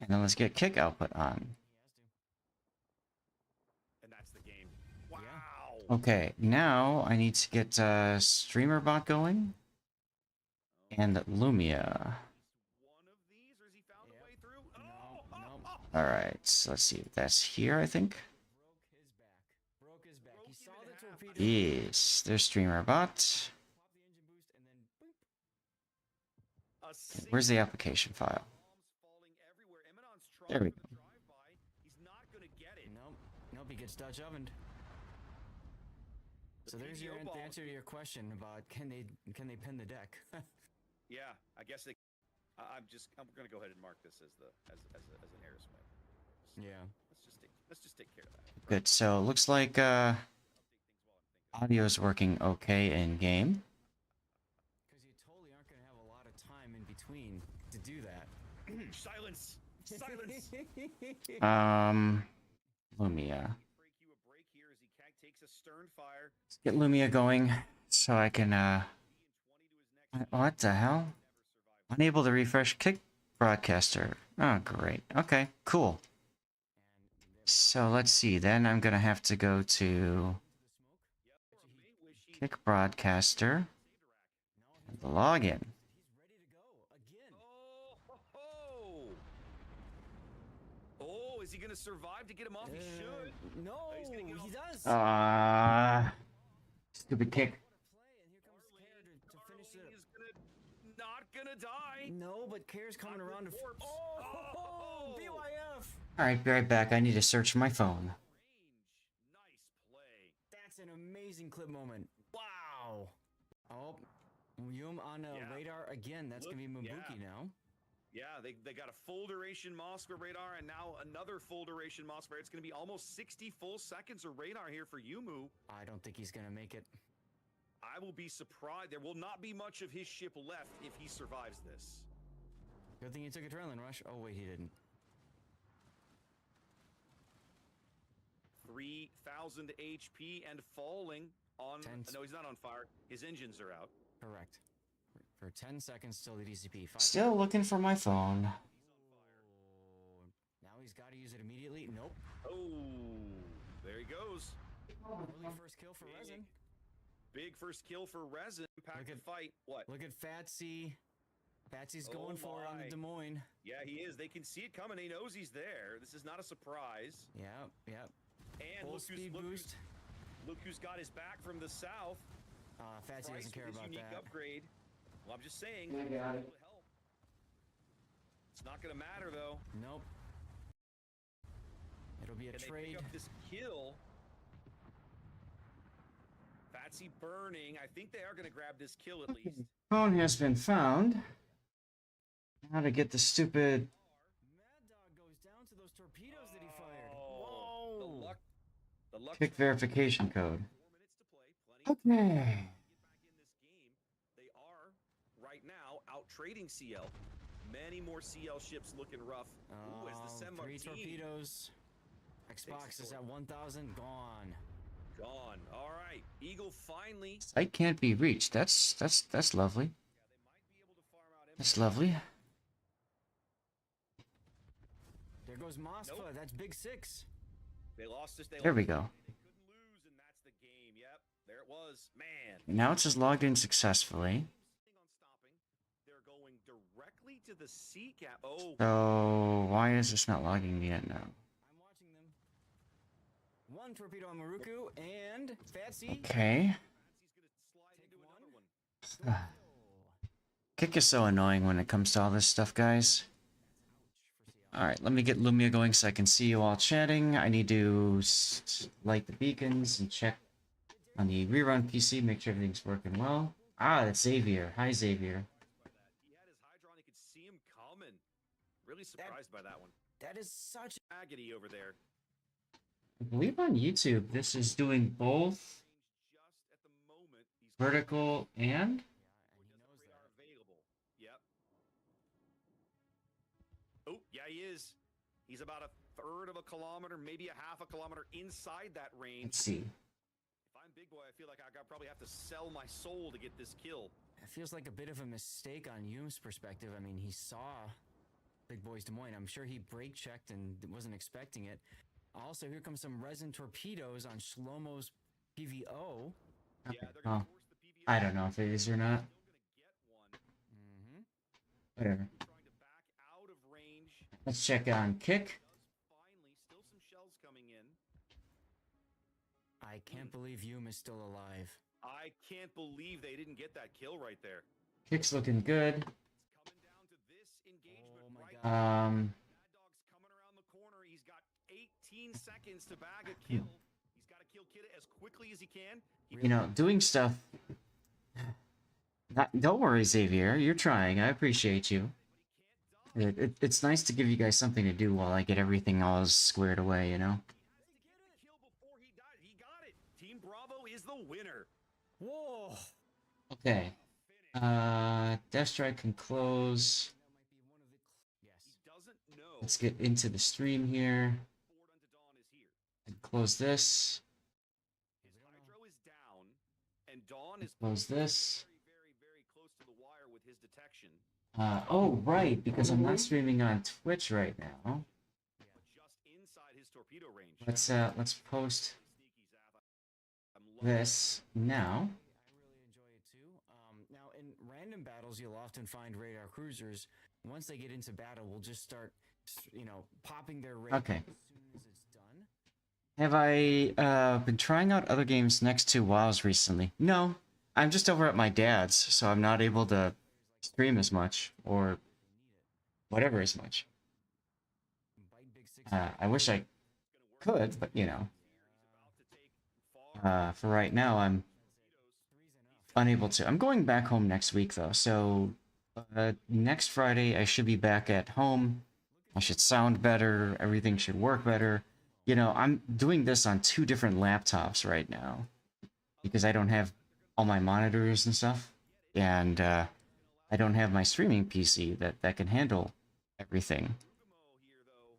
And then let's get kick output on. And that's the game. Wow. Okay, now I need to get streamer bot going. And Lumia. One of these, or has he found a way through? All right, so let's see. That's here, I think. Broke his back. He saw the torpedo. Yes, there's streamer bot. Where's the application file? There we go. He's not gonna get it. Nope, he gets Dutch ovened. So there's your answer to your question about can they pin the deck? Yeah, I guess they. I'm gonna go ahead and mark this as an error swing. Yeah. Let's just take care of that. Good. So looks like audio is working okay in game. Because you totally aren't gonna have a lot of time in between to do that. Silence. Silence. Lumia. Break you a break here as he takes a stern fire. Let's get Lumia going so I can what the hell? Unable to refresh kick broadcaster. Oh great. Okay, cool. So let's see, then I'm gonna have to go to kick broadcaster and login. Oh, is he gonna survive to get him off? He should. No, he does. Stupid kick. He's not gonna die. No, but Care's coming around to. Oh, BYF. All right, be right back. I need to search my phone. Nice play. That's an amazing clip moment. Wow. Oh, Yum on a radar again. That's gonna be Mabuki now. Yeah, they got a full duration Moskva radar and now another full duration Moskva. It's going to be almost 60 full seconds of radar here for Yumu. I don't think he's going to make it. I will be surprised. There will not be much of his ship left if he survives this. Good thing he took a adrenaline rush. Oh, wait, he didn't. 3,000 HP and falling on... No, he's not on fire. His engines are out. Correct. For 10 seconds till the DCP. Still looking for my phone. Now he's got to use it immediately. Nope. Oh, there he goes. Early first kill for Resin. Big first kill for Resin. Pack the fight. What? Look at Fatsy. Fatsy's going for it on the Des Moines. Yeah, he is. They can see it coming. He knows he's there. This is not a surprise. Yep. And Full speed boost. Look who's got his back from the south. Fatsy doesn't care about unique that. Upgrade. Well, I'm just saying. It's not going to matter, though. Nope. It'll be a trade. They pick up this kill. Fatsy burning. I think they are going to grab this kill at least. Phone has been found. How to get the stupid... Mad Dog goes down to those torpedoes that he fired. Whoa. The luck Kick verification code. 4 minutes to play. Plenty Okay. Right now, out trading CL. Many more CL ships looking rough. Ooh, as the San 3 Martin torpedoes. Xbox is at 1,000. Gone. All right, Eagle finally. Site can't be reached. That's lovely. That's lovely. There goes Moskva. Nope. That's big 6. They lost this. There we go. They couldn't lose, and that's the game. Yep, there it was. Man. Now it says logged in successfully. Directly to the C cap. Oh. So why is this not logging yet now? I'm watching them. 1 torpedo on Maruku and Fatsy. Okay. Kick is so annoying when it comes to all this stuff, guys. Alright, let me get Lumia going so I can see you all chatting. I need to light the beacons and check on the rerun PC, make sure everything's working well. Ah, that's Xavier. Hi, Xavier. Really surprised by that one. That is such agony over there. I believe on YouTube this is doing both vertical and Yep. Oh, yeah, he is. He's about 1/3 of a kilometer, maybe a 1/2 a kilometer inside that range. Let's see. If I'm big boy, I feel like I probably have to sell my soul to get this kill. It feels like a bit of a mistake on Yum's perspective. I mean, he saw the Perfect Boys Des Moines. I'm sure he brake checked and wasn't expecting it. Also, here comes some resin torpedoes on Shlomo's PVO. Okay. Oh, I don't know if it is or not. Mm-hmm. Whatever. Let's check on kick. Still some shells coming in. I can't believe Yum is still alive. I can't believe they didn't get that kill right there. Kick's looking good. It's coming down to this engagement Oh my right God. now. Mad Dog's coming around the corner. He's got 18 seconds to bag a kill. He's got to kill Kid as quickly as he can. You know, doing stuff. Don't worry, Xavier. You're trying. I appreciate you. It's nice to give you guys something to do while I get everything all squared away, you know? He got it. Team Bravo is the winner. Whoa! Okay. Death Strike can close. Yes. He doesn't know. Let's get into the stream here. Forward unto Dawn is here. And close this. His hydro is down, and Dawn is Close this. very, very close to the wire with his detection. Oh, right, because I'm not streaming on Twitch right now. But just inside his torpedo range. Let's post Sneaky Zap. I'm loving this now. I really enjoy it too. Now, in random battles, you'll often find radar cruisers. Once they get into battle, we'll just start, popping their radar Okay. as soon as it's done. Have I been trying out other games next to WoWs recently? No. I'm just over at my dad's, so I'm not able to stream as much, or whatever as much. Bite Big Six. I wish I could, but you know. For right now, I'm unable to. I'm going back home next week, though, so next Friday I should be back at home. I should sound better, everything should work better. You know, I'm doing this on 2 different laptops right now, because I don't have all my monitors and stuff, and I don't have my streaming PC that can handle everything.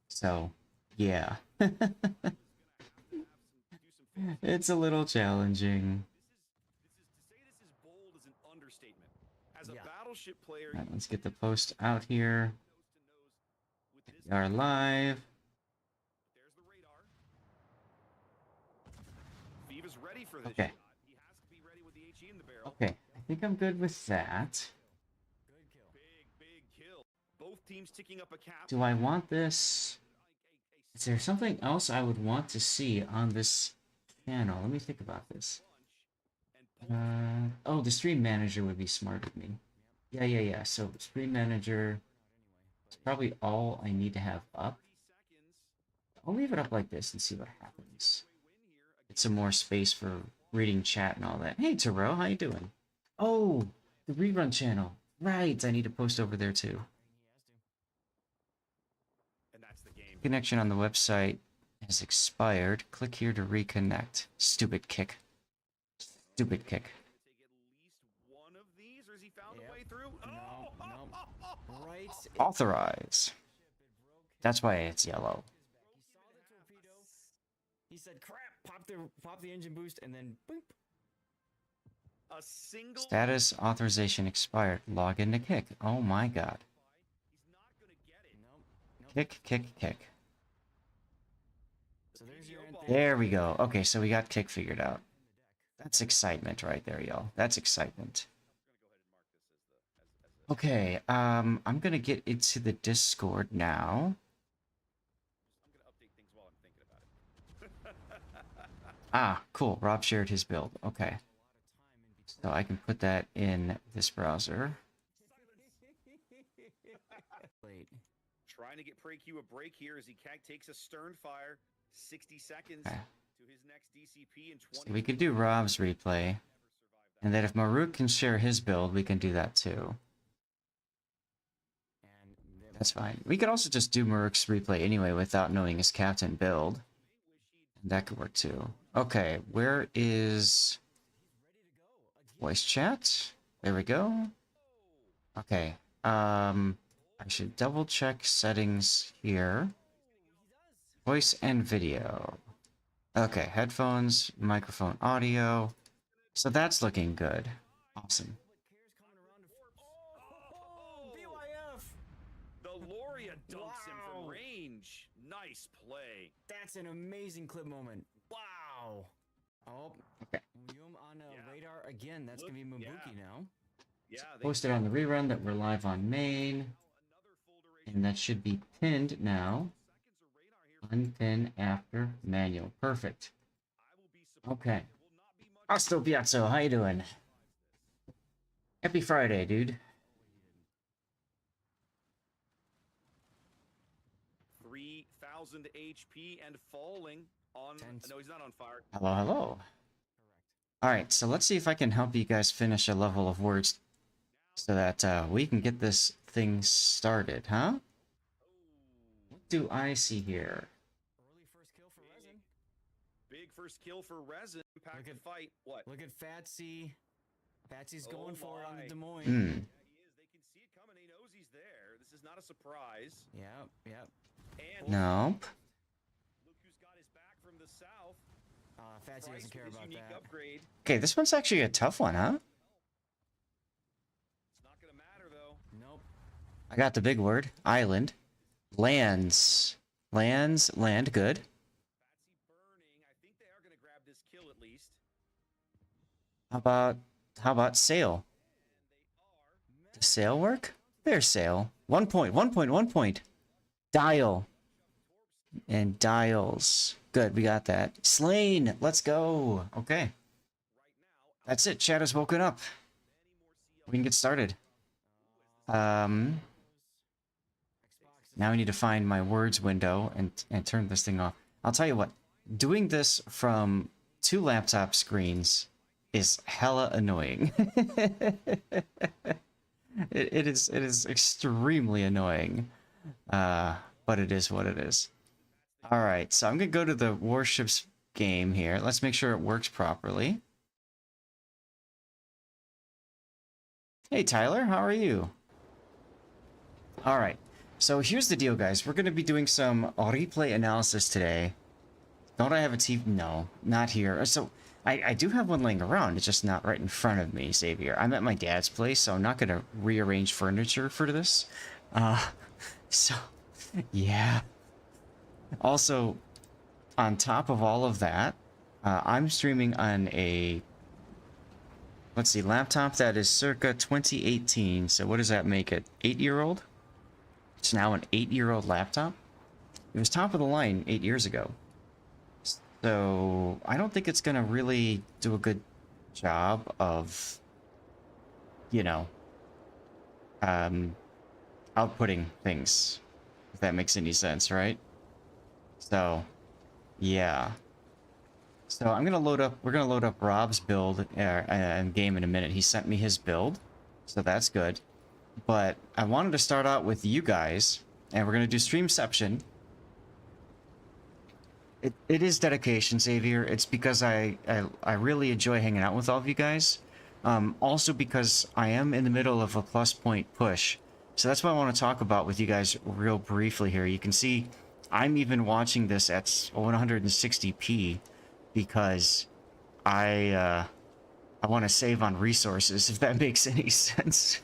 So, yeah. It's a little challenging. To say this is bold is an understatement. As a Yeah. battleship player, Alright, let's get the post out here. with this We are live. there's the radar. Viva's ready for this Okay. shot. He has to be ready with the HE in the barrel. Okay, I think I'm good with that. Good kill. Big kill. Both teams ticking up a cap. Do I want this? Is there something else I would want to see on this channel? Let me think about this. Oh, the stream manager would be smart with me. Yeah. So stream manager is probably all I need to have up. I'll leave it up like this and see what happens. Get some more space for reading chat and all that. Hey, Terrell, how you doing? Oh, the rerun channel. Right, I need to post over there too. And that's the game. Connection on the website has expired. Click here to reconnect. Stupid kick. Stupid kick. Take at least one of these, or has he found Yep. a way through? No, no. Right. Authorize. That's why it's yellow. He saw the torpedo. He said, "Crap!" Pop the engine boost, and then boop. A single. Status authorization expired. Log into kick. Oh my god. He's not gonna get it. Nope. Kick. So there's your end. There we go. Okay, so we got kick figured out. That's excitement right there, y'all. That's excitement. Okay, I'm gonna get into the Discord now. I'm gonna update things while I'm thinking about it. Ah, cool. Rob shared his build. Okay. So I can put that in this browser. Late. Trying to get PreQ a break here as he takes a stern fire. 60 seconds Okay. to his next DCP in 20. So we could do Rob's replay. And then if Maruk can share his build, we can do that too. And That's fine. We could also just do Maruk's replay anyway without knowing his captain build. And that could work too. Okay, where is voice chat? There we go. Okay. I should double check settings here. Voice and video. Okay, headphones, microphone, audio. So that's looking good. Awesome. BYF. The Loria dunks him Wow. from range. Nice play. That's an amazing clip moment. Wow. Oh, Okay. Yum on Yeah. radar again. That's Look, going to be yeah. Mabuki now. Yeah, Posted on the rerun that we're live on main. another full duration. And that should be pinned now. Seconds of radar here. Unpin after manual. Perfect. I will be surprised. Okay. There will not be much. Hostile Piazzo, how you doing? Happy Friday, dude. 3,000 HP and falling on. No, he's not on fire. Hello, hello. Correct. Alright, so let's see if I can help you guys finish a level of words so that we can get this thing started, huh? What do I see here? Early first kill for Resin. Big first kill for Resin. Impact Look the at- fight. What? Look at Fatsy. Fatsy's Oh going for it on the my. Des Moines. Hmm. Yeah, he is. They can see it coming. He knows he's there. This is not a surprise. Yep, yep. And Nope. look who's got his back from the south. Fatsy Price doesn't care with his about unique that. upgrade. Okay, this one's actually a tough one, huh? It's not gonna matter though. Nope. I got the big word. Island. Lands. Lands. Land. Good. Patsy burning. I think they are gonna grab this kill at least. How about sail? And they are. Does sail work? There's sail. 1 point, 1 point, 1 point. Dial. And dials. Good, we got that. Slain. Let's go. Okay. Right now, That's it. Chat has woken up. We can get started. Now I need to find my words window and turn this thing off. I'll tell you what. Doing this from 2 laptop screens is hella annoying. It is extremely annoying. But it is what it is. Alright, so I'm gonna go to the warships game here. Let's make sure it works properly. Hey Tyler, how are you? Alright, so here's the deal guys. We're gonna be doing some replay analysis today. Don't I have a TV? No, not here. So, I do have one laying around, it's just not right in front of me, Xavier. I'm at my dad's place, so I'm not gonna rearrange furniture for this. So, yeah. Also, on top of all of that, I'm streaming on a, let's see, laptop that is circa 2018. So what does that make it? 8-year-old? It's now an 8-year-old laptop. It was top of the line 8 years ago. So I don't think it's gonna really do a good job of, you know, outputting things, if that makes any sense, right? So, yeah. So we're gonna load up Rob's build and game in a minute. He sent me his build, so that's good. But I wanted to start out with you guys, and we're gonna do Streamception. It is dedication, Xavier. It's because I really enjoy hanging out with all of you guys. Also because I am in the middle of a plus point push. So that's what I want to talk about with you guys real briefly here. You can see I'm even watching this at 160p because I want to save on resources, if that makes any sense.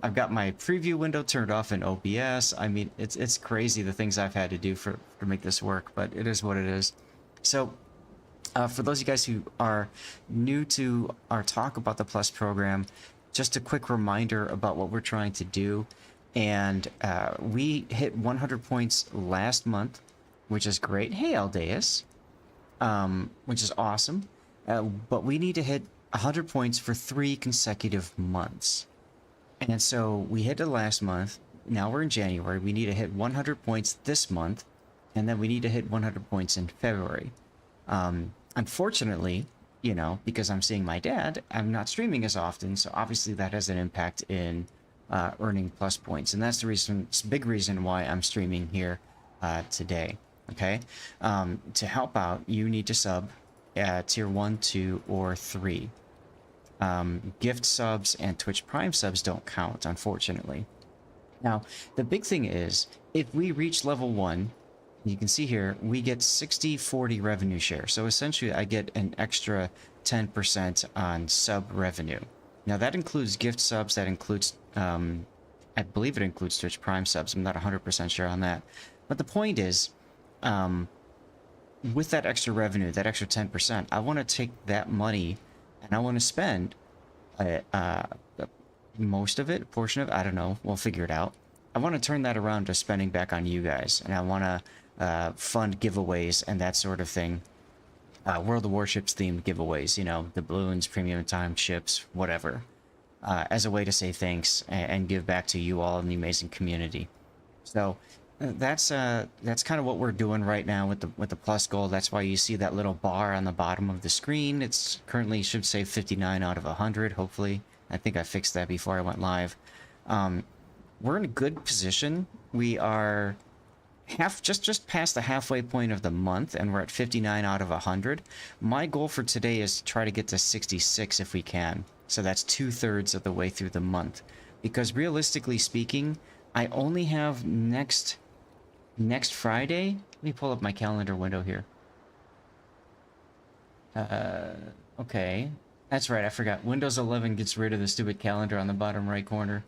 I've got my preview window turned off in OBS. I mean, it's crazy the things I've had to do to make this work, but it is what it is. So, for those of you guys who are new to our talk about the Plus program, just a quick reminder about what we're trying to do. And we hit 100 points last month, which is great. Hey, Aldeus, which is awesome. But we need to hit 100 points for 3 consecutive months. And so we hit it last month. Now we're in January. We need to hit 100 points this month. And then we need to hit 100 points in February. Unfortunately, you know, because I'm seeing my dad, I'm not streaming as often. So obviously that has an impact in earning plus points. And that's the reason, it's a big reason why I'm streaming here today. Okay. To help out, you need to sub at tier 1, 2, or 3. Gift subs and Twitch Prime subs don't count, unfortunately. Now, the big thing is, if we reach level 1, you can see here, we get 60-40 revenue share. So essentially, I get an extra 10% on sub revenue. Now, that includes gift subs, that includes I believe it includes Twitch Prime subs. I'm not 100% sure on that. But the point is, with that extra revenue, that extra 10%, I want to take that money and I want to spend most of it, a portion of it, I don't know, we'll figure it out. I want to turn that around to spending back on you guys, and I want to fund giveaways and that sort of thing. World of Warships themed giveaways, you know, the balloons, premium time, ships, whatever, as a way to say thanks and give back to you all in the amazing community. So that's kind of what we're doing right now with the plus goal. That's why you see that little bar on the bottom of the screen. It's currently should say 59 out of 100. Hopefully, I think I fixed that before I went live. We're in a good position. We are just past the halfway point of the month, and we're at 59 out of 100. My goal for today is to try to get to 66 if we can. So that's 2/3 of the way through the month. Because realistically speaking, I only have next Friday. Let me pull up my calendar window here. Okay. That's right, I forgot. Windows 11 gets rid of the stupid calendar on the bottom right corner.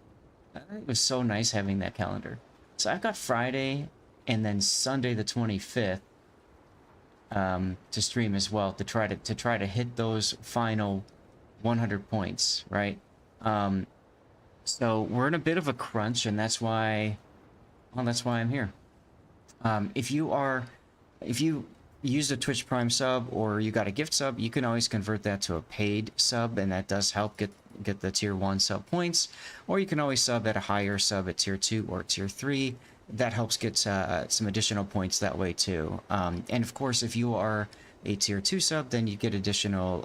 It was so nice having that calendar. So I've got Friday and then Sunday the 25th to stream as well, to try to hit those final 100 points, right? So we're in a bit of a crunch, and that's why I'm here. If you used a Twitch Prime sub or you got a gift sub, you can always convert that to a paid sub, and that does help get the tier 1 sub points. Or you can always sub at a higher sub at tier 2 or tier 3. That helps get some additional points that way too. And of course, if you are a tier 2 sub, then you get additional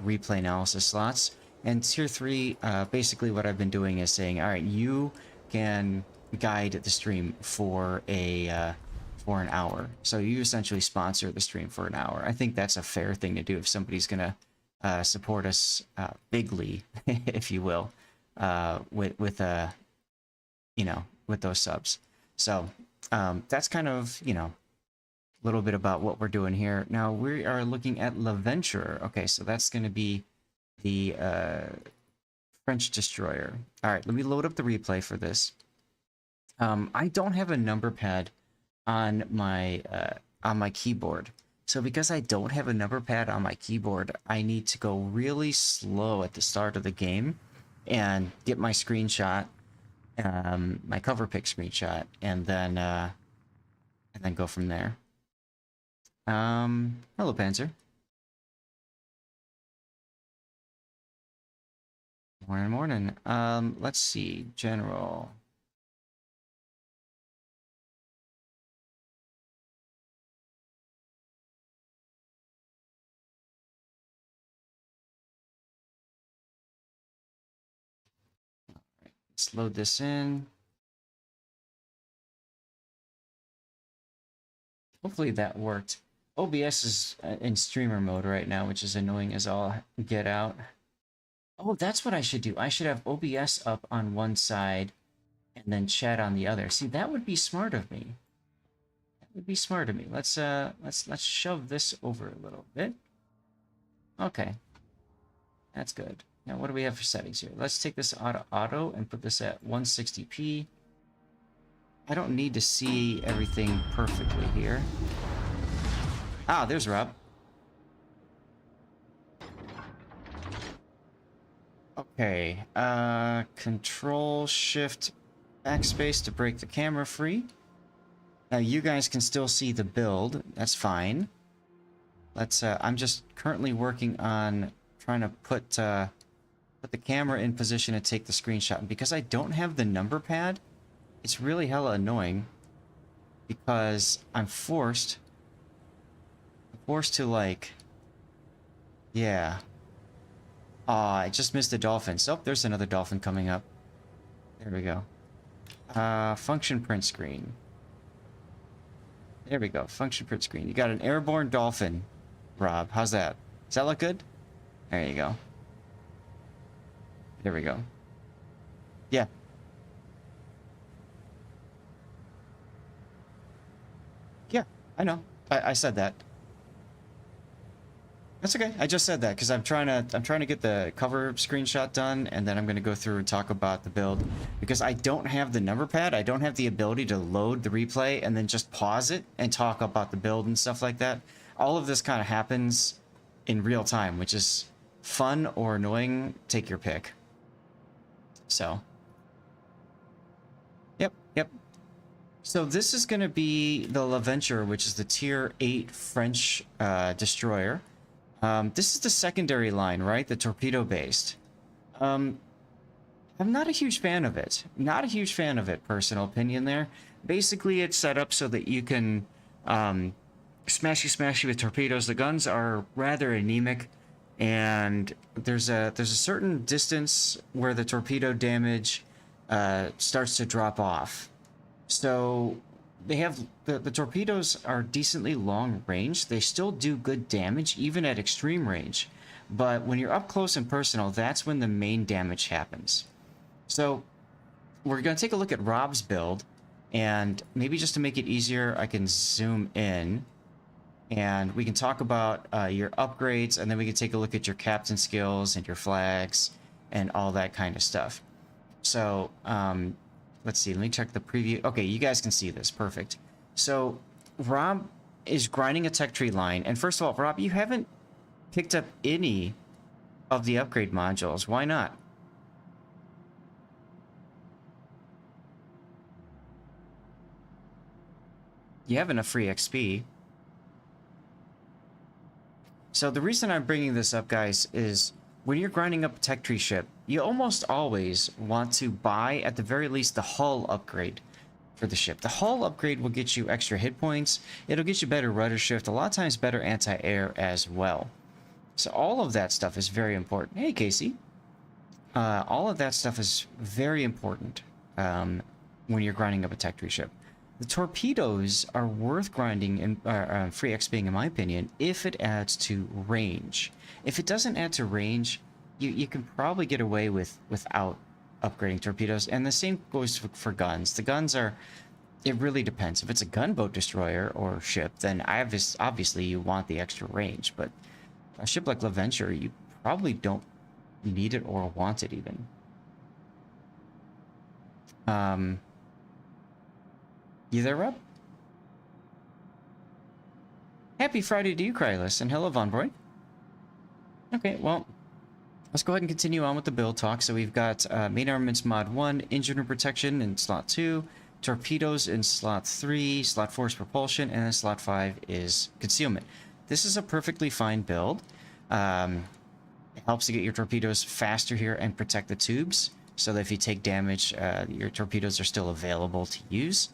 replay analysis slots. And tier 3, basically what I've been doing is saying, all right, you can guide the stream for an hour. So you essentially sponsor the stream for an hour. I think that's a fair thing to do if somebody's gonna support us bigly, if you will, with those subs. So that's kind of, a little bit about what we're doing here. Now we are looking at LaVenture. Okay, so that's going to be the French destroyer. All right, let me load up the replay for this. I don't have a number pad on my keyboard. So because I don't have a number pad on my keyboard, I need to go really slow at the start of the game and get my screenshot, my cover pick screenshot, and then go from there. Hello, Panzer. Morning. Let's see, general. Let's load this in. Hopefully that worked. OBS is in streamer mode right now, which is annoying as all get out. Oh, that's what I should do. I should have OBS up on one side and then chat on the other. See, that would be smart of me. That would be smart of me. Let's shove this over a little bit. Okay. That's good. Now, what do we have for settings here? Let's take this auto and put this at 160p. I don't need to see everything perfectly here. Ah, there's Rob. Okay, Control Shift Backspace to break the camera free. Now you guys can still see the build. That's fine. Let's. I'm just currently working on trying to put the camera in position to take the screenshot. And because I don't have the number pad, it's really hella annoying. Because I'm forced to, like, yeah. I just missed the dolphins. Oh, there's another dolphin coming up. There we go. Function print screen. There we go. Function print screen. You got an airborne dolphin, Rob. How's that? Does that look good? There you go. There we go. Yeah. Yeah, I know. I said that. That's okay. I just said that because I'm trying to get the cover screenshot done, and then I'm going to go through and talk about the build because I don't have the number pad. I don't have the ability to load the replay and then just pause it and talk about the build and stuff like that. All of this kind of happens in real time, which is fun or annoying. Take your pick. So, yep. So this is going to be the L'Aventure, which is the tier 8 French destroyer. This is the secondary line, right? The torpedo-based. I'm not a huge fan of it. Not a huge fan of it, personal opinion there. Basically, it's set up so that you can smashy with torpedoes. The guns are rather anemic, and there's a certain distance where the torpedo damage starts to drop off. So they have the torpedoes are decently long range. They still do good damage even at extreme range, but when you're up close and personal, that's when the main damage happens. So we're going to take a look at Rob's build, and maybe just to make it easier, I can zoom in and we can talk about your upgrades, and then we can take a look at your captain skills and your flags and all that kind of stuff. So let's see, let me check the preview. Okay, you guys can see this. Perfect. So Rob is grinding a tech tree line. And first of all, Rob, you haven't picked up any of the upgrade modules. Why not? You have enough free XP. So the reason I'm bringing this up, guys, is when you're grinding up a tech tree ship, you almost always want to buy, at the very least, the hull upgrade for the ship. The hull upgrade will get you extra hit points. It'll get you better rudder shift, a lot of times better anti-air as well. So all of that stuff is very important. Hey, Casey. All of that stuff is very important when you're grinding up a tech tree ship. The torpedoes are worth grinding and free XPing, in my opinion, if it adds to range. If it doesn't add to range, you can probably get away without upgrading torpedoes. And the same goes for guns. The guns are, it really depends. If it's a gunboat destroyer or ship, then obviously you want the extra range. But a ship like L'Aventure, you probably don't need it or want it even. You there, Rob? Happy Friday to you, Krylus, and hello, Von Boy. Okay, well, let's go ahead and continue on with the build talk. So we've got main armaments mod 1, engine room protection in slot 2, torpedoes in slot 3, slot 4 is propulsion, and then slot 5 is concealment. This is a perfectly fine build. It helps to get your torpedoes faster here and protect the tubes, so that if you take damage, your torpedoes are still available to use.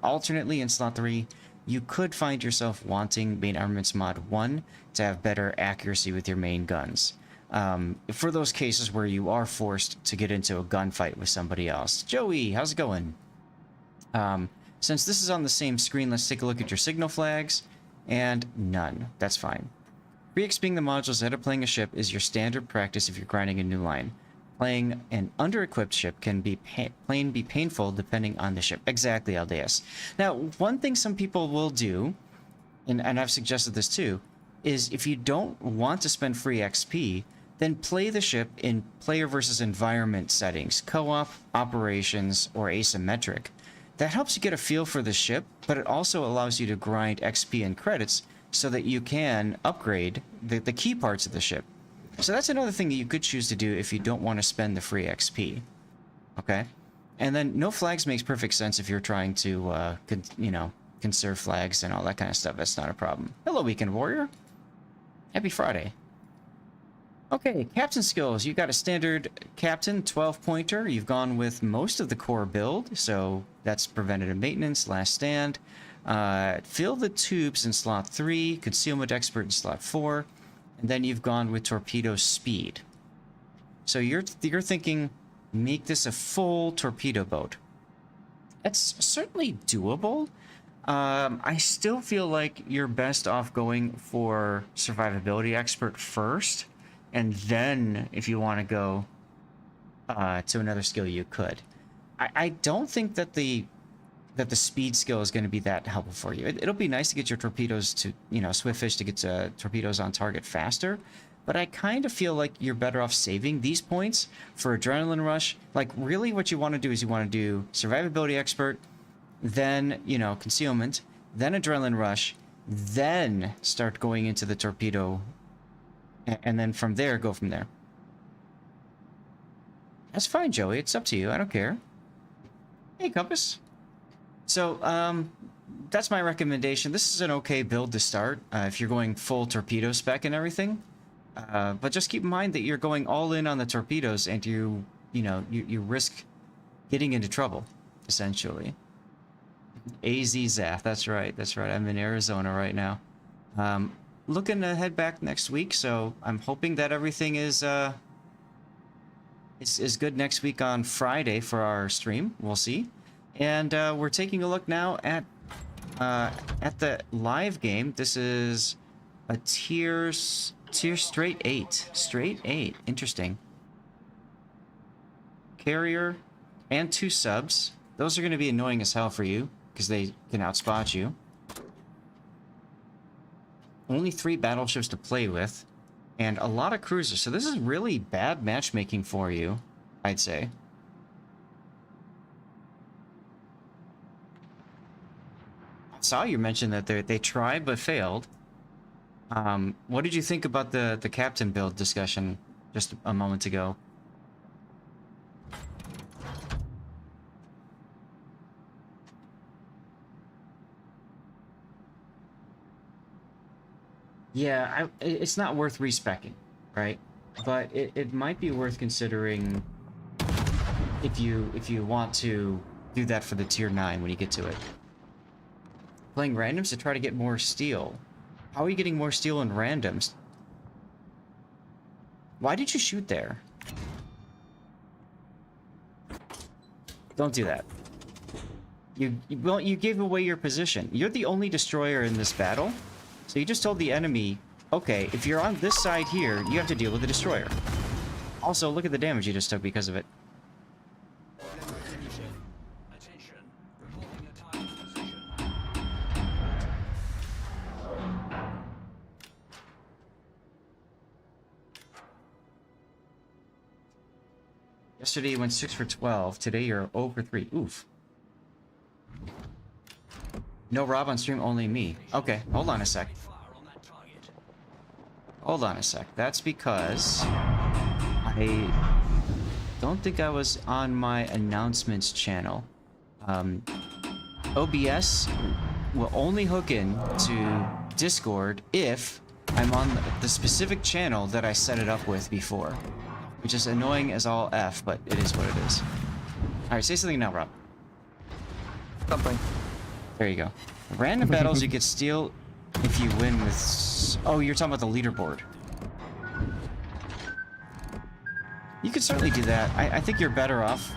Alternately, in slot 3, you could find yourself wanting main armaments mod 1 to have better accuracy with your main guns. For those cases where you are forced to get into a gunfight with somebody else. Joey, how's it going? Since this is on the same screen, let's take a look at your signal flags. And none. That's fine. Re-XPing the modules ahead of playing a ship is your standard practice if you're grinding a new line. Playing an under-equipped ship can be painful depending on the ship. Exactly, Aldeus. Now, one thing some people will do, and I've suggested this too, is if you don't want to spend free XP, then play the ship in player versus environment settings, co-op, operations, or asymmetric. That helps you get a feel for the ship, but it also allows you to grind XP and credits so that you can upgrade the key parts of the ship. So that's another thing that you could choose to do if you don't want to spend the free XP. Okay? And then no flags makes perfect sense if you're trying to, conserve flags and all that kind of stuff. That's not a problem. Hello, Weekend Warrior. Happy Friday. Okay, captain skills. You got a standard captain, 12-pointer. You've gone with most of the core build, so that's preventative maintenance, last stand. Fill the tubes in slot 3, concealment expert in slot 4. And then you've gone with torpedo speed. So you're thinking, make this a full torpedo boat. That's certainly doable. I still feel like you're best off going for survivability expert first, and then if you want to go to another skill, you could. I don't think that the that the speed skill is going to be that helpful for you. It'll be nice to get your torpedoes to, you know, Swiftfish to get torpedoes on target faster, but I kind of feel like you're better off saving these points for Adrenaline Rush. Like, really what you want to do is you want to do Survivability Expert, then, you know, Concealment, then Adrenaline Rush, then start going into the torpedo, and then from there, go from there. That's fine, Joey. It's up to you. I don't care. Hey, Compass. So, that's my recommendation. This is an okay build to start if you're going full torpedo spec and everything. But just keep in mind that you're going all in on the torpedoes, and you risk getting into trouble, essentially. AZ Zaf, that's right. I'm in Arizona right now. Looking to head back next week, so I'm hoping that everything is good next week on Friday for our stream. We'll see. And we're taking a look now at the live game. This is a tier straight 8. Straight 8. Interesting. Carrier and 2 subs. Those are going to be annoying as hell for you because they can outspot you. Only 3 battleships to play with, and a lot of cruisers. So this is really bad matchmaking for you, I'd say. I saw you mention that they tried but failed. What did you think about the captain build discussion just a moment ago? Yeah, it's not worth respecing, right? But it might be worth considering if you want to do that for the tier 9 when you get to it. Playing randoms to try to get more steel. How are you getting more steel in randoms? Why did you shoot there? Don't do that. You gave away your position. You're the only destroyer in this battle. So you just told the enemy, okay, if you're on this side here, you have to deal with the destroyer. Also, look at the damage you just took because of it. Yesterday you went 6 for 12. Today you're 0 for 3. Oof. No Rob on stream, only me. Okay, hold on a sec. Hold on a sec. That's because I don't think I was on my announcements channel. OBS will only hook in to Discord if I'm on the specific channel that I set it up with before. Which is annoying as all F, but it is what it is. Alright, say something now, Rob. Something. There you go. Random battles, you get steel if you win with... Oh, you're talking about the leaderboard. You could certainly do that. I think you're better off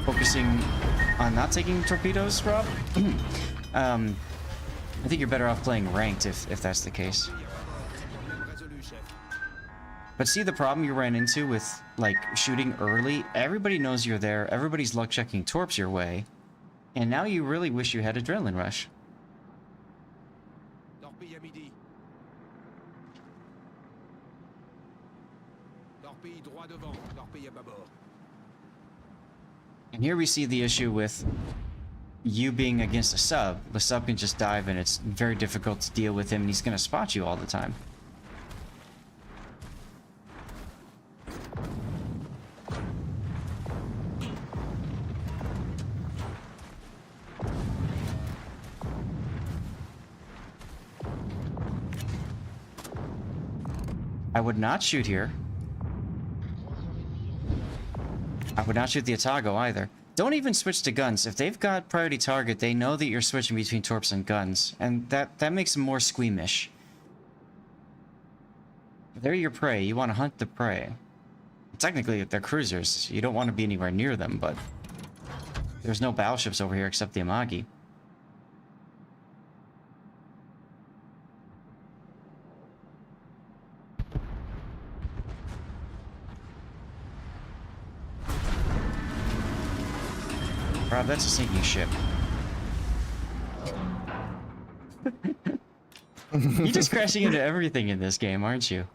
focusing on not taking torpedoes, Rob. I think you're better off playing ranked if that's the case. But see the problem you ran into with, like, shooting early? Everybody knows you're there, everybody's luck checking torps your way, and now you really wish you had Adrenaline Rush. And here we see the issue with you being against a sub. The sub can just dive and it's very difficult to deal with him, and he's gonna spot you all the time. I would not shoot here. I would not shoot the Atago either. Don't even switch to guns. If they've got priority target, they know that you're switching between torps and guns, and that makes them more squeamish. They're your prey. You want to hunt the prey. Technically, they're cruisers. You don't want to be anywhere near them, but there's no battleships over here except the Amagi. Rob, that's a sinking ship. You're just crashing into everything in this game, aren't you?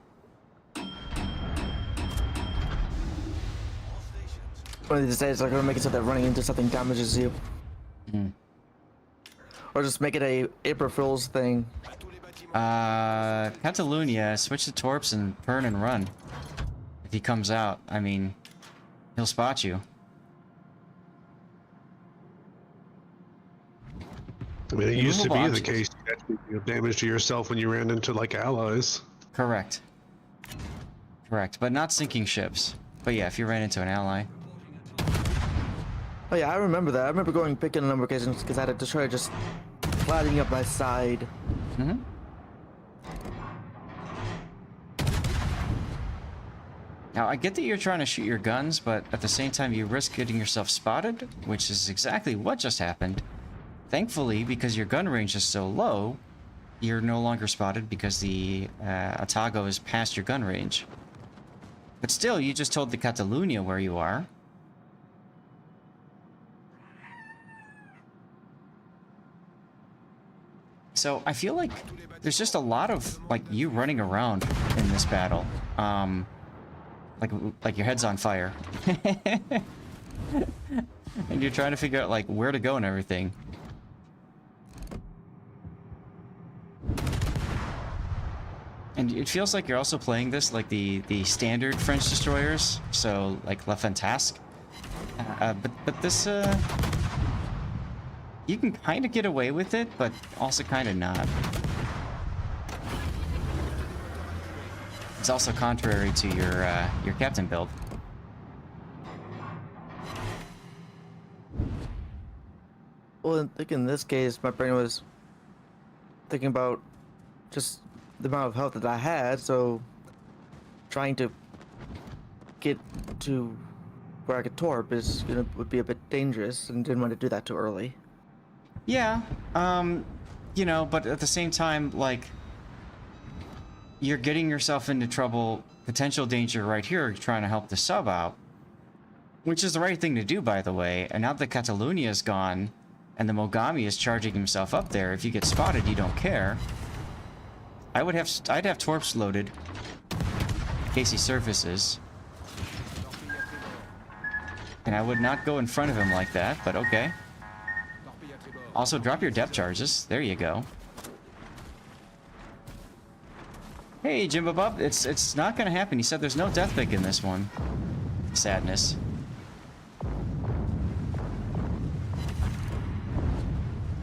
One of these days, I'm gonna make it so that running into something damages you. Hmm. Or just make it a April Fool's thing. Catalunya, switch to Torps and turn and run. If he comes out, I mean, he'll spot you. I mean, it used to be the Removable case you had to do damage to yourself when you ran into, like, allies. Correct. Correct, but not sinking ships. But yeah, if you ran into an ally. Oh yeah, I remember that. I remember going picking a number of occasions because I had a destroyer just gliding up my side. Mm-hmm. Now, I get that you're trying to shoot your guns, but at the same time, you risk getting yourself spotted, which is exactly what just happened. Thankfully, because your gun range is so low, you're no longer spotted because the Atago is past your gun range. But still, you just told the Catalunya where you are. So I feel like there's just a lot of like you running around in this battle. Like your head's on fire. And you're trying to figure out like where to go and everything. And it feels like you're also playing this like the standard French destroyers, so like La Fantasque. But this you can kind of get away with it, but also kind of not. It's also contrary to your captain build. Well, I think in this case, my brain was thinking about just the amount of health that I had, so trying to get to where I could torp would be a bit dangerous, and didn't want to do that too early. Yeah, you know, but at the same time, like, you're getting yourself into trouble, potential danger right here, trying to help the sub out. Which is the right thing to do, by the way, and now that Catalunya is gone, and the Mogami is charging himself up there, if you get spotted, you don't care. I'd have torps loaded, in case he surfaces. And I would not go in front of him like that, but okay. Also, drop your depth charges. There you go. Hey, Jimbo Bob, it's not gonna happen. He said there's no death pick in this one. Sadness.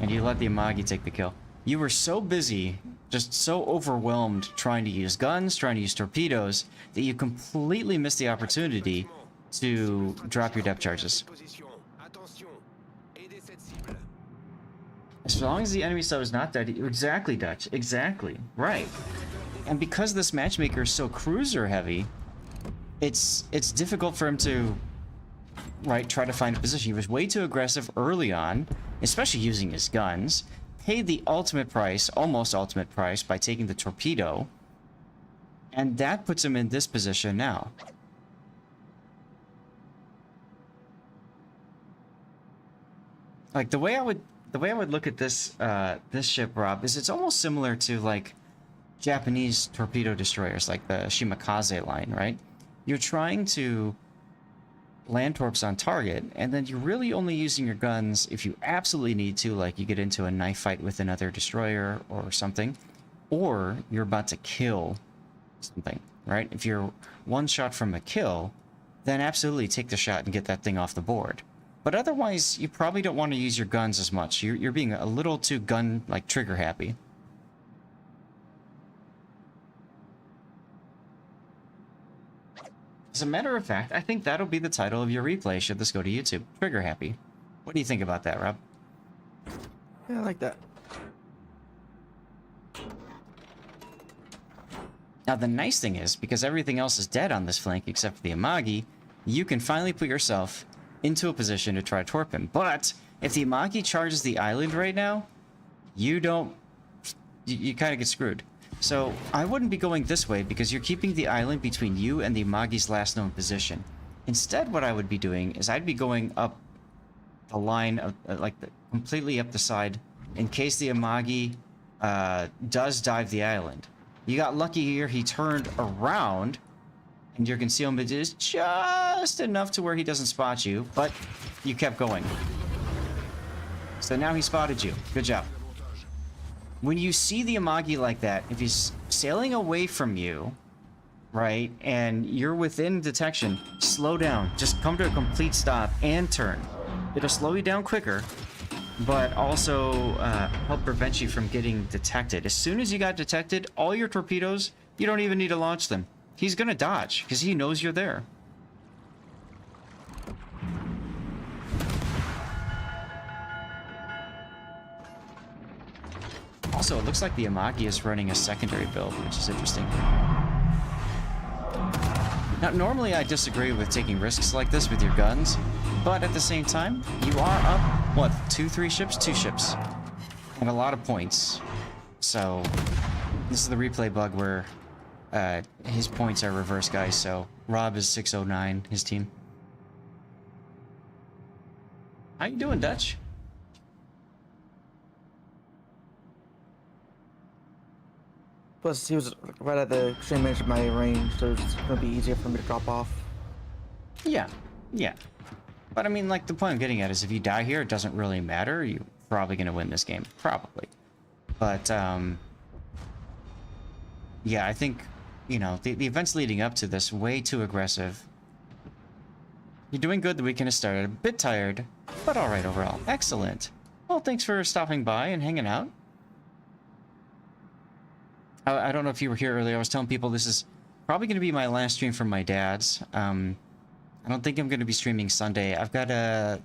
And you let the Amagi take the kill. You were so busy, just so overwhelmed trying to use guns, trying to use torpedoes, that you completely missed the opportunity to drop your depth charges. As long as the enemy sub is not dead, exactly, Dutch, exactly, right. And because this matchmaker is so cruiser heavy, it's difficult for him to, right, try to find a position. He was way too aggressive early on, especially using his guns, paid the ultimate price, almost ultimate price, by taking the torpedo, and that puts him in this position now. Like, the way I would look at this this ship, Rob, is it's almost similar to like Japanese torpedo destroyers, like the Shimakaze line, right? You're trying to land torps on target, and then you're really only using your guns if you absolutely need to, like you get into a knife fight with another destroyer or something, or you're about to kill something, right? If you're one shot from a kill, then absolutely take the shot and get that thing off the board. But otherwise, you probably don't want to use your guns as much. You're being a little too gun, like, trigger happy. As a matter of fact, I think that'll be the title of your replay should this go to YouTube. Trigger happy. What do you think about that, Rob? Yeah, I like that. Now, the nice thing is, because everything else is dead on this flank except for the Amagi, you can finally put yourself into a position to try to torp him. But if the Amagi charges the island right now, you kind of get screwed. So I wouldn't be going this way because you're keeping the island between you and the Amagi's last known position. Instead, what I would be doing is I'd be going up the line of completely up the side in case the Amagi does dive the island. You got lucky here, he turned around, and your concealment is just enough to where he doesn't spot you, but you kept going. So now he spotted you. Good job. When you see the Amagi like that, if he's sailing away from you, right, and you're within detection, slow down. Just come to a complete stop and turn. It'll slow you down quicker, but also help prevent you from getting detected. As soon as you got detected, all your torpedoes, you don't even need to launch them. He's gonna dodge, because he knows you're there. Also, it looks like the Amagi is running a secondary build, which is interesting. Now, normally I disagree with taking risks like this with your guns, but at the same time, you are up, what, 2 ships? 2 ships. And a lot of points. So, this is the replay bug where his points are reversed, guys, so Rob is 609, his team. How you doing, Dutch? Plus, he was right at the extreme edge of my range, so it's gonna be easier for me to drop off. Yeah, yeah. But I mean, like, the point I'm getting at is if you die here, it doesn't really matter. You're probably gonna win this game. Probably. But, yeah, I think, you know, the events leading up to this, way too aggressive. You're doing good. The weekend has started. A bit tired, but alright overall. Excellent. Well, thanks for stopping by and hanging out. I don't know if you were here earlier. I was telling people this is probably going to be my last stream from my dad's. I don't think I'm going to be streaming Sunday. I've got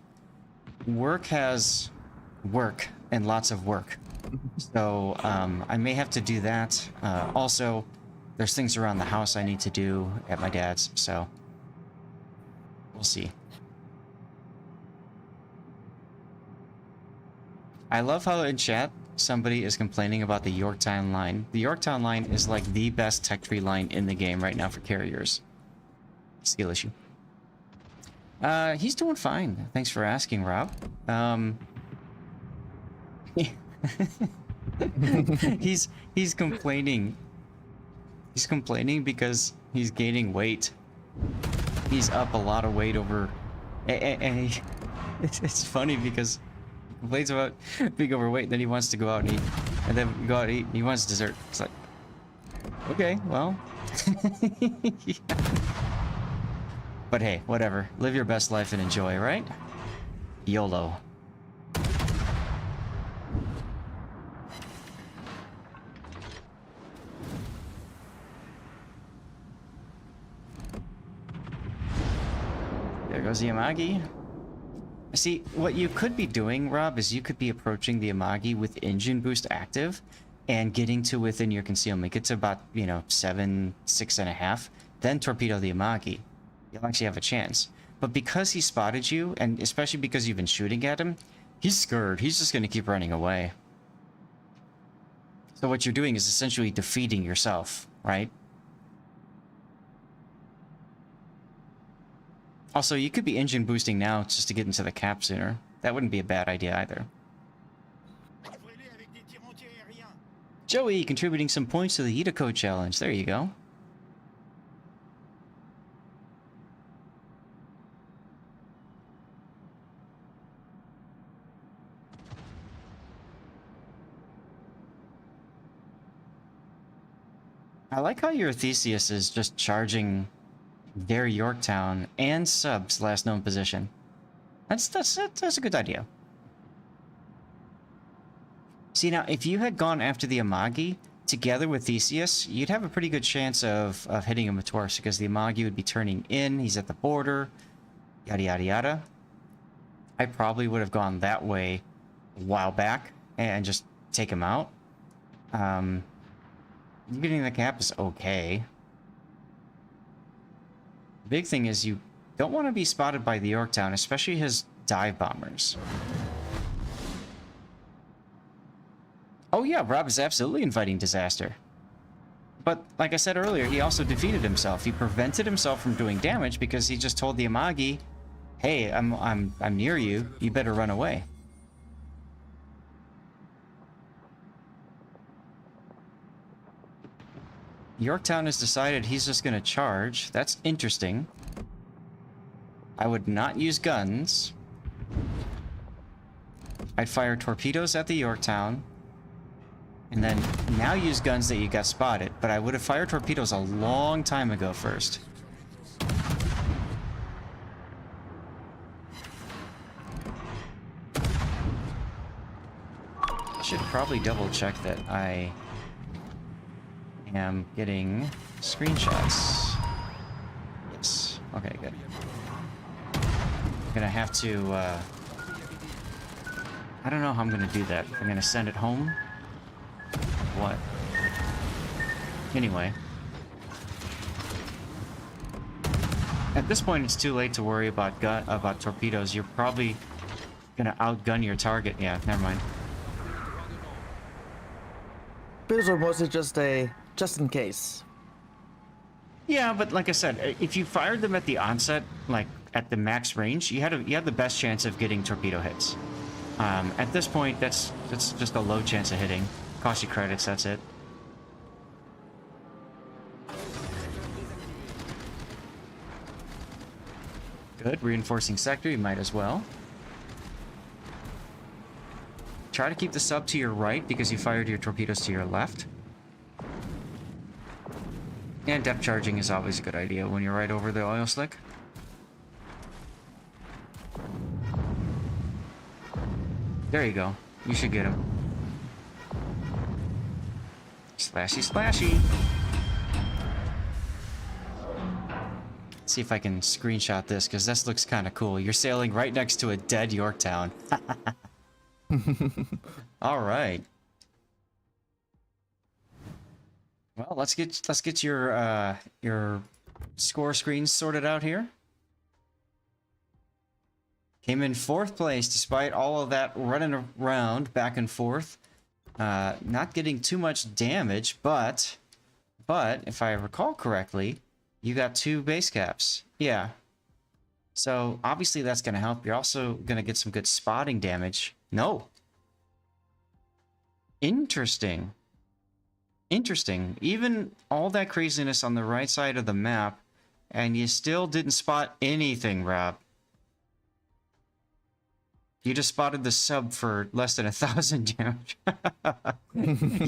work has work and lots of work. So I may have to do that. Also, there's things around the house I need to do at my dad's. So we'll see. I love how in chat somebody is complaining about the Yorktown line. The Yorktown line is like the best tech tree line in the game right now for carriers. Skill issue. He's doing fine. Thanks for asking, Rob. He's complaining. He's complaining because he's gaining weight. He's up a lot of weight over, and it's funny because complains about being overweight, then he wants to go out and eat, and then go out and eat, and he wants dessert. It's like, okay, well. Yeah. But hey, whatever. Live your best life and enjoy, right? YOLO. There goes the Amagi. See, what you could be doing, Rob, is you could be approaching the Amagi with engine boost active and getting to within your concealment. Get to about, you know, 7, 6.5, then torpedo the Amagi. You'll actually have a chance. But because he spotted you, and especially because you've been shooting at him, he's scared. He's just going to keep running away. So what you're doing is essentially defeating yourself, right? Also, you could be engine boosting now just to get into the cap sooner. That wouldn't be a bad idea either. Joey contributing some points to the Itaco challenge. There you go. I like how your Theseus is just charging their Yorktown and sub's last known position. That's a good idea. See, now, if you had gone after the Amagi together with Theseus, you'd have a pretty good chance of hitting him with Taurus, because the Amagi would be turning in, he's at the border, yada yada yada. I probably would have gone that way a while back and just take him out. Getting the cap is okay. The big thing is you don't want to be spotted by the Yorktown, especially his dive bombers. Oh yeah, Rob is absolutely inviting disaster. But like I said earlier, he also defeated himself. He prevented himself from doing damage because he just told the Amagi, "Hey, I'm near you. You better run away." Yorktown has decided he's just gonna charge. That's interesting. I would not use guns. I'd fire torpedoes at the Yorktown. And then now use guns that you got spotted. But I would have fired torpedoes a long time ago first. Should probably double check that I am getting screenshots. Yes. Okay, good. I'm gonna have to, I don't know how I'm gonna do that. I'm gonna send it home. What? Anyway. At this point, it's too late to worry about torpedoes. You're probably gonna outgun your target. Yeah, never mind. Those are mostly just in case. Yeah, but like I said, if you fired them at the onset, like at the max range, you had the best chance of getting torpedo hits. At this point, that's just a low chance of hitting. Cost you credits, that's it. Good, reinforcing sector, you might as well. Try to keep the sub to your right because you fired your torpedoes to your left. And depth charging is always a good idea when you're right over the oil slick. There you go. You should get him. Splashy, splashy. Let's see if I can screenshot this, because this looks kind of cool. You're sailing right next to a dead Yorktown. All right. Well, let's get your score screens sorted out here. Came in 4th place despite all of that running around back and forth. Not getting too much damage, but if I recall correctly, you got 2 base caps. Yeah. So obviously that's going to help. You're also going to get some good spotting damage. No. Interesting. Interesting. Even all that craziness on the right side of the map, and you still didn't spot anything, Rob. You just spotted the sub for less than 1,000 damage.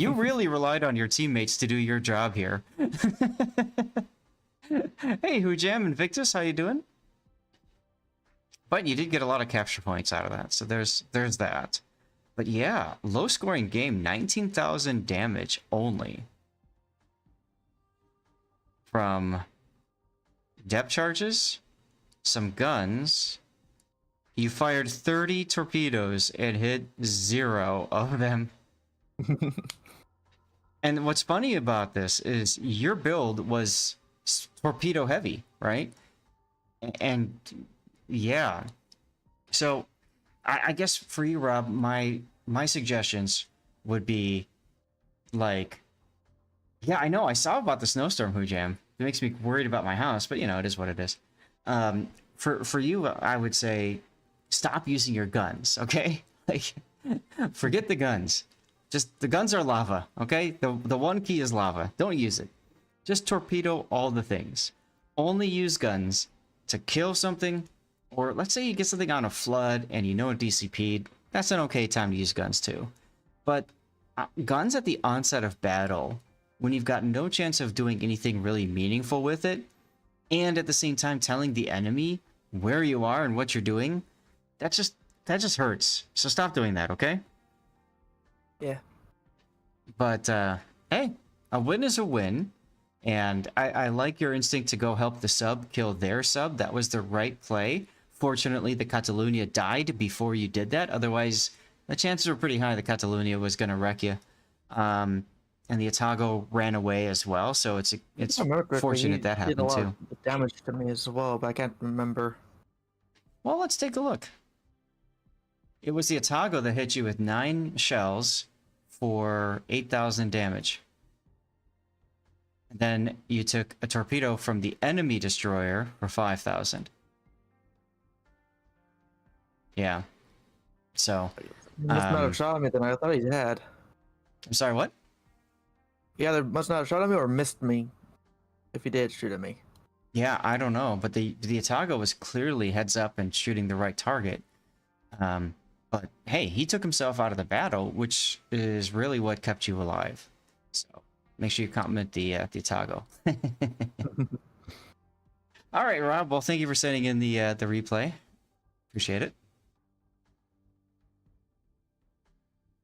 You really relied on your teammates to do your job here. Hey, Hujam Invictus, how you doing? But you did get a lot of capture points out of that, so there's that. But yeah, low scoring game, 19,000 damage only. From depth charges, some guns. You fired 30 torpedoes and hit 0 of them. And what's funny about this is your build was torpedo heavy, right? And yeah. So I guess for you, Rob, my suggestions would be like, yeah, I know I saw about the snowstorm, Hujam. It makes me worried about my house, but you know, it is what it is. For you, I would say stop using your guns, okay? Like, forget the guns. Just the guns are lava, okay? The one key is lava. Don't use it. Just torpedo all the things. Only use guns to kill something, or let's say you get something on a flood and you know it DCP'd. That's an okay time to use guns too. But guns at the onset of battle, when you've got no chance of doing anything really meaningful with it, and at the same time telling the enemy where you are and what you're doing, that just hurts. So stop doing that, okay? Yeah. But hey, a win is a win. And I like your instinct to go help the sub kill their sub. That was the right play. Fortunately, the Catalunya died before you did that. Otherwise, the chances were pretty high the Catalunya was going to wreck you. And the Atago ran away as well. So it's fortunate that happened did a lot too. of damage to me as well, but I can't remember. Well, let's take a look. It was the Atago that hit you with 9 shells for 8,000 damage. And then you took a torpedo from the enemy destroyer for 5,000. Yeah. So. He must not have shot me then. I thought he had. I'm sorry, what? He either must not have shot at me or missed me. If he did shoot at me. Yeah, I don't know, but the Atago was clearly heads up and shooting the right target. But hey, he took himself out of the battle, which is really what kept you alive. So make sure you compliment the Atago. All right, Rob. Well, thank you for sending in the replay. Appreciate it.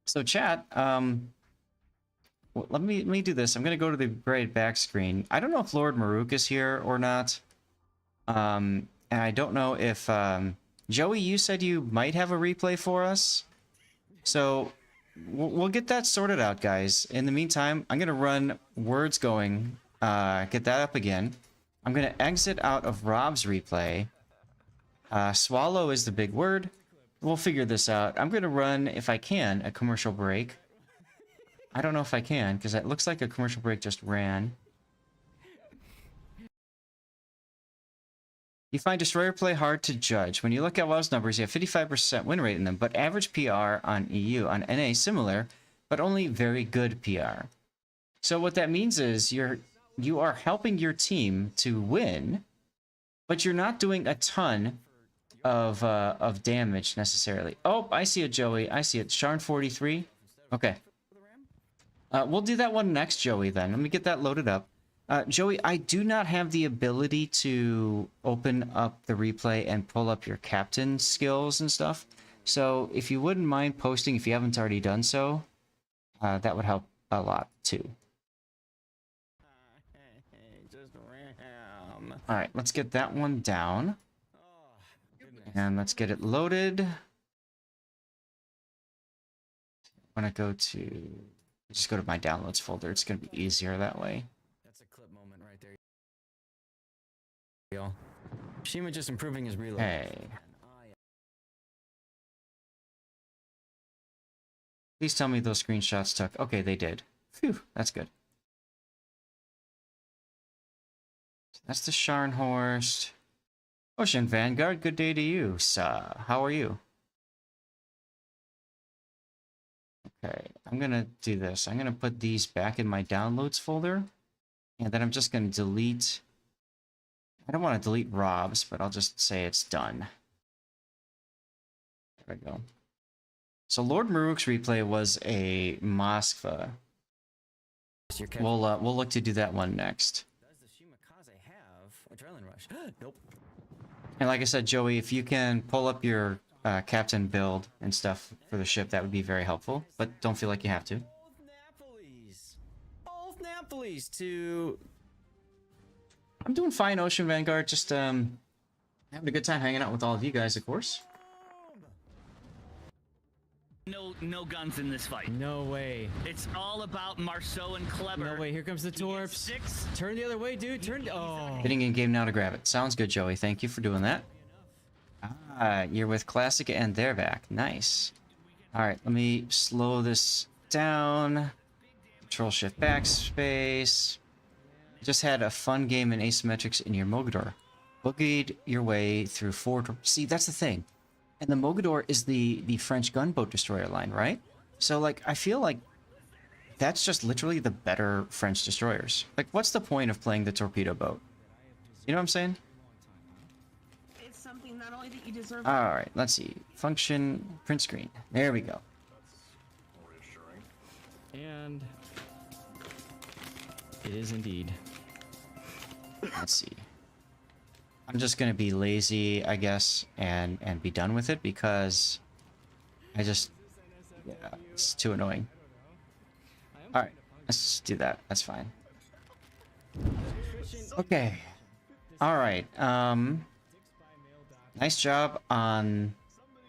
So chat, well, let me do this. I'm gonna go to the right back screen. I don't know if Lord Maruk is here or not. And I don't know if Joey, you said you might have a replay for us. So we'll get that sorted out, guys. In the meantime, I'm gonna run words going, get that up again. I'm gonna exit out of Rob's replay. Swallow is the big word. We'll figure this out. I'm gonna run, if I can, a commercial break. I don't know if I can, because it looks like a commercial break just ran. You find Destroyer play hard to judge. When you look at WoW's numbers, you have 55% win rate in them, but average PR on EU. On NA, similar, but only very good PR. So what that means is you are helping your team to win, but you're not doing a ton of damage necessarily. Oh, I see it, Joey. I see it. Sharn 43. Okay. We'll do that one next, Joey, then. Let me get that loaded up. Joey, I do not have the ability to open up the replay and pull up your captain skills and stuff. So if you wouldn't mind posting, if you haven't already done so, that would help a lot too. All right, let's get that one down. And let's get it loaded. I'm gonna go to... just go to my downloads folder. It's gonna be easier that way. That's a clip moment right there. Shima just improving his reload. Hey. Please tell me those screenshots took. Okay, they did. Phew, that's good. So that's the Scharnhorst. Ocean Vanguard, good day to you, sir. How are you? Okay, I'm gonna do this. I'm gonna put these back in my downloads folder. And then I'm just gonna delete... I don't want to delete Rob's, but I'll just say it's done. There we go. So Lord Maruk's replay was a Moskva. We'll look to do that one next. Does the Shimakaze have Adrenaline Rush? Nope. And like I said, Joey, if you can pull up your captain build and stuff for the ship, that would be very helpful. But don't feel like you have to. Both Napolis to... I'm doing fine, Ocean Vanguard. Just having a good time hanging out with all of you guys, of course. No guns in this fight. No way. It's all about Marceau and Kleber. No way. Here comes the Torps. 6. Turn the other way, dude. Turn. Oh. Getting in game now to grab it. Sounds good, Joey. Thank you for doing that. Ah, you're with Classic and they're back. Nice. All right, let me slow this down. Control Shift Backspace. Just had a fun game in asymmetrics in your Mogador. Boogied your way through 4... See, that's the thing. And the Mogador is the French gunboat destroyer line, right? So, like, I feel like that's just literally the better French destroyers. Like, what's the point of playing the torpedo boat? You know what I'm saying? It's something not only that you deserve. Alright, let's see. Function, print screen. There we go. And... it is indeed. Let's see. I'm just gonna be lazy, I guess, and be done with it because I just... yeah, it's too annoying. Alright, let's just do that. That's fine. Okay. Alright, nice job on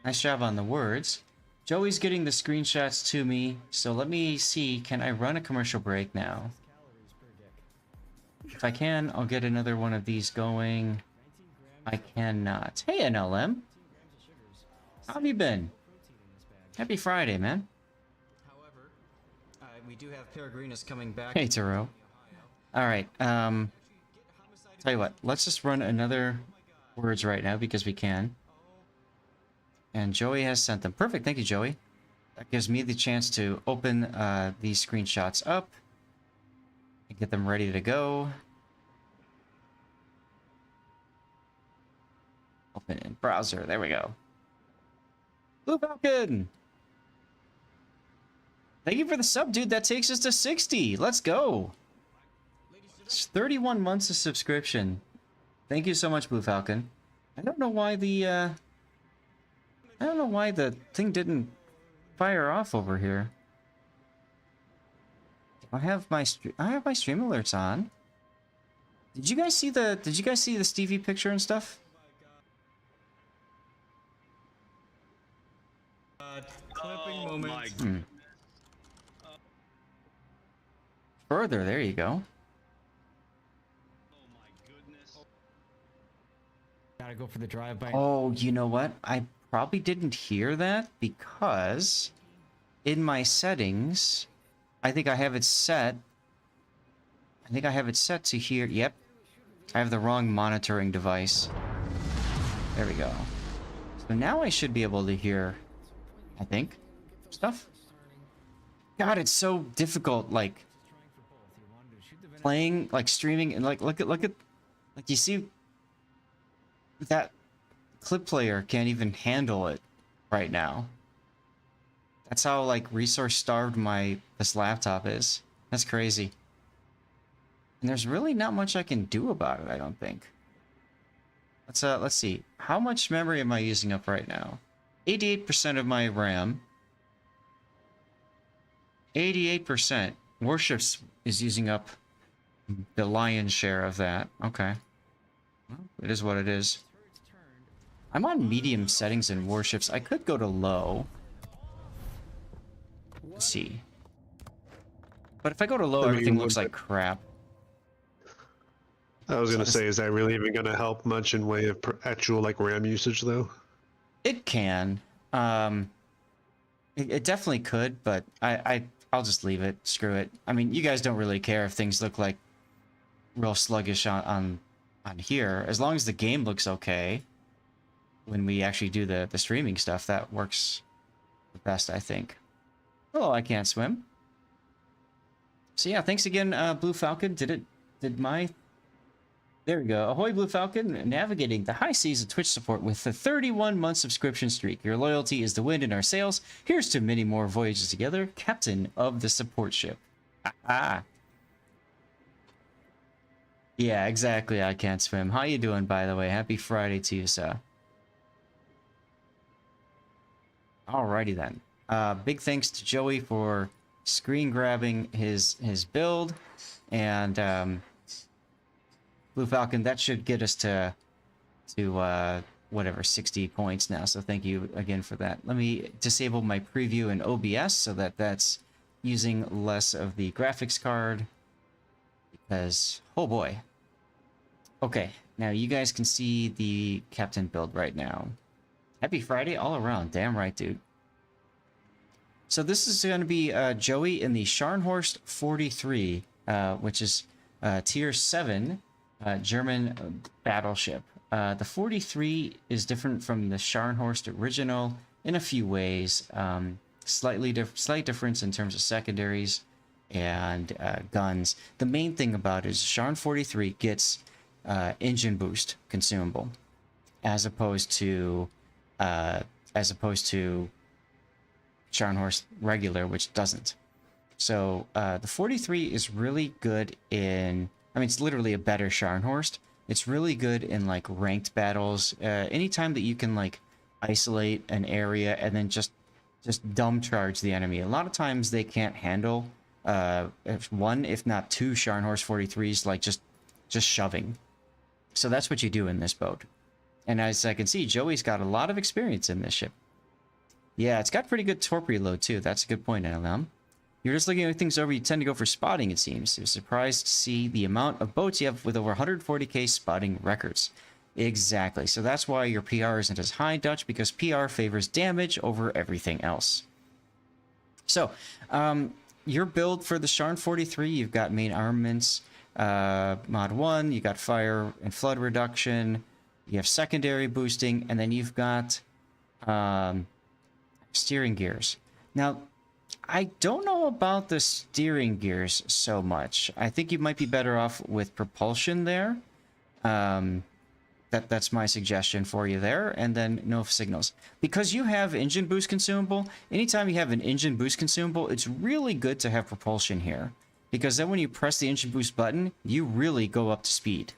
the words. Joey's getting the screenshots to me, so let me see, can I run a commercial break now? If I can, I'll get another one of these going. I cannot. Hey, NLM. How have you been? Happy Friday, man. However, we do have Peregrinus coming back. Hey, Taro. Alright, tell you what, let's just run another words right now because we can. And Joey has sent them. Perfect, thank you, Joey. That gives me the chance to open these screenshots up. Get them ready to go. Open in browser. There we go. Blue Falcon! Thank you for the sub, dude. That takes us to 60. Let's go. It's 31 months of subscription. Thank you so much, Blue Falcon. I don't know why the thing didn't fire off over here. I have my stream alerts on. Did you guys see the Stevie picture and stuff? Clipping moment. Further, there you go. Gotta go for the drive-by. Oh, you know what? I probably didn't hear that because in my settings, I think I have it set. I think I have it set to here. Yep. I have the wrong monitoring device. There we go. So now I should be able to hear, I think, stuff. God, it's so difficult, like, playing, like, streaming, and, like, look at, like, you see, that clip player can't even handle it right now. That's how, like, resource-starved this laptop is. That's crazy. And there's really not much I can do about it, I don't think. Let's see. How much memory am I using up right now? 88% of my RAM. 88%. Warships is using up the lion's share of that. Okay. Well, it is what it is. I'm on medium settings in warships. I could go to low. Let's see. But if I go to low, everything looks like crap. I was gonna say, is that really even gonna help much in way of actual like RAM usage though? It can. It definitely could, but I'll just leave it. Screw it. I mean, you guys don't really care if things look like real sluggish on here. As long as the game looks okay when we actually do the streaming stuff, that works the best, I think. Oh, I can't swim. So yeah, thanks again, Blue Falcon. There we go. Ahoy, Blue Falcon, navigating the high seas of Twitch support with the 31-month subscription streak. Your loyalty is the wind in our sails. Here's to many more voyages together, Captain of the support ship. Ah. Yeah, exactly. I can't swim. How you doing, by the way? Happy Friday to you, sir. Alrighty then. Big thanks to Joey for screen grabbing his build, and Blue Falcon, that should get us to whatever, 60 points now, so thank you again for that. Let me disable my preview in OBS so that that's using less of the graphics card, because, oh boy. Okay, now you guys can see the Captain build right now. Happy Friday all around, damn right, dude. So this is going to be Joey in the Scharnhorst 43, which is tier 7 German battleship. The 43 is different from the Scharnhorst original in a few ways. Slight difference in terms of secondaries and guns. The main thing about it is Scharn 43 gets engine boost consumable, as opposed to Scharnhorst regular, which doesn't. So the 43 is really good in, I mean, it's literally a better Scharnhorst. It's really good in like ranked battles. Anytime that you can like isolate an area and then just dumb charge the enemy. A lot of times they can't handle one, if not two Scharnhorst 43s, like just shoving. So that's what you do in this boat. And as I can see, Joey's got a lot of experience in this ship. Yeah, it's got pretty good torp reload too. That's a good point, NLM. You're just looking at things over, you tend to go for spotting, it seems. You're surprised to see the amount of boats you have with over 140k spotting records. Exactly. So that's why your PR isn't as high, Dutch, because PR favors damage over everything else. So, your build for the Scharn 43, you've got main armaments, mod 1, you got fire and flood reduction, you have secondary boosting, and then you've got steering gears. Now, I don't know about the steering gears so much. I think you might be better off with propulsion there. That's my suggestion for you there, and then no signals. Because you have engine boost consumable, anytime you have an engine boost consumable, it's really good to have propulsion here. Because then when you press the engine boost button, you really go up to speed.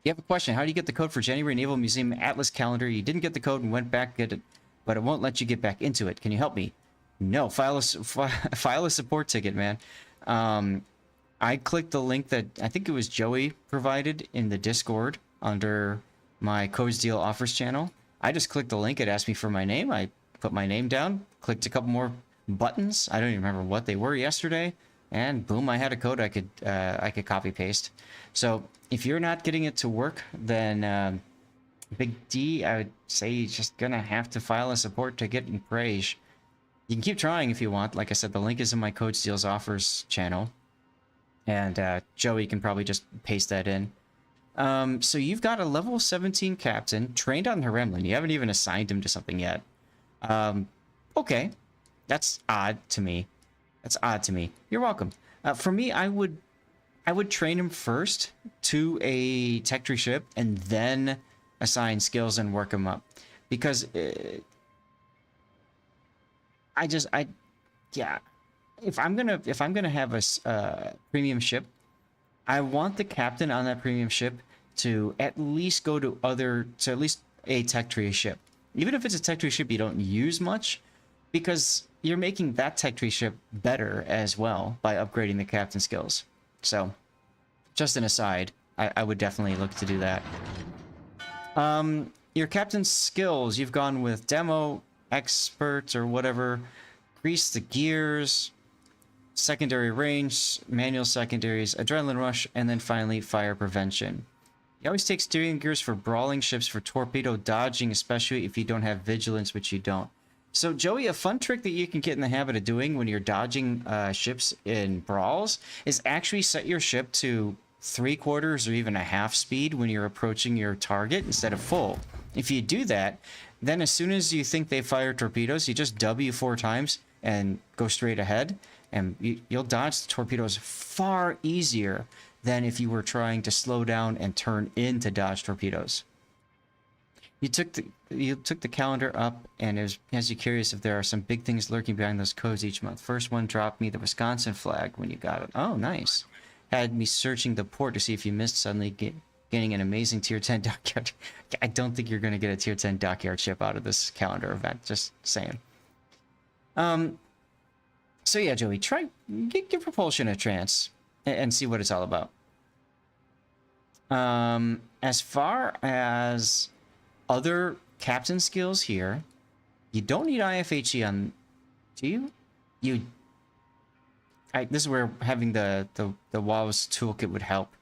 You have a question, how do you get the code for January Naval Museum Atlas calendar? You didn't get the code and went back to get it, but it won't let you get back into it. Can you help me? No, file a support ticket, man. I clicked the link that I think it was Joey provided in the Discord under my Codes Deal Offers channel. I just clicked the link. It asked me for my name. I put my name down, clicked a couple more buttons. I don't even remember what they were yesterday, and boom, I had a code I could copy paste. So if you're not getting it to work, then Big D, I would say you're just gonna have to file a support ticket and pray. You can keep trying if you want. Like I said, the link is in my Codes Deals Offers channel. And Joey can probably just paste that in. So you've got a level 17 captain trained on Haremlin. You haven't even assigned him to something yet. Okay. That's odd to me. That's odd to me. You're welcome. For me, I would train him first to a tech tree ship and then assign skills and work him up. Because yeah, if I'm gonna have a premium ship, I want the captain on that premium ship to at least go to at least a tech tree ship, even if it's a tech tree ship you don't use much, because you're making that tech tree ship better as well by upgrading the captain skills. So, just an aside, I would definitely look to do that. Your captain's skills, you've gone with demo, expert, or whatever. Grease the gears, secondary range, manual secondaries, adrenaline rush, and then finally fire prevention. You always take steering gears for brawling ships for torpedo dodging, especially if you don't have vigilance, which you don't. So Joey, a fun trick that you can get in the habit of doing when you're dodging ships in brawls is actually set your ship to 3/4 or even a half speed when you're approaching your target instead of full. If you do that, then as soon as you think they fire torpedoes, you just W 4 times and go straight ahead, and you'll dodge the torpedoes far easier than if you were trying to slow down and turn in to dodge torpedoes. You took the calendar up, and it has you curious if there are some big things lurking behind those codes each month. First one dropped me the Wisconsin flag when you got it. Oh, nice. Had me searching the port to see if you missed suddenly getting an amazing tier 10 dockyard. I don't think you're going to get a tier 10 dockyard ship out of this calendar event. Just saying. So yeah, Joey, give propulsion a chance and see what it's all about. As far as other captain skills here, you don't need IFHE on, do you? This is where having the WoWs toolkit would help.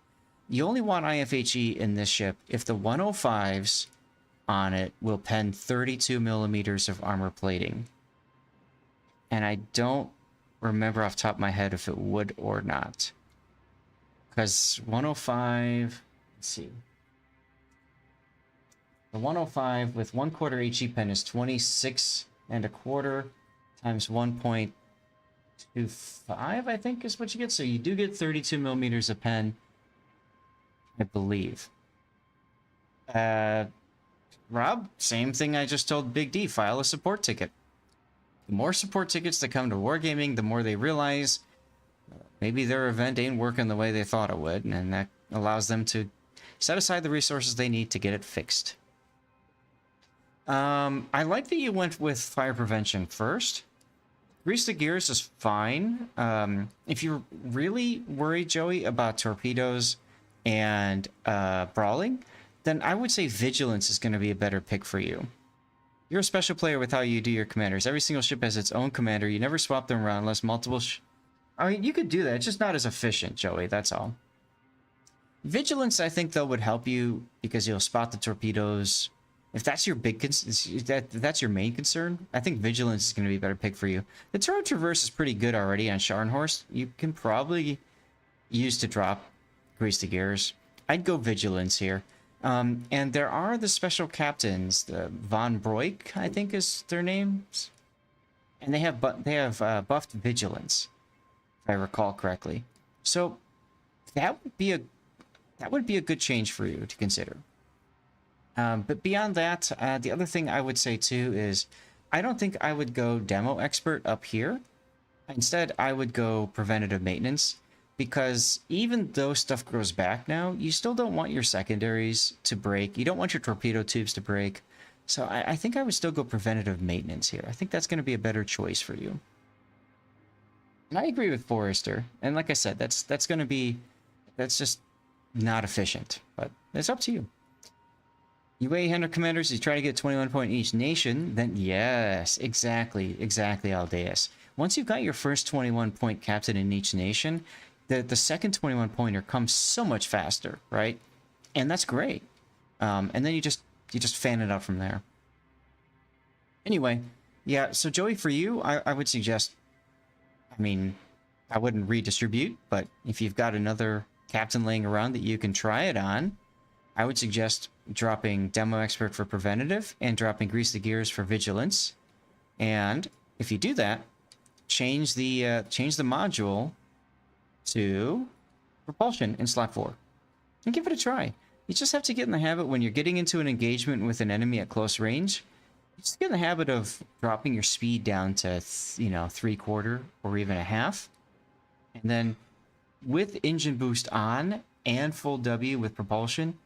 You only want IFHE in this ship if the 105s on it will pen 32 millimeters of armor plating. And I don't remember off the top of my head if it would or not. Because 105, let's see. The 105 with 1/4 HE pen is 26.25 times 1.25, I think is what you get. So you do get 32 millimeters of pen, I believe. Rob, same thing I just told Big D, file a support ticket. The more support tickets that come to Wargaming, the more they realize maybe their event ain't working the way they thought it would, and that allows them to set aside the resources they need to get it fixed. I like that you went with fire prevention first. Grease the gears is fine. If you're really worried, Joey, about torpedoes and brawling, then I would say vigilance is going to be a better pick for you. You're a special player with how you do your commanders. Every single ship has its own commander. You never swap them around unless multiple... I mean, you could do that. It's just not as efficient, Joey. That's all. Vigilance, I think, though, would help you because you'll spot the torpedoes. If that's your big that's your main concern, I think vigilance is going to be a better pick for you. The turret traverse is pretty good already on Scharnhorst. You can probably use to drop grease the gears. I'd go vigilance here. And there are the special captains, the Von Broik, I think is their names. and they have buffed vigilance, if I recall correctly. So that would be a good change for you to consider. But beyond that, the other thing I would say too is I don't think I would go demo expert up here. Instead, I would go preventative maintenance, because even though stuff grows back now, you still don't want your secondaries to break. You don't want your torpedo tubes to break. So I think I would still go preventative maintenance here. I think that's going to be a better choice for you. And I agree with Forrester. And like I said, that's just not efficient, but it's up to you. UA Hunter Commanders, you try to get 21 point each nation, then yes, exactly, Aldeus. Once you've got your first 21 point captain in each nation, the second 21 pointer comes so much faster, right? And that's great. And then you just fan it out from there. Anyway, yeah, so Joey, for you, I would suggest, I mean, I wouldn't redistribute, but if you've got another captain laying around that you can try it on, I would suggest dropping Demo Expert for Preventative and dropping Grease the Gears for Vigilance. And if you do that, change the module to Propulsion in slot 4 and give it a try. You just have to get in the habit when you're getting into an engagement with an enemy at close range, you just get in the habit of dropping your speed down to, 3/4 or even a half. And then with engine boost on and full W with propulsion,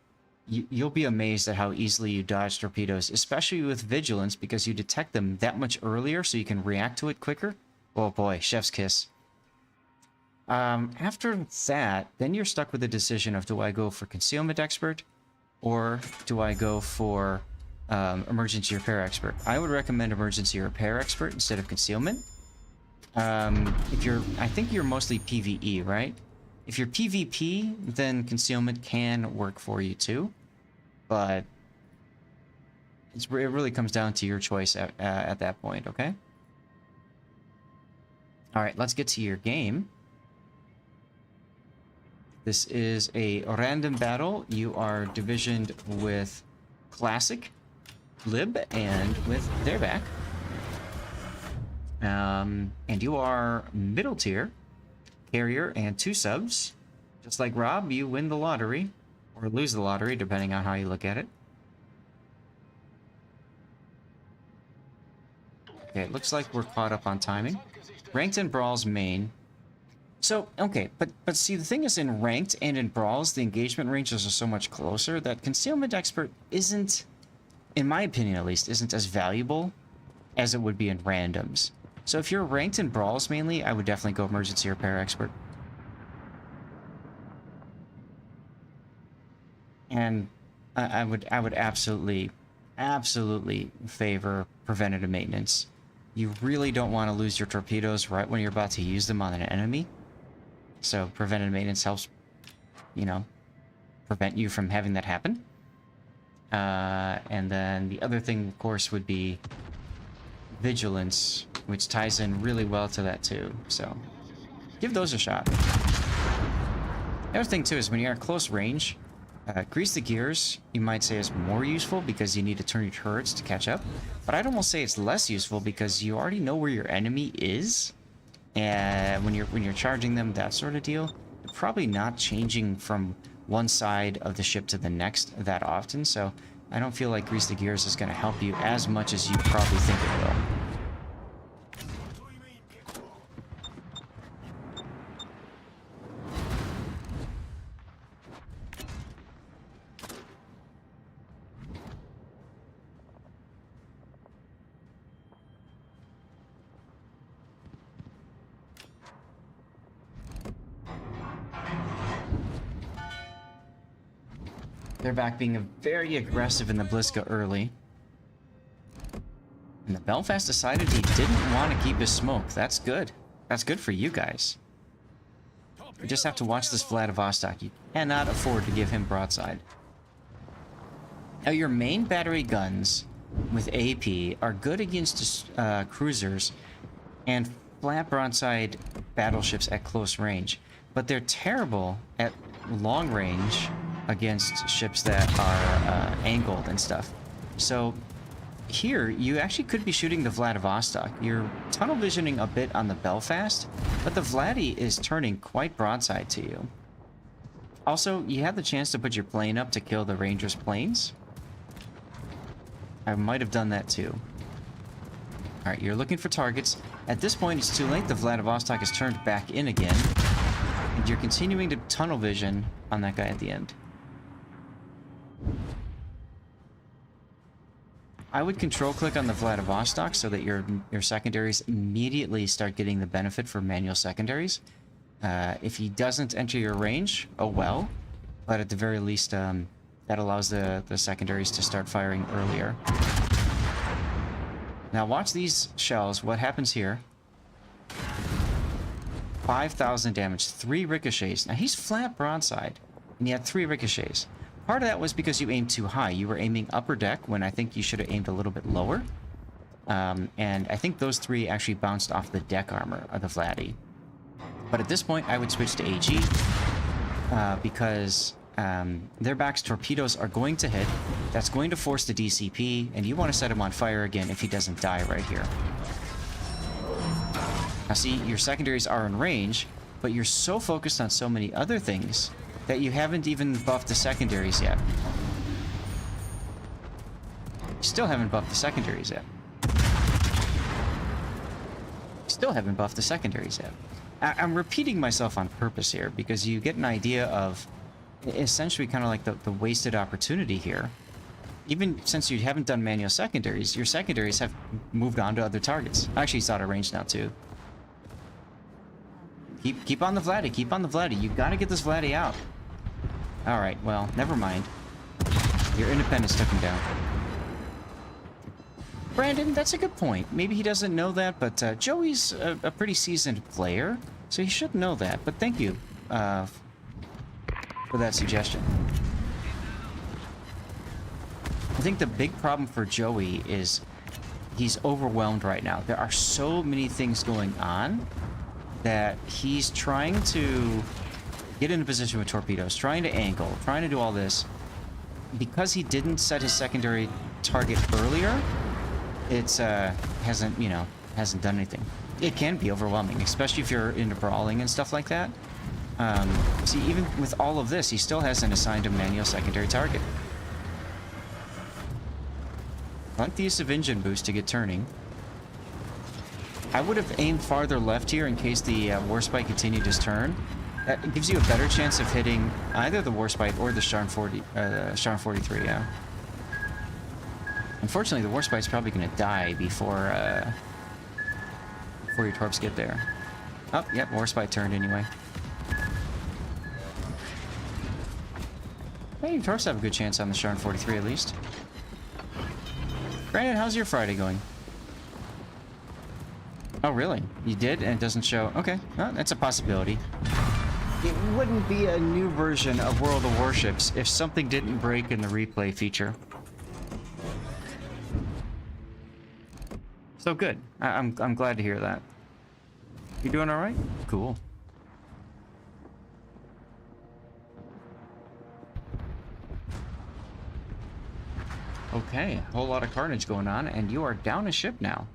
you'll be amazed at how easily you dodge torpedoes, especially with vigilance, because you detect them that much earlier so you can react to it quicker. Oh boy, chef's kiss. After that, then you're stuck with the decision of, do I go for Concealment Expert or do I go for Emergency Repair Expert? I would recommend Emergency Repair Expert instead of Concealment. I think you're mostly PvE, right? If you're PvP, then Concealment can work for you too, but it really comes down to your choice at that point, okay? Alright, let's get to your game. This is a random battle. You are divisioned with Classic, Lib, and with their back. And you are middle tier, carrier, and 2 subs. Just like Rob, you win the lottery, or lose the lottery, depending on how you look at it. Okay, it looks like we're caught up on timing. Ranked and Brawls main. So, okay, but see, the thing is, in Ranked and in Brawls, the engagement ranges are so much closer that Concealment Expert isn't, in my opinion at least, isn't as valuable as it would be in Randoms. So if you're Ranked in Brawls mainly, I would definitely go Emergency Repair Expert. And I would absolutely favor Preventative Maintenance. You really don't want to lose your torpedoes right when you're about to use them on an enemy. So Preventative Maintenance helps, prevent you from having that happen. And then the other thing, of course, would be Vigilance, which ties in really well to that too. So give those a shot. The other thing too is when you're at close range, Grease the Gears, you might say, is more useful because you need to turn your turrets to catch up. But I'd almost say it's less useful because you already know where your enemy is. And when you're charging them, that sort of deal, you're probably not changing from one side of the ship to the next that often. So I don't feel like Grease the Gears is going to help you as much as you probably think it will. They're back being very aggressive in the Bliska early. And the Belfast decided he didn't want to keep his smoke. That's good. That's good for you guys. You just have to watch this Vladivostok. You cannot afford to give him broadside. Now, your main battery guns with AP are good against cruisers and flat broadside battleships at close range, but they're terrible at long range against ships that are angled and stuff. So here, you actually could be shooting the Vladivostok. You're tunnel visioning a bit on the Belfast, but the Vladdy is turning quite broadside to you. Also, you had the chance to put your plane up to kill the Rangers' planes. I might have done that too. Alright, you're looking for targets. At this point, it's too late. The Vladivostok is turned back in again. And you're continuing to tunnel vision on that guy at the end. I would control click on the Vladivostok so that your secondaries immediately start getting the benefit for manual secondaries. If he doesn't enter your range, oh well. But at the very least, that allows the secondaries to start firing earlier. Now watch these shells. What happens here? 5,000 damage, 3 ricochets. Now he's flat broadside, and he had 3 ricochets. Part of that was because you aimed too high. You were aiming upper deck when I think you should have aimed a little bit lower. And I think those 3 actually bounced off the deck armor of the Vladdy. But at this point, I would switch to AG because their back's torpedoes are going to hit. That's going to force the DCP, and you want to set him on fire again if he doesn't die right here. Now see, your secondaries are in range, but you're so focused on so many other things that you haven't even buffed the secondaries yet. You still haven't buffed the secondaries yet. Still haven't buffed the secondaries yet. I'm repeating myself on purpose here because you get an idea of essentially kind of like the wasted opportunity here. Even since you haven't done manual secondaries, your secondaries have moved on to other targets. Actually, it's out of range now too. Keep on the Vladdy, keep on the Vladdy. You gotta get this Vladdy out. Alright, well, never mind. Your independence took him down. Brandon, that's a good point. Maybe he doesn't know that, but Joey's a pretty seasoned player, so he should know that. But thank you for that suggestion. I think the big problem for Joey is he's overwhelmed right now. There are so many things going on that he's trying to get in a position with torpedoes, trying to angle, trying to do all this. Because he didn't set his secondary target earlier, it's hasn't done anything. It can be overwhelming, especially if you're into brawling and stuff like that. See, even with all of this, he still hasn't assigned a manual secondary target. I like the use of engine boost to get turning. I would have aimed farther left here in case the Warspite continued his turn. That gives you a better chance of hitting either the Warspite or the Sharn 43, yeah. Unfortunately, the Warspite's probably going to die before your torps get there. Oh, yep, Warspite turned anyway. Hey, your torps have a good chance on the Sharn 43 at least. Brandon, how's your Friday going? Oh, really? You did, and it doesn't show? Okay, well, that's a possibility. It wouldn't be a new version of World of Warships if something didn't break in the replay feature. So good. I'm glad to hear that. You doing all right? Cool. Okay, a whole lot of carnage going on, and you are down a ship now.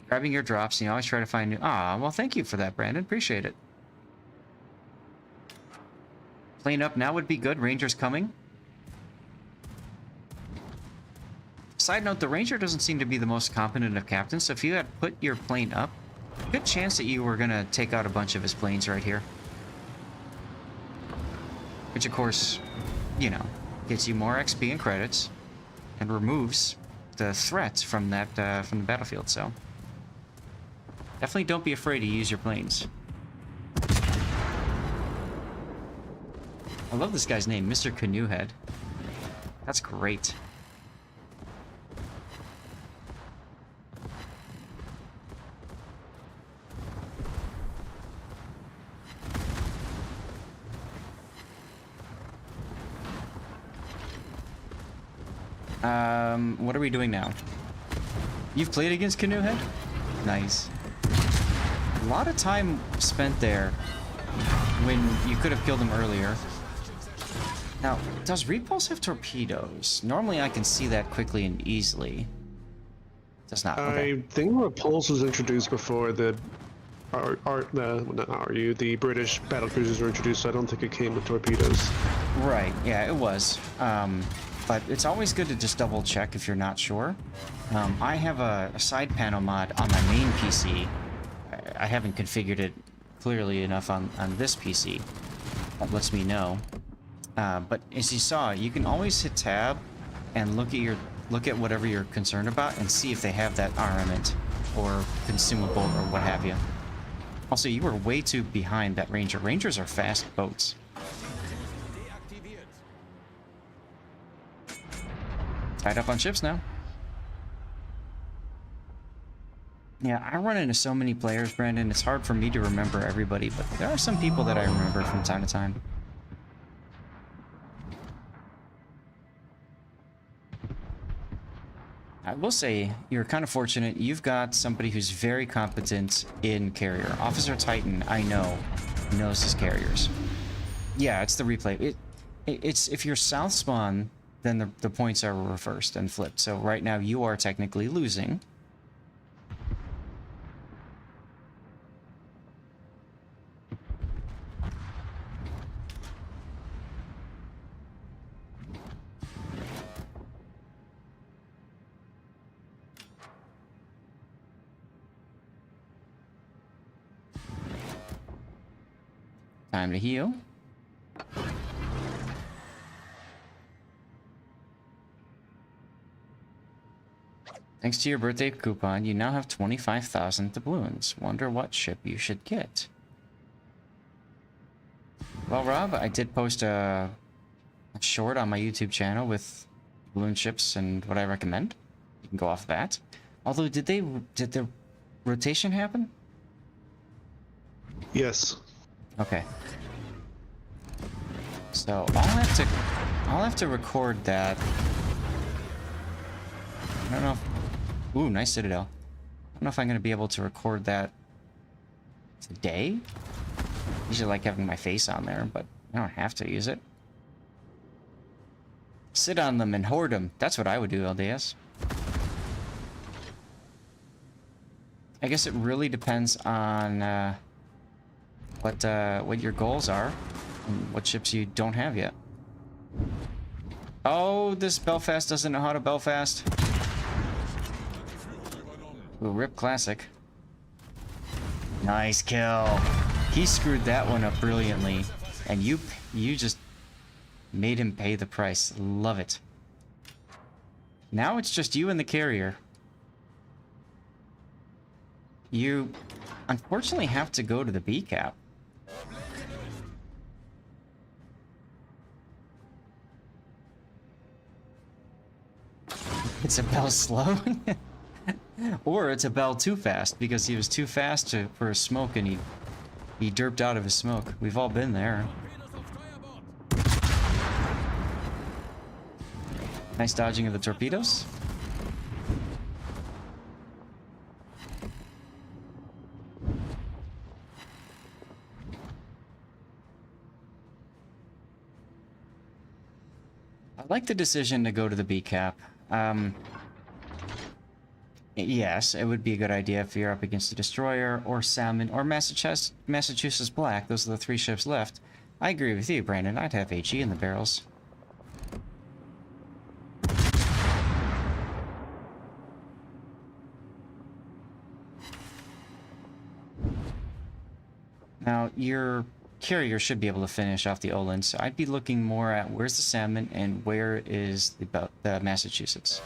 Grabbing your drops, and you always try to find new... Ah, well, thank you for that, Brandon. Appreciate it. Plane up now would be good. Ranger's coming. Side note, the Ranger doesn't seem to be the most competent of captains, so if you had put your plane up, good chance that you were going to take out a bunch of his planes right here. Which, of course, you know, gets you more XP and credits, and removes the threat from that from the battlefield, so... Definitely don't be afraid to use your planes. I love this guy's name, Mr. Canoehead. That's great. What are we doing now? You've played against Canoehead? Nice. A lot of time spent there when you could have killed him earlier. Now, does Repulse have torpedoes? Normally I can see that quickly and easily. Does not. Okay. I think Repulse was introduced before the the British battle cruisers were introduced, so I don't think it came with torpedoes. Right, yeah, it was. But it's always good to just double check if you're not sure. I have a side panel mod on my main PC. I haven't configured it clearly enough on this PC. That lets me know. But as you saw, you can always hit tab and look at whatever you're concerned about and see if they have that armament or consumable or what have you. Also, you were way too behind that Ranger. Rangers are fast boats. Tied up on ships now. Yeah, I run into so many players, Brandon. It's hard for me to remember everybody, but there are some people that I remember from time to time. I will say, you're kind of fortunate. You've got somebody who's very competent in carrier. Officer Titan, I know, knows his carriers. Yeah, it's the replay. It's if you're south spawn, then the points are reversed and flipped. So right now you are technically losing. Time to heal. Thanks to your birthday coupon, you now have 25,000 doubloons. Wonder what ship you should get. Well, Rob, I did post a short on my YouTube channel with balloon ships and what I recommend. You can go off that. Although, did the rotation happen? Yes. Okay. So I'll have to record that. I don't know if, ooh, nice Citadel. I don't know if I'm gonna be able to record that today. Usually like having my face on there, but I don't have to use it. Sit on them and hoard them. That's what I would do, LDS. I guess it really depends on what your goals are and what ships you don't have yet. Oh, this Belfast doesn't know how to Belfast. Ooh, RIP Classic. Nice kill. He screwed that one up brilliantly, and you just made him pay the price. Love it. Now it's just you and the carrier. You unfortunately have to go to the B cap. It's a Bell slow. Or it's a Bell too fast because he was too fast for a smoke and he derped out of his smoke. We've all been there. Nice dodging of the torpedoes. I like the decision to go to the B cap. Yes, it would be a good idea if you're up against a destroyer or salmon or Massachusetts Black. Those are the 3 ships left. I agree with you, Brandon. I'd have HE in the barrels. Now, your carrier should be able to finish off the Olin, so I'd be looking more at where's the salmon and where is the Massachusetts.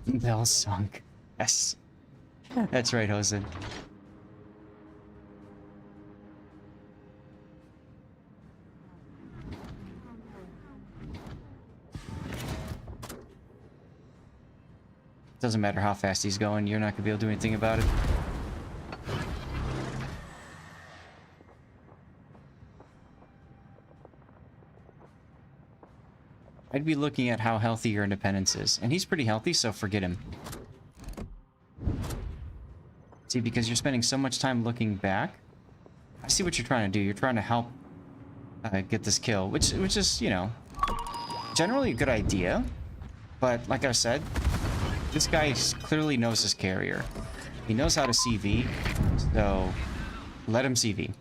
Bell sunk. Yes. That's right, Jose. Doesn't matter how fast he's going, you're not gonna be able to do anything about it. I'd be looking at how healthy your Independence is. And he's pretty healthy, so forget him. See, because you're spending so much time looking back. I see what you're trying to do. You're trying to help get this kill, which is, you know, generally a good idea, but like I said, this guy clearly knows his carrier. He knows how to CV, so let him CV.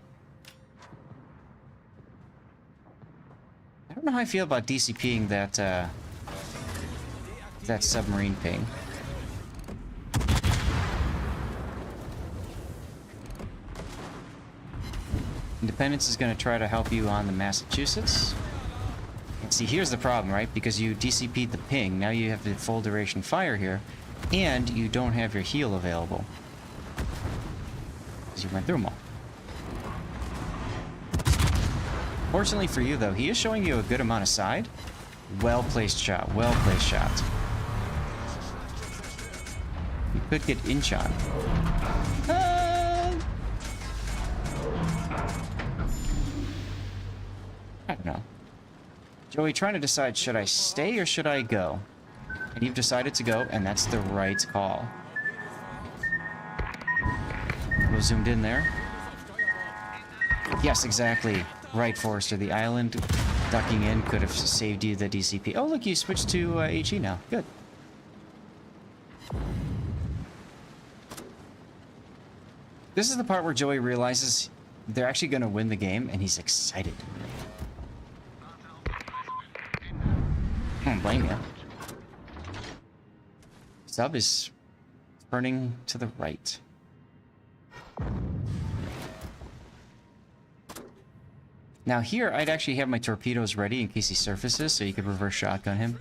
I don't know how I feel about DCPing that submarine ping. Independence is going to try to help you on the Massachusetts. And see, here's the problem, right? Because you DCP'd the ping, now you have the full duration fire here, and you don't have your heal available. Because you went through them all. Fortunately for you, though, he is showing you a good amount of side. Well-placed shot, well-placed shot. You could get in shot. I don't know. Joey, trying to decide, should I stay or should I go? And you've decided to go, and that's the right call. Go zoomed in there. Yes, exactly. Right, Forrester. The island ducking in could have saved you the DCP. Oh, look, you switched to HE now. Good. This is the part where Joey realizes they're actually going to win the game, and he's excited. I don't blame you. Sub is turning to the right. Now here, I'd actually have my torpedoes ready in case he surfaces, so you could reverse shotgun him.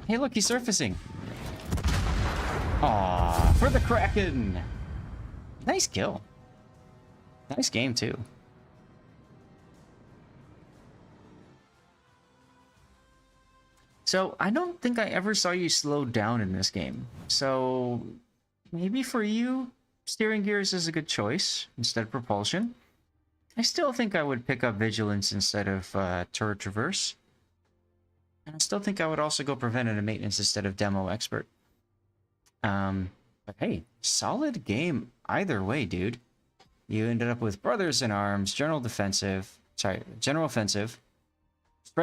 Hey, look, he's surfacing. Aw, for the Kraken! Nice kill. Nice game, too. So, I don't think I ever saw you slow down in this game. So, maybe for you, steering gears is a good choice instead of propulsion. I still think I would pick up Vigilance instead of Turret Traverse. And I still think I would also go Preventative Maintenance instead of Demo Expert. But hey, solid game either way, dude. You ended up with Brothers in Arms, General Offensive, Strike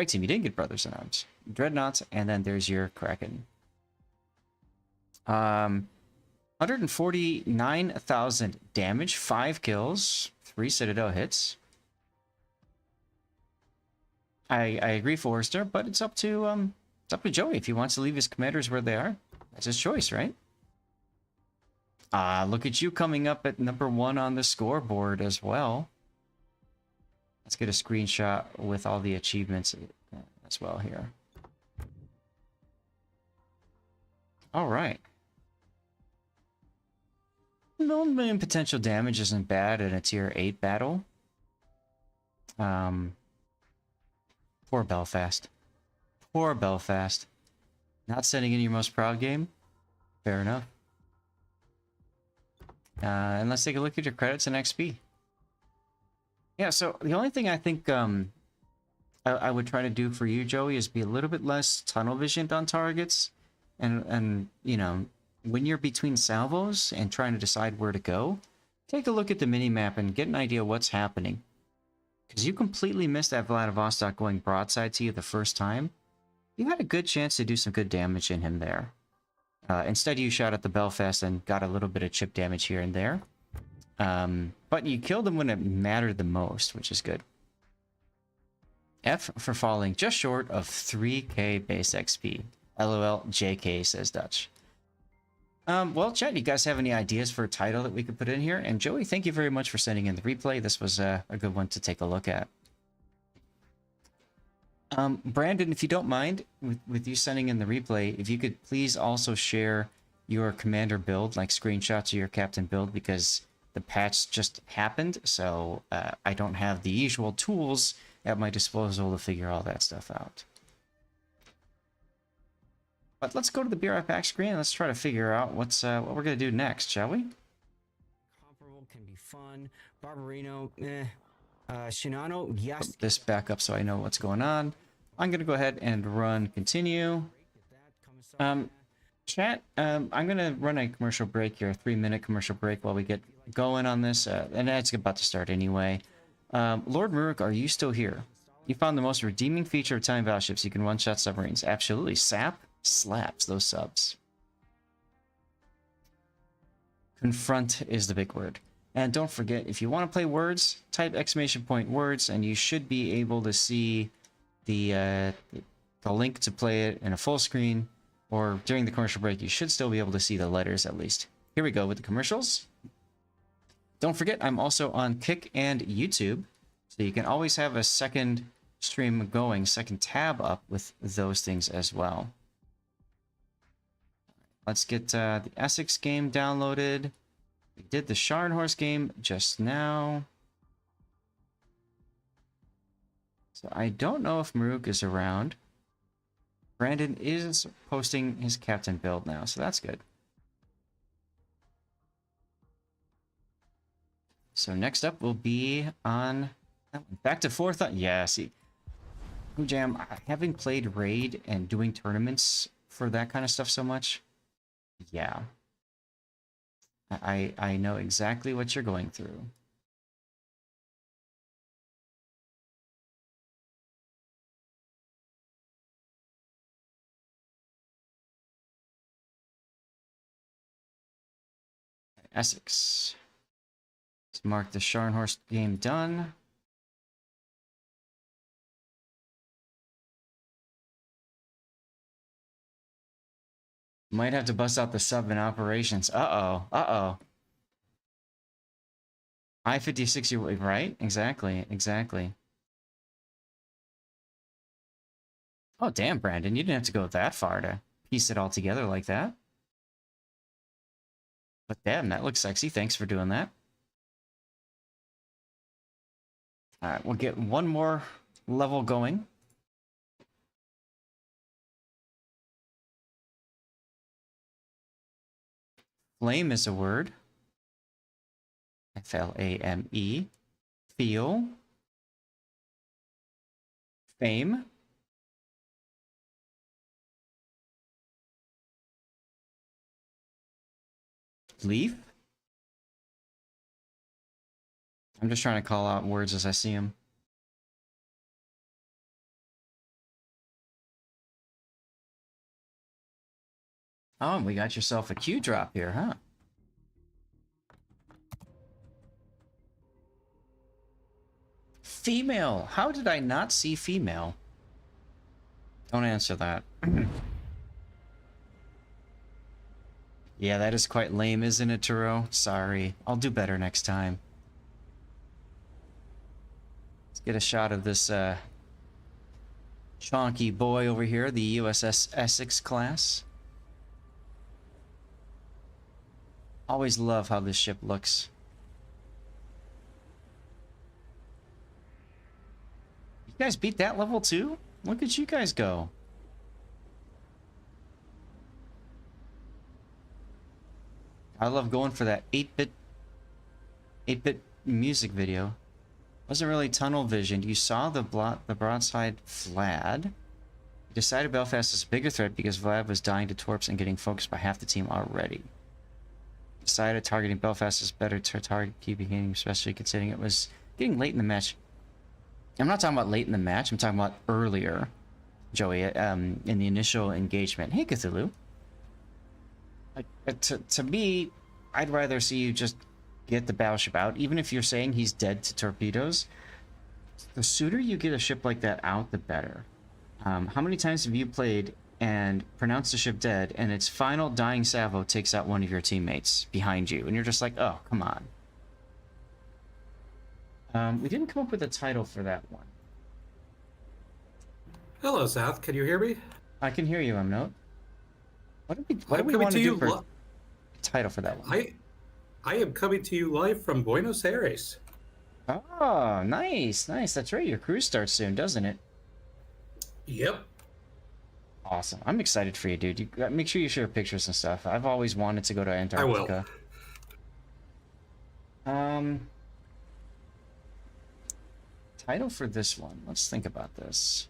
Team. You didn't get Brothers in Arms. Dreadnoughts, and then there's your Kraken. 149,000 damage, 5 kills, 3 Citadel hits. I agree, Forrester, but it's up to Joey. If he wants to leave his commanders where they are, that's his choice, right? Look at you coming up at number 1 on the scoreboard as well. Let's get a screenshot with all the achievements as well here. All right. 1 million potential damage isn't bad in a tier 8 battle. Poor Belfast. Poor Belfast. Not sending in your most proud game? Fair enough. And let's take a look at your credits and XP. Yeah, so the only thing I think I would try to do for you, Joey, is be a little bit less tunnel visioned on targets. And you know, when you're between salvos and trying to decide where to go, take a look at the minimap and get an idea of what's happening. Because you completely missed that Vladivostok going broadside to you the first time. You had a good chance to do some good damage in him there. Instead, you shot at the Belfast and got a little bit of chip damage here and there. But you killed him when it mattered the most, which is good. F for falling just short of 3k base XP. LOL, JK, says Dutch. Well, chat, you guys have any ideas for a title that we could put in here? And Joey, thank you very much for sending in the replay. This was a good one to take a look at. Brandon, if you don't mind, with you sending in the replay, if you could please also share your commander build, like screenshots of your captain build, because the patch just happened, so I don't have the usual tools at my disposal to figure all that stuff out. But let's go to the Be Right Back screen and let's try to figure out what we're going to do next, shall we? Comparable can be fun. Barbarino, Shinano, yes. Put this back up so I know what's going on. I'm going to go ahead and run continue. Chat, I'm going to run a commercial break here, a 3-minute commercial break while we get going on this. And it's about to start anyway. Lord Muruk, are you still here? You found the most redeeming feature of Italian battleships. You can one-shot submarines. Absolutely. Sap slaps those subs. Confront is the big word. And don't forget, if you want to play words, type !words, and you should be able to see the link to play it in a full screen, or during the commercial break, you should still be able to see the letters at least. Here we go with the commercials. Don't forget, I'm also on Kick and YouTube, so you can always have a second stream going, second tab up with those things as well. Let's get the Essex game downloaded. We did the Scharnhorst game just now. So I don't know if Maruk is around. Brandon is posting his captain build now, so that's good. So next up will be on back to fourth. Yeah, see, Jam, having played Raid and doing tournaments for that kind of stuff so much, yeah, I know exactly what you're going through. Essex. Let's mark the Scharnhorst game done. Might have to bust out the sub in operations. Uh-oh. Uh-oh. I-50-60, right? Exactly. Exactly. Oh, damn, Brandon. You didn't have to go that far to piece it all together like that. But damn, that looks sexy. Thanks for doing that. Alright, we'll get one more level going. Flame is a word. F-L-A-M-E. Feel. Fame. Leaf. I'm just trying to call out words as I see them. Oh, and we got yourself a Q drop here, huh? Female. How did I not see female? Don't answer that. Yeah, that is quite lame, isn't it, Turo? Sorry. I'll do better next time. Let's get a shot of this chonky boy over here, the USS Essex class. Always love how this ship looks. You guys beat that level too? Look at you guys go. I love going for that 8-bit music video. Wasn't really tunnel visioned. You saw the broadside Vlad. You decided Belfast is a bigger threat because Vlad was dying to torps and getting focused by half the team already. Decided targeting Belfast is better to target key beginning, especially considering it was getting late in the match. I'm not talking about late in the match. I'm talking about earlier, Joey, in the initial engagement. Hey, Cthulhu. To me, I'd rather see you just get the battleship out, even if you're saying he's dead to torpedoes. The sooner you get a ship like that out, the better. How many times have you played and pronounced the ship dead, and its final dying salvo takes out one of your teammates behind you, and you're just like, oh, come on. We didn't come up with a title for that one. Hello, South. Can you hear me? I can hear you, Note. What do we want to do for a title for that one? I am coming to you live from Buenos Aires. Oh, nice, nice. That's right. Your cruise starts soon, doesn't it? Yep. Awesome. I'm excited for you, dude. You make sure you share pictures and stuff. I've always wanted to go to Antarctica. I will. Title for this one. Let's think about this.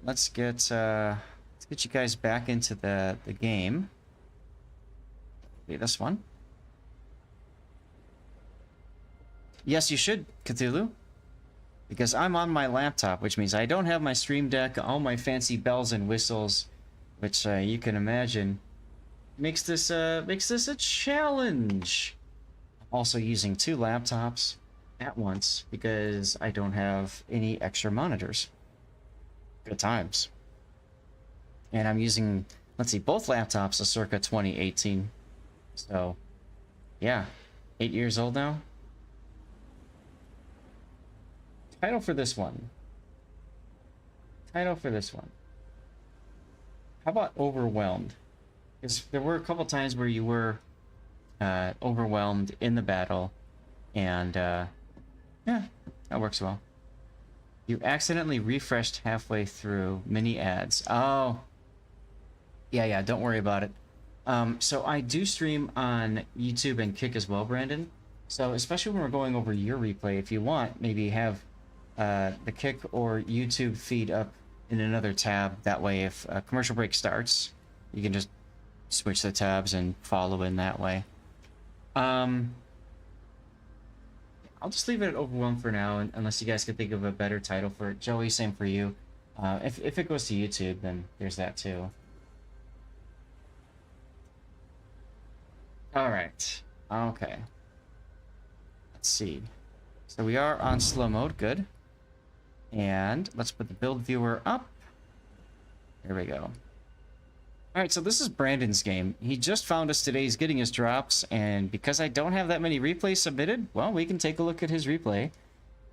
Let's get you guys back into the game. Be this one. Yes, you should, Cthulhu. Because I'm on my laptop, which means I don't have my stream deck, all my fancy bells and whistles, which you can imagine makes this a challenge. Also using 2 laptops at once because I don't have any extra monitors. Good times. And I'm using, let's see, both laptops are circa 2018. So, yeah, 8 years old now. Title for this one. How about Overwhelmed? Because there were a couple times where you were overwhelmed in the battle, and yeah, that works well. You accidentally refreshed halfway through mini ads. Oh, yeah, don't worry about it. So I do stream on YouTube and Kick as well, Brandon. So especially when we're going over your replay, if you want, maybe have the Kick or YouTube feed up in another tab. That way, if a commercial break starts, you can just switch the tabs and follow in that way. I'll just leave it at Overwhelmed for now, unless you guys can think of a better title for it. Joey, same for you. If it goes to YouTube, then there's that too. Alright. Okay. Let's see. So we are on slow mode. Good. And let's put the build viewer up. There we go. Alright, so this is Brandon's game. He just found us today. He's getting his drops, and because I don't have that many replays submitted, well, we can take a look at his replay.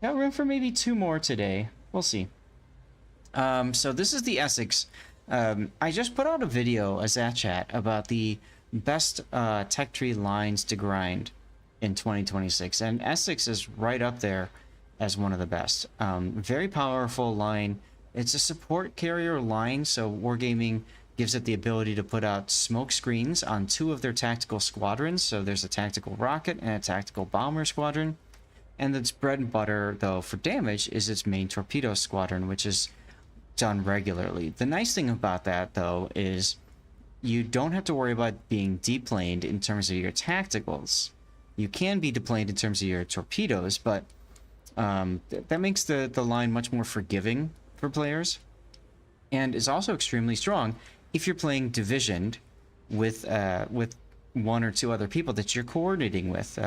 Got room for maybe 2 more today. We'll see. So this is the Essex. I just put out a video, a Zat chat, about the best tech tree lines to grind in 2026, and Essex is right up there as one of the best. Very powerful line. It's a support carrier line, so Wargaming gives it the ability to put out smoke screens on 2 of their tactical squadrons. So there's a tactical rocket and a tactical bomber squadron. And its bread and butter, though, for damage is its main torpedo squadron, which is done regularly. The nice thing about that, though, is you don't have to worry about being deplaned in terms of your tacticals. You can be deplaned in terms of your torpedoes, but that makes the line much more forgiving for players, and is also extremely strong if you're playing divisioned with 1 or 2 other people that you're coordinating with.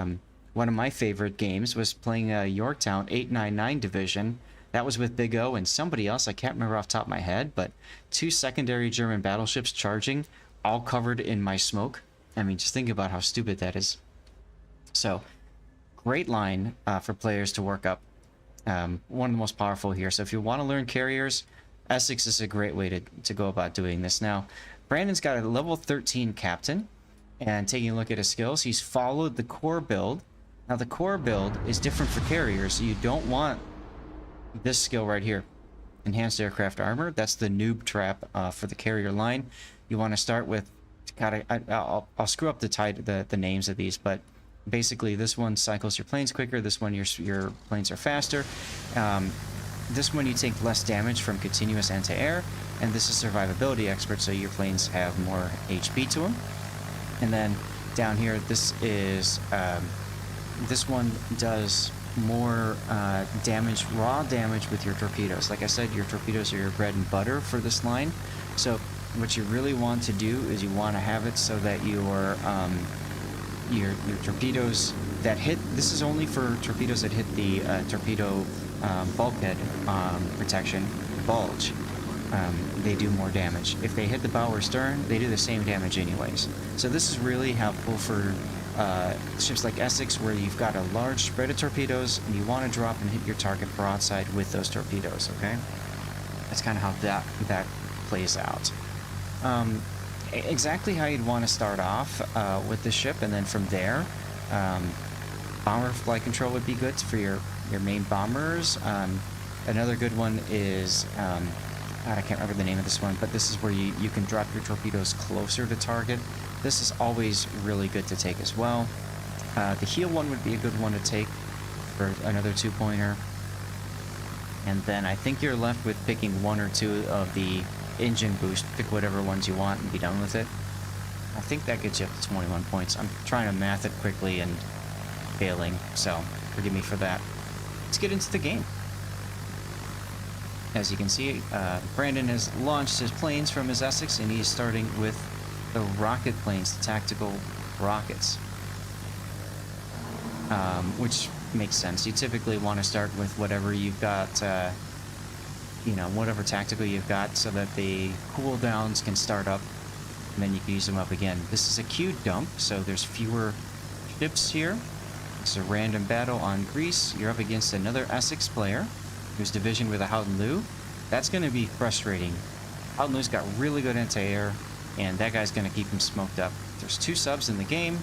One of my favorite games was playing Yorktown 899 division. That was with Big O and somebody else. I can't remember off the top of my head, but 2 secondary German battleships charging, all covered in my smoke. I mean, just think about how stupid that is. So, great line for players to work up. One of the most powerful here. So if you want to learn carriers, Essex is a great way to go about doing this. Now, Brandon's got a level 13 captain, and taking a look at his skills, he's followed the core build. Now, the core build is different for carriers, so you don't want this skill right here, enhanced aircraft armor. That's the noob trap for the carrier line. You want to start with, I'll screw up the names of these, but basically this one cycles your planes quicker, this one your planes are faster. This one you take less damage from continuous anti-air, and this is survivability expert, so your planes have more HP to them. And then down here, this is this one does more damage, raw damage with your torpedoes. Like I said, your torpedoes are your bread and butter for this line. So what you really want to do is you want to have it so that your torpedoes that hit, this is only for torpedoes that hit the torpedo bulkhead protection bulge. They do more damage. If they hit the bow or stern, they do the same damage anyways. So this is really helpful for ships like Essex, where you've got a large spread of torpedoes and you want to drop and hit your target broadside with those torpedoes. Okay, that's kind of how that plays out. Exactly how you'd want to start off with the ship, and then from there, bomber flight control would be good for your main bombers. Another good one is I can't remember the name of this one, but this is where you can drop your torpedoes closer to target. This is always really good to take as well. The heal one would be a good one to take for another 2-pointer. And then I think you're left with picking 1 or 2 of the engine boost. Pick whatever ones you want and be done with it. I think that gets you up to 21 points. I'm trying to math it quickly and failing, so Forgive me for that. Let's get into the game. As you can see, Brandon has launched his planes from his Essex, and he's starting with the rocket planes, the tactical rockets. Which makes sense. You typically want to start with whatever you've got, you know, whatever tactical you've got, so that the cooldowns can start up, and then you can use them up again. This is a queued dump, so there's fewer ships here. It's a random battle on Greece. You're up against another Essex player who's division with a Howden Lu. That's going to be frustrating. Howden Lu's got really good anti-air, and that guy's going to keep him smoked up. There's 2 subs in the game.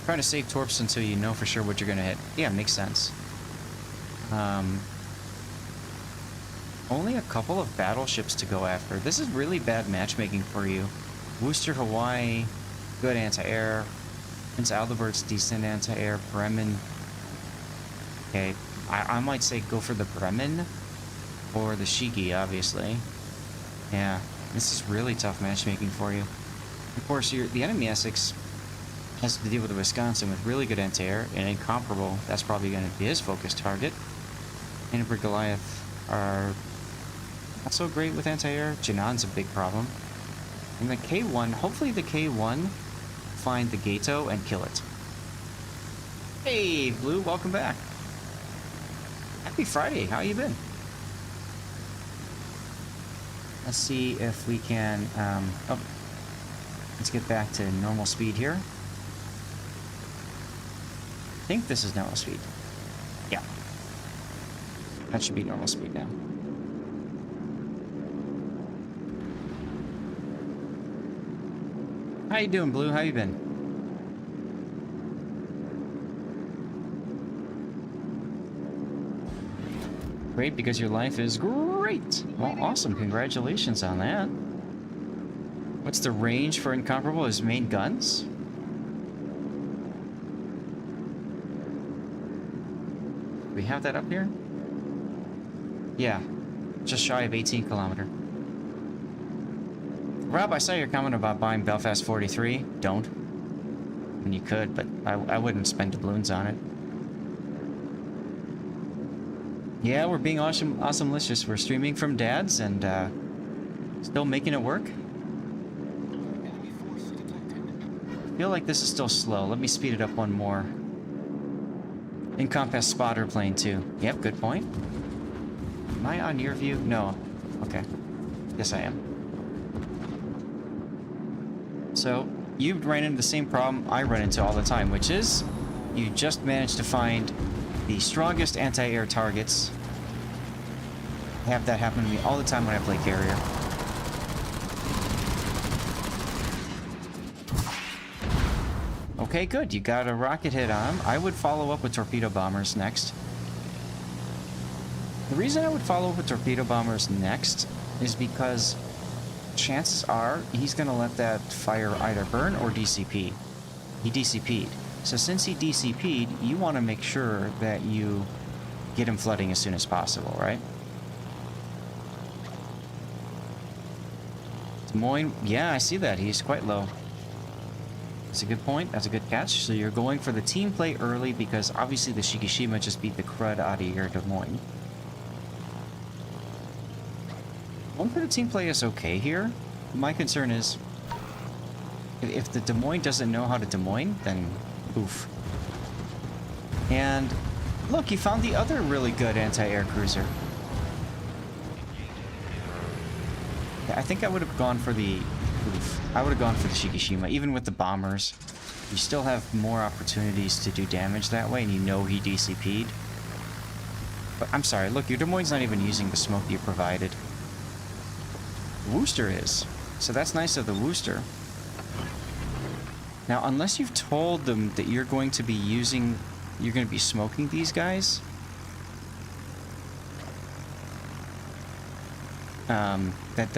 Trying to save torps until you know for sure what you're going to hit. Yeah, makes sense. Only a couple of battleships to go after. This is really bad matchmaking for you. Worcester, Hawaii, good anti-air. Prince Albert's decent anti-air. Bremen. Okay, I might say go for the Bremen or the Shiki, obviously. Yeah, this is really tough matchmaking for you. Of course, the enemy Essex has to deal with the Wisconsin with really good anti-air and incomparable. That's probably going to be his focus target. Hindenburg Goliath are not so great with anti-air. Janon's a big problem. And the K1, hopefully the K1 find the Gato and kill it. Hey, Blue, welcome back. Happy Friday, how you been? Let's see if we can, oh, let's get back to normal speed here. I think this is normal speed. Yeah. That should be normal speed now. How you doing, Blue? How you been? Great, because your life is great. Well, awesome. Congratulations on that. What's the range for Incomparable? His main guns? Do we have that up here? Yeah. Just shy of 18 kilometer. Rob, I saw your comment about buying Belfast 43. Don't. And you could, but I wouldn't spend doubloons on it. Yeah, we're being awesomelicious. We're streaming from Dad's and still making it work. I feel like this is still slow. Let me speed it up one more. Encompass spotter plane too. Yep, good point. Am I on your view? No. Okay. Yes, I am. So, you ran into the same problem I run into all the time, which is you just managed to find the strongest anti-air targets. I have that happen to me all the time when I play carrier. Okay, good. You got a rocket hit on him. I would follow up with torpedo bombers next. The reason I would follow up with torpedo bombers next is because chances are he's going to let that fire either burn or DCP. He DCP'd. So since he DCP'd, you want to make sure that you get him flooding as soon as possible, right? Des Moines, yeah, I see that. He's quite low. That's a good point. That's a good catch. So you're going for the team play early because obviously the Shikishima just beat the crud out of your Des Moines. One for the team play is okay here. My concern is if the Des Moines doesn't know how to Des Moines, then oof. And look, you found the other really good anti-air cruiser. Yeah, I think I would have gone for the I would have gone for the Shikishima, even with the bombers. You still have more opportunities to do damage that way, and you know he DCP'd. But I'm sorry, look, your Des Moines not even using the smoke you provided. Worcester is. So that's nice of the Worcester. Now, unless you've told them that you're going to be using, you're going to be smoking these guys, then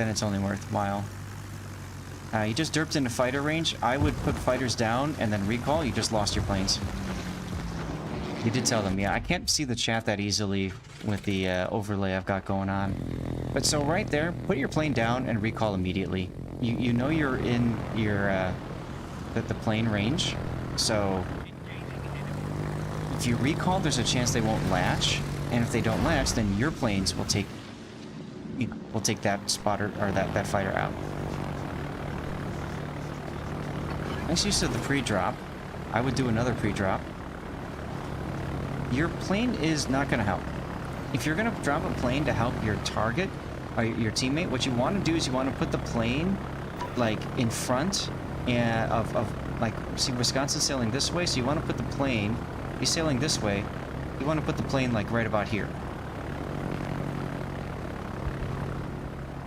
it's only worthwhile. You just derped into fighter range. I would put fighters down and then recall. You just lost your planes. You did tell them, yeah. I can't see the chat that easily with the overlay I've got going on. But so right there, put your plane down and recall immediately. You know you're in your the plane range, so If you recall, there's a chance they won't latch, and if they don't latch, then your planes will take, you know, will take that spotter or that fighter out. Nice use of the pre-drop. I would do another pre-drop. Your plane is not going to help. If you're going to drop a plane to help your target or your teammate, what you want to do is you want to put the plane like in front and of like, see, Wisconsin's sailing this way, so you want to put the plane, he's sailing this way, you want to put the plane like right about here.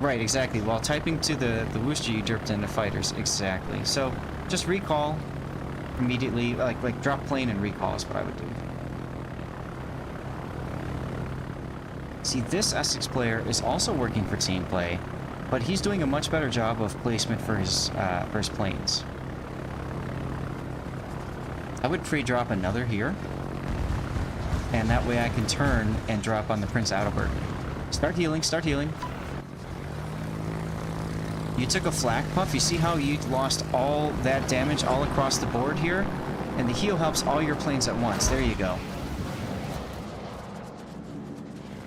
Right, exactly. While typing to the Worcester, you dipped into fighters. Exactly. So just recall immediately, like drop plane and recall is what I would do. See, this Essex player is also working for team play, but he's doing a much better job of placement for his planes. I would pre-drop another here, and that way I can turn and drop on the Prince Adalbert. Start healing, start healing. You took a flak puff. You see how you lost all that damage all across the board here? And the heal helps all your planes at once. There you go.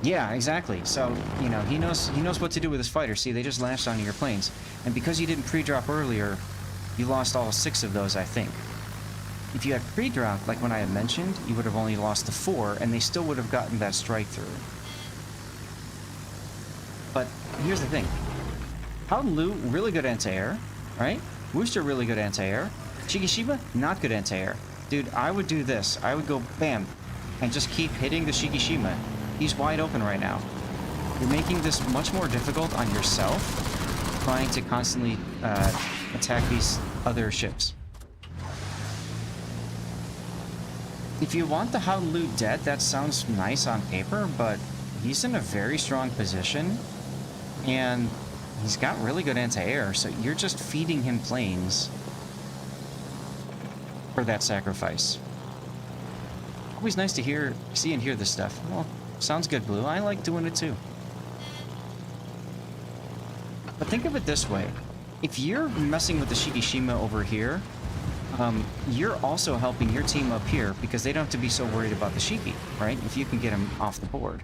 Yeah, exactly. So, you know, he knows what to do with his fighters. See, they just lashed onto your planes. And because you didn't pre-drop earlier, you lost all 6 of those, I think. If you had pre-dropped, like when I had mentioned, you would have only lost the 4, and they still would have gotten that strike through. But here's the thing. Howden Lu, really good anti-air, right? Worcester, really good anti-air. Shikishima, not good anti-air. Dude, I would do this. I would go bam, and just keep hitting the Shikishima. He's wide open right now. You're making this much more difficult on yourself, trying to constantly attack these other ships. If you want the Howden Lu dead, that sounds nice on paper, but he's in a very strong position, and he's got really good anti-air, so you're just feeding him planes for that sacrifice. Always nice to see and hear this stuff. Well, sounds good, Blue. I like doing it too. But think of it this way. If you're messing with the Shikishima over here, you're also helping your team up here because they don't have to be so worried about the Shiki, right? If you can get him off the board.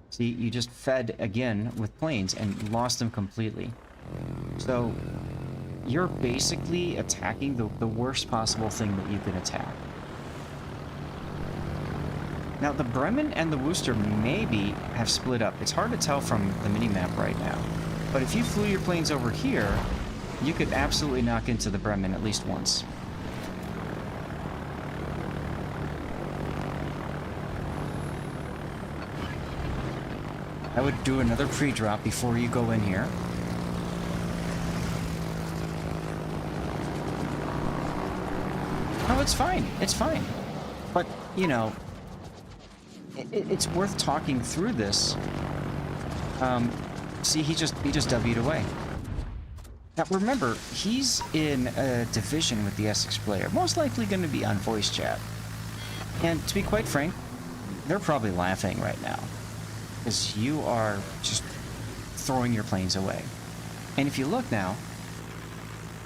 See, you just fed again with planes and lost them completely. So you're basically attacking the worst possible thing that you can attack. Now, the Bremen and the Worcester maybe have split up. It's hard to tell from the minimap right now. But if you flew your planes over here, you could absolutely knock into the Bremen at least once. I would do another pre-drop before you go in here. No, it's fine. It's fine. But, you know, it's worth talking through this. See, he just W'd away. Now, remember, he's in a division with the Essex player. Most likely going to be on voice chat. And to be quite frank, they're probably laughing right now. Because you are just throwing your planes away. And if you look now,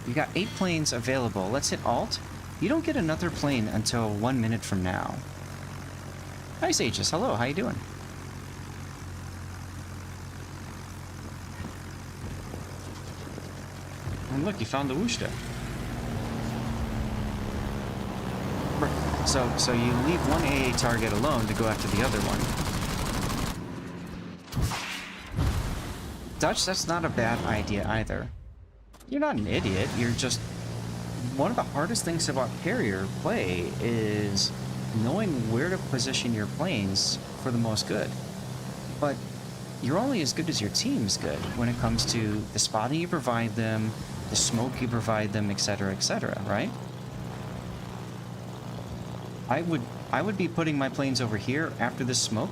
you got 8 planes available. Let's hit Alt. You don't get another plane until 1 minute from now. Nice, Aegis. Hello, how you doing? And look, you found the Worcester. So you leave one AA target alone to go after the other one. Dutch, that's not a bad idea either. You're not an idiot, you're just... One of the hardest things about carrier play is knowing where to position your planes for the most good. But you're only as good as your team's good when it comes to the spotting you provide them, the smoke you provide them, etc., right? I would be putting my planes over here after this smoke.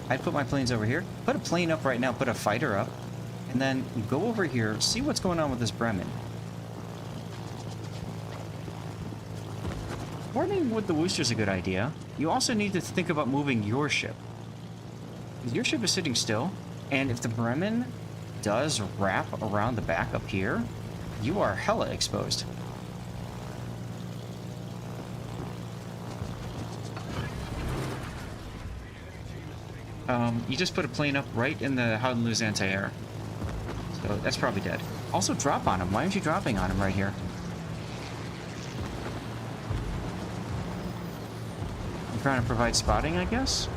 I'd put my planes over here, put a plane up right now, put a fighter up, and then go over here, see what's going on with this Bremen. Boarding with the Worcester's a good idea. You also need to think about moving your ship. Your ship is sitting still, and if the Bremen does wrap around the back up here, you are hella exposed. You just put a plane up right in the how to lose anti-air. So that's probably dead. Also drop on him. Why aren't you dropping on him right here? You're trying to provide spotting, I guess?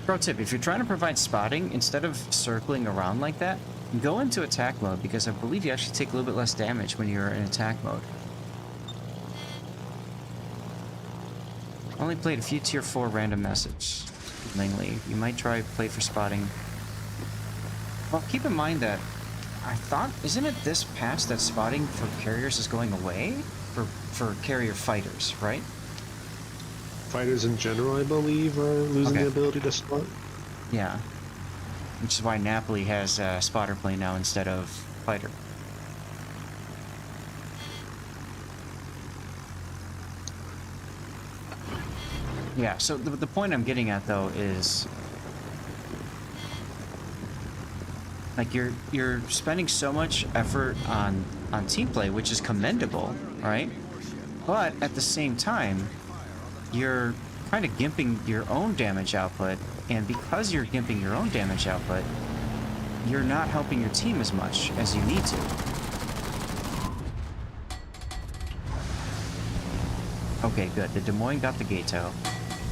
Pro tip, if you're trying to provide spotting, instead of circling around like that, go into attack mode, because I believe you actually take a little bit less damage when you're in attack mode. Only played a few tier 4 random message. Langley, you might try play for spotting. Well, keep in mind that I thought, isn't it this patch that spotting for carriers is going away? For carrier fighters, right? Fighters in general, I believe, are losing Okay. the ability to spot. Yeah. Which is why Napoli has spotter plane now instead of fighter. Yeah, so the point I'm getting at though is like you're spending so much effort on team play, which is commendable, right? But at the same time, you're kind of gimping your own damage output, and because you're gimping your own damage output, you're not helping your team as much as you need to. Okay, good. The Des Moines got the Gato,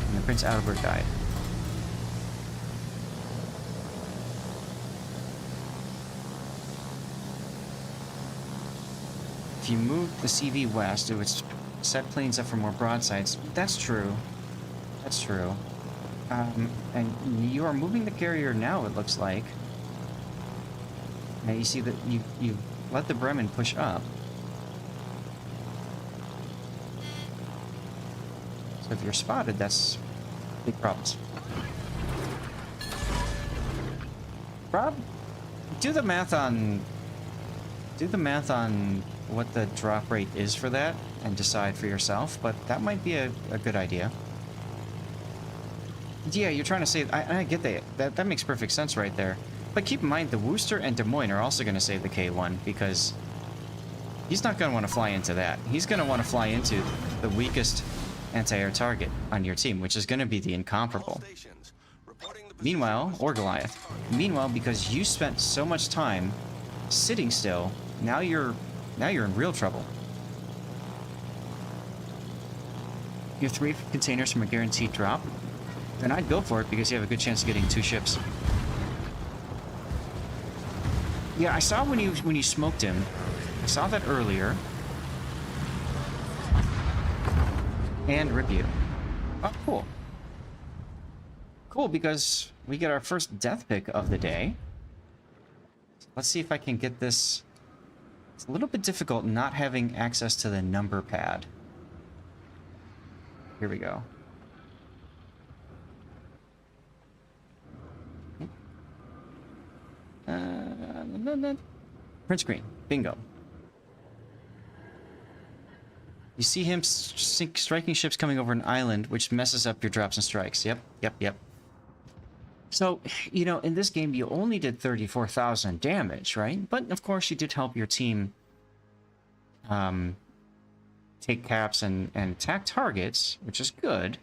and the Prince Albert died. If you move the CV west, it would set planes up for more broadsides. That's true. That's true. And you are moving the carrier now, it looks like. Now you see that you let the Bremen push up. So if you're spotted, that's big problems. Rob, do the math on what the drop rate is for that and decide for yourself, but that might be a good idea. Yeah, you're trying to save... I get that. That makes perfect sense right there. But keep in mind, the Worcester and Des Moines are also going to save the K1, because he's not going to want to fly into that. He's going to want to fly into the weakest anti-air target on your team, which is going to be the Incomparable. Meanwhile, or Goliath. Meanwhile, because you spent so much time sitting still, now you're in real trouble. You have 3 containers from a guaranteed drop, then I'd go for it because you have a good chance of getting 2 ships. Yeah, I saw when you smoked him. I saw that earlier. And rip you. Oh, cool. Cool, because we get our first death pick of the day. Let's see if I can get this. It's a little bit difficult not having access to the number pad. Here we go. Print screen. Bingo. You see him striking ships coming over an island, which messes up your drops and strikes. Yep. So, you know, in this game, you only did 34,000 damage, right? But, of course, you did help your team take caps and attack targets, which is good.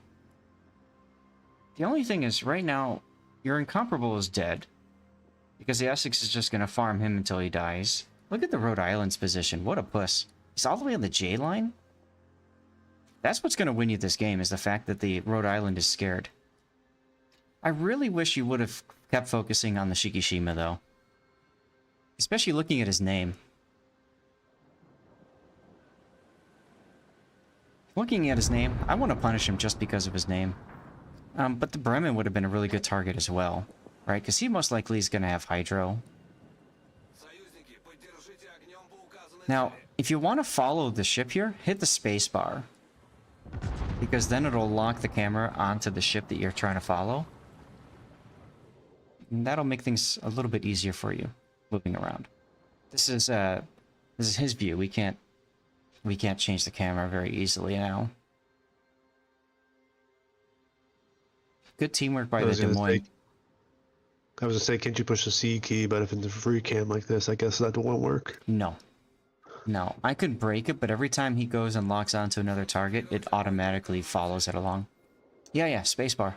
The only thing is, right now, your Incomparable is dead, because the Essex is just going to farm him until he dies. Look at the Rhode Island's position. What a puss. He's all the way on the J line? That's what's going to win you this game, is the fact that the Rhode Island is scared. I really wish you would have kept focusing on the Shikishima, though. Especially looking at his name. Looking at his name, I want to punish him just because of his name. But the Bremen would have been a really good target as well, right? Because he most likely is going to have Hydro. Now, if you want to follow the ship here, hit the space bar. Because then it'll lock the camera onto the ship that you're trying to follow. And that'll make things a little bit easier for you, moving around. This is his view. We can't change the camera very easily now. Good teamwork by the Des Moines. I was gonna say, can't you push the C key? But if it's a free cam like this, I guess that won't work. No. I could break it, but every time he goes and locks onto another target, it automatically follows it along. Yeah, spacebar.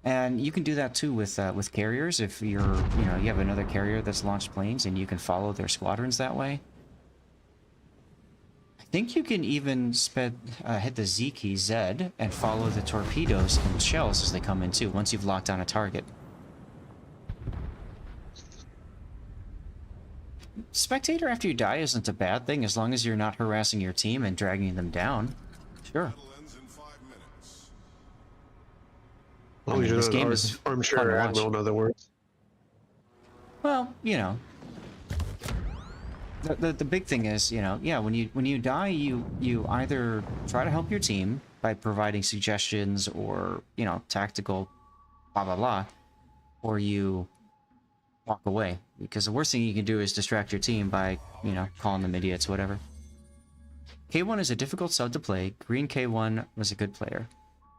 And you can do that too with carriers. If you have another carrier that's launched planes and you can follow their squadrons that way. I think you can even hit the Z key, Z, and follow the torpedoes and shells as they come in too, once you've locked down a target. Spectator after you die isn't a bad thing as long as you're not harassing your team and dragging them down. Sure. As long as this you're game not is an armchair fun to watch. admiral, in other words. Well, you know. The big thing is, you know, yeah, when you die, you either try to help your team by providing suggestions or, you know, tactical blah blah blah, or you walk away, because the worst thing you can do is distract your team by, you know, calling them idiots, whatever. K1 is a difficult sub to play. Green K1 was a good player.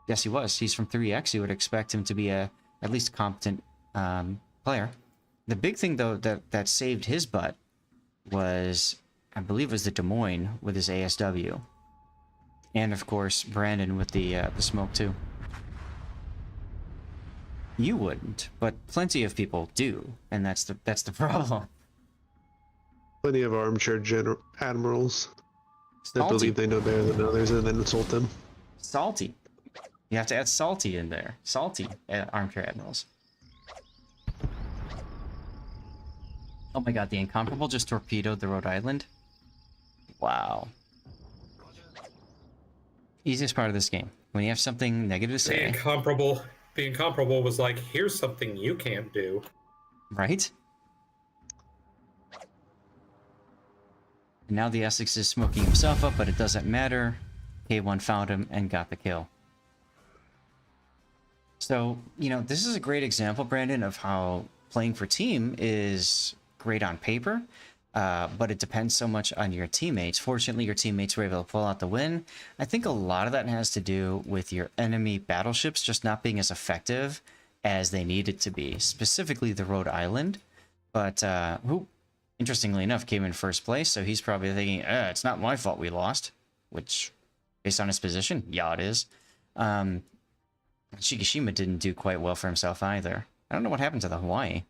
Yes, he was. He's from 3X. You would expect him to be at least a competent player. The big thing, though, that saved his butt was, I believe, was the Des Moines with his ASW. And, of course, Brandon with the smoke, too. You wouldn't, but plenty of people do, and that's the problem. Plenty of armchair admirals that Salty. believe they know better than others and then insult them. Salty. You have to add salty in there. Salty armchair admirals. Oh my god, the Incomparable just torpedoed the Rhode Island? Wow. Easiest part of this game. When you have something negative to say. The incomparable was like, here's something you can't do. Right? And now the Essex is smoking himself up, but it doesn't matter. K1 found him and got the kill. So, you know, this is a great example, Brandon, of how playing for team is great on paper, but it depends so much on your teammates. Fortunately, your teammates were able to pull out the win. I think a lot of that has to do with your enemy battleships just not being as effective as they needed to be, specifically the Rhode Island, but who, interestingly enough, came in first place, so he's probably thinking, it's not my fault we lost, which, based on his position, yeah, it is. Shikishima didn't do quite well for himself either. I don't know what happened to the Hawaii.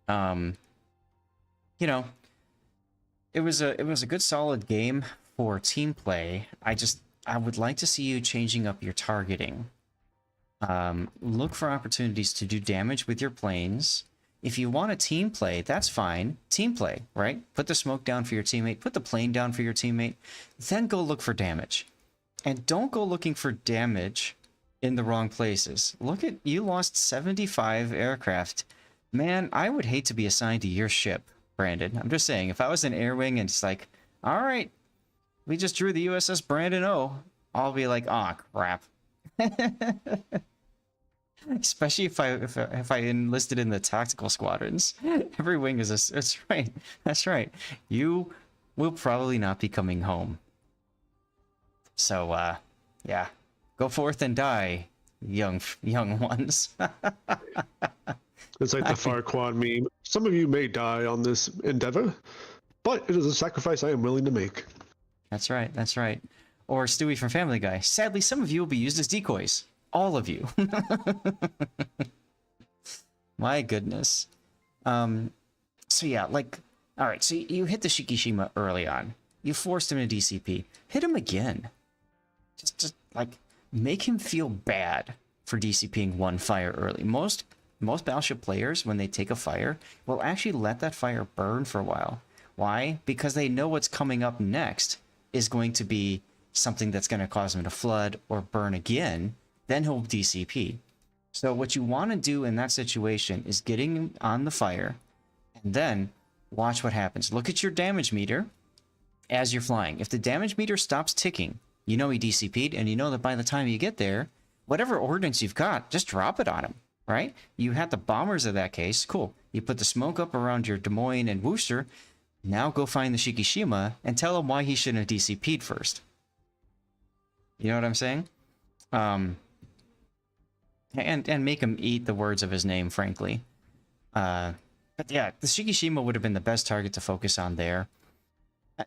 You know, it was a good solid game for team play. I would like to see you changing up your targeting. Look for opportunities to do damage with your planes. If you want a team play, that's fine. Team play, right? Put the smoke down for your teammate, put the plane down for your teammate, then go look for damage. And don't go looking for damage in the wrong places. Look at, you lost 75 aircraft. Man, I would hate to be assigned to your ship, Brandon. I'm just saying, if I was an air wing and it's like, all right, we just drew the USS Brandon O, I'll be like, aw, crap. Especially if I enlisted in the tactical squadrons. Every wing is a, that's right. That's right. You will probably not be coming home. So, yeah. Go forth and die, young ones. It's like the Farquaad meme. Some of you may die on this endeavor, but it is a sacrifice I am willing to make. That's right. That's right. Or Stewie from Family Guy. Sadly, some of you will be used as decoys. All of you. My goodness. So yeah, like, all right. So you hit the Shikishima early on. You forced him to DCP. Hit him again. Just like make him feel bad for DCPing one fire early. Most Battleship players, when they take a fire, will actually let that fire burn for a while. Why? Because they know what's coming up next is going to be something that's going to cause him to flood or burn again. Then he'll DCP. So what you want to do in that situation is getting him on the fire and then watch what happens. Look at your damage meter as you're flying. If the damage meter stops ticking, you know he DCP'd, and you know that by the time you get there, whatever ordnance you've got, just drop it on him, right? You had the bombers in that case, cool. You put the smoke up around your Des Moines and Worcester, now go find the Shikishima and tell him why he shouldn't have DCP'd first. You know what I'm saying? And make him eat the words of his name, frankly. But yeah, the Shikishima would have been the best target to focus on there.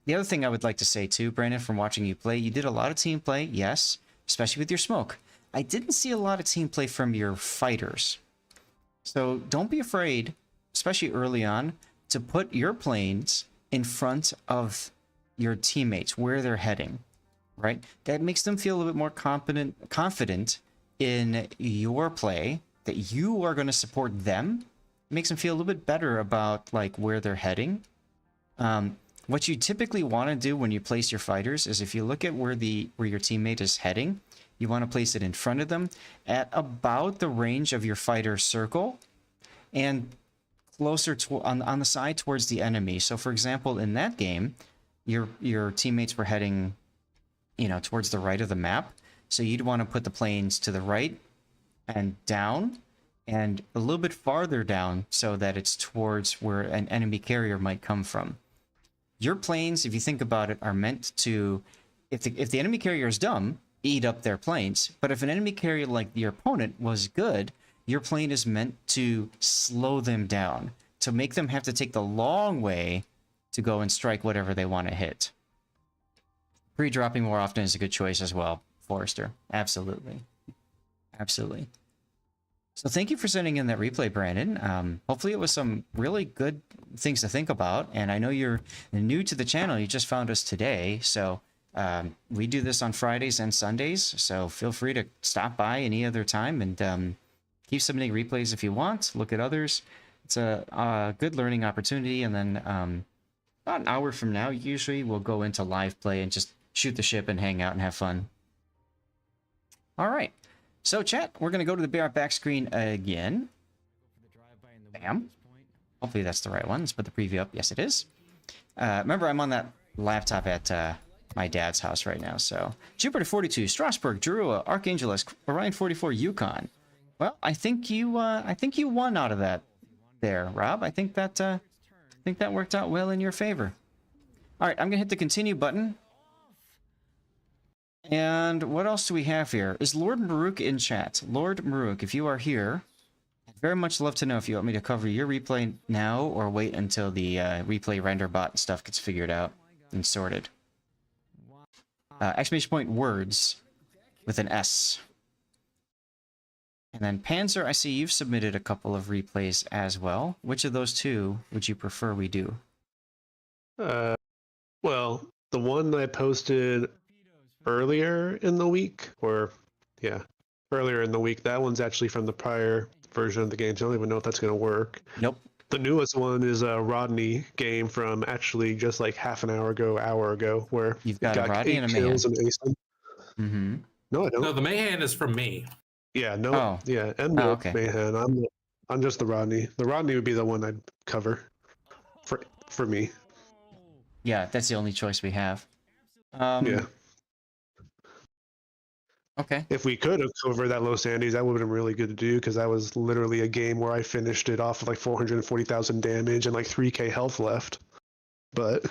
The other thing I would like to say too, Brandon, from watching you play, you did a lot of team play, yes, especially with your smoke. I didn't see a lot of team play from your fighters. So don't be afraid, especially early on, to put your planes in front of your teammates, where they're heading, right? That makes them feel a little bit more confident in your play, that you are going to support them. It makes them feel a little bit better about like where they're heading. What you typically want to do when you place your fighters is, if you look at where your teammate is heading, you want to place it in front of them at about the range of your fighter circle and closer to on the side towards the enemy. So for example, in that game, your teammates were heading, you know, towards the right of the map. So you'd want to put the planes to the right and down and a little bit farther down so that it's towards where an enemy carrier might come from. Your planes, if you think about it, are meant to, if the enemy carrier is dumb, eat up their planes. But if an enemy carrier like your opponent was good, your plane is meant to slow them down, to make them have to take the long way to go and strike whatever they want to hit. Pre-dropping more often is a good choice as well, Forrester. Absolutely. Absolutely. So thank you for sending in that replay, Brandon. Hopefully it was some really good things to think about. And I know you're new to the channel. You just found us today. So we do this on Fridays and Sundays. So feel free to stop by any other time and keep submitting replays if you want. Look at others. It's a good learning opportunity. And then about an hour from now, usually we'll go into live play and just shoot the ship and hang out and have fun. All right. So, chat, we're going to go to the back screen again. Bam. Hopefully that's the right one. Let's put the preview up. Yes, it is. Remember, I'm on that laptop at my dad's house right now. So, Jupiter 42, Strasbourg, Drua, Archangelus, Orion 44, Yukon. Well, I think you won out of that there, Rob. I think that worked out well in your favor. All right, I'm gonna hit the continue button. And what else do we have here? Is Lord Maruk in chat? Lord Maruk, if you are here, I'd very much love to know if you want me to cover your replay now or wait until the replay render bot stuff gets figured out and sorted. Exclamation point words with an S. And then Panzer, I see you've submitted a couple of replays as well. Which of those two would you prefer we do? Well, the one that I posted earlier in the week, earlier in the week, that one's actually from the prior version of the game, so I don't even know if that's going to work. Nope. The newest one is a Rodney game from actually just like half an hour ago, where You've got a Rodney and a Mayhem. Mm-hmm. No, I don't. No, the Mayhem is from me. Yeah, no, Oh. yeah, and the okay. Mayhem. I'm just the Rodney. The Rodney would be the one I'd cover for me. Yeah, that's the only choice we have. Yeah. Okay. If we could have covered that Los Andes, that would have been really good to do, because that was literally a game where I finished it off with like 440,000 damage and like 3k health left. But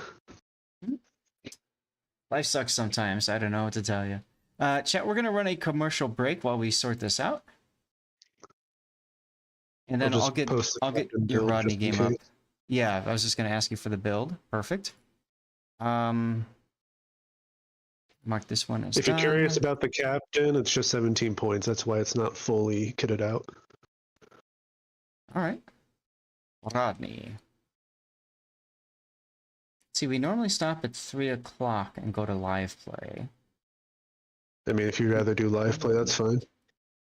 Life sucks sometimes. I don't know what to tell you. Chat, we're going to run a commercial break while we sort this out. And then I'll get your Rodney game up. Yeah, I was just going to ask you for the build. Perfect. Mark this one as if you're done. curious about the captain, it's just 17 points. That's why it's not fully kitted out. All right. Rodney. See, we normally stop at 3 o'clock and go to live play. I mean, if you'd rather do live play, that's fine.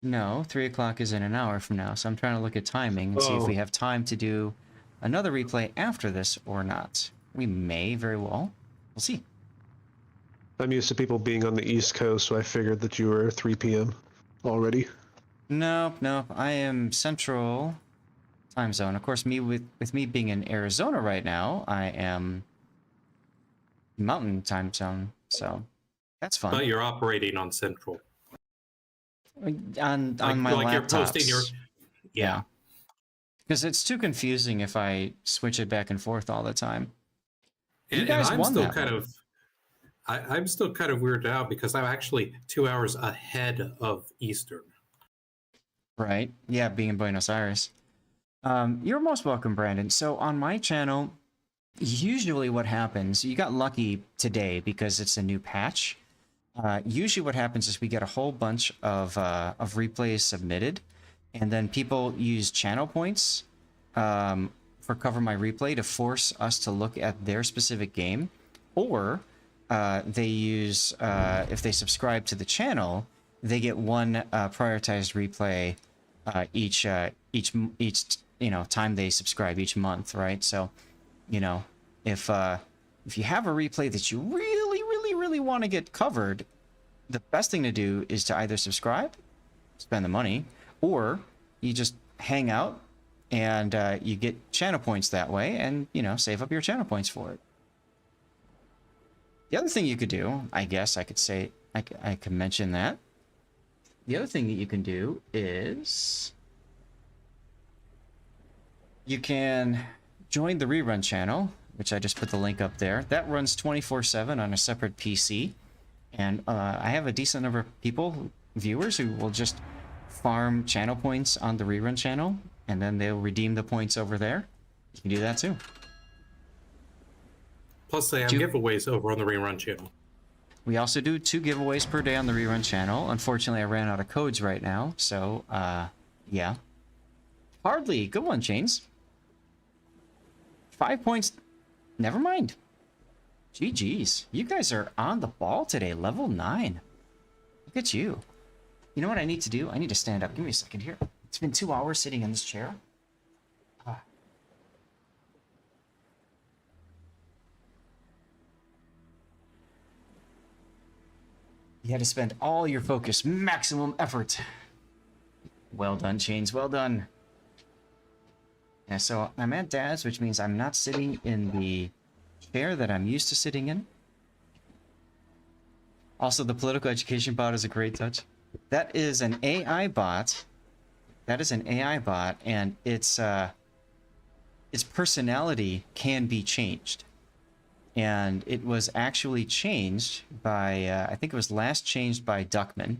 No, 3 o'clock is in an hour from now, so I'm trying to look at timing and see if we have time to do another replay after this or not. We may very well. We'll see. I'm used to people being on the East Coast, so I figured that you were 3 p.m. already. Nope. I am Central time zone. Of course, with me being in Arizona right now, I am Mountain time zone, so that's fun. But you're operating on Central. On my laptops. You're posting your... Yeah. Because it's too confusing if I switch it back and forth all the time. And I'm still kind of... I'm still kind of weirded out because I'm actually 2 hours ahead of Eastern. Right. Yeah, being in Buenos Aires. You're most welcome, Brandon. So on my channel, usually what happens, you got lucky today because it's a new patch. Usually what happens is we get a whole bunch of replays submitted, and then people use channel points for Cover My Replay to force us to look at their specific game, or they use, if they subscribe to the channel, they get one prioritized replay each time they subscribe each month, right? So, if you have a replay that you really want to get covered, the best thing to do is to either subscribe, spend the money, or you just hang out and you get channel points that way, and save up your channel points for it. The other thing you could do, I guess I could say, I could mention that. The other thing that you can do is you can join the rerun channel, which I just put the link up there. That runs 24/7 on a separate PC. And I have a decent number of people, viewers, who will just farm channel points on the rerun channel, and then they'll redeem the points over there. You can do that too. Plus, they have giveaways over on the rerun channel. We also do 2 giveaways per day on the rerun channel. Unfortunately, I ran out of codes right now, so, yeah. Hardly. Good one, Chains. 5 points. Never mind. GG's. You guys are on the ball today. Level 9. Look at you. You know what I need to do? I need to stand up. Give me a second here. It's been 2 hours sitting in this chair. You had to spend all your focus, maximum effort. Well done, Chains. Well done. Yeah, so I'm at Dad's, which means I'm not sitting in the chair that I'm used to sitting in. Also, the political education bot is a great touch. That is an AI bot. That is an AI bot, and its personality can be changed. And it was actually changed by, I think it was last changed by Duckman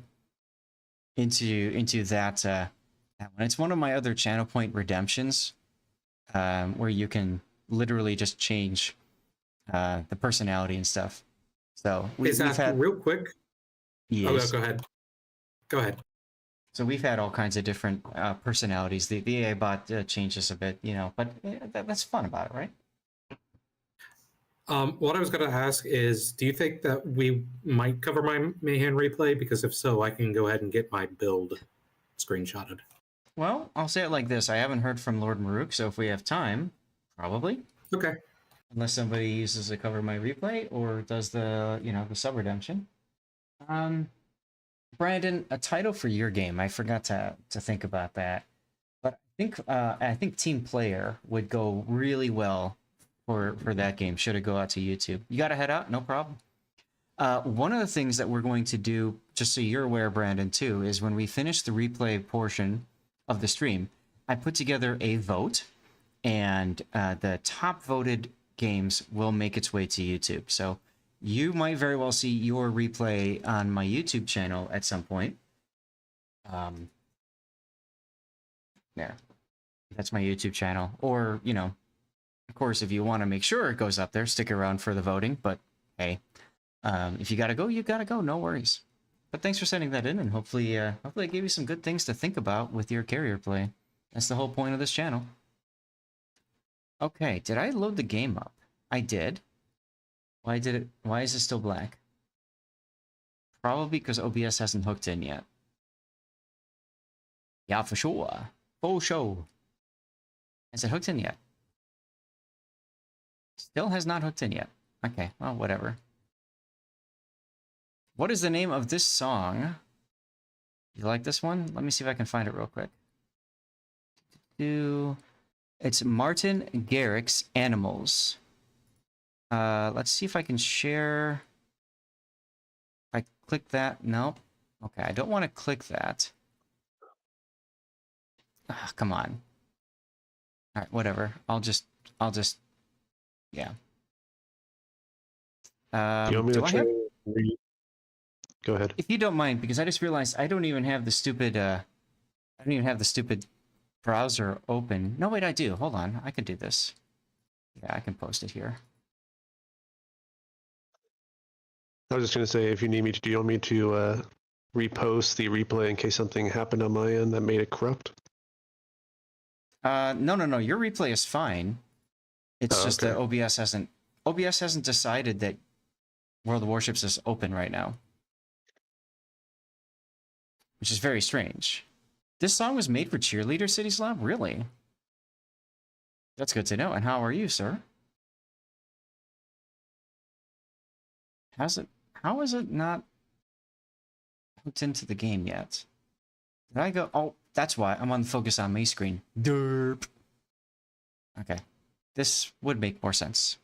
into that one. It's one of my other channel point redemptions, where you can literally just change the personality and stuff. So we've had real quick. Yes. Oh, no, go ahead. Go ahead. So we've had all kinds of different personalities. The AI bot changes a bit, but that's fun about it, right? What I was going to ask is, do you think that we might cover my Mayhem replay? Because if so, I can go ahead and get my build screenshotted. Well, I'll say it like this. I haven't heard from Lord Maruk, so if we have time, probably. Okay. Unless somebody uses a Cover My Replay or does the, the sub redemption. Brandon, a title for your game. I forgot to think about that. But I think Team Player would go really well for that game. Should it go out to YouTube? You got to head out? No problem. One of the things that we're going to do, just so you're aware, Brandon, too, is when we finish the replay portion of the stream, I put together a vote, and the top voted games will make its way to YouTube. So you might very well see your replay on my YouTube channel at some point. There. That's my YouTube channel. Or, of course, if you want to make sure it goes up there, stick around for the voting. But hey, if you gotta go, you gotta go. No worries. But thanks for sending that in, and hopefully I gave you some good things to think about with your carrier play. That's the whole point of this channel. Okay, did I load the game up? I did. Why is it still black? Probably because OBS hasn't hooked in yet. Yeah, for sure. For sure. Has it hooked in yet? Still has not hooked in yet. Okay, well, whatever. What is the name of this song? You like this one? Let me see if I can find it real quick. It's Martin Garrix's Animals. Let's see if I can share. If I click that, no. Okay, I don't want to click that. Come on. All right, whatever. I'll just, yeah. You want me to try? Go ahead. If you don't mind, because I just realized I don't even have the stupid, browser open. No, wait, I do. Hold on. I can do this. Yeah, I can post it here. I was just gonna say, if you need me to, do you want me to repost the replay in case something happened on my end that made it corrupt? No. Your replay is fine. It's Oh, just okay. that OBS hasn't decided that World of Warships is open right now, which is very strange. This song was made for Cheerleader City Slab? Really? That's good to know. And how are you, sir? How is it not hooked into the game yet? Did I go? Oh, that's why. I'm on the focus on me screen. Derp. Okay. This would make more sense.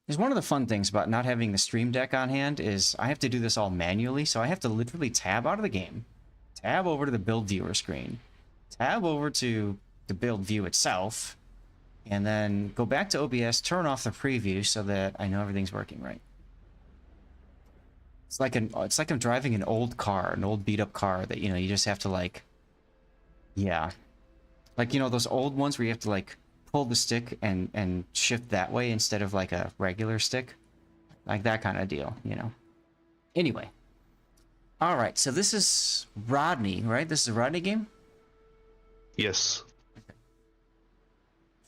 There's one of the fun things about not having the Stream Deck on hand is I have to do this all manually, so I have to literally tab out of the game, tab over to the build viewer screen, tab over to the build view itself, and then go back to OBS, turn off the preview so that I know everything's working right. It's like I'm driving an old car, an old beat up car that, you know, you just have to like, yeah. Like, you know, those old ones where you have to like pull the stick and shift that way instead of like a regular stick. Like that kind of deal, you know. Anyway. All right, so this is Rodney, right? This is a Rodney game? Yes.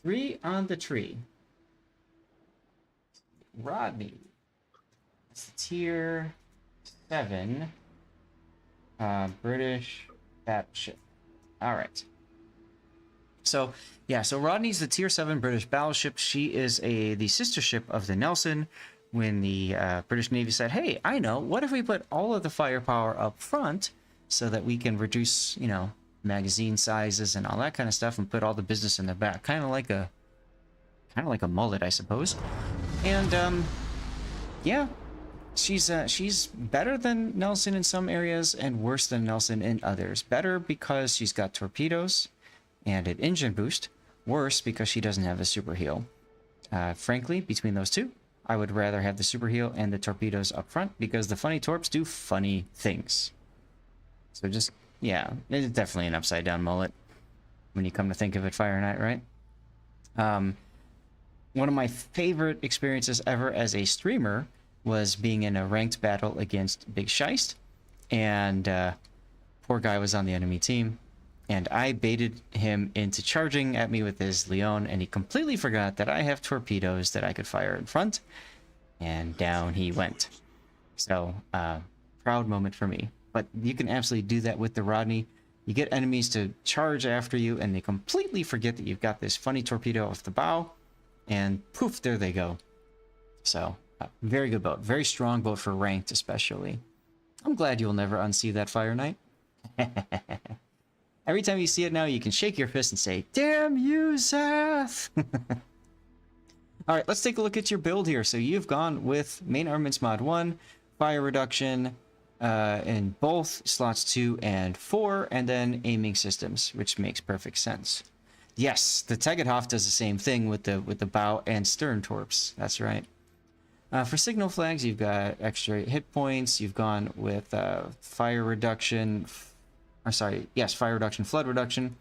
3 on the tree. Rodney. It's tier 7. British battleship. All right. So, yeah, so Rodney's the tier 7 British battleship. She is the sister ship of the Nelson. When the British Navy said, hey, I know, what if we put all of the firepower up front so that we can reduce, you know, magazine sizes and all that kind of stuff and put all the business in the back. Kind of like a mullet, I suppose. And, yeah, she's better than Nelson in some areas and worse than Nelson in others. Better because she's got torpedoes and an engine boost. Worse because she doesn't have a super heal. Frankly, between those two, I would rather have the super heal and the torpedoes up front because the funny torps do funny things. So just, yeah, it's definitely an upside down mullet when you come to think of it, Fire Knight, right? One of my favorite experiences ever as a streamer was being in a ranked battle against Big Scheist, and poor guy was on the enemy team, and I baited him into charging at me with his Leon, and he completely forgot that I have torpedoes that I could fire in front, and down he went. So, proud moment for me. But you can absolutely do that with the Rodney. You get enemies to charge after you, and they completely forget that you've got this funny torpedo off the bow, and poof, there they go. So, very good boat. Very strong boat for ranked, especially. I'm glad you'll never unsee that, Fire Knight. Every time you see it now, you can shake your fist and say, damn you, Seth! Alright, let's take a look at your build here. So you've gone with Main Armaments Mod 1, Fire Reduction, in both slots 2 and 4, and then aiming systems, which makes perfect sense. Yes, the Tegethoff does the same thing with the bow and stern torps. That's right. For signal flags, you've got extra hit points. You've gone with fire reduction. Fire reduction, flood reduction,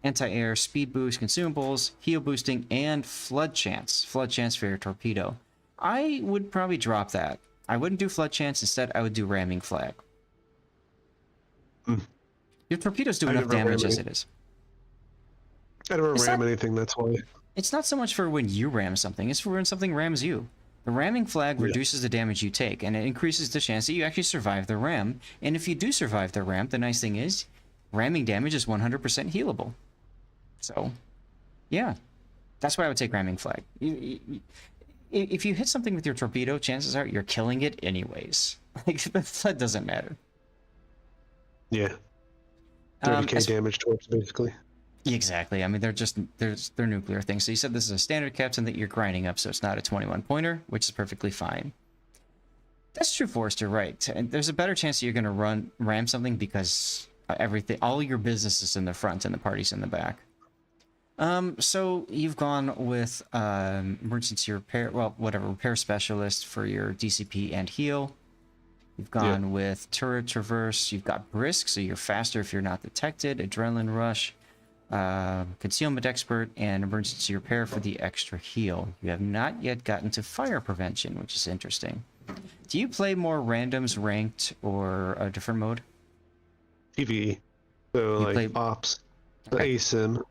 anti-air, speed boost, consumables, heal boosting, and flood chance. Flood chance for your torpedo. I would probably drop that. I wouldn't do flood chance. Instead, I would do ramming flag. Your torpedoes do enough damage as it is. I never ram anything, that's why. It's not so much for when you ram something, it's for when something rams you. The ramming flag reduces the damage you take, and it increases the chance that you actually survive the ram. And if you do survive the ram, the nice thing is, ramming damage is 100% healable. So, yeah. That's why I would take ramming flag. If you hit something with your torpedo, chances are you're killing it anyways. Like, that doesn't matter. Yeah. 30k damage torps, basically. Exactly. I mean, they're nuclear things. So you said this is a standard captain that you're grinding up, so it's not a 21 pointer, which is perfectly fine. That's true, Forrester, right? And there's a better chance that you're going to ram something because all your business is in the front and the party's in the back. So you've gone with emergency repair, repair specialist for your DCP and heal. You've gone with turret traverse. You've got brisk, so you're faster if you're not detected. Adrenaline rush. Concealment expert, and emergency repair for the extra heal. You have not yet gotten to fire prevention, which is interesting. Do you play more randoms, ranked, or a different mode? PvE. So You like play- ops, Okay. ASIM.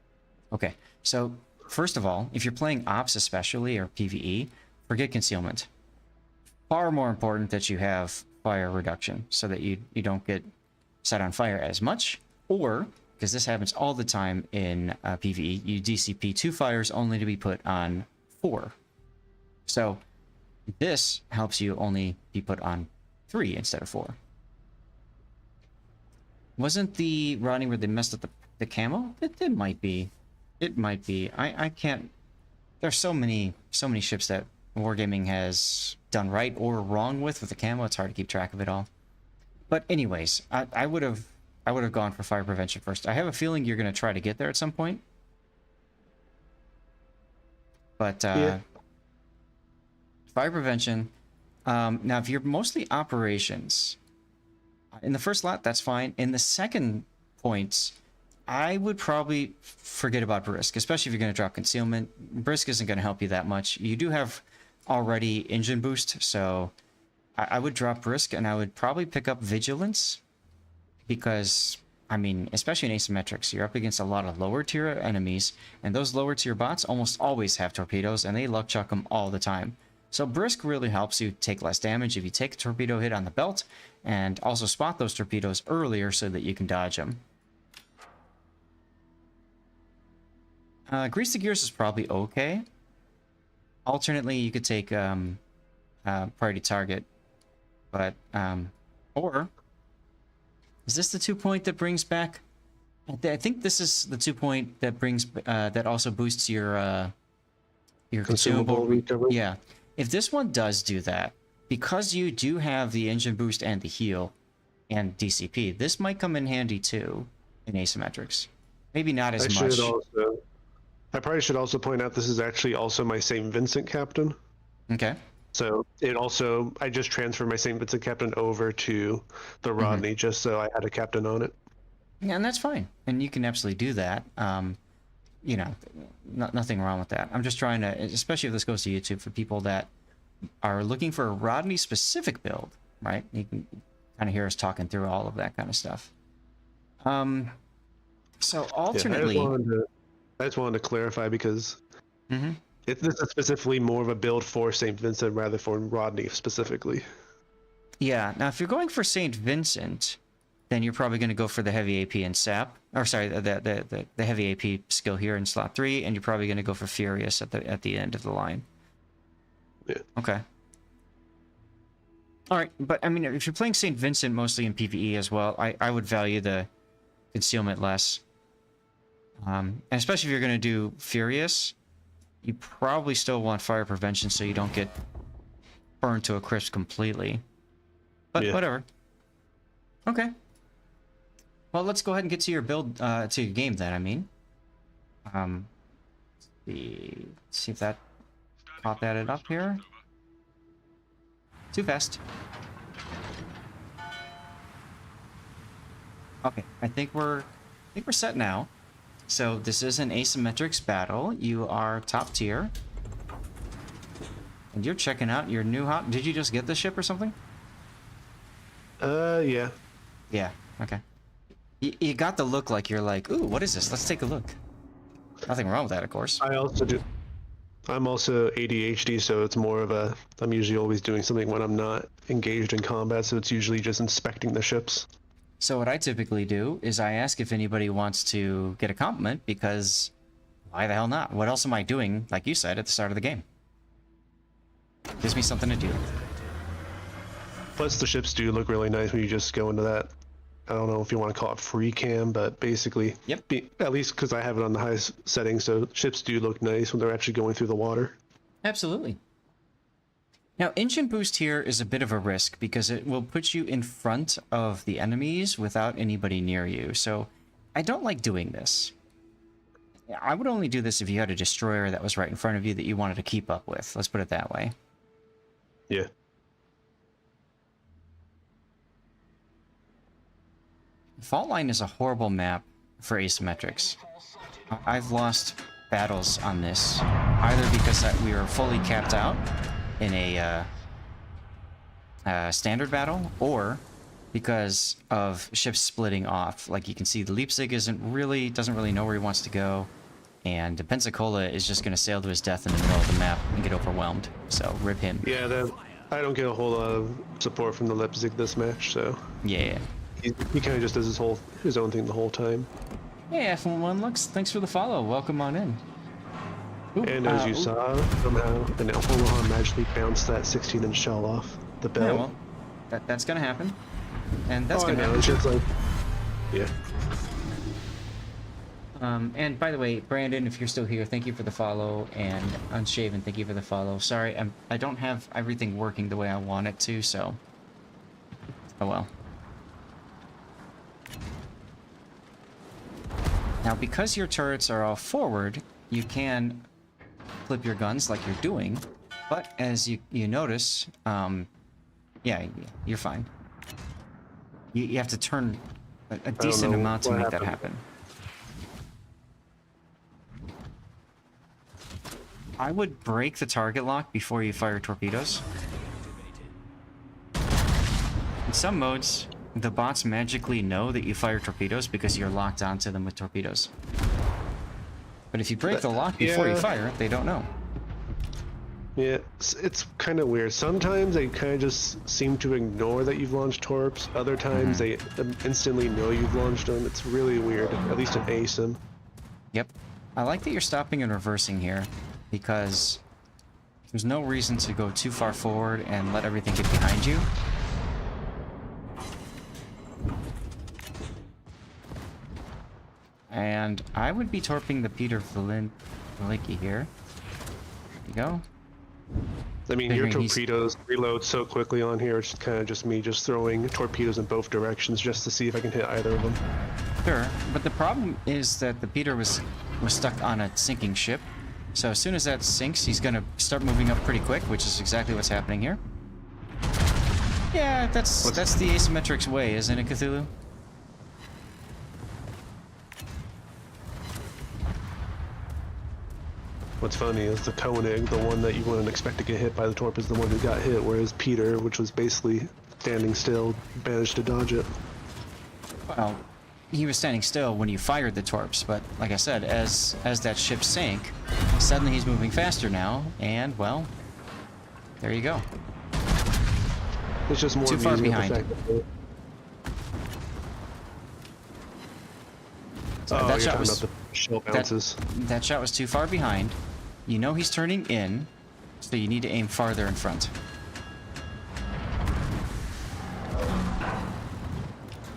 Okay, so first of all, if you're playing ops especially, or PvE, forget concealment. Far more important that you have fire reduction, so that you don't get set on fire as much, or, because this happens all the time in PvE, you DCP 2 fires only to be put on 4. So this helps you only be put on 3 instead of 4. Wasn't the Rodney where they messed up the camo? It might be. It might be. I can't. There's so many ships that Wargaming has done right or wrong with the camo. It's hard to keep track of it all. But anyways, I would have gone for fire prevention first. I have a feeling you're going to try to get there at some point. But Yeah. fire prevention. Now, if you're mostly operations, in the first lot, that's fine. In the second points, I would probably forget about Brisk, especially if you're going to drop concealment. Brisk isn't going to help you that much. You do have already engine boost, so I would drop Brisk, and I would probably pick up Vigilance, because, I mean, especially in asymmetrics, you're up against a lot of lower tier enemies, and those lower tier bots almost always have torpedoes, and they luck chuck them all the time. So Brisk really helps you take less damage if you take a torpedo hit on the belt, and also spot those torpedoes earlier so that you can dodge them. Grease the Gears is probably okay. Alternately, you could take Priority Target, but or is this the 2-point that brings back? I think this is the 2-point that brings that also boosts your consumable. recovery. Yeah, if this one does do that, because you do have the engine boost and the heal and DCP, this might come in handy too in asymmetrics. Maybe not as much. I probably should also point out this is actually also my St. Vincent captain. Okay. So it also, I just transferred my St. Vincent captain over to the Rodney just so I had a captain on it. Yeah, and that's fine. And you can absolutely do that. You know, nothing wrong with that. I'm just trying to, especially if this goes to YouTube, for people that are looking for a Rodney specific build, right? You can kind of hear us talking through all of that kind of stuff. So alternately, I just wanted to clarify because Mhm. this is specifically more of a build for St. Vincent rather for Rodney specifically. yeah. Now, if you're going for St. Vincent, then you're probably going to go for the heavy AP and SAP, or sorry, the heavy AP skill here in slot 3, and you're probably going to go for Furious at the end of the line. Yeah. Okay. All right, but I mean, if you're playing St. Vincent mostly in PvE as well, I would value the concealment less. And especially if you're going to do Furious, you probably still want fire prevention so you don't get burned to a crisp completely. But Yeah. whatever. Okay. Well, let's go ahead and get to your build, to your game then, I mean. See if that caught that up here. Too fast. Okay, I think we're set now. So this is an asymmetrics battle. You are top tier. And you're checking out your new hot... Did you just get the ship or something? Yeah. Yeah, okay. You got the look like you're like, ooh, what is this? Let's take a look. Nothing wrong with that, of course. I also do. I'm also ADHD, so it's more of a. I'm usually always doing something when I'm not engaged in combat, so it's usually just inspecting the ships. So what I typically do is I ask if anybody wants to get a compliment, because why the hell not? What else am I doing, like you said, at the start of the game? Gives me something to do. Plus, the ships do look really nice when you just go into that. I don't know if you want to call it free cam, but basically, Yep. At least because I have it on the highest setting, so ships do look nice when they're actually going through the water. Absolutely. Now, engine boost here is a bit of a risk because it will put you in front of the enemies without anybody near you. So I don't like doing this. I would only do this if you had a destroyer that was right in front of you that you wanted to keep up with. Let's put it that way. Yeah. Fault Line is a horrible map for asymmetrics. I've lost battles on this, either because we were fully capped out in a standard battle, or because of ships splitting off. Like you can see, the Leipzig doesn't really know where he wants to go, and Pensacola is just going to sail to his death in the middle of the map and get overwhelmed. So rip him. Yeah, I don't get a whole lot of support from the Leipzig this match, so Yeah. he kind of just does his own thing the whole time. Hey, F11 Lux, thanks for the follow. Welcome on in. Ooh, And as you saw, somehow an Omaha magically bounced that 16-inch shell off the belt. Yeah, well, that's gonna happen, and that's gonna happen. It's just like, yeah. And by the way, Brandon, if you're still here, thank you for the follow, and Unshaven, thank you for the follow. Sorry, I don't have everything working the way I want it to, so oh well. Now, because your turrets are all forward, you can flip your guns like you're doing, but as you notice, yeah, you're fine. You have to turn a decent amount to make that happen. I would break the target lock before you fire torpedoes. In some modes, the bots magically know that you fire torpedoes because you're locked onto them with torpedoes. But if you break the lock before you fire, they don't know. Yeah, it's kind of weird. Sometimes they kind of just seem to ignore that you've launched torps. Other times they instantly know you've launched them. It's really weird, at least in ASIM. Yep. I like that you're stopping and reversing here, because there's no reason to go too far forward and let everything get behind you. And I would be torping the Peter Velicki here. There you go. I mean, your Figuring torpedoes reload so quickly on here, it's kind of just me just throwing torpedoes in both directions just to see if I can hit either of them. Sure, but the problem is that the Peter was stuck on a sinking ship. So as soon as that sinks, he's gonna start moving up pretty quick, which is exactly what's happening here. Yeah, that's the asymmetrics way, isn't it, Cthulhu? What's funny is the Koenig, the one that you wouldn't expect to get hit by the torp, is the one who got hit, whereas Peter, which was basically standing still, managed to dodge it. Well, he was standing still when you fired the torps, but like I said, as that ship sank, suddenly he's moving faster now, and well, there you go. It's just more Too far amusing behind. the fact that So that shot was the shell bounces. that shot was too far behind. You know he's turning in, so you need to aim farther in front.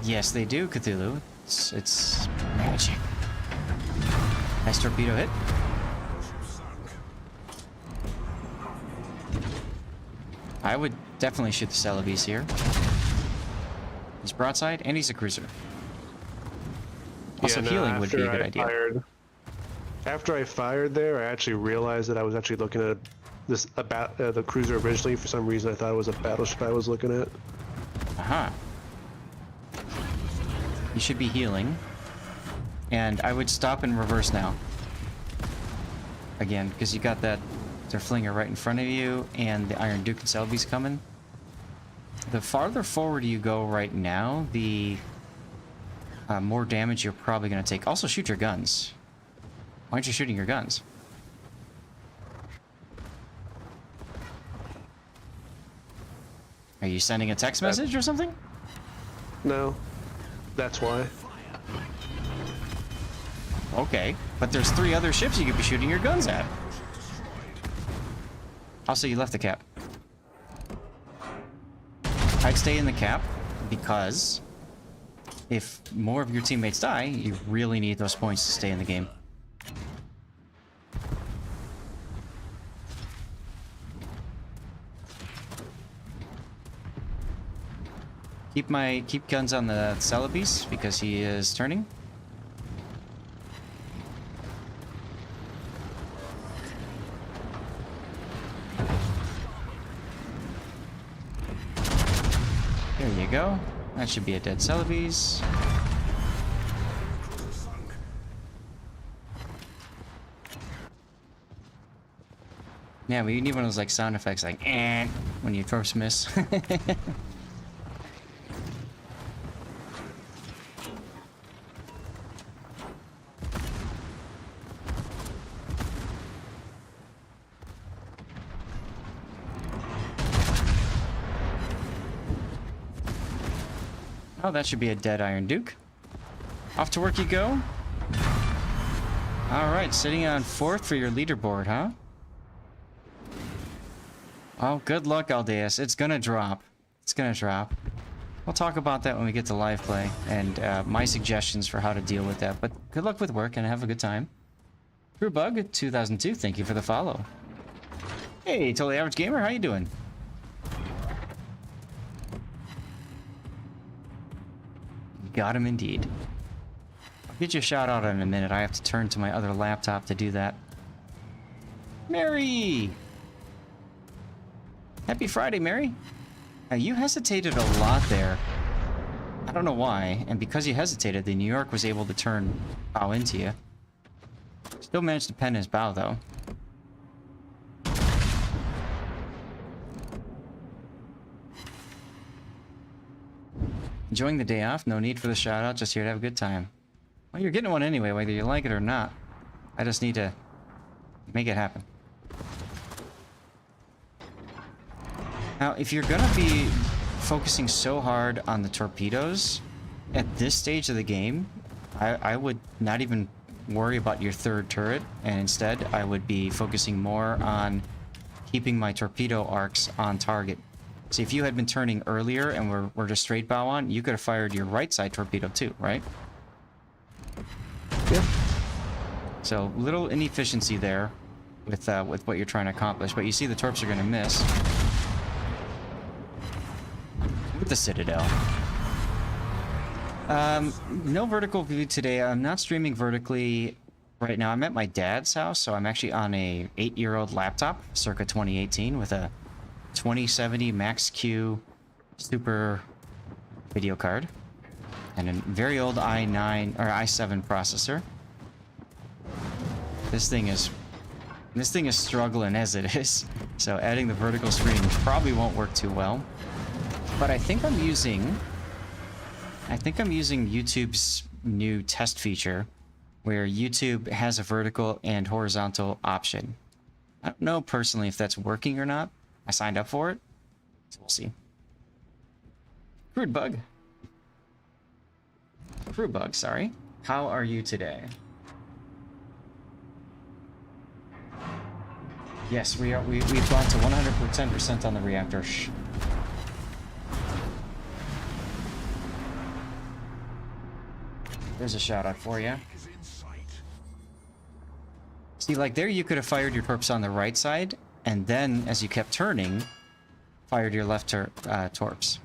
Yes, they do, Cthulhu. It's magic. Nice torpedo hit. I would definitely shoot the Celebes here. He's broadside, and he's a cruiser. Also, healing would be a good idea. After I fired there, I actually realized that I was actually looking at the cruiser originally. For some reason, I thought it was a battleship I was looking at. Aha. You should be healing. And I would stop and reverse now. Again, because you got that Flinger right in front of you, and the Iron Duke and Celebes coming. The farther forward you go right now, the more damage you're probably going to take. Also, shoot your guns. Why aren't you shooting your guns? Are you sending a text message or something? No, that's why. Okay, but there's 3 other ships you could be shooting your guns at. Also, you left the cap. I'd stay in the cap, because if more of your teammates die, you really need those points to stay in the game. Keep guns on the Celebes, because he is turning. There you go. That should be a dead Celebes. Yeah, we need one of those like sound effects like eh, when your torps miss. Oh, that should be a dead Iron Duke. Off to work you go. Alright, sitting on 4th for your leaderboard, huh? Oh, good luck, Aldeus. It's gonna drop. It's gonna drop. We'll talk about that when we get to live play, and my suggestions for how to deal with that. But good luck with work, and have a good time. Brewbug 2002, thank you for the follow. Hey, Totally Average Gamer, how you doing? Got him indeed. I'll get you a shout out in a minute. I have to turn to my other laptop to do that. Mary! Happy Friday, Mary. Now, you hesitated a lot there. I don't know why, and because you hesitated, the New York was able to turn bow into you. Still managed to pen his bow, though. Enjoying the day off? No need for the shout out, just here to have a good time. Well, you're getting one anyway, whether you like it or not. I just need to make it happen. Now, if you're gonna be focusing so hard on the torpedoes at this stage of the game, I would not even worry about your 3rd turret, and instead I would be focusing more on keeping my torpedo arcs on target. See, if you had been turning earlier and were just straight bow on, you could have fired your right side torpedo too, right? Yeah. So, little inefficiency there with what you're trying to accomplish, but you see the torps are going to miss. With the Citadel. No vertical view today. I'm not streaming vertically right now. I'm at my dad's house, so I'm actually on a 8-year-old laptop, circa 2018, with a 2070 Max Q Super video card and a very old i9 or i7 processor. This thing is struggling as it is, so adding the vertical screen probably won't work too well. But I think I'm using YouTube's new test feature where YouTube has a vertical and horizontal option. I don't know personally if that's working or not. I signed up for it, so we'll see. Crude bug, sorry. How are you today? Yes, we've gone to 100% on the reactor. Shh. There's a shout out for you. See, like there you could have fired your torps on the right side, and then, as you kept turning, fired your left torps.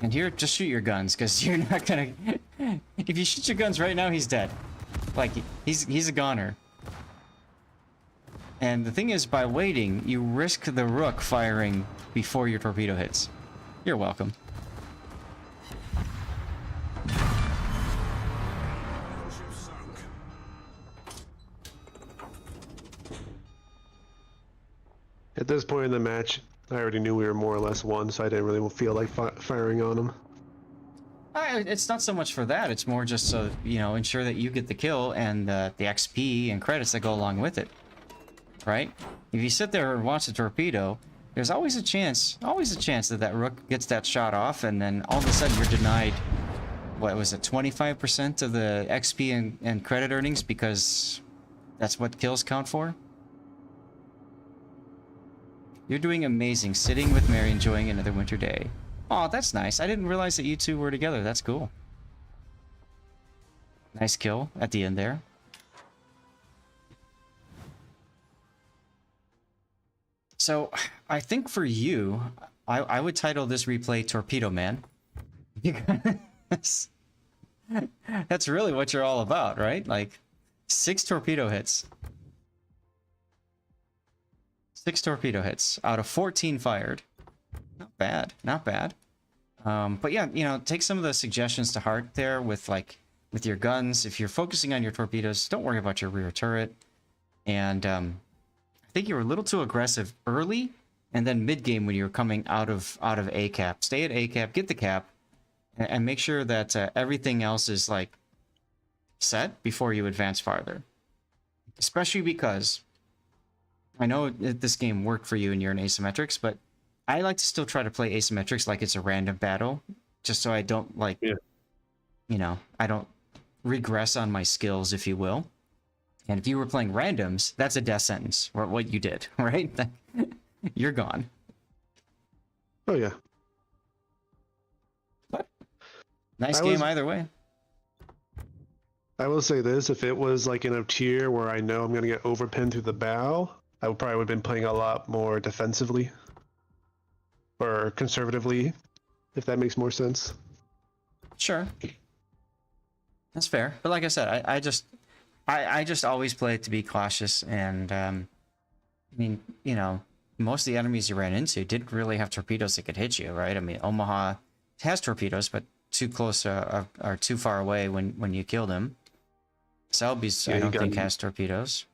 And here, just shoot your guns, because you're not gonna... If you shoot your guns right now, he's dead. Like, he's a goner. And the thing is, by waiting, you risk the rook firing before your torpedo hits. You're welcome. At this point in the match, I already knew we were more or less won, so I didn't really feel like firing on them. It's not so much for that. It's more just so, you know, ensure that you get the kill and the XP and credits that go along with it. Right? If you sit there and watch the torpedo, there's always a chance that that rook gets that shot off, and then all of a sudden you're denied, what was it, 25% of the XP and credit earnings, because that's what kills count for? You're doing amazing, sitting with Mary, enjoying another winter day. Oh, that's nice. I didn't realize that you two were together. That's cool. Nice kill at the end there. So, I think for you, I would title this replay Torpedo Man. Because that's really what you're all about, right? Like, 6 torpedo hits. 6 torpedo hits out of 14 fired. Not bad, not bad. But yeah, you know, take some of the suggestions to heart there with with your guns. If you're focusing on your torpedoes, don't worry about your rear turret. And I think you were a little too aggressive early, and then mid game when you were coming out of A cap. Stay at A cap, get the cap, and make sure that everything else is like set before you advance farther. Especially because I know that this game worked for you and you're in asymmetrics, but I like to still try to play asymmetrics like it's a random battle, just so I don't you know, I don't regress on my skills, if you will. And if you were playing randoms, that's a death sentence, or what you did, right? You're gone. Oh yeah. But nice game either way. I will say this: if it was like in a tier where I know I'm gonna get overpinned through the bow, I would probably have been playing a lot more defensively or conservatively, if that makes more sense. Sure, that's fair. But like I said, I just always play to be cautious, and I mean, you know, most of the enemies you ran into didn't really have torpedoes that could hit you, right? I mean, Omaha has torpedoes, but too close or too far away when you killed him. Selby's, I don't think, has torpedoes.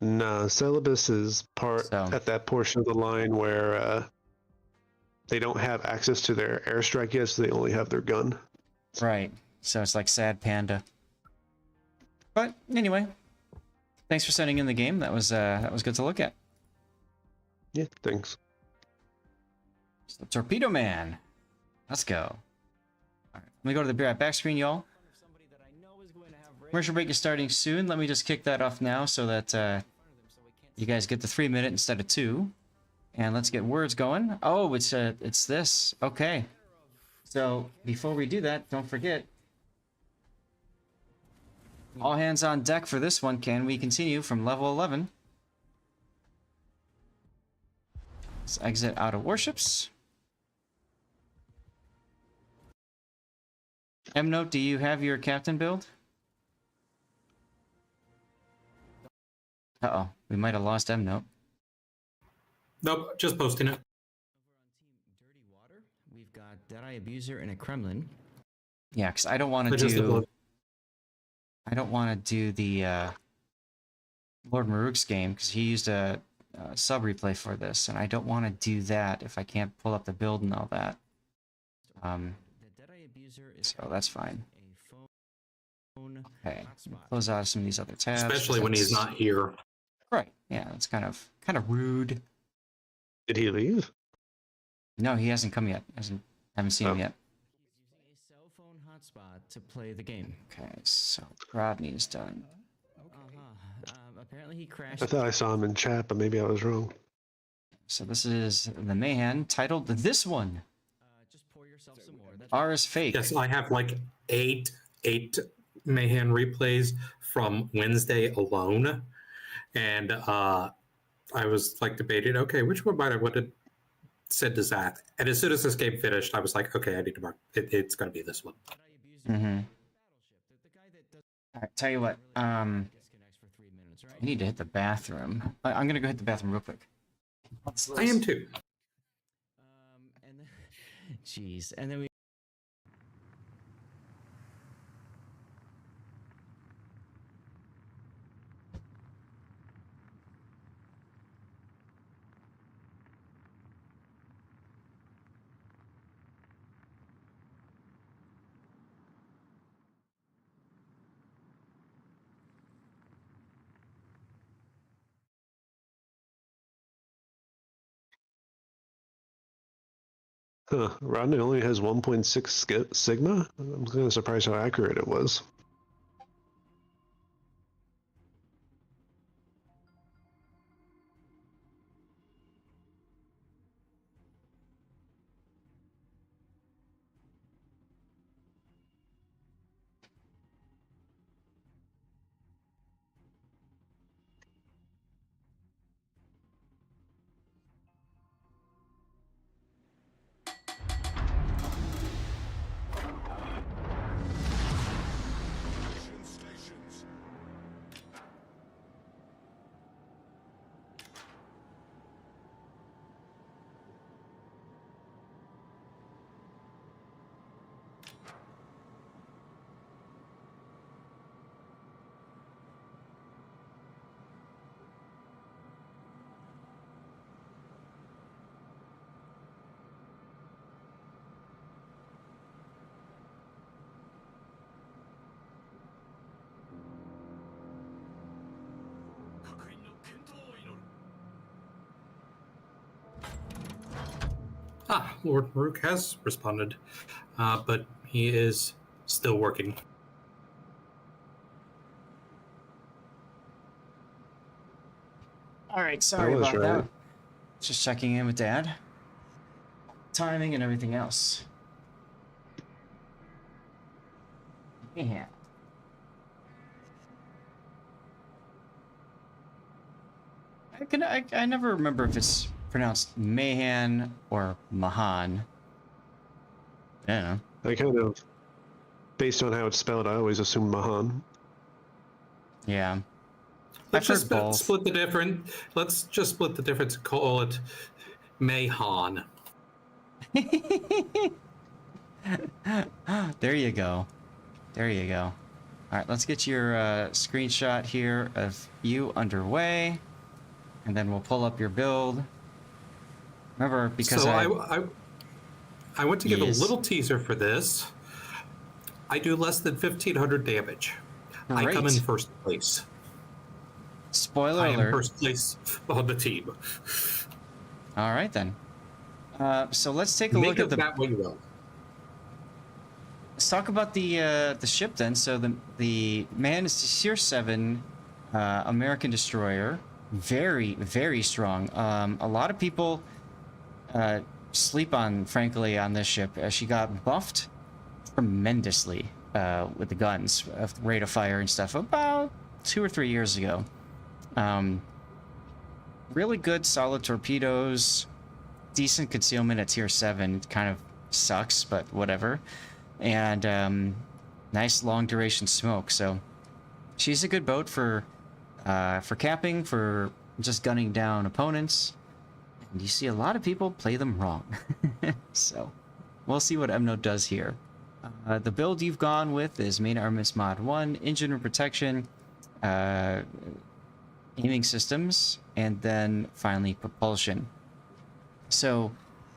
No, Celibus is at that portion of the line where they don't have access to their airstrike yet, so they only have their gun. Right. So it's like Sad Panda. But anyway, thanks for sending in the game. That was good to look at. Yeah, thanks. So, Torpedo Man. Let's go. All right, let me go to the Be Right Back screen, y'all. Commercial break is starting soon. Let me just kick that off now so that you guys get the 3-minute instead of 2. And let's get words going. Oh, it's this. Okay. So before we do that, don't forget. All hands on deck for this one. Can we continue from level 11? Let's exit out of warships. M-Note, do you have your captain build? Uh-oh, we might have lost M-Note. Nope, just posting it. Over on Team Dirty Water, we've got Deadeye Abuser and a Kremlin. Yeah, because I don't want to do... I don't want to do the Lord Maruk's game, because he used a sub replay for this, and I don't want to do that if I can't pull up the build and all that. So that's fine. Okay, close out some of these other tabs. Especially when he's not here. Right. Yeah, that's kind of rude. Did he leave? No, he hasn't come yet. Haven't seen him yet. Using a cell phone hotspot to play the game. Okay, so Rodney's done. Apparently he crashed. I thought I saw him in chat, but maybe I was wrong. So this is the Mayhem titled This One. Just pour yourself some more. R is fake. Yes, I have like eight Mayhem replays from Wednesday alone, and I was like debating, okay, which one might I would have said to Zach? And as soon as this game finished, I was like, okay, I need to mark it. It's going to be this one. Mm-hmm. All right, tell you what. I need to hit the bathroom. I'm gonna go hit the bathroom real quick. I am too. And then, jeez, and then we. Huh, Rodney only has 1.6 sigma? I'm kind of surprised how accurate it was. Lord Rook has responded, but he is still working. All right, sorry was about right. that. Just checking in with Dad. Timing and everything else. Yeah. I never remember if it's pronounced Mahan or Mahan. Yeah. I kind of, based on how it's spelled, I always assume Mahan. Yeah. Let's I've just heard both. split the difference. Let's just split the difference and call it Mahan. There you go. There you go. All right, let's get your screenshot here of you underway, and then we'll pull up your build. Remember, because So I want to give Yes. a little teaser for this. I do less than 1,500 damage. I come in Great. first place. Spoiler I am alert. first place on the team. All right then. So let's take a Make look at of the. that what you will. Let's talk about the ship then. So the Man is Tier 7 American destroyer, very very strong. A lot of people sleep on, frankly, on this ship. She got buffed tremendously with the guns, rate of fire and stuff about 2 or 3 years ago. Really good, solid torpedoes, decent concealment at Tier 7. Kind of sucks, but whatever. And nice long duration smoke. So she's a good boat for camping, for just gunning down opponents. And you see a lot of people play them wrong. So we'll see what MNO does here. The build you've gone with is main armaments mod 1, engine room protection, aiming systems, and then finally propulsion. So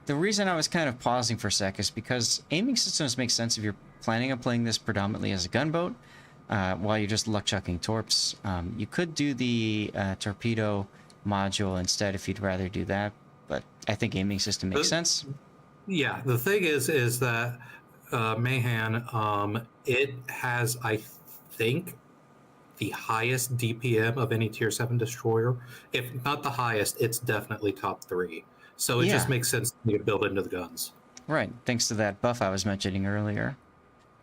the reason I was kind of pausing for a sec is because aiming systems make sense if you're planning on playing this predominantly as a gunboat, while you're just luck-chucking torps. You could do the torpedo module instead if you'd rather do that, but I think aiming system makes sense. Yeah, the thing is that Mahan, it has, I think, the highest DPM of any Tier 7 destroyer. If not the highest, it's definitely top 3. So it just makes sense to me to build into the guns. Right, thanks to that buff I was mentioning earlier.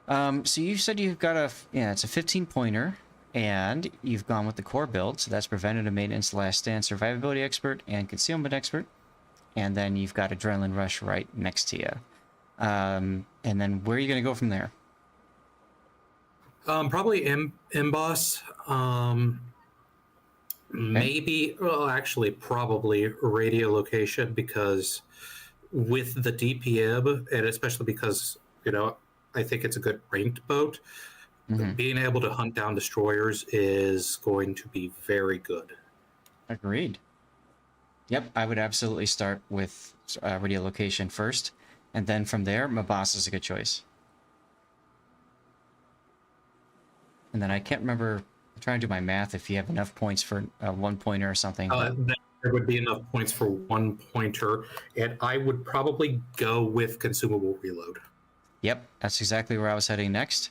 So you said you've got it's a 15-pointer, and you've gone with the core build, so that's preventative maintenance, last stand, survivability expert, and concealment expert. And then you've got adrenaline rush right next to you. And then where are you going to go from there? Probably Emboss. Maybe, well, actually, probably radio location, because with the DPM, and especially because, I think it's a good ranked boat, being able to hunt down destroyers is going to be very good. Agreed. Yep, I would absolutely start with radio location first, and then from there, Mabas is a good choice. And then I can't remember, I'm trying to do my math, if you have enough points for a one-pointer or something. There would be enough points for one pointer, and I would probably go with consumable reload. Yep, that's exactly where I was heading next.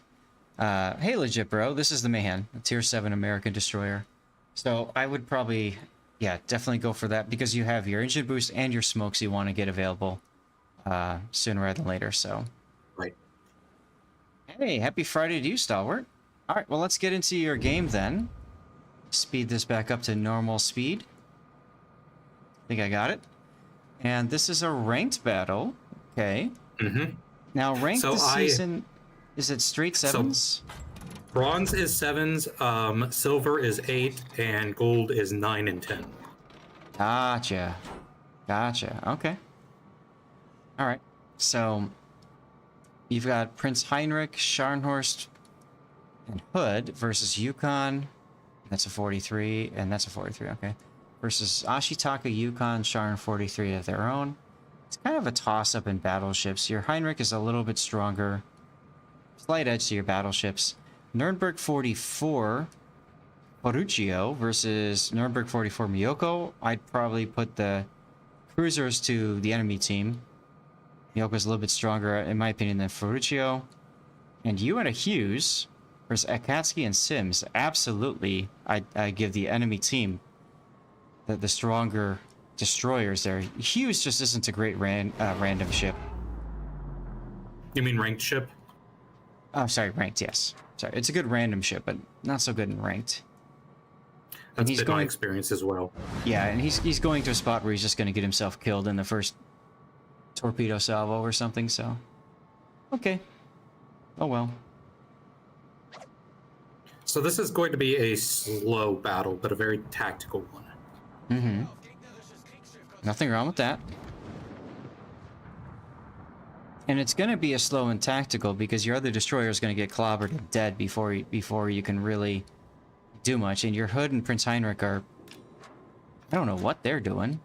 Hey, legit bro, this is the Mahan, a Tier 7 American destroyer. So I would probably, definitely go for that, because you have your engine boost and your smokes you want to get available sooner rather than later, so. Right. Hey, happy Friday to you, Stalwart. All right, well, let's get into your game then. Speed this back up to normal speed. I think I got it. And this is a ranked battle. Okay. Now, ranked this season, is it straight 7s? So bronze is 7s, silver is 8, and gold is 9 and 10. Gotcha. Okay. All right. So you've got Prince Heinrich, Scharnhorst, and Hood versus Yukon. That's a 43, and that's a 43, okay. Versus Ashitaka, Yukon, Sharn 43 of their own. It's kind of a toss-up in battleships. Your Heinrich is a little bit stronger. Slight edge to your battleships. Nuremberg 44 Poruccio versus Nuremberg 44 Miyoko. I'd probably put the cruisers to the enemy team. Miyoko's a little bit stronger, in my opinion, than Ferruccio. And you and a Hughes versus Akatsuki and Sims. Absolutely, I give the enemy team the stronger destroyers there. Hughes just isn't a great random ship. You mean ranked ship? Oh, sorry, ranked, yes. Sorry, it's a good random ship, but not so good in ranked. That's he's been my going- experience as well. Yeah, and he's going to a spot where he's just going to get himself killed in the first torpedo salvo or something, so... Okay. Oh well. So this is going to be a slow battle, but a very tactical one. Mm-hmm. Nothing wrong with that. And it's going to be a slow and tactical because your other destroyer is going to get clobbered and dead before you can really do much. And your Hood and Prince Heinrich are... I don't know what they're doing.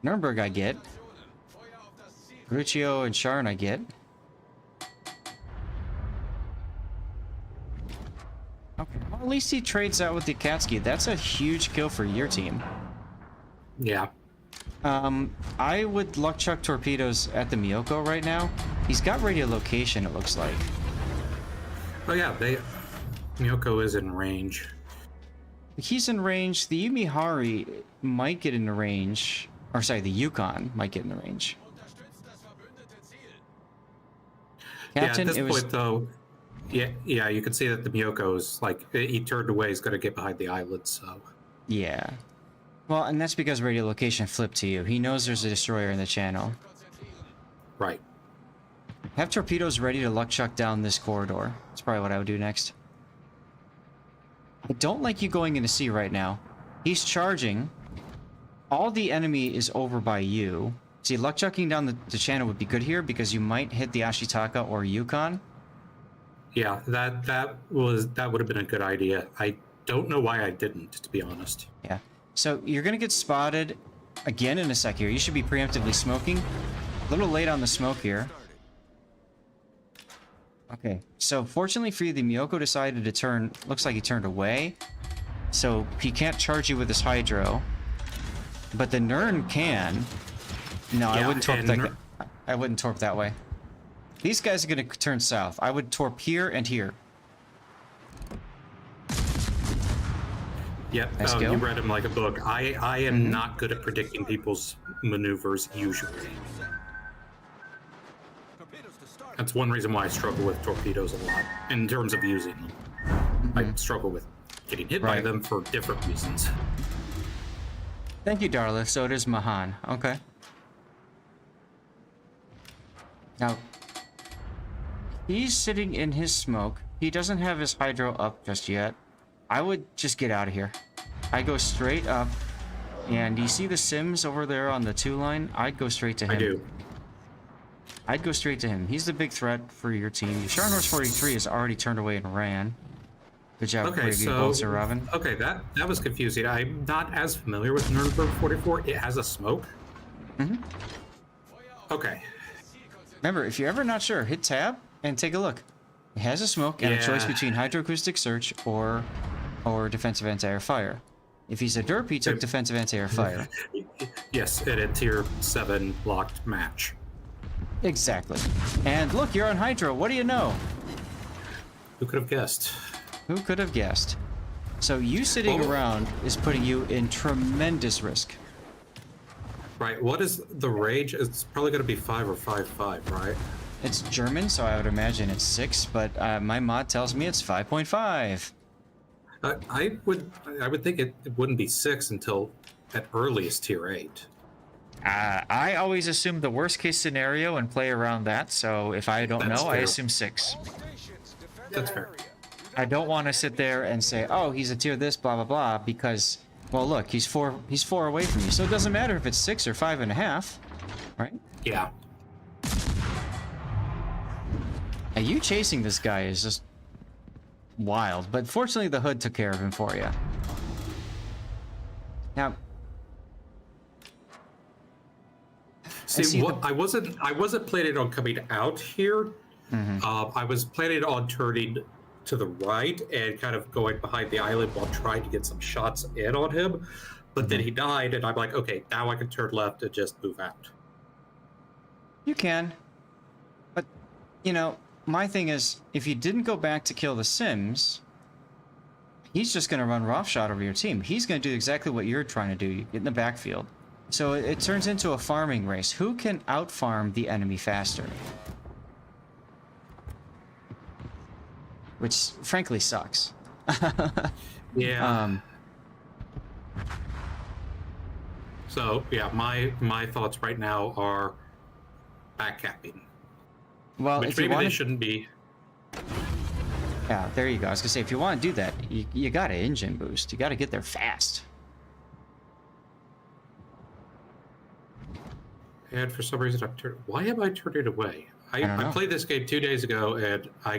Nuremberg I get. Gruccio and Sharn I get. Okay, well, at least he trades out with the Akatsuki. That's a huge kill for your team. Yeah. I would luck chuck torpedoes at the Miyoko right now. He's got radio location, it looks like. Oh yeah, Miyoko is in range. He's in range. The Yumihari might get into range. Or sorry, the Yukon might get in the range. Captain, yeah, at this it was... point though, yeah, you can see that the Miyoko is like, he turned away, he's gonna get behind the island, so. Yeah. Well, and that's because radio location flipped to you. He knows there's a destroyer in the channel. Right. Have torpedoes ready to luck chuck down this corridor. That's probably what I would do next. I don't like you going into sea right now. He's charging. All the enemy is over by you. See, luck chucking down the channel would be good here because you might hit the Ashitaka or Yukon. Yeah, that would have been a good idea. I don't know why I didn't, to be honest. Yeah. So you're going to get spotted again in a sec here. You should be preemptively smoking. A little late on the smoke here. Okay. So fortunately for you, the Miyoko decided to turn... Looks like he turned away. So he can't charge you with his Hydro. But the Nern can. No, I Yeah, wouldn't torp and that. I wouldn't torp that way. These guys are going to turn south. I would torp here and here. Yep, Nice kill. you read him like a book. I am not good at predicting people's maneuvers, usually. That's one reason why I struggle with torpedoes a lot, in terms of using them. I struggle with getting hit by Right. them for different reasons. Thank you, Darla. So it is Mahan. Okay. Now, he's sitting in his smoke. He doesn't have his Hydro up just yet. I would just get out of here. I'd go straight up. And you see the Sims over there on the 2 line? I'd go straight to him. I do. I'd go straight to him. He's the big threat for your team. Sharn Horse 43 has already turned away and ran. Good job, Okay, Brady Bolzer Robin. okay, that was confusing. I'm not as familiar with Nuremberg 44. It has a smoke. Mhm. Okay. Remember, if you're ever not sure, hit tab and take a look. It has a smoke and a choice Yeah. between hydroacoustic search or defensive anti-air fire. If he's a derp, he took defensive anti-air fire. Yes, at a tier 7 locked match. Exactly. And look, you're on Hydro. What do you know? Who could have guessed? Who could have guessed? So you sitting Oh. around is putting you in tremendous risk. Right, what is the rage? It's probably going to be 5 or 5.5, right? It's German, so I would imagine it's 6, but my mod tells me it's 5.5. I would think it wouldn't be 6 until at earliest tier 8. I always assume the worst case scenario and play around that, so if I don't That's know, I fair. assume 6. That's fair. I don't want to sit there and say, oh, he's a tier this, blah, blah, blah, because, well, look, he's four away from you, so it doesn't matter if it's 6 or 5.5, right? Yeah. Now, you chasing this guy is just wild, but fortunately the Hood took care of him for you. Now, See, I wasn't planning on coming out here. I was planning on turning to the right and kind of going behind the island while trying to get some shots in on him. But then he died, and I'm like, okay, now I can turn left and just move out. you can. you know, my thing is, if you didn't go back to kill the Sims, he's just going to run roughshod over your team. He's going to do exactly what you're trying to do, get in the backfield. So it turns into a farming race. Who can out-farm the enemy faster? Which, frankly, sucks. Yeah. So, yeah, my thoughts right now are backcapping. Well, Which if you maybe want they shouldn't be. Yeah, there you go. I was gonna say, if you want to do that, you got to engine boost. You got to get there fast. And for some reason, why have I turned it away? I don't know. I played this game 2 days ago, and I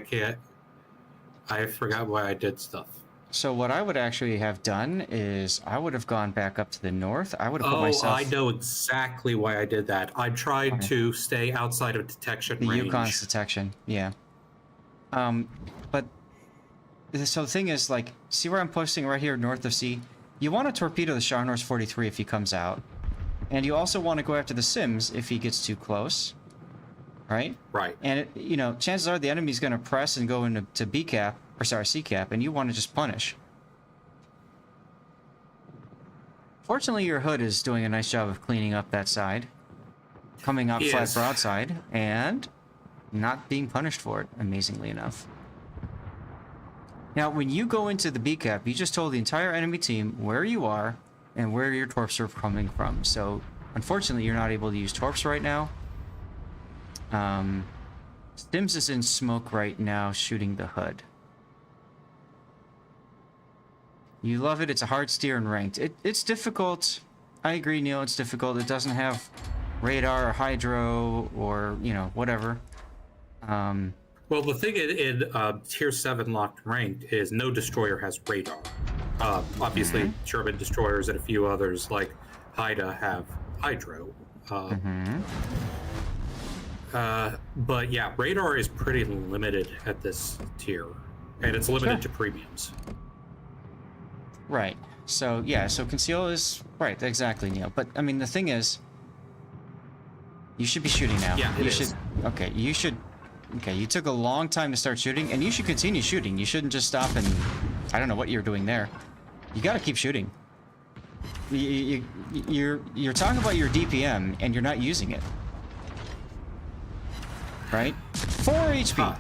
forgot why I did stuff. So what I would actually have done is I would have gone back up to the north. I would have put myself... I know exactly why I did that. I tried to stay outside of detection the range. Yukon's detection, yeah. But so the thing is, like, see where I'm posting right here north of C? You want to torpedo the Sharnor's 43 if he comes out. And you also want to go after the Sims if he gets too close. Right? Right. And, you know, chances are the enemy's going to press and go into B cap, or sorry, C cap, and you want to just punish. Fortunately, your hood is doing a nice job of cleaning up that side. Coming out flat broadside, and not being punished for it, amazingly enough. Now, when you go into the B cap, you just told the entire enemy team where you are and where your torps are coming from. So, unfortunately, you're not able to use torps right now. Stims is in smoke right now, shooting the hood. You love it. It's a hard steer in ranked. It's difficult. I agree, Neil. It's difficult. It doesn't have radar or hydro or, you know, whatever. Well, the thing in Tier 7 locked ranked is no destroyer has radar. Obviously, German destroyers and a few others like Haida have hydro. But yeah, radar is pretty limited at this tier, and it's limited to premiums. Right. So, yeah, so conceal is... Right, exactly, Neil. But, I mean, the thing is... You should be shooting now. Yeah, you should... Okay, you should... Okay, you took a long time to start shooting, and you should continue shooting. You shouldn't just stop and... I don't know what you're doing there. You gotta keep shooting. You're talking about your DPM, and you're not using it. Right? 4 HP! Huh.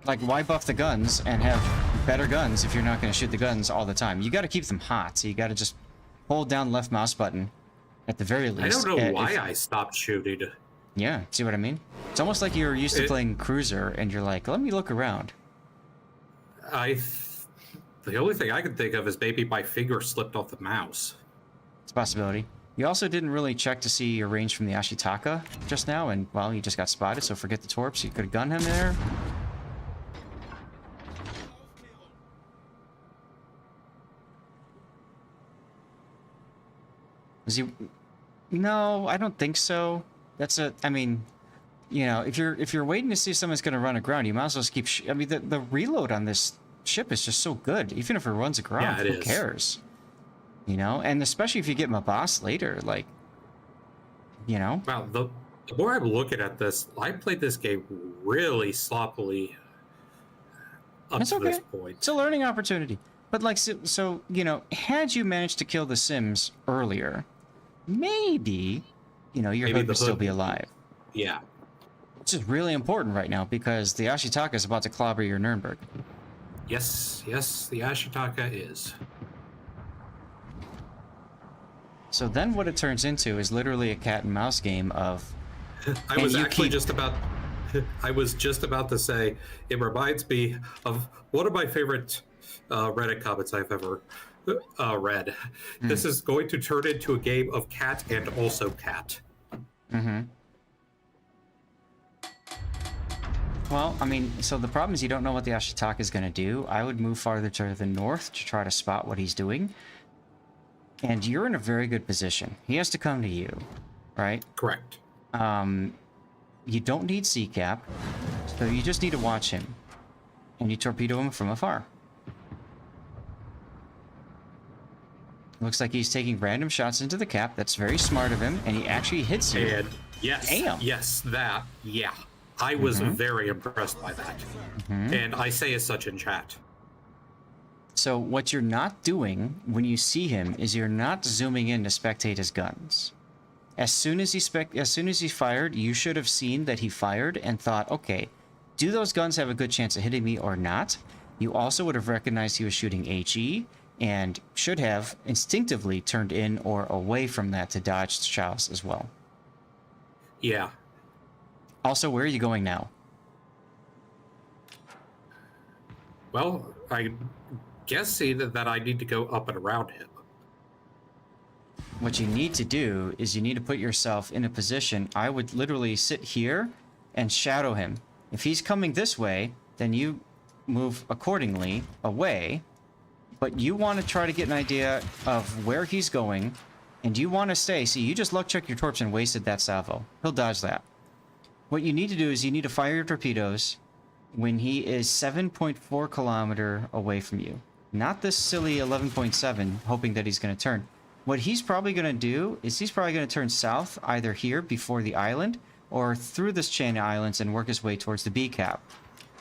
Like, why buff the guns and have better guns if you're not going to shoot the guns all the time? You got to keep them hot, so you got to just hold down left mouse button at the very least. I don't know why I stopped shooting. Yeah, see what I mean? It's almost like you're used to playing cruiser, and you're like, let me look around. The only thing I can think of is maybe my finger slipped off the mouse. It's a possibility. You also didn't really check to see your range from the Ashitaka just now, and, well, you just got spotted, so forget the torps. You could have gunned him there. Is he... No, I don't think so. That's a... I mean, you know, if you're waiting to see if someone's going to run aground, you might as well just keep... I mean, the reload on this ship is just so good. Even if it runs aground, who cares? You know? And especially if you get my boss later, like... You know? Wow, the more I'm looking at this, I played this game really sloppily up to this point. It's a learning opportunity. But, like, so, you know, had you managed to kill the Sims earlier, maybe, you know, your hood would still be alive. Yeah. Which is really important right now, because the Ashitaka is about to clobber your Nuremberg. Yes, the Ashitaka is. So then what it turns into is literally a cat and mouse game of... I was just about to say, it reminds me of one of my favorite Reddit comments I've ever read. This is going to turn into a game of cat and also cat. Well, I mean, so the problem is you don't know what the Ashitaka is going to do. I would move farther to the north to try to spot what he's doing. And you're in a very good position. He has to come to you, right? Correct. You don't need CCAP, so you just need to watch him. And you torpedo him from afar. Looks like he's taking random shots into the cap. That's very smart of him, and he actually hits you. And Yes. Damn. Yes, that. Yeah. I was very impressed by that. And I say as such in chat. So what you're not doing when you see him is you're not zooming in to spectate his guns. As soon as he fired, you should have seen that he fired and thought, okay, do those guns have a good chance of hitting me or not? You also would have recognized he was shooting HE and should have instinctively turned in or away from that to dodge Chalice as well. Yeah. Also, where are you going now? Well, I guess that I need to go up and around him. What you need to do is you need to put yourself in a position. I would literally sit here and shadow him. If he's coming this way, then you move accordingly away. But you want to try to get an idea of where he's going, and you want to stay. See, you just luck check your torps and wasted that salvo. He'll dodge that. What you need to do is you need to fire your torpedoes when he is 7.4 kilometer away from you. Not this silly 11.7, hoping that he's going to turn. What he's probably going to do is he's probably going to turn south, either here before the island, or through this chain of islands and work his way towards the B cap.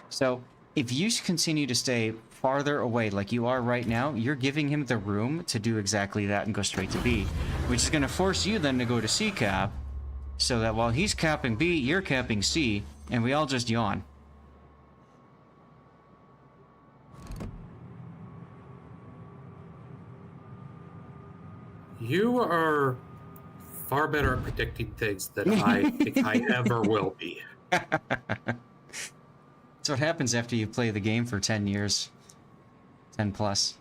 So if you continue to stay farther away like you are right now, you're giving him the room to do exactly that and go straight to B, which is going to force you then to go to C cap, so that while he's capping B, you're capping C, and we all just yawn. You are far better at predicting things than I think I ever will be. That's what happens after you play the game for 10 years. 10 plus.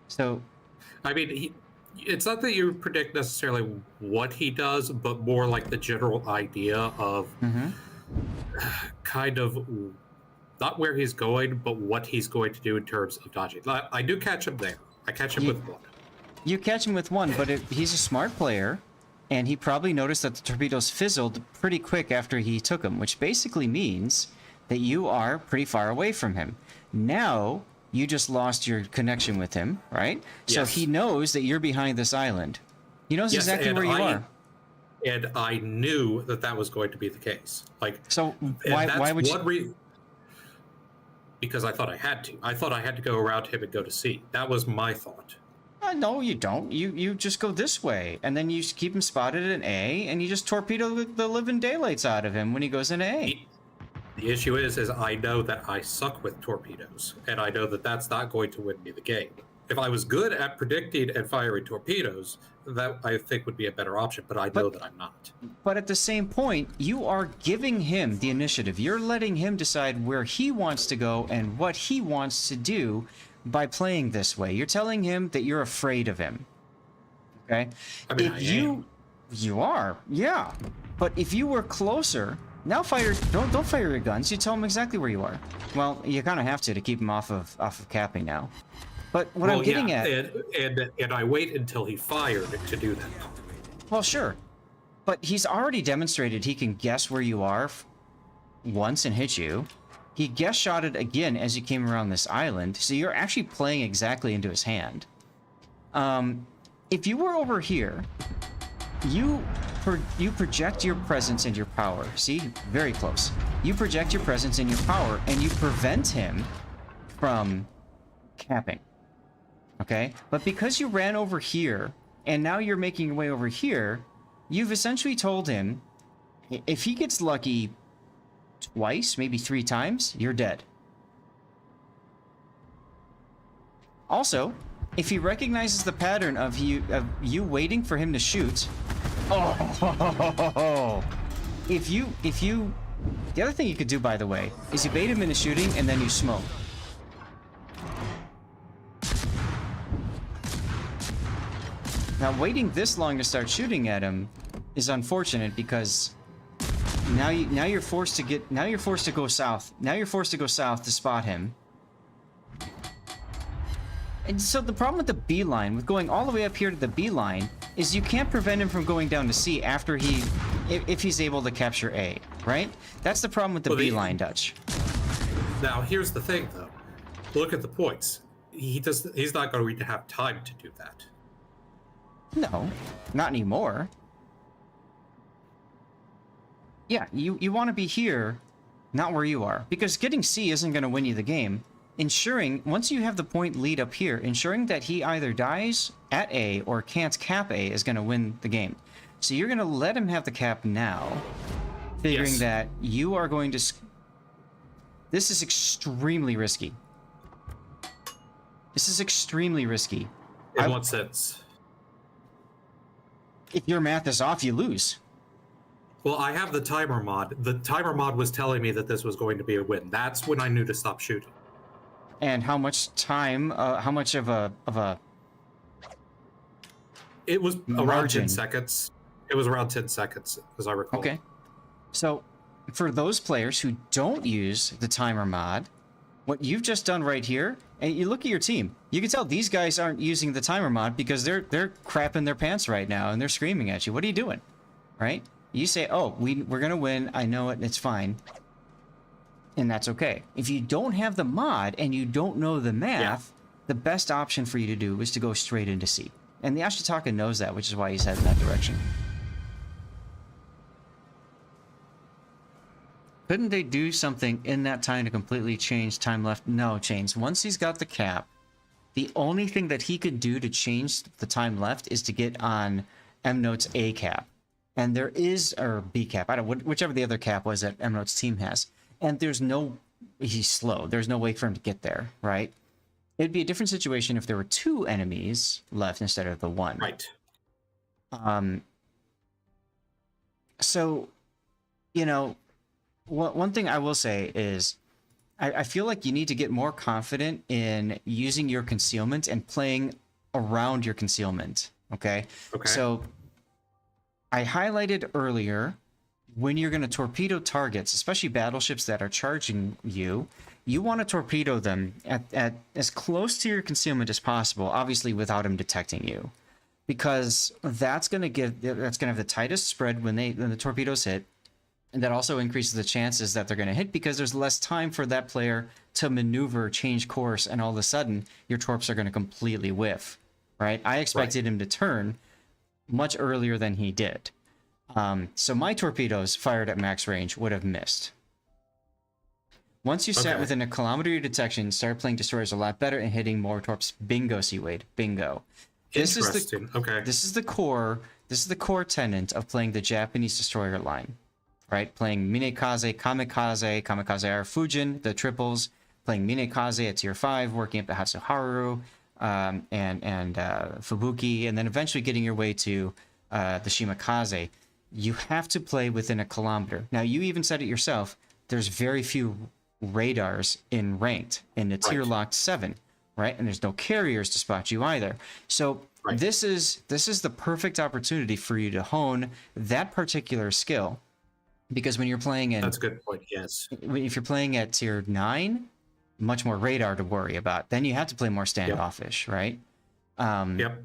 So... I mean, it's not that you predict necessarily what he does, but more like the general idea of kind of not where he's going, but what he's going to do in terms of dodging. I do catch him there. I catch him with one. You catch him with one, but he's a smart player, and he probably noticed that the torpedoes fizzled pretty quick after he took them, which basically means that you are pretty far away from him. Now, you just lost your connection with him, right? Yes. So he knows that you're behind this island. He knows exactly where you are. And I knew that that was going to be the case. So why would you... Because I thought I had to. I thought I had to go around him and go to C. That was my thought. No, you don't. You just go this way, and then you just keep him spotted at an A, and you just torpedo the living daylights out of him when he goes in A. The issue is I know that I suck with torpedoes, and I know that that's not going to win me the game. If I was good at predicting and firing torpedoes, that I think would be a better option, but I know that I'm not. But at the same point, you are giving him the initiative. You're letting him decide where he wants to go and what he wants to do by playing this way. You're telling him that you're afraid of him. Okay? I mean, You are, yeah. But if you were closer, now don't fire your guns. You tell him exactly where you are. Well, you kind of have to keep him off of capping now. But what I'm getting at... And I wait until he fired to do that. Well, sure. But he's already demonstrated he can guess where you are once and hit you. He guess shotted again as you came around this island, so you're actually playing exactly into his hand. If you were over here, you project your presence and your power. See? Very close. You project your presence and your power, and you prevent him from capping. Okay? But because you ran over here, and now you're making your way over here, you've essentially told him, if he gets lucky twice, maybe 3 times, you're dead. Also, if he recognizes the pattern of you waiting for him to shoot, the other thing you could do, by the way, is you bait him into shooting and then you smoke. Now, waiting this long to start shooting at him is unfortunate because now you're forced to go south. Now you're forced to go south to spot him. And so the problem with the B line, with going all the way up here to the B line, is you can't prevent him from going down to C after if he's able to capture A, right? That's the problem with the B line, Dutch. Now, here's the thing, though. Look at the points. He's not going to have time to do that. No, not anymore. Yeah, you want to be here, not where you are. Because getting C isn't going to win you the game. Ensuring, once you have the point lead up here, ensuring that he either dies at A or can't cap A is going to win the game. So you're going to let him have the cap now, figuring Yes. that you are going to... This is extremely risky. This is extremely risky. In what sense? If your math is off, you lose. Well, I have the timer mod. The timer mod was telling me that this was going to be a win. That's when I knew to stop shooting. And how much time, how much of a It was around margin? 10 seconds. It was around 10 seconds, as I recall. Okay. So, for those players who don't use the timer mod, what you've just done right here, and you look at your team, you can tell these guys aren't using the timer mod because they're crapping their pants right now and they're screaming at you. What are you doing? Right? You say, oh, we're gonna win. I know it. It's fine. And that's okay. If you don't have the mod and you don't know the math, the best option for you to do is to go straight into C. And the Ashitaka knows that, which is why he's heading that direction. Couldn't they do something in that time to completely change time left? No, Chains. Once he's got the cap, the only thing that he could do to change the time left is to get on M-Note's A cap. And there is, or B cap, I don't, whichever the other cap was that M-Note's team has. And there's no, he's slow. There's no way for him to get there, right? It'd be a different situation if there were 2 enemies left instead of the 1. Right. So, you know, one thing I will say is I feel like you need to get more confident in using your concealment and playing around your concealment, okay? Okay. So I highlighted earlier, when you're going to torpedo targets, especially battleships that are charging you, you want to torpedo them at as close to your concealment as possible, obviously without them detecting you, because that's going to have the tightest spread when the torpedoes hit, and that also increases the chances that they're going to hit because there's less time for that player to maneuver, change course, and all of a sudden your torps are going to completely whiff, right? I expected him to turn much earlier than he did. So my torpedoes fired at max range would have missed. Once you sat within a kilometer of your detection, start playing destroyers a lot better and hitting more torps. Bingo, C-Wade. Bingo. This is the core tenet of playing the Japanese destroyer line, right? Playing Minekaze, Kamikaze are Fujin, the triples, playing Minekaze at tier 5, working up to Hatsuharu, and Fubuki, and then eventually getting your way to the Shimakaze. You have to play within a kilometer. Now, you even said it yourself, there's very few radars in ranked, in the tier locked 7, right? And there's no carriers to spot you either. So this is the perfect opportunity for you to hone that particular skill, because when you're playing in... That's a good point, yes. If you're playing at tier 9, much more radar to worry about. Then you have to play more standoffish, right? Yep.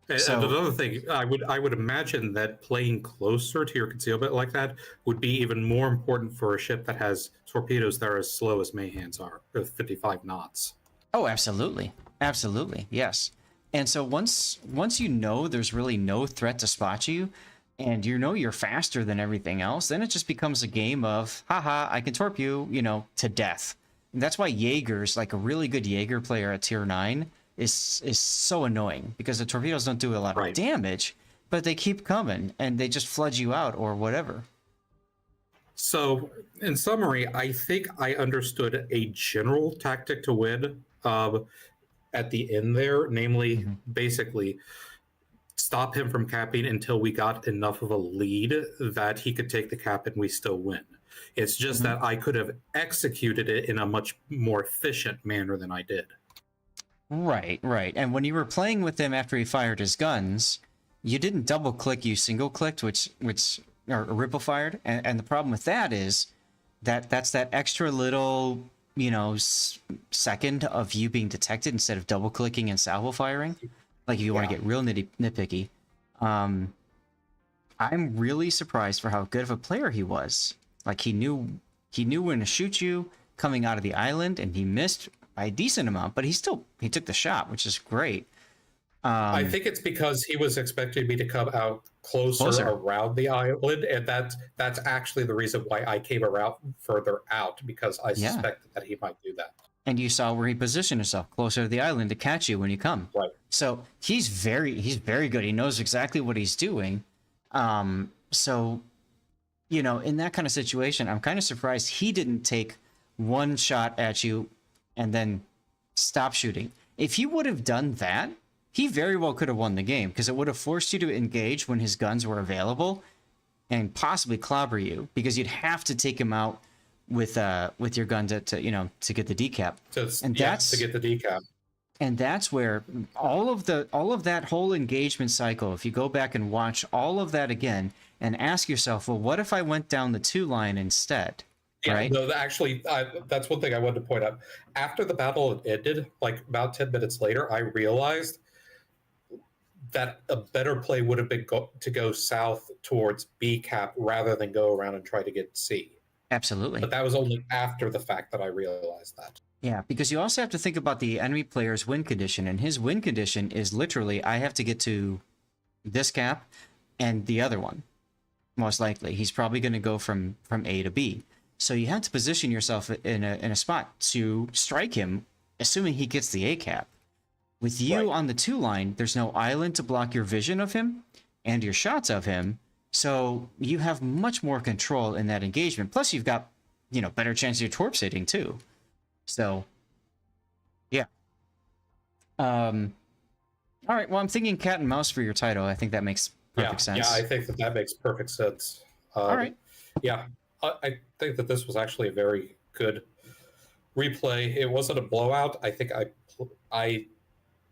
And another thing, I would imagine that playing closer to your concealment like that would be even more important for a ship that has torpedoes that are as slow as Mayhan's are, 55 knots. Oh, absolutely. Absolutely, yes. And so once you know there's really no threat to spot you, and you know you're faster than everything else, then it just becomes a game of, haha, I can torp you, to death. And that's why Jaeger's, like a really good Jaeger player at tier 9, is so annoying, because the torpedoes don't do a lot of damage, but they keep coming and they just flood you out or whatever. So, in summary, I think I understood a general tactic to win at the end there, namely, basically, stop him from capping until we got enough of a lead that he could take the cap and we still win. It's just that I could have executed it in a much more efficient manner than I did. Right. And when you were playing with him after he fired his guns, you didn't double click, you single clicked, which or ripple fired. And the problem with that is that's that extra little, second of you being detected instead of double clicking and salvo firing. Like if you want to get real nitpicky. I'm really surprised for how good of a player he was. Like he knew when to shoot you coming out of the island, and he missed by a decent amount, but he took the shot, which is great. I think it's because he was expecting me to come out closer around the island, and that's actually the reason why I came around further out, because I suspected that he might do that. And you saw where he positioned himself closer to the island to catch you when you come. Right. So he's very good. He knows exactly what he's doing. So, you know, in that kind of situation, I'm kind of surprised he didn't take one shot at you and then stop shooting. If he would have done that, he very well could have won the game, because it would have forced you to engage when his guns were available and possibly clobber you, because you'd have to take him out with your gun to you know, to get the decap. That's to get the decap. And that's where all of that whole engagement cycle, if you go back and watch all of that again and ask yourself, well, what if I went down the 2 line instead? Yeah, right? No, actually, that's one thing I wanted to point out. After the battle ended, like about 10 minutes later, I realized that a better play would have been to go south towards B cap rather than go around and try to get C. Absolutely. But that was only after the fact that I realized that. Yeah, because you also have to think about the enemy player's win condition, and his win condition is literally, I have to get to this cap and the other one. Most likely, he's probably going to go from A to B. So you have to position yourself in a spot to strike him, assuming he gets the A cap. With you on the 2 line, there's no island to block your vision of him and your shots of him, so you have much more control in that engagement. Plus, you've got, you know, better chance of your torps hitting too. So, yeah. All right. Well, I'm thinking cat and mouse for your title. I think that makes perfect sense. Yeah, I think that makes perfect sense. All right. Yeah, I think that this was actually a very good replay. It wasn't a blowout. I think I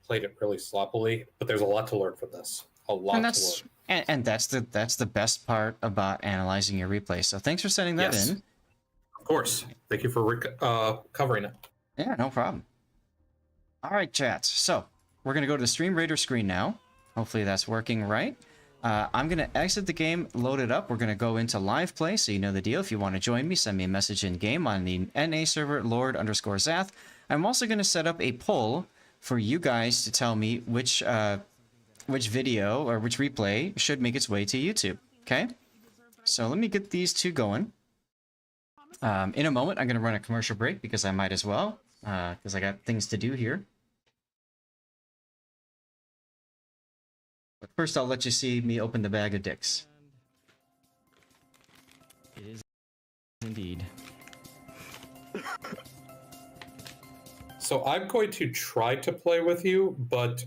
played it really sloppily, but there's a lot to learn from this. A lot to learn. And that's the best part about analyzing your replay. So thanks for sending that in. Of course. Thank you for covering it. Yeah, no problem. All right, chat. So we're going to go to the Stream Raider screen now. Hopefully that's working right. I'm going to exit the game, load it up. We're going to go into live play, so you know the deal. If you want to join me, send me a message in-game on the NA server, Lord_Zath. I'm also going to set up a poll for you guys to tell me which video or which replay should make its way to YouTube. Okay? So let me get these two going. In a moment, I'm going to run a commercial break because I might as well, because I got things to do here. But first, I'll let you see me open the bag of dicks. It is indeed. So I'm going to try to play with you, but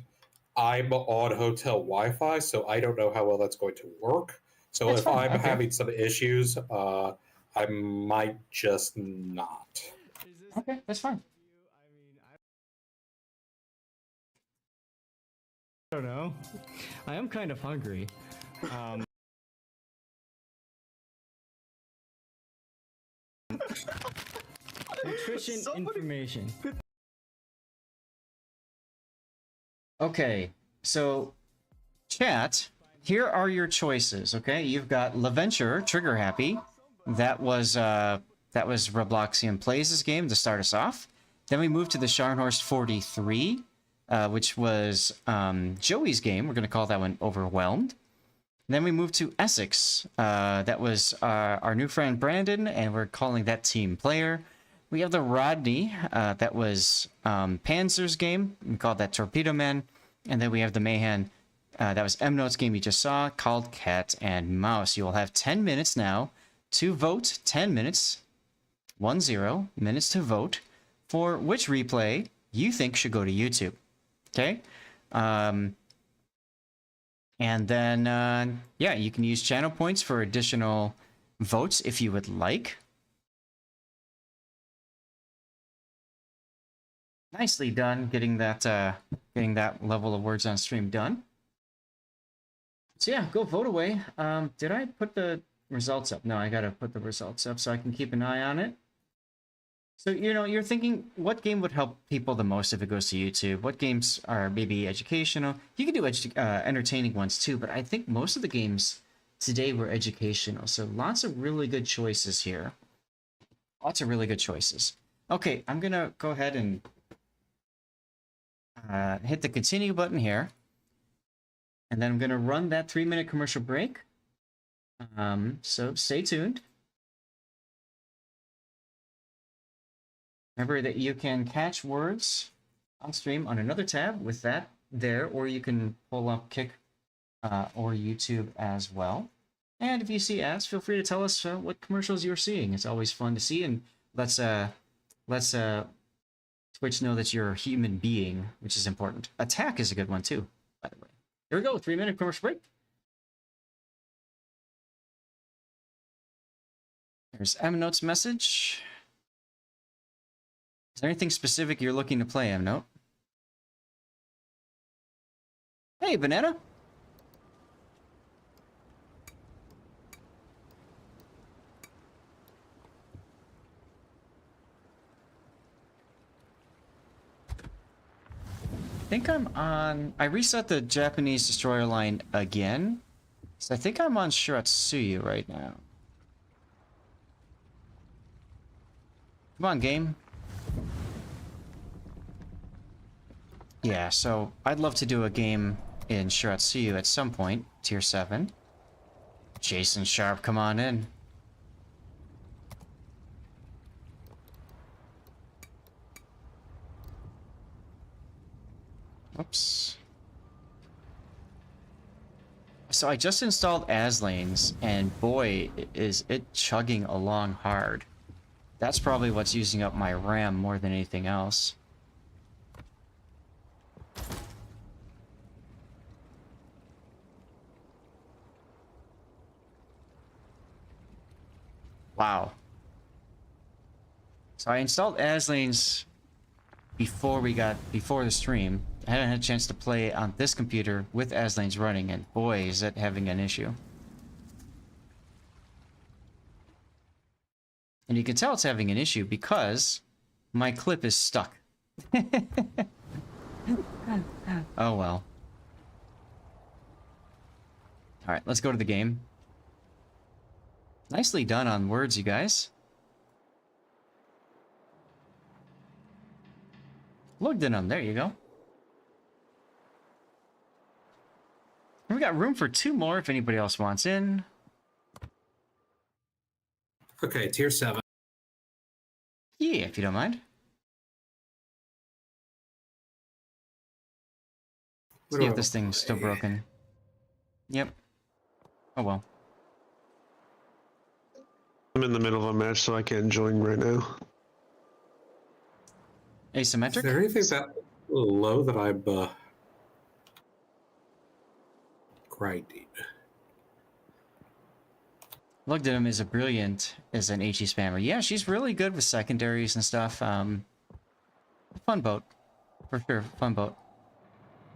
I'm on hotel Wi-Fi, so I don't know how well that's going to work. So That's if fine. I'm Okay. having some issues, I might just not. Okay, that's fine. I don't know. I am kind of hungry. Nutrition information. Okay, so chat, here are your choices, okay? You've got LaVenture, Trigger Happy. That was Robloxian Plays' game to start us off. Then we moved to the Scharnhorst 43, which was Joey's game. We're going to call that one Overwhelmed. Then we moved to Essex. That was our new friend Brandon, and we're calling that Team Player. We have the Rodney. That was Panzer's game. We called that Torpedo Man. And then we have the Mayhan. That was M-Note's game you just saw, called Cat and Mouse. You will have 10 minutes now to vote. 10 minutes, 10 minutes to vote for which replay you think should go to YouTube. Okay? And then, yeah, you can use channel points for additional votes if you would like. Nicely done getting that level of words on stream done. So yeah, go vote away. Did I put the results up? No, I gotta put the results up so I can keep an eye on it. So, you know, you're thinking, what game would help people the most if it goes to YouTube? What games are maybe educational? You can do entertaining ones too, but I think most of the games today were educational. So lots of really good choices here. Lots of really good choices. Okay, I'm gonna go ahead and hit the continue button here. And then I'm going to run that 3-minute commercial break. So stay tuned. Remember that you can catch words on stream on another tab with that there, or you can pull up Kick or YouTube as well. And if you see ads, feel free to tell us what commercials you're seeing. It's always fun to see, and let's Twitch know that you're a human being, which is important. Attack is a good one too, by the way. Here we go, 3-minute commercial break. There's M-Note's message. Is there anything specific you're looking to play, M-Note? Hey, Banana. I think I'm on... I reset the Japanese destroyer line again. So I think I'm on Shiratsuyu right now. Come on, game. Yeah, so I'd love to do a game in Shiratsuyu at some point, tier 7. Jason Sharp, come on in. Oops. So I just installed Aslanes, and boy, is it chugging along hard. That's probably what's using up my RAM more than anything else. Wow. So I installed Aslanes before the stream. I hadn't had a chance to play on this computer with Aslanes running, and boy, is it having an issue. And you can tell it's having an issue because my clip is stuck. Oh well. Alright, let's go to the game. Nicely done on words, you guys. Looked in them, there you go. We got room for 2 more if anybody else wants in. Okay, tier 7. Yeah, if you don't mind. What See do if I this thing's still play? broken. Yep. Oh well. I'm in the middle of a match, so I can't join right now. Is Asymmetric? there anything that low that I'm grinding? Looked at him as a brilliant as an HE spammer. Yeah, she's really good with secondaries and stuff. Fun boat. For sure, fun boat.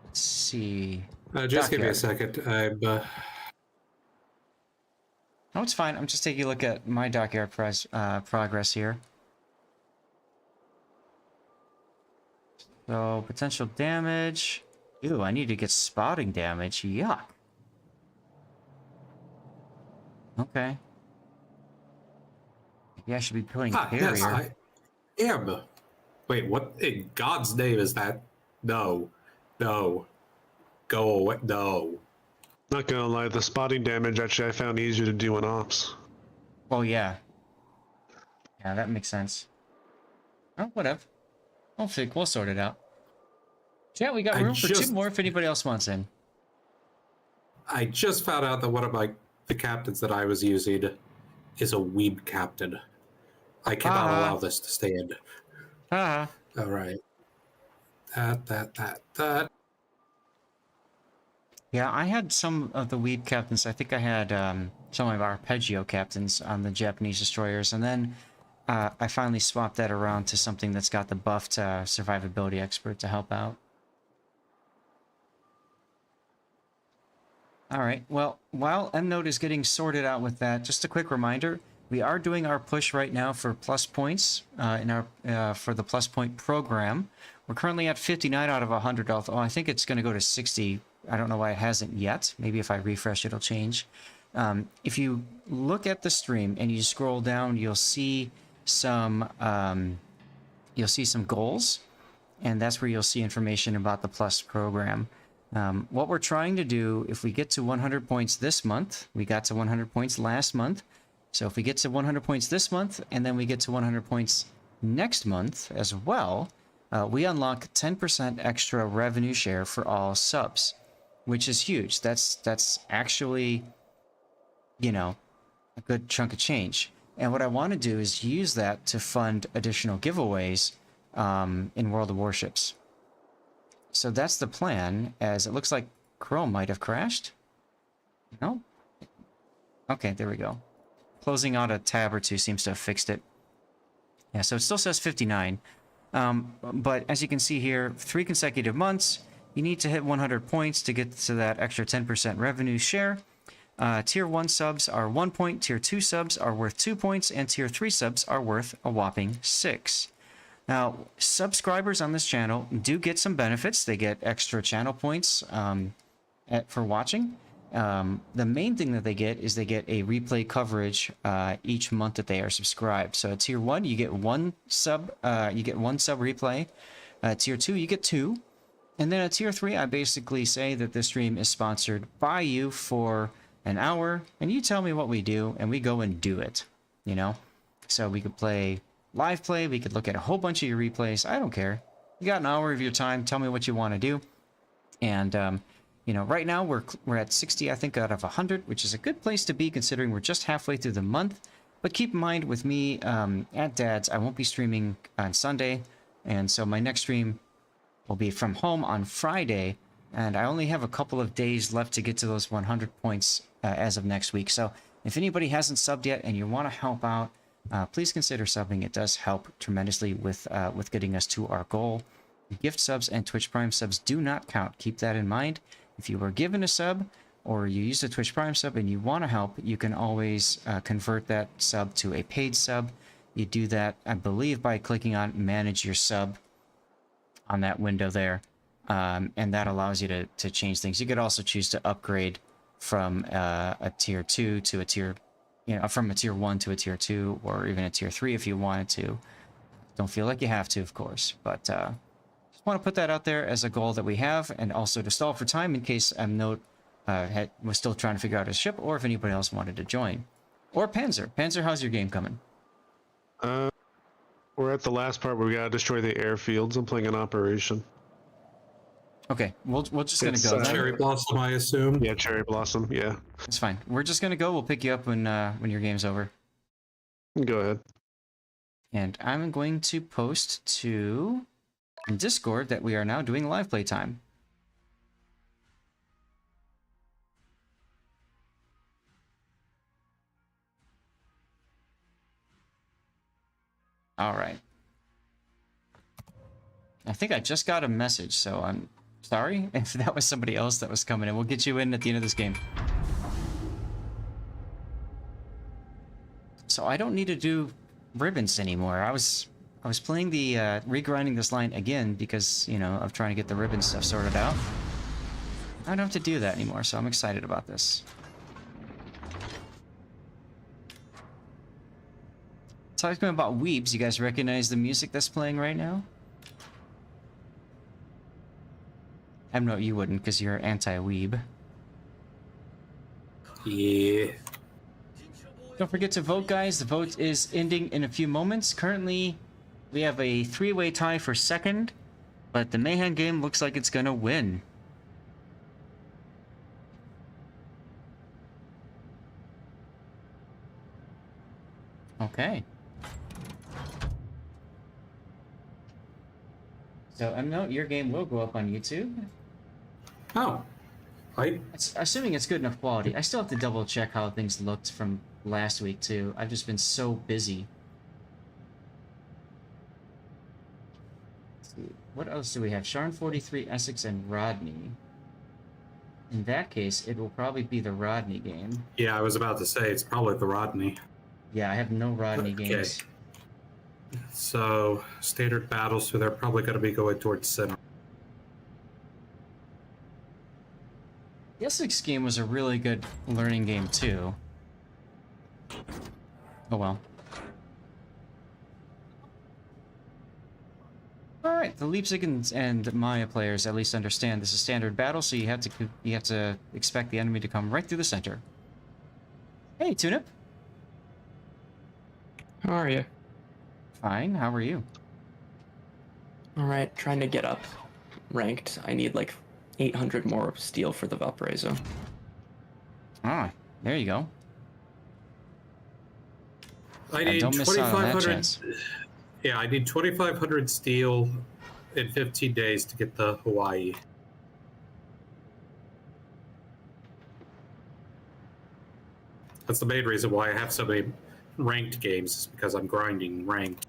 Let's see. Just give me a Dockyard. second. I'm No, it's fine. I'm just taking a look at my dockyard progress here. So, potential damage. Ew, I need to get spotting damage. Yuck. Okay. Yeah, I should be putting barrier. yes, I am. Wait, what in God's name is that? No. No. Go away. No. Not gonna lie, the spotting damage actually I found easier to do in ops. Oh, yeah. Yeah, that makes sense. Oh, whatever. We'll sort it out. So yeah, we got room for 2 more if anybody else wants in. I just found out that one of the captains that I was using is a weeb captain. I cannot allow this to stand. Haha. All right. That. Yeah, I had some of the weed captains. I think I had some of our arpeggio captains on the Japanese destroyers, and then I finally swapped that around to something that's got the buffed survivability expert to help out. Alright, well, while M-Note is getting sorted out with that, just a quick reminder, we are doing our push right now for plus points for the plus point program. We're currently at 59 out of 100, although I think it's going to go to 60. I don't know why it hasn't yet. Maybe if I refresh, it'll change. If you look at the stream and you scroll down, you'll see some goals, and that's where you'll see information about the plus program. What we're trying to do, if we get to 100 points this month, we got to 100 points last month. So if we get to 100 points this month, and then we get to 100 points next month as well, we unlock 10% extra revenue share for all subs, which is huge. That's actually, you know, a good chunk of change. And what I want to do is use that to fund additional giveaways in World of Warships. So that's the plan, as it looks like Chrome might have crashed. No? Okay, there we go. Closing out a tab or two seems to have fixed it. Yeah, so it still says 59. But as you can see here, 3 consecutive months, you need to hit 100 points to get to that extra 10% revenue share. Tier 1 subs are 1 point, Tier 2 subs are worth 2 points, and Tier 3 subs are worth a whopping 6. Now, subscribers on this channel do get some benefits. They get extra channel points for watching. The main thing that they get is they get a replay coverage each month that they are subscribed. So at Tier 1, you get one sub replay. Tier 2, you get 2. And then at Tier 3, I basically say that this stream is sponsored by you for an hour, and you tell me what we do, and we go and do it, you know? So we could play live play, we could look at a whole bunch of your replays. I don't care. You got an hour of your time, tell me what you want to do. And, you know, right now we're at 60, I think, out of 100, which is a good place to be considering we're just halfway through the month. But keep in mind, with me at Dad's, I won't be streaming on Sunday, and so my next stream will be from home on Friday, and I only have a couple of days left to get to those 100 points as of next week. So if anybody hasn't subbed yet and you want to help out, please consider subbing. It does help tremendously with getting us to our goal. Gift subs and Twitch Prime subs do not count. Keep that in mind. If you were given a sub or you used a Twitch Prime sub and you want to help, you can always convert that sub to a paid sub. You do that, I believe, by clicking on Manage Your Sub on that window there. And that allows you to change things. You could also choose to upgrade from a Tier 2 to a Tier... You know, from a Tier 1 to a Tier 2, or even a Tier 3 if you wanted to. Don't feel like you have to, of course, but just want to put that out there as a goal that we have, and also to stall for time in case was still trying to figure out his ship, or if anybody else wanted to join. Or Panzer. Panzer, how's your game coming? We're at the last part where we gotta destroy the airfields. I'm playing an operation. Okay, we're just gonna go. Cherry Blossom, I assume. Yeah, Cherry Blossom, yeah. It's fine. We're just gonna go. We'll pick you up when your game's over. Go ahead. And I'm going to post to Discord that we are now doing live play time. All right. I think I just got a message, so I'm sorry if that was somebody else that was coming in. We'll get you in at the end of this game. So I don't need to do ribbons anymore. I was playing the regrinding this line again because, you know, of trying to get the ribbon stuff sorted out. I don't have to do that anymore, so I'm excited about this. Talking about weebs, you guys recognize the music that's playing right now? I know you wouldn't, because you're anti-weeb. Yeah. Don't forget to vote, guys. The vote is ending in a few moments. Currently, we have a 3-way tie for second, but the Mayhem game looks like it's gonna win. Okay. So, note your game will go up on YouTube. Oh. Assuming it's good enough quality. I still have to double check how things looked from last week, too. I've just been so busy. Let's see. What else do we have? Sharn 43, Essex, and Rodney. In that case, it will probably be the Rodney game. Yeah, I was about to say, it's probably the Rodney. Yeah, I have no Rodney Okay. games. So, standard battles, so they're probably going to be going towards center. The Essex game was a really good learning game, too. Oh well. Alright, the Leipzig and Maya players at least understand this is standard battle, so you have to expect the enemy to come right through the center. Hey, Tunip. How are you? Fine, how are you? Alright, trying to get up ranked. I need like 800 more steel for the Valparaiso. Ah, there you go. I need don't miss out on that 2,500. chance. Yeah, I need 2,500 steel in 15 days to get the Hawaii. That's the main reason why I have so many ranked games, is because I'm grinding ranked.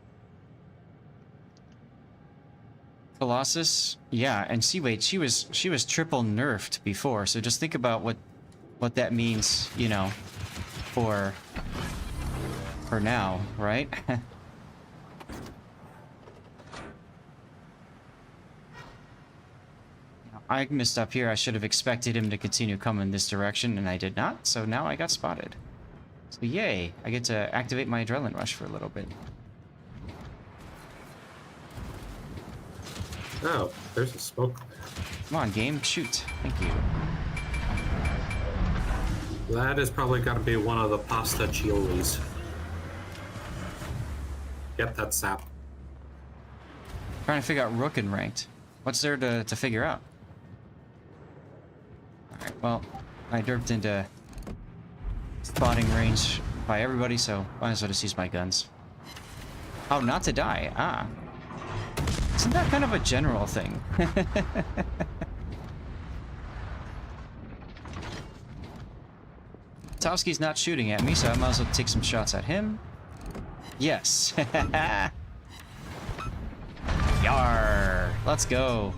Colossus, yeah, and see, wait, she was triple nerfed before, so just think about what that means, you know, for now, right? I missed up here. I should have expected him to continue coming this direction, and I did not, so now I got spotted. So yay, I get to activate my adrenaline rush for a little bit. Oh, there's a smoke there. Come on, game, shoot. Thank you. That is probably got to be one of the pasta chilies. Yep, that's sap. Trying to figure out Rook and ranked. What's there to figure out? Alright, well, I derped into spotting range by everybody, so might as well just use my guns. How not to die? Ah. Isn't that kind of a general thing? Towski's not shooting at me, so I might as well take some shots at him. Yes. Yar! Let's go.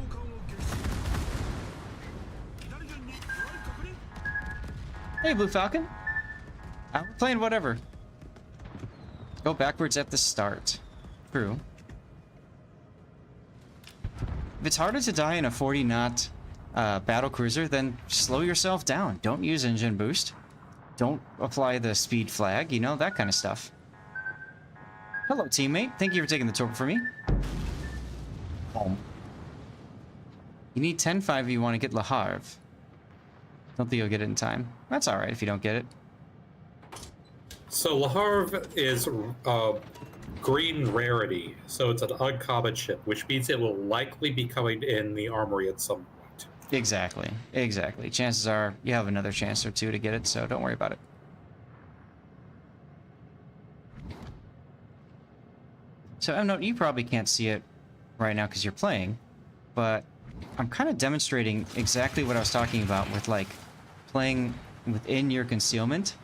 Hey, Blue Falcon. We're playing whatever. Go backwards at the start. True. If it's harder to die in a 40-knot battle cruiser, then slow yourself down. Don't use engine boost. Don't apply the speed flag, you know, that kind of stuff. Hello, teammate. Thank you for taking the tour for me. Boom. You need 10-5 if you want to get Le Havre. Don't think you'll get it in time. That's alright if you don't get it. So Le Havre is green rarity, so it's an uncommon ship, which means it will likely be coming in the armory at some point. Exactly. Exactly. Chances are you have another chance or two to get it, so don't worry about it. So, Emnote, you probably can't see it right now because you're playing, but I'm kind of demonstrating exactly what I was talking about with, like, playing within your concealment.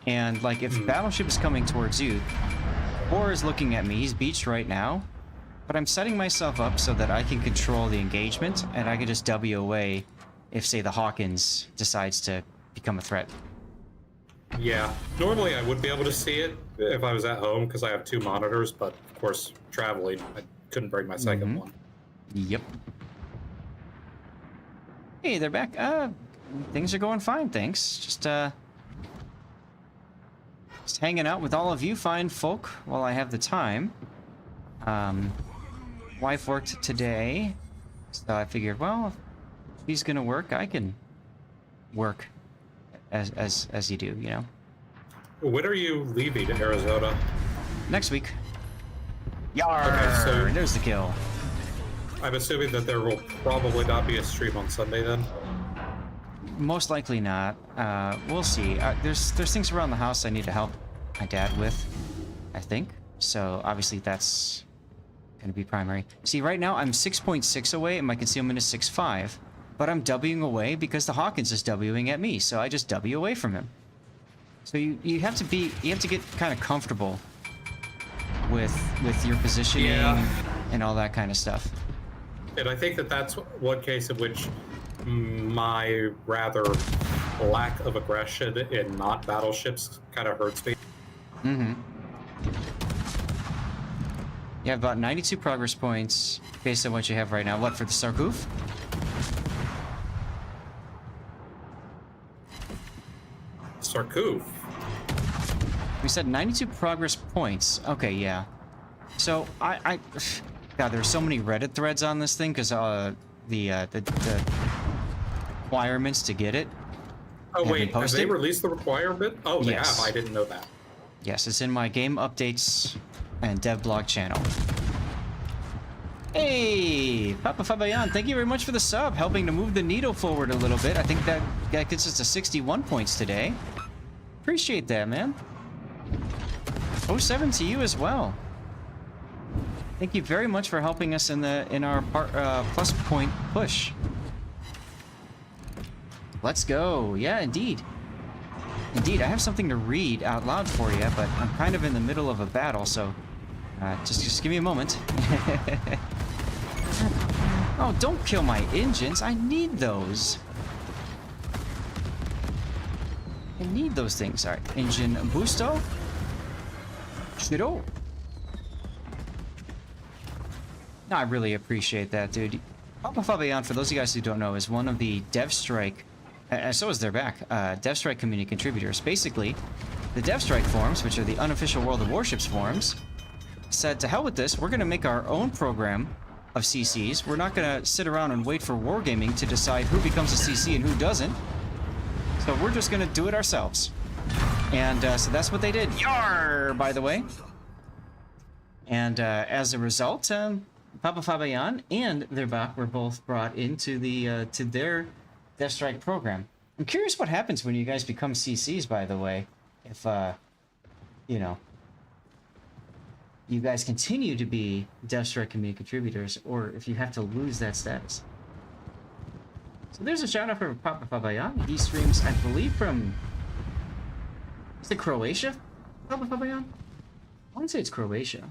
And, like, if Battleship is coming towards you, Or is looking at me, he's beached right now, but I'm setting myself up so that I can control the engagement, and I can just W away if, say, the Hawkins decides to become a threat. Yeah, normally I would be able to see it if I was at home because I have two monitors, but of course, traveling, I couldn't bring my second one. Yep. Hey, they're back. Things are going fine, thanks. Just hanging out with all of you fine folk while I have the time. Wife worked today, so I figured, well, if he's gonna work, I can work as you do, you know. When are you leaving to Arizona? Next week. Yar! Okay, so there's the kill. I'm assuming that there will probably not be a stream on Sunday then. Most likely not. We'll see. There's things around the house I need to help my dad with, I think. So obviously that's gonna be primary. See, right now I'm 6.6 away and my concealment is 6.5, but I'm Wing away because the Hawkins is Wing at me, so I just W away from him. So you have to get kind of comfortable with your positioning and all that kind of stuff. And I think that that's one case in which my rather lack of aggression in not battleships kind of hurts me. Mm-hmm. You have about 92 progress points based on what you have right now. What, for the Sarkouf? Sarkouf? We said 92 progress points. Okay, yeah. So, God, there's so many Reddit threads on this thing because the requirements to get it. Oh have wait, been have they posted. released the requirement? Oh, they Yes. have. I didn't know that. Yes, it's in my game updates and dev blog channel. Hey, Papa Fabian, thank you very much for the sub, helping to move the needle forward a little bit. I think that gets us to 61 points today. Appreciate that, man. 07 to you as well. Thank you very much for helping us in our plus point push. Let's go. Yeah, indeed. Indeed, I have something to read out loud for you, but I'm kind of in the middle of a battle, so just give me a moment. Oh, don't kill my engines. I need those. I need those things. All right, engine boosto. Shiro. No, I really appreciate that, dude. Papa Fabian, for those of you guys who don't know, is one of the DevStrike, so is their back, DevStrike community contributors. Basically, the DevStrike forums, which are the unofficial World of Warships forums, said, to hell with this, we're going to make our own program of CCs. We're not going to sit around and wait for Wargaming to decide who becomes a CC and who doesn't. So we're just going to do it ourselves. And so that's what they did. Yar, by the way. And as a result, Papa Fabian and their back were both brought into the to their DevStrike program. I'm curious what happens when you guys become CCs, by the way. If, you know, you guys continue to be DevStrike community contributors, or if you have to lose that status. So there's a shout out for Papa Fabian. He streams, I believe, from... Is it Croatia? Papa Fabian? I want to say it's Croatia.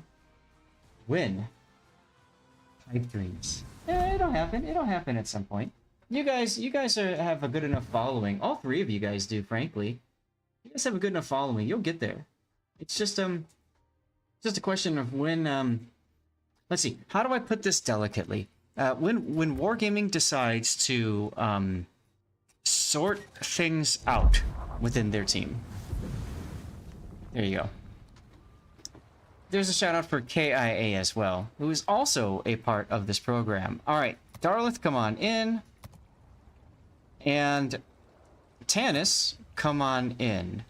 When? Pipe dreams. Yeah, it'll happen. It'll happen at some point. You guys have a good enough following. All three of you guys do, frankly. You guys have a good enough following. You'll get there. It's just a question of when. Let's see. How do I put this delicately? When Wargaming decides to sort things out within their team. There you go. There's a shout out for KIA as well, who is also a part of this program. All right, Darlith, come on in. And Tanis, come on in.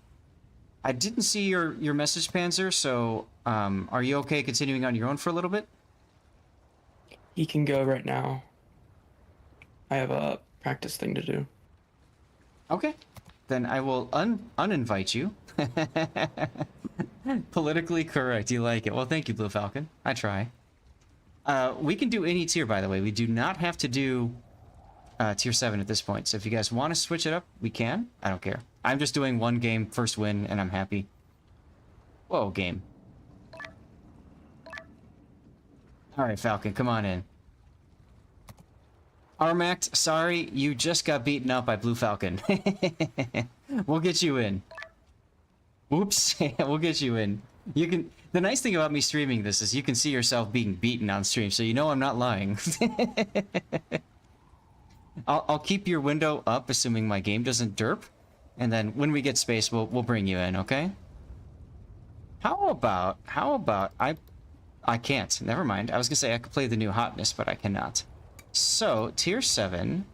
I didn't see your message, Panzer, so are you okay continuing on your own for a little bit? He can go right now. I have a practice thing to do. Okay. Then I will uninvite you. Politically correct. You like it. Well, thank you, Blue Falcon. I try. We can do any tier, by the way. We do not have to do tier 7 at this point. So if you guys want to switch it up, we can. I don't care. I'm just doing one game, first win, and I'm happy. Whoa, game. All right, Falcon, come on in. Armact, sorry, you just got beaten up by Blue Falcon. We'll get you in. Oops, we'll get you in. You can. The nice thing about me streaming this is you can see yourself being beaten on stream, so you know I'm not lying. I'll keep your window up, assuming my game doesn't derp, and then when we get space, we'll bring you in, okay? How about I can't. Never mind. I was gonna say I could play the new hotness, but I cannot. So tier 7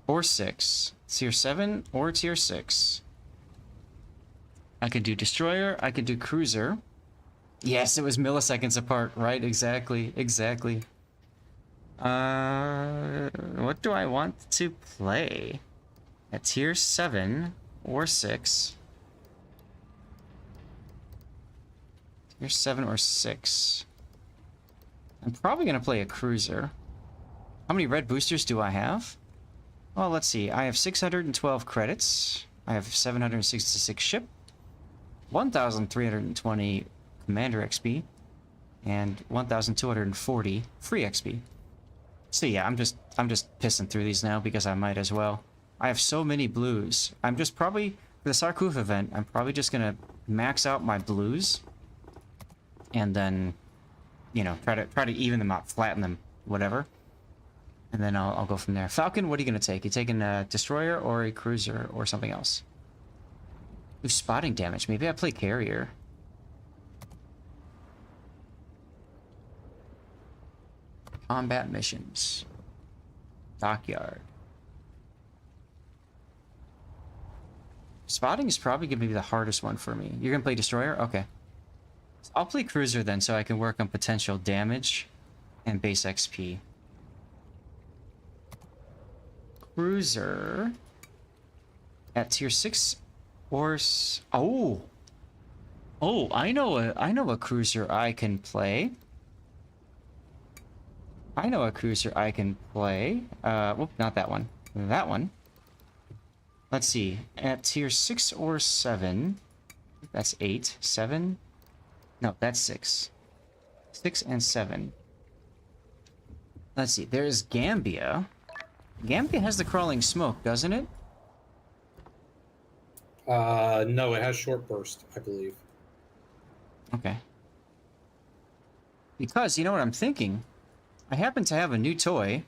or 6. Tier 7 or tier 6. I could do destroyer. I could do cruiser. Yes, it was milliseconds apart. Right? Exactly. Exactly. What do I want to play? At tier 7 or 6. Tier 7 or 6. I'm probably going to play a cruiser. How many red boosters do I have? Well, let's see. I have 612 credits. I have 766 ship. 1,320 commander XP. And 1,240 free XP. So yeah, I'm just pissing through these now because I might as well. I have so many blues. I'm just probably, for the Sarkuf event, I'm probably just going to max out my blues. And then, you know, try to even them out, flatten them, whatever. And then I'll go from there. Falcon, what are you going to take? You taking a destroyer or a cruiser or something else? Ooh, spotting damage. Maybe I play carrier. Combat missions. Dockyard. Spotting is probably going to be the hardest one for me. You're going to play Destroyer? Okay. I'll play Cruiser then so I can work on potential damage and base XP. Cruiser at tier 6 or oh, I know a cruiser I can play. Whoop, not that one. That one. Let's see. At tier 6 or 7, that's 8, 7. No, that's 6. 6 and 7. Let's see. There's Gambia. Gambia has the crawling smoke, doesn't it? No, it has short burst, I believe. Okay. Because, you know what I'm thinking? I happen to have a new toy.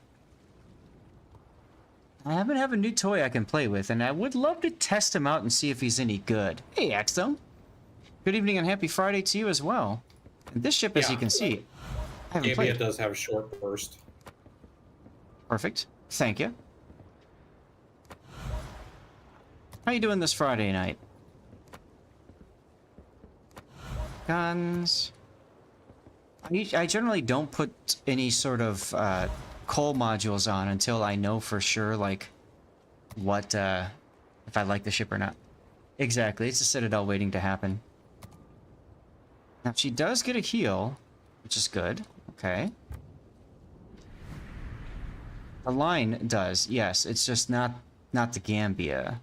I happen to have a new toy I can play with, and I would love to test him out and see if he's any good. Hey, Axel. Good evening and happy Friday to you as well. And this ship, as you can see, I haven't Gambia played. does have a short burst. Perfect. Thank you. How you doing this Friday night? Guns. I generally don't put any sort of coal modules on until I know for sure, like, what, if I like the ship or not. Exactly, it's a Citadel waiting to happen. Now, she does get a heal, which is good. Okay. The line does, yes. It's just not the Gambia.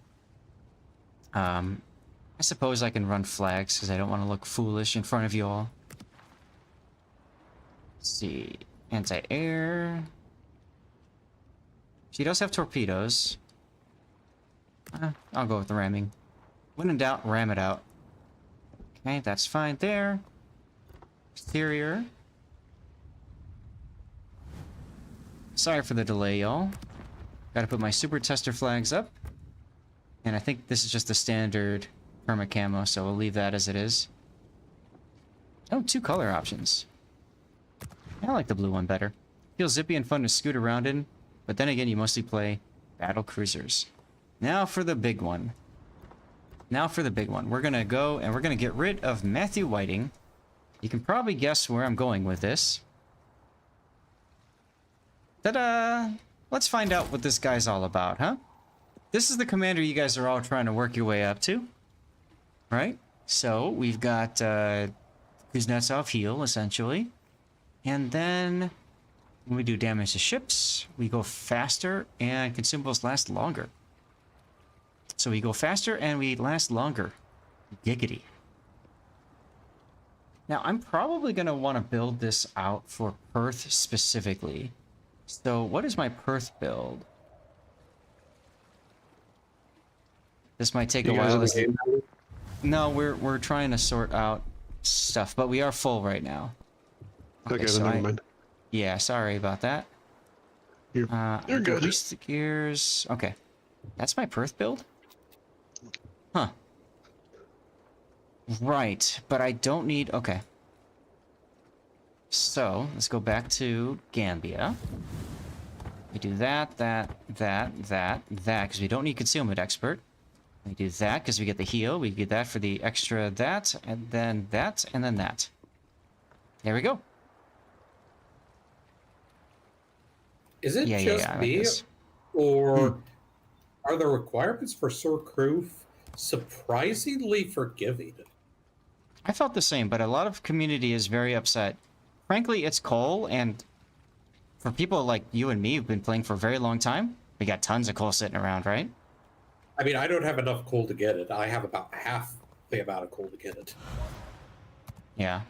I suppose I can run flags because I don't want to look foolish in front of you all. Let's see. Anti-air. She does have torpedoes. I'll go with the ramming. When in doubt, ram it out. Okay, that's fine there. Exterior. Sorry for the delay, y'all. Gotta put my super tester flags up. And I think this is just the standard perma camo, so we'll leave that as it is. Oh, 2 color options. I like the blue one better. Feels zippy and fun to scoot around in, but then again, you mostly play battle cruisers. Now for the big one. We're gonna go and we're gonna get rid of Matthew Whiting. You can probably guess where I'm going with this. Ta-da! Let's find out what this guy's all about, huh? This is the commander you guys are all trying to work your way up to. Right? So, we've got Kuznetsov heal, essentially. And then, when we do damage to ships, we go faster and consumables last longer. So we go faster and we last longer. Giggity. Now, I'm probably going to want to build this out for Perth specifically. So, what is my Perth build? This might take a while. No, we're trying to sort out stuff, but we are full right now. Okay, so never mind. Yeah, sorry about that. You're good. Release the gears. Okay. That's my Perth build? Huh. Right, but I don't need... Okay. So, let's go back to Gambia. We do that, because we don't need Concealment Expert. We do that because we get the heal. We get that for the extra that, and then that, and then that. There we go. Is it just I like me, this. or are the requirements for Sir Crew surprisingly forgiving? I felt the same, but a lot of community is very upset. Frankly, it's coal, and for people like you and me who've been playing for a very long time, we got tons of coal sitting around, right? I mean, I don't have enough coal to get it. I have about half the amount of coal to get it. Yeah.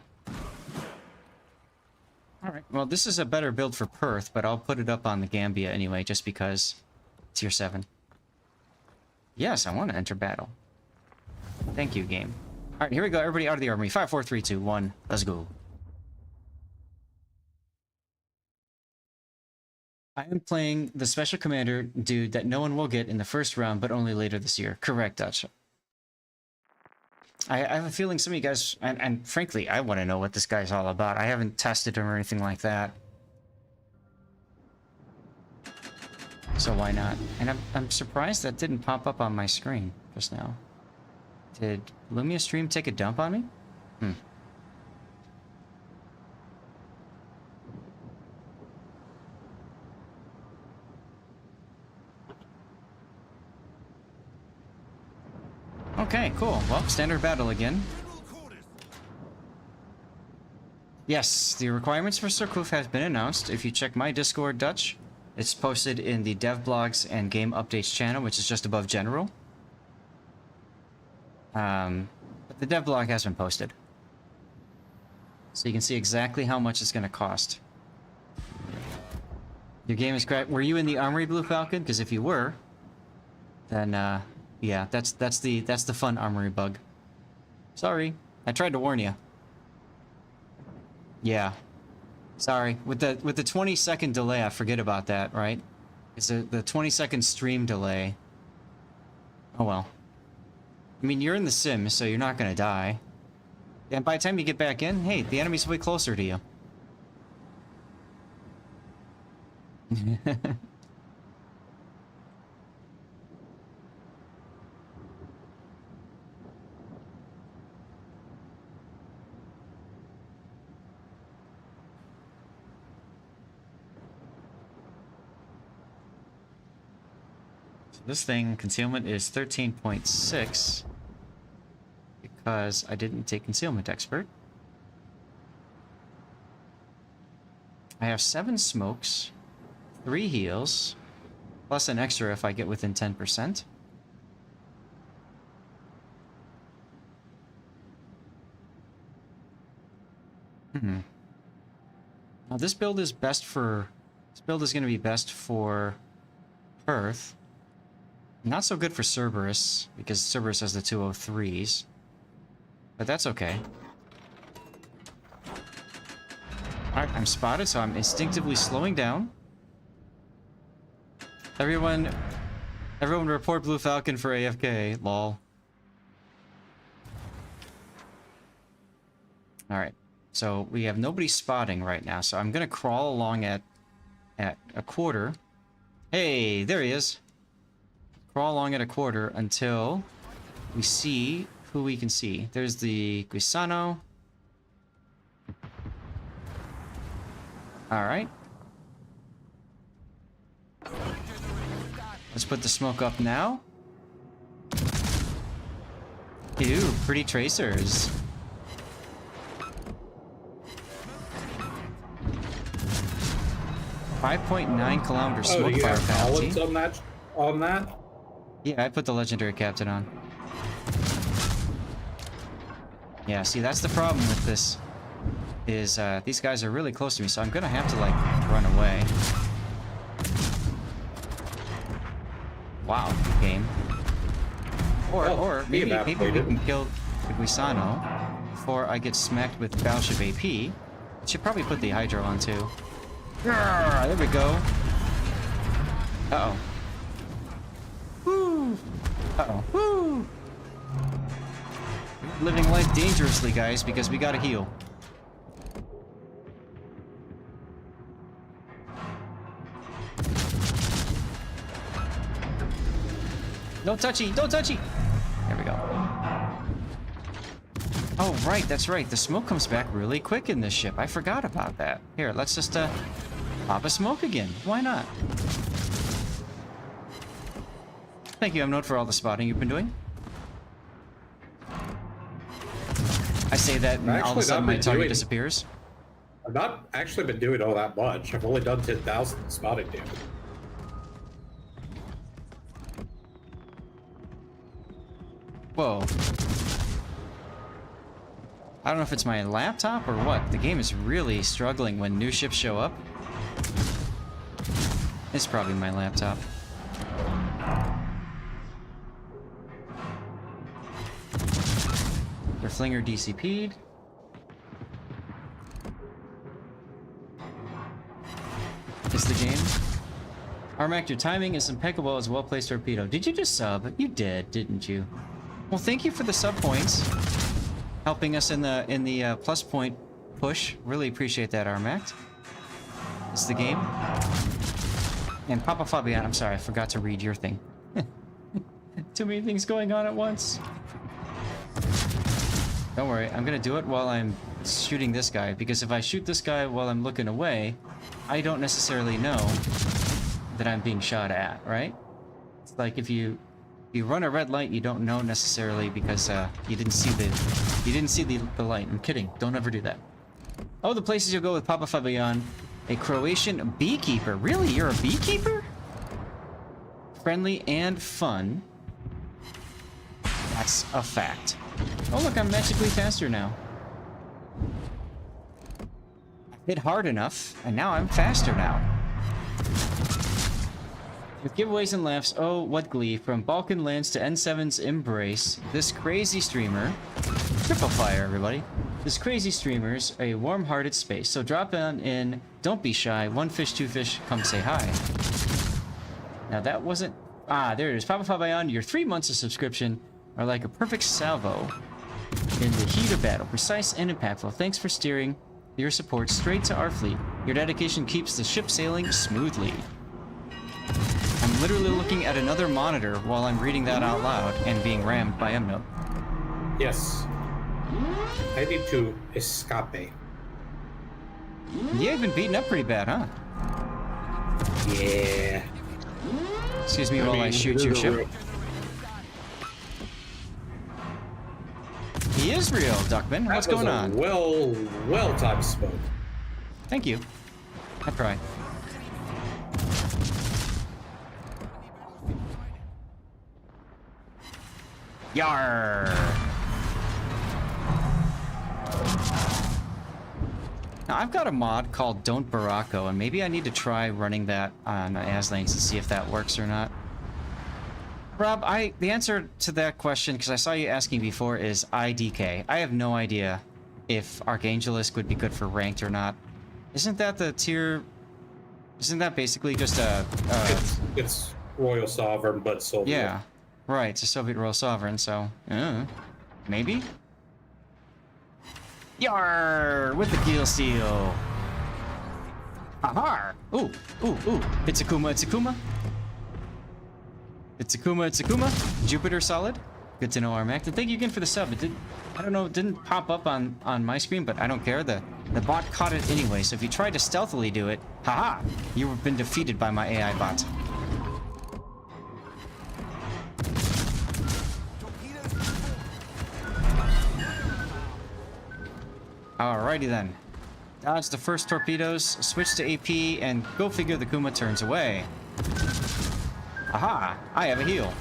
Alright, well, this is a better build for Perth, but I'll put it up on the Gambia anyway, just because tier 7. Yes, I want to enter battle. Thank you, game. Alright, here we go. Everybody out of the armory. 5, 4, 3, 2, 1. Let's go. I am playing the special commander dude that no one will get in the first round, but only later this year. Correct, Dutch. I have a feeling some of you guys, and frankly, I want to know what this guy's all about. I haven't tested him or anything like that. so why not? And I'm surprised that didn't pop up on my screen just now. Did Lumia stream take a dump on me? Hmm. Okay, cool. Well, standard battle again. Yes, the requirements for Surcouf have been announced. If you check my Discord, Dutch, it's posted in the dev blogs and game updates channel, which is just above general. But the dev blog has been posted. So you can see exactly how much it's going to cost. Your game is correct. Were you in the Armory, Blue Falcon? Because if you were, then yeah, that's the fun Armory bug. Sorry, I tried to warn you. Yeah, sorry. With the 20-second delay, I forget about that, right? It's the 20-second stream delay. Oh well. I mean, you're in the sim, so you're not gonna die. And by the time you get back in, hey, the enemy's way closer to you. This thing, concealment is 13.6 because I didn't take concealment expert. I have 7 smokes, 3 heals, plus an extra if I get within 10%. Now this build is best for... This build is going to be best for Perth. Not so good for Cerberus, because Cerberus has the 203s. But that's okay. Alright, I'm spotted, so I'm instinctively slowing down. Everyone report Blue Falcon for AFK, lol. Alright, so we have nobody spotting right now, so I'm gonna crawl along at a quarter. Hey, there he is. Crawl along at a quarter until we see who we can see. There's the Guisano. Alright. Let's put the smoke up now. Ew, pretty tracers. .9 kilometer smoke fire penalty. On that? Yeah, I put the legendary captain on. Yeah, see, that's the problem with this. Is these guys are really close to me, so I'm gonna have to like run away. Wow, game. Or maybe we can kill the Guisano before I get smacked with Battleship AP. Should probably put the Hydro on too. There we go. Uh-oh. Woo! Uh-oh. Woo! Living life dangerously, guys, because we gotta heal. No touchy! Don't touchy! There we go. Oh, right, that's right. The smoke comes back really quick in this ship. I forgot about that. Here, let's just, pop a smoke again. Why not? Thank you, Note, for all the spotting you've been doing. I say that and all of a sudden my target disappears. I've not actually been doing all that much. I've only done 10,000 spotting damage. Whoa. I don't know if it's my laptop or what. The game is really struggling when new ships show up. It's probably my laptop. Their flinger DCP'd. It's the game. Armac, your timing is impeccable as well-placed torpedo. Did you just sub? You did, didn't you? Well, thank you for the sub points. Helping us in the plus point push. Really appreciate that, Armac. It's the game. And Papa Fabian, I'm sorry, I forgot to read your thing. Too many things going on at once. Don't worry, I'm gonna do it while I'm shooting this guy, because if I shoot this guy while I'm looking away, I don't necessarily know that I'm being shot at, right? It's like if you run a red light, you don't know necessarily because you didn't see the light. I'm kidding. Don't ever do that. Oh, the places you'll go with Papa Fabian. A Croatian beekeeper. Really? You're a beekeeper? Friendly and fun. That's a fact. Oh, look, I'm magically faster now. I hit hard enough, and now I'm faster now. With giveaways and laughs, oh, what glee. From Balkan lands to N7's embrace, this crazy streamer... Triple fire, everybody. This crazy streamer's a warm-hearted space, so drop on in, don't be shy, one fish, two fish, come say hi. Now that wasn't... Ah, there it is. Papa Fabian, your 3 months of subscription are like a perfect salvo in the heat of battle. Precise and impactful. Thanks for steering your support straight to our fleet. Your dedication keeps the ship sailing smoothly. I'm literally looking at another monitor while I'm reading that out loud and being rammed by Mnote. Yes. I need to escape. Yeah, you've been beaten up pretty bad, huh? Yeah. Excuse me while I shoot your ship. He is real, Duckman. What's going on? Well timed smoke. Thank you. I try. Yar. Now I've got a mod called Don't Baracco, and maybe I need to try running that on Aslanes to see if that works or not. Rob, the answer to that question, because I saw you asking before, is IDK. I have no idea if Archangelisk would be good for ranked or not. Isn't that the tier? Isn't that basically just a? It's Royal Sovereign, but Soviet. Yeah, right. It's a Soviet Royal Sovereign, so maybe. Yar with the Keel Steel. Aha! Ooh. It's Akuma. It's Akuma. It's Akuma. Jupiter solid. Good to know, Armac. And thank you again for the sub. I don't know, it didn't pop up on my screen, but I don't care. The bot caught it anyway, so if you tried to stealthily do it, haha, you have been defeated by my AI bot. Alrighty then. Dodge the first torpedoes, switch to AP, and go figure the Kuma turns away. Aha! I have a heal.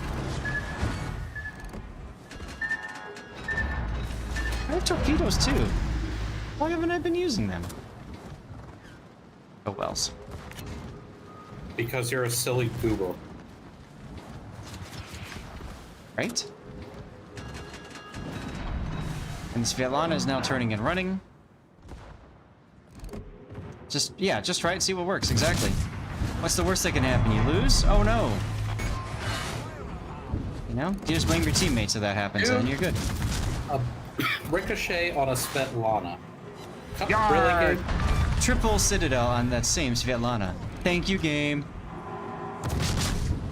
I have torpedoes too. Why haven't I been using them? Oh wells. Because you're a silly goober. Right? And Svetlana is now turning and running. Just try it, see what works, exactly. What's the worst that can happen? You lose? Oh no. You know? You just blame your teammates if that happens, and then you're good. A ricochet on a Svetlana. Yarr! Really good? Triple Citadel on that same Svetlana. Thank you, game.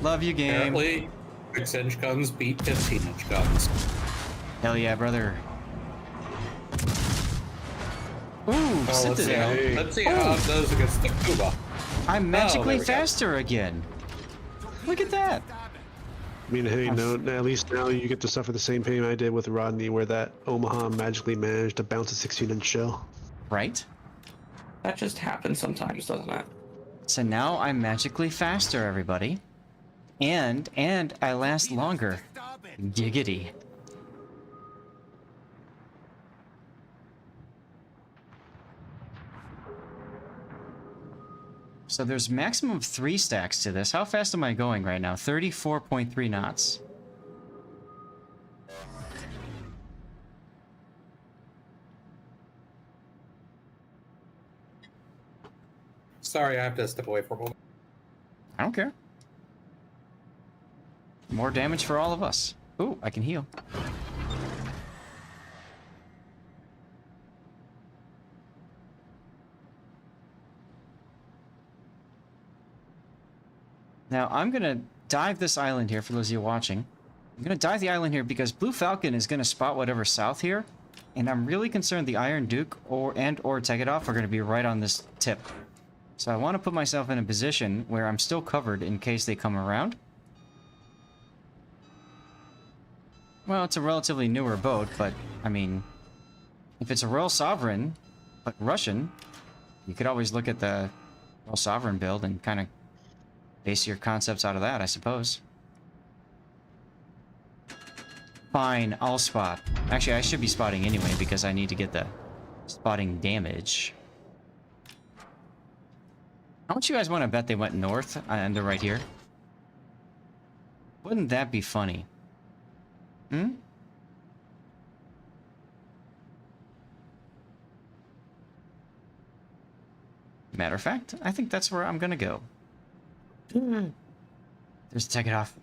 Love you, game. Apparently, 6-inch guns beat 15-inch guns. Hell yeah, brother. Ooh, Citadel. Let's see how it does against the Cuba. I'm magically faster again. Look at that. I mean, hey, no, at least now you get to suffer the same pain I did with Rodney, where that Omaha magically managed to bounce a 16-inch shell. Right? That just happens sometimes, doesn't it? So now I'm magically faster, everybody. And I last longer. Giggity. So there's maximum of 3 stacks to this. How fast am I going right now? 34.3 knots. Sorry, I have to step away for a moment. I don't care. More damage for all of us. Ooh, I can heal. Now, I'm going to dive this island here for those of you watching. I'm going to dive the island here because Blue Falcon is going to spot whatever's south here. And I'm really concerned the Iron Duke or Tegedoff are going to be right on this tip. So I want to put myself in a position where I'm still covered in case they come around. Well, it's a relatively newer boat, but, I mean, if it's a Royal Sovereign, but Russian, you could always look at the Royal Sovereign build and kind of base your concepts out of that, I suppose. Fine, I'll spot. Actually, I should be spotting anyway because I need to get the spotting damage. How much you guys want to bet they went north and they're right here? Wouldn't that be funny? Hmm? Matter of fact, I think that's where I'm gonna go. There's take it off.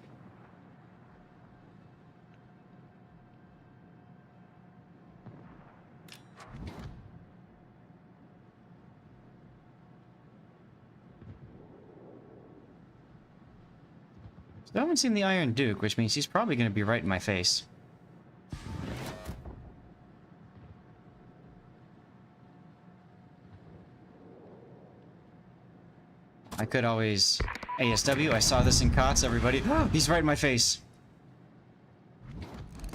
I haven't seen the Iron Duke, which means he's probably going to be right in my face. I could always... ASW, I saw this in COTS, everybody. He's right in my face.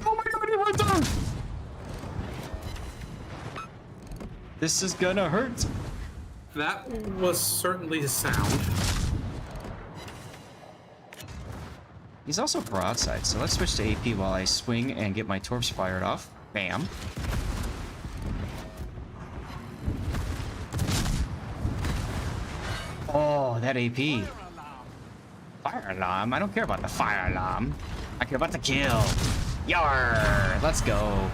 Oh my god, he went down! This is gonna hurt. That was certainly the sound. He's also broadside, so let's switch to AP while I swing and get my torps fired off. Bam. Oh, that AP. Fire alarm? I don't care about the fire alarm. I care about the kill. Yar! Let's go.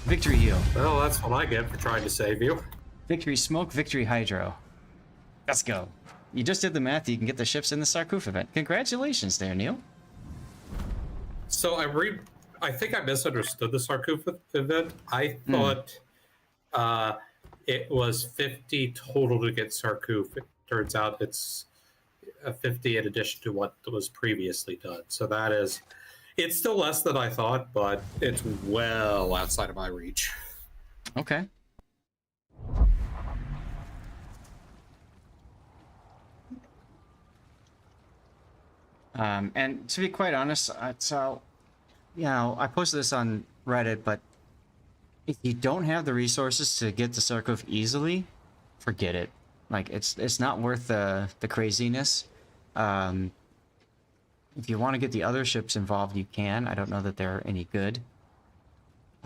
Victory heal. Well, that's what I get for trying to save you. Victory smoke, victory hydro. Let's go. You just did the math, you can get the ships in the Sarkoof event. Congratulations there, Neil. So I think I misunderstood the Sarkoof event. I thought it was 50 total to get Sarkoof. It turns out it's 50 in addition to what was previously done. So that is, it's still less than I thought, but it's well outside of my reach. Okay. And to be quite honest, so, you know, I posted this on Reddit, but if you don't have the resources to get to Sarkoof easily, forget it. Like, it's not worth the craziness. If you want to get the other ships involved, you can. I don't know that they're any good.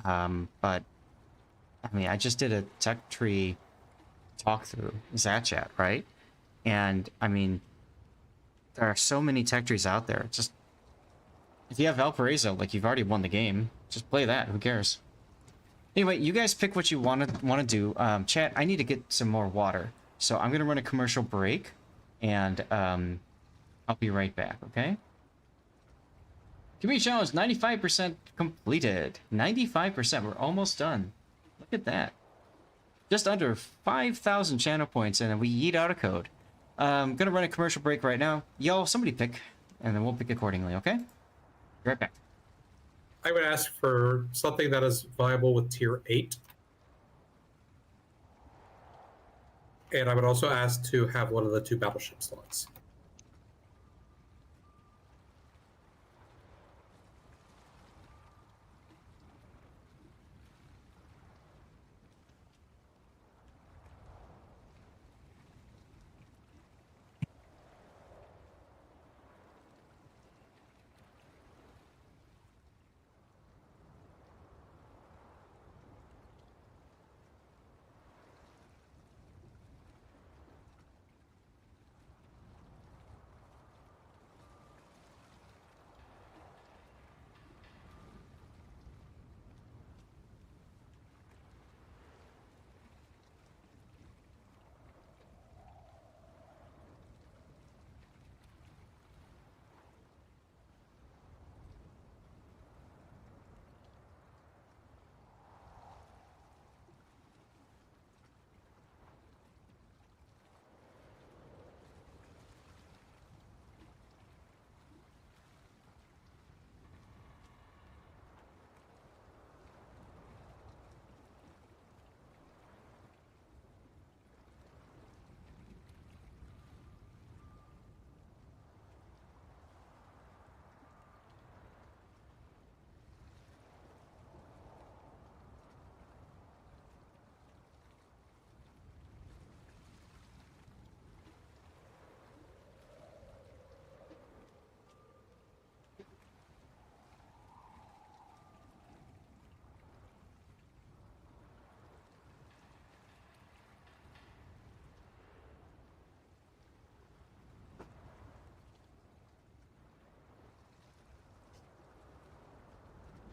But, I mean, I just did a tech tree talkthrough, Zatchat, right? And, I mean... there are so many tech trees out there. Just if you have Valparaiso, like you've already won the game, just play that. Who cares? Anyway, you guys pick what you want to do. Chat, I need to get some more water, so I'm gonna run a commercial break, and I'll be right back. Okay? Community challenge 95% completed. 95%. We're almost done. Look at that. Just under 5,000 channel points, and we yeet out a code. I'm gonna run a commercial break right now. Yo, somebody pick, and then we'll pick accordingly, okay? Be right back. I would ask for something that is viable with tier 8. And I would also ask to have one of the 2 battleship slots.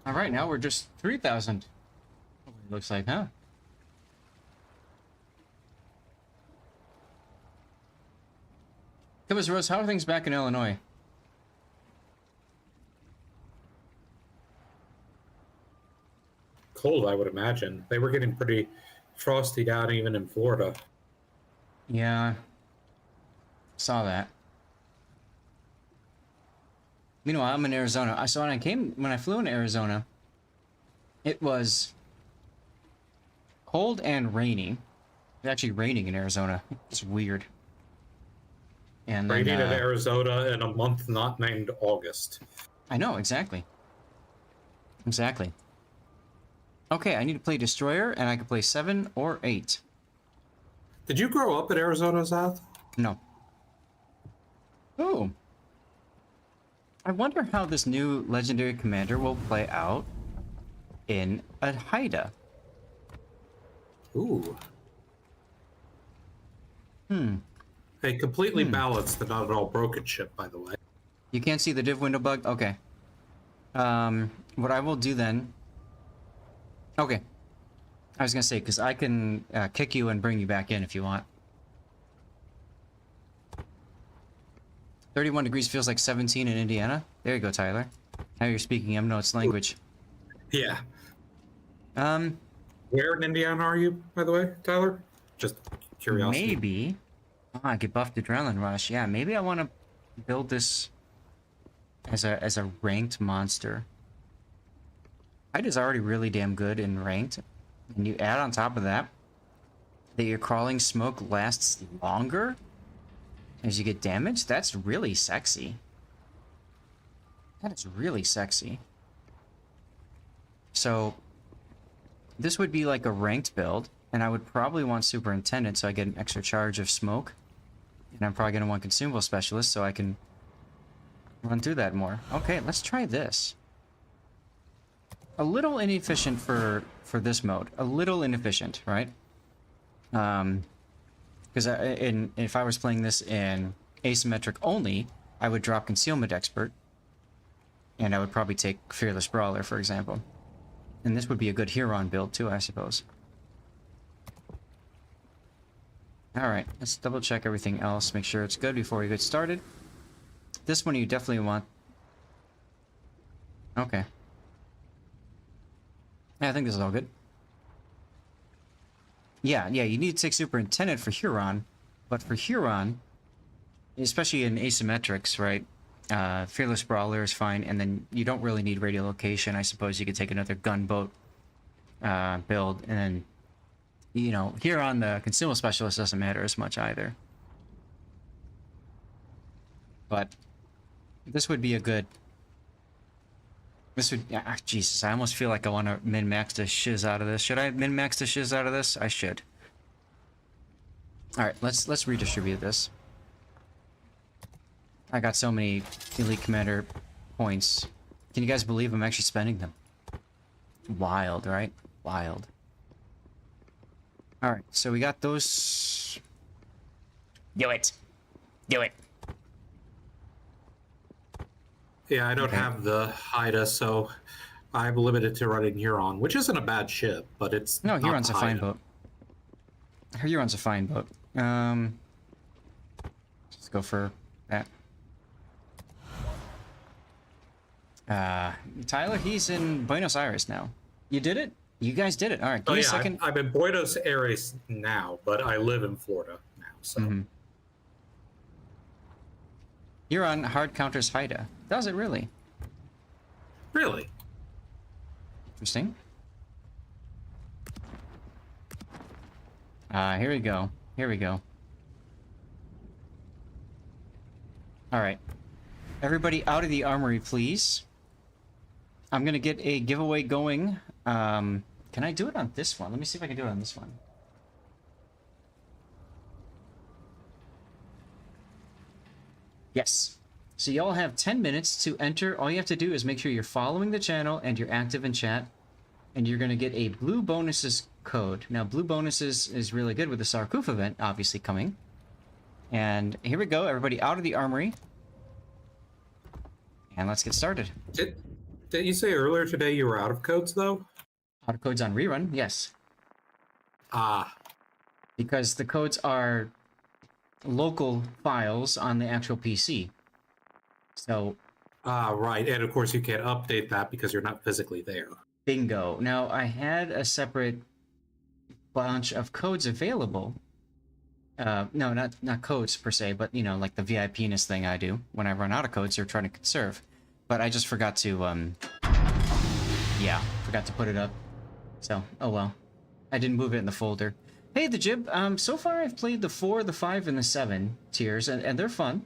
All right, now we're just 3,000. Looks like, huh? Give us, Rose, how are things back in Illinois? Cold, I would imagine. They were getting pretty frosty down even in Florida. Yeah. Saw that. Meanwhile, I'm in Arizona. So when I flew into Arizona, it was cold and rainy. It's actually raining in Arizona. It's weird. And then, Raining in Arizona in a month not named August. I know, exactly. Exactly. Okay, I need to play Destroyer, and I can play 7 or 8. Did you grow up in Arizona, South? No. Oh. I wonder how this new legendary commander will play out in a Haida. Ooh. Hmm. A completely balanced and not at all broken ship, by the way. You can't see the div window bug? Okay. What I will do then... Okay. I was gonna say, because I can kick you and bring you back in if you want. 31 degrees feels like 17 in Indiana. There you go, Tyler. Now you're speaking M-Note's language. Yeah. Um, Where in Indiana are you, by the way, Tyler? Just curiosity. maybe... Oh, I get buffed Adrenaline Rush. Yeah, maybe I want to build this as a ranked monster. Height is already really damn good in ranked. And you add on top of that your crawling smoke lasts longer as you get damaged. That's really sexy. That is really sexy. So this would be like a ranked build, and I would probably want Superintendent so I get an extra charge of smoke. And I'm probably going to want Consumable Specialist so I can run through that more. Okay, let's try this. A little inefficient for this mode. A little inefficient, right? Because if I was playing this in asymmetric only, I would drop Concealment Expert. And I would probably take Fearless Brawler, for example. And this would be a good Huron build too, I suppose. Alright, let's double check everything else, make sure it's good before we get started. This one you definitely want... Okay. Yeah, I think this is all good. Yeah, you need to take Superintendent for Huron, but for Huron, especially in asymmetrics, right? Fearless Brawler is fine, and then you don't really need Radiolocation. I suppose you could take another Gunboat build, and then, you know, Huron, the Consumable Specialist doesn't matter as much either. But this would be a good... This would... Jesus, I almost feel like I want to min-max the shiz out of this. Should I min-max the shiz out of this? I should. Alright, let's redistribute this. I got so many Elite Commander points. Can you guys believe I'm actually spending them? Wild, right? Wild. Alright, so we got those... Do it! Do it! Yeah, I don't have the Haida, so I'm limited to running Huron, which isn't a bad ship, but it's No, not Huron's a fine Haida. boat. Huron's a fine boat. Let's go for that. Tyler, he's in Buenos Aires now. You did it? You guys did it. All right, give Oh me yeah, a second. I'm in Buenos Aires now, but I live in Florida now, so... Huron hard counters Haida. Does it really? Really? Interesting. Here we go. Here we go. Alright. Everybody out of the armory, please. I'm gonna get a giveaway going. Can I do it on this one? Let me see if I can do it on this one. Yes. So y'all have 10 minutes to enter. All you have to do is make sure you're following the channel and you're active in chat. And you're going to get a blue bonuses code. Now, blue bonuses is really good with the Sarkoof event, obviously, coming. And here we go, everybody out of the armory. And let's get started. Did you say earlier today you were out of codes, though? Out of codes on rerun, yes. Ah. Because the codes are local files on the actual PC. So, Right. And of course, you can't update that because you're not physically there. bingo. Now, I had a separate bunch of codes available. No, not codes per se, but, you know, like the VIP-ness thing I do. When I run out of codes, they're trying to conserve. But I just forgot to, forgot to put it up. So, oh well. I didn't move it in the folder. Hey, the Jib, so far I've played the 4, the 5, and the 7 tiers, and they're fun.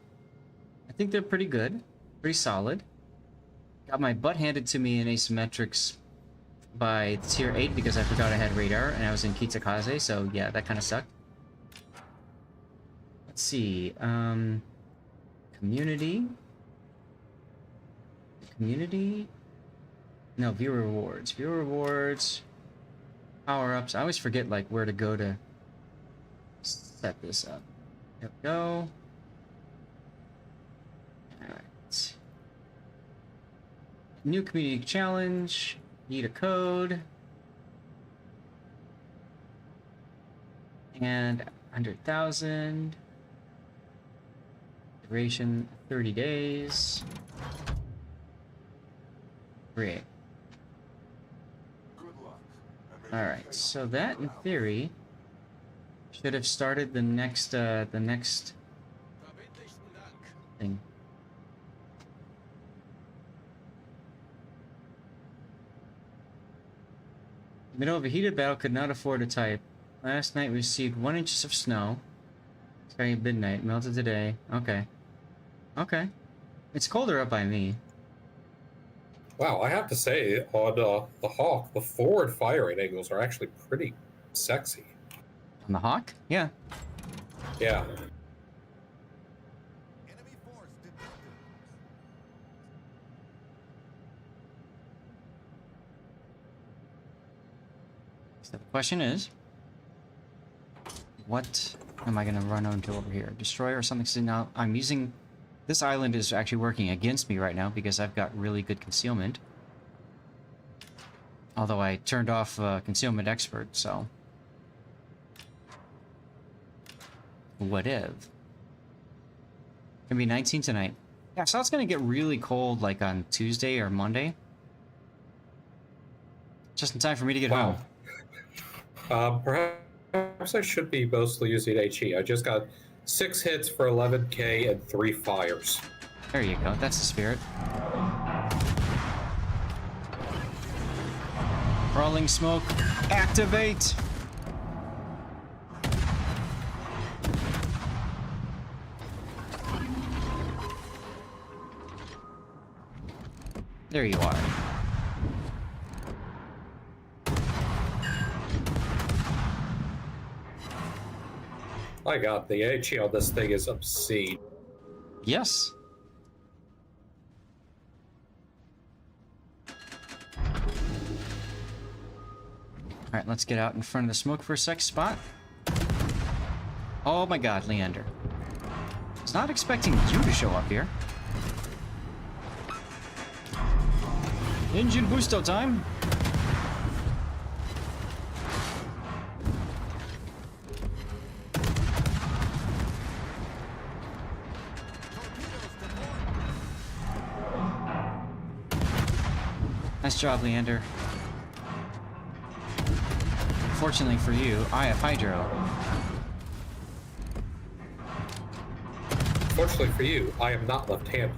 I think they're pretty good. Pretty solid. Got my butt handed to me in asymmetrics by tier 8 because I forgot I had radar, and I was in Kitakaze, so yeah, that kind of sucked. Let's see, community? Community? No, viewer rewards. Viewer rewards... Power-ups. I always forget, like, where to go to set this up. There we go. Alright. New community challenge. Need a code. And 100,000. Duration 30 days. Create. Alright, so that, in theory, should have started the next thing. Middle of a heated battle, could not afford to type. Last night we received 1 inch of snow. Starting at midnight, melted today. Okay. Okay. It's colder up by me. Wow, I have to say, on the Hawk, the forward firing angles are actually pretty sexy. On the Hawk? Yeah. Yeah. So the question is, what am I going to run onto over here? Destroyer or something? So now I'm using... This island is actually working against me right now because I've got really good concealment. Although I turned off concealment expert, so... What if? Gonna be 19 tonight. Yeah, so it's gonna get really cold like on Tuesday or Monday. Just in time for me to get home. Perhaps I should be mostly using HE. I just got 6 hits for 11k and 3 fires. There you go. That's the spirit. Crawling smoke. Activate! There you are. My god, the HE on this thing is obscene. Yes. Alright, let's get out in front of the smoke for a sec. Spot. Oh my god, Leander. I was not expecting you to show up here. Engine boosto time. Nice job, Leander. Fortunately for you, I have Hydro. Fortunately for you, I am not left-handed.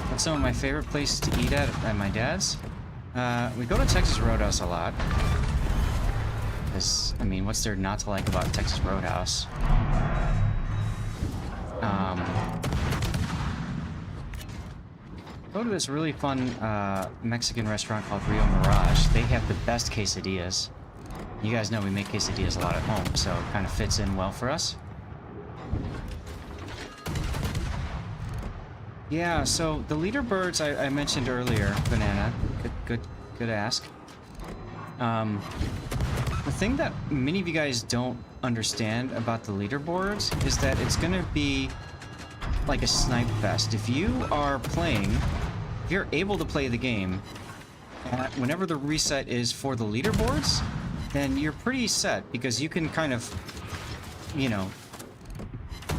That's some of my favorite places to eat at my dad's. We go to Texas Roadhouse a lot. Because, I mean, what's there not to like about Texas Roadhouse? Go to this really fun Mexican restaurant called Rio Mirage. They have the best quesadillas. You guys know we make quesadillas a lot at home, so it kind of fits in well for us. Yeah, so the leaderboards I mentioned earlier, Banana, good ask. The thing that many of you guys don't understand about the leaderboards is that it's gonna be like a snipe fest. If you are playing, if you're able to play the game, whenever the reset is for the leaderboards, then you're pretty set because you can kind of, you know,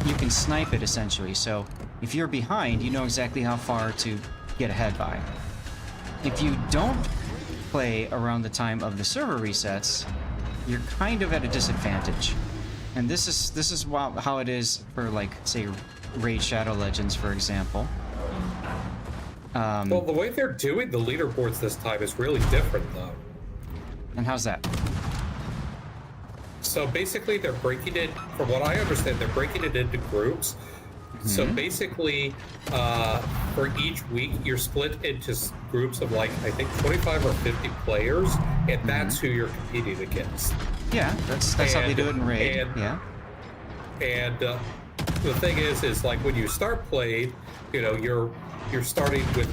you can snipe it essentially. So if you're behind, you know exactly how far to get ahead by. If you don't play around the time of the server resets, you're kind of at a disadvantage. And this is how it is for, like, say, Raid Shadow Legends, for example. Well, the way they're doing the leaderboards this time is really different, though. And how's that? So basically, they're breaking it, from what I understand, they're breaking it into groups. So basically, for each week, you're split into groups of, like, I think 25 or 50 players, and that's who you're competing against. Yeah, that's how they do it in Raid. Yeah. And the thing is like when you start playing, you know, you're starting with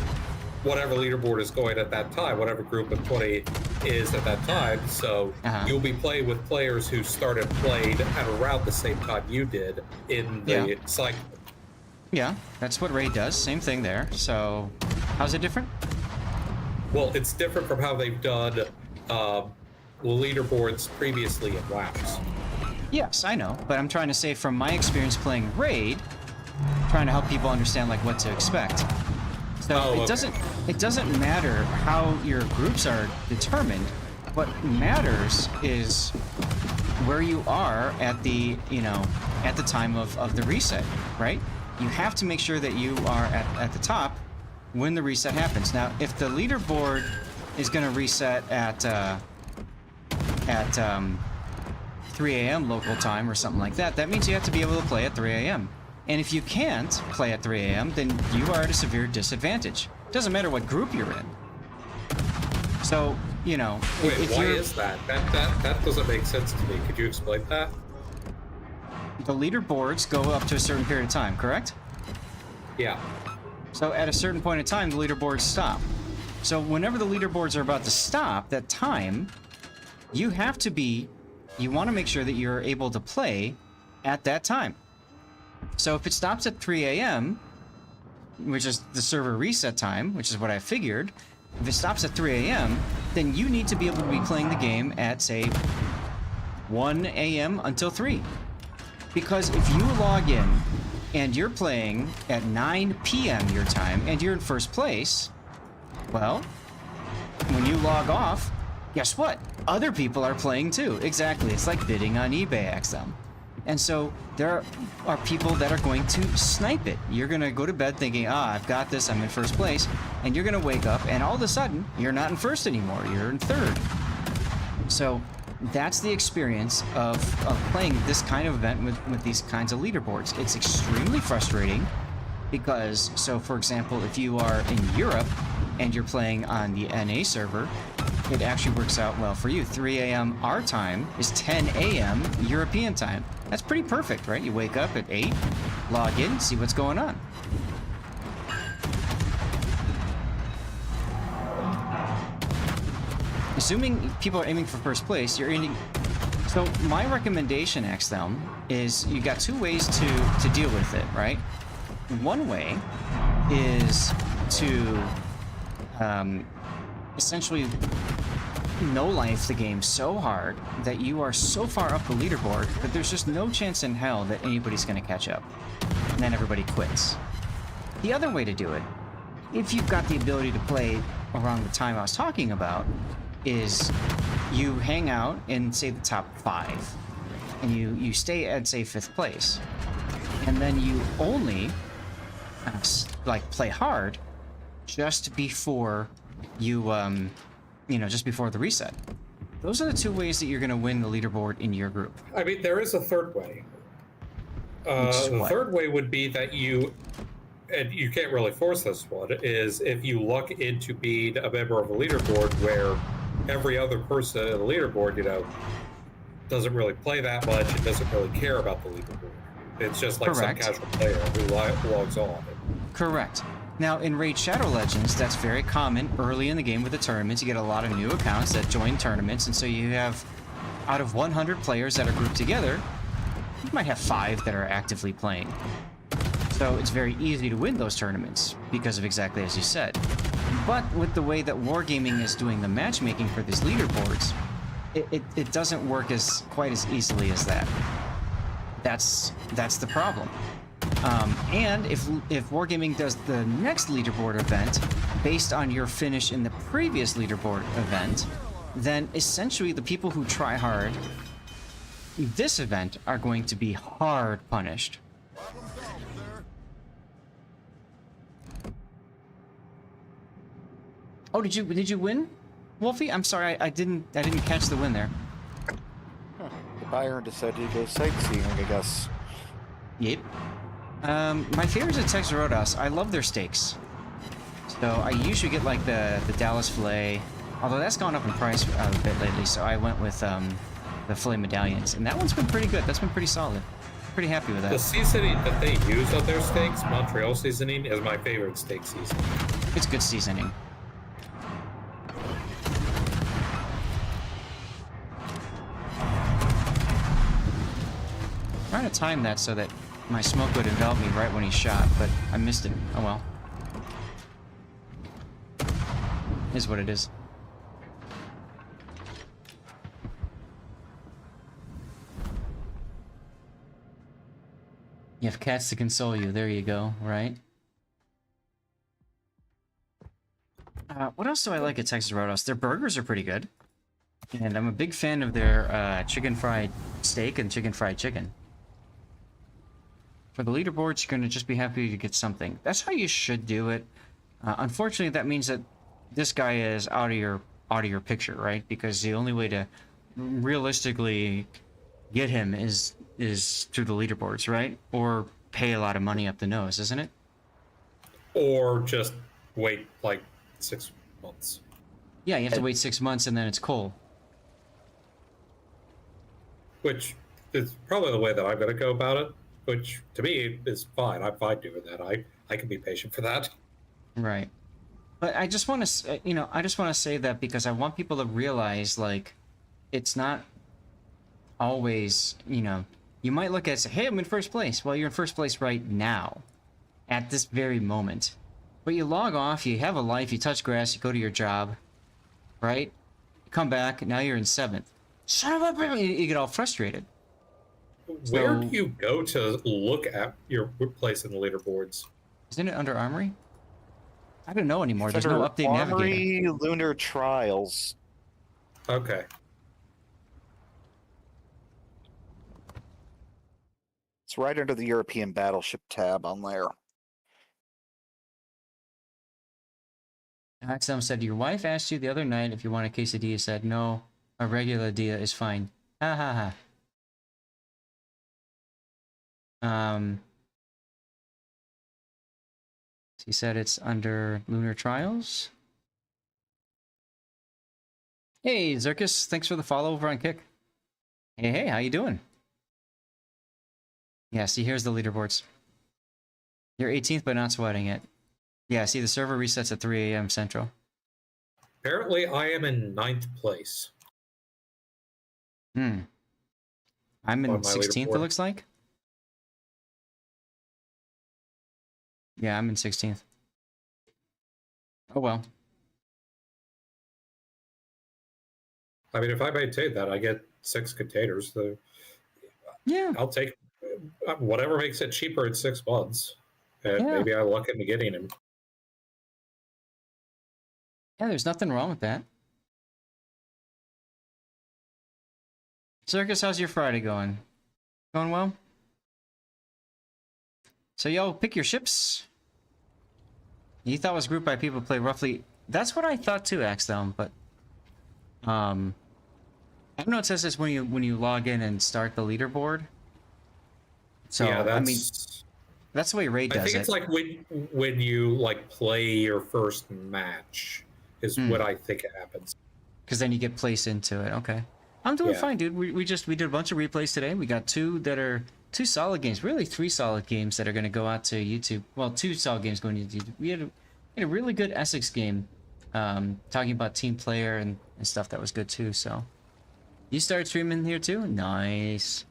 whatever leaderboard is going at that time, whatever group of 20 is at that time. So you'll be playing with players who started playing at around the same time you did in the cycle. Yeah, that's what Raid does. Same thing there. So, how's it different? Well, it's different from how they've done leaderboards previously in WoWs. Yes, I know, but I'm trying to say from my experience playing Raid, trying to help people understand like what to expect. So it doesn't matter how your groups are determined. What matters is where you are at the, you know, at the time of the reset, right? You have to make sure that you are at the top when the reset happens. Now, if the leaderboard is going to reset at 3 a.m. local time or something like that, that means you have to be able to play at 3 a.m. And if you can't play at 3 a.m., then you are at a severe disadvantage. Doesn't matter what group you're in. So, you know... Wait, why is that? That doesn't make sense to me. Could you explain that? The leaderboards go up to a certain period of time, correct? Yeah. So at a certain point in time, the leaderboards stop. So whenever the leaderboards are about to stop, that time, you have to be... You want to make sure that you're able to play at that time. So if it stops at 3 a.m., which is the server reset time, which is what I figured, if it stops at 3 a.m., then you need to be able to be playing the game at, say, 1 a.m. until 3. Because if you log in and you're playing at 9 p.m. your time and you're in first place, well, when you log off, guess what? Other people are playing too. Exactly. It's like bidding on eBay, XM. And so there are people that are going to snipe it. You're going to go to bed thinking, I've got this, I'm in first place. And you're going to wake up and all of a sudden, you're not in first anymore. You're in third. So that's the experience of playing this kind of event with these kinds of leaderboards. It's extremely frustrating because, so for example, if you are in Europe and you're playing on the NA server, it actually works out well for you. 3 a.m. our time is 10 a.m. European time. That's pretty perfect, right? You wake up at 8, log in, see what's going on. Assuming people are aiming for first place, you're aiming... So my recommendation, XM, is you got two ways to deal with it, right? One way is to essentially no-life the game so hard that you are so far up the leaderboard that there's just no chance in hell that anybody's going to catch up. And then everybody quits. The other way to do it, if you've got the ability to play around the time I was talking about, is you hang out in, say, the top 5. And you stay at, say, 5th place. And then you only, like, play hard just before you, you know, just before the reset. Those are the two ways that you're going to win the leaderboard in your group. I mean, there is a third way. The third way would be that you, and you can't really force this one, is if you luck into being a member of a leaderboard where every other person in the leaderboard, you know, doesn't really play that much and doesn't really care about the leaderboard. It's just like some casual player who logs on. Correct. Now, in Raid Shadow Legends, that's very common early in the game with the tournaments. You get a lot of new accounts that join tournaments, and so you have, out of 100 players that are grouped together, you might have 5 that are actively playing. So it's very easy to win those tournaments, because of exactly as you said. But with the way that Wargaming is doing the matchmaking for these leaderboards, it doesn't work as quite as easily as that. That's the problem. And if Wargaming does the next leaderboard event based on your finish in the previous leaderboard event, then essentially the people who try hard this event are going to be hard punished. Oh, did you win, Wolfie? I'm sorry, I didn't catch the win there. The Byron decided to go sightseeing, I guess. Yep. My favorite is Texas Roadhouse. I love their steaks. So I usually get like the Dallas filet, although that's gone up in price a bit lately. So I went with the filet medallions, and that one's been pretty good. That's been pretty solid. Pretty happy with that. The seasoning that they use on their steaks, Montreal seasoning, is my favorite steak seasoning. It's good seasoning. Trying to time that so that my smoke would envelop me right when he shot, but I missed it. Oh well. Is what it is. You have cats to console you. There you go, right? What else do I like at Texas Roadhouse? Their burgers are pretty good. And I'm a big fan of their chicken fried steak and chicken fried chicken. For the leaderboards, you're going to just be happy to get something. That's how you should do it. Unfortunately, that means that this guy is out of your picture, right? Because the only way to realistically get him is through the leaderboards, right? Or pay a lot of money up the nose, isn't it? Or just wait like 6 months. Yeah, you have to wait 6 months and then it's Cole. Which is probably the way that I'm going to go about it. Which to me is fine. I'm fine doing that. I can be patient for that. Right. But I just want to, I just want to say that because I want people to realize, like, it's not always, you might look at it and say, hey, I'm in first place. Well, you're in first place right now, at this very moment. But you log off, you have a life, you touch grass, you go to your job, right? You come back, now you're in 7th. Son of a... You get all frustrated. Where do you go to look at your place in the leaderboards? Isn't it under Armory? I don't know anymore. There's Under no update Armory navigator. Lunar Trials. Okay. It's right under the European Battleship tab on there. Axel said, your wife asked you the other night if you want a quesadilla. Said, no, a regular dia is fine. Ha ha ha. He said it's under Lunar Trials. Hey, Zirkus, thanks for the follow over on Kick. Hey, how you doing? Yeah, see, here's the leaderboards. You're 18th, but not sweating it. Yeah, see, the server resets at 3 a.m. Central. Apparently, I am in 9th place. I'm in 16th, it looks like. Yeah, I'm in 16th. Oh, well. I mean, if I maintain that, I get 6 containers. So yeah. I'll take whatever makes it cheaper in 6 months. And maybe I luck into getting him. Yeah, there's nothing wrong with that. Circus, how's your Friday going? Going well? So, yo, pick your ships. You thought it was grouped by people play roughly... That's what I thought too, Axel, but... I don't know, it says this when you log in and start the leaderboard. So, yeah, that's... I mean, that's the way Raid does it. I think it's like when you, like, play your first match is what I think happens. Because then you get placed into it, okay. I'm doing fine, dude. We did a bunch of replays today. We got 2 that are 2 solid games, really 3 solid games that are going to go out to YouTube. Well, 2 solid games going to YouTube. We had a really good Essex game, talking about team player and stuff that was good too. So, you started streaming here too? Nice.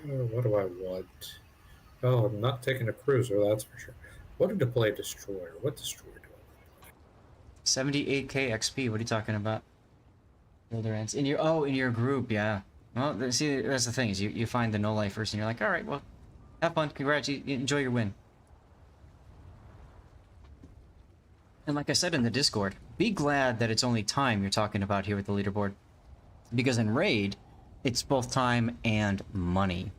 What do I want? Oh, I'm not taking a cruiser, that's for sure. What did to play Destroyer? What Destroyer 78k XP. What are you talking about? Builder ends in your group, yeah. Well, see, that's the thing is you find the no lifers and you're like, all right, well, have fun, congrats, you enjoy your win. And like I said in the Discord, be glad that it's only time you're talking about here with the leaderboard, because in raid, it's both time and money.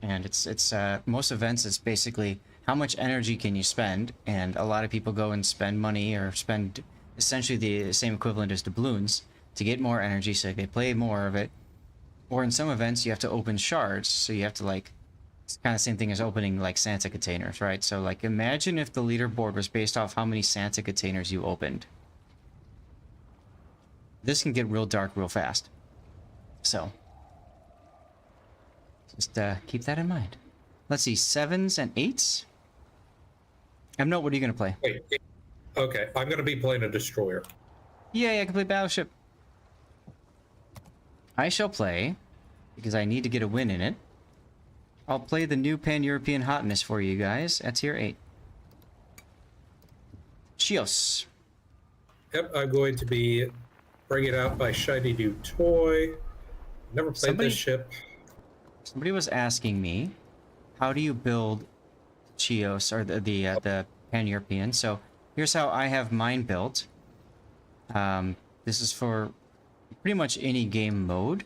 And it's most events it's basically how much energy can you spend, and a lot of people go and spend money or spend essentially the same equivalent as doubloons to get more energy so they play more of it. Or in some events you have to open shards, so you have to like, it's kind of the same thing as opening like Santa containers, right? So like imagine if the leaderboard was based off how many Santa containers you opened. This can get real dark real fast. So just keep that in mind. Let's see, 7s and 8s? Note, what are you going to play? Wait, okay, I'm going to be playing a destroyer. Yeah, I can play Battleship. I shall play, because I need to get a win in it. I'll play the new Pan-European Hotness for you guys at tier 8. Chios. Yep, I'm going to be bringing out my shiny new toy. Never played this ship. Somebody was asking me, how do you build Chios, or the Pan-European? So here's how I have mine built. This is for pretty much any game mode.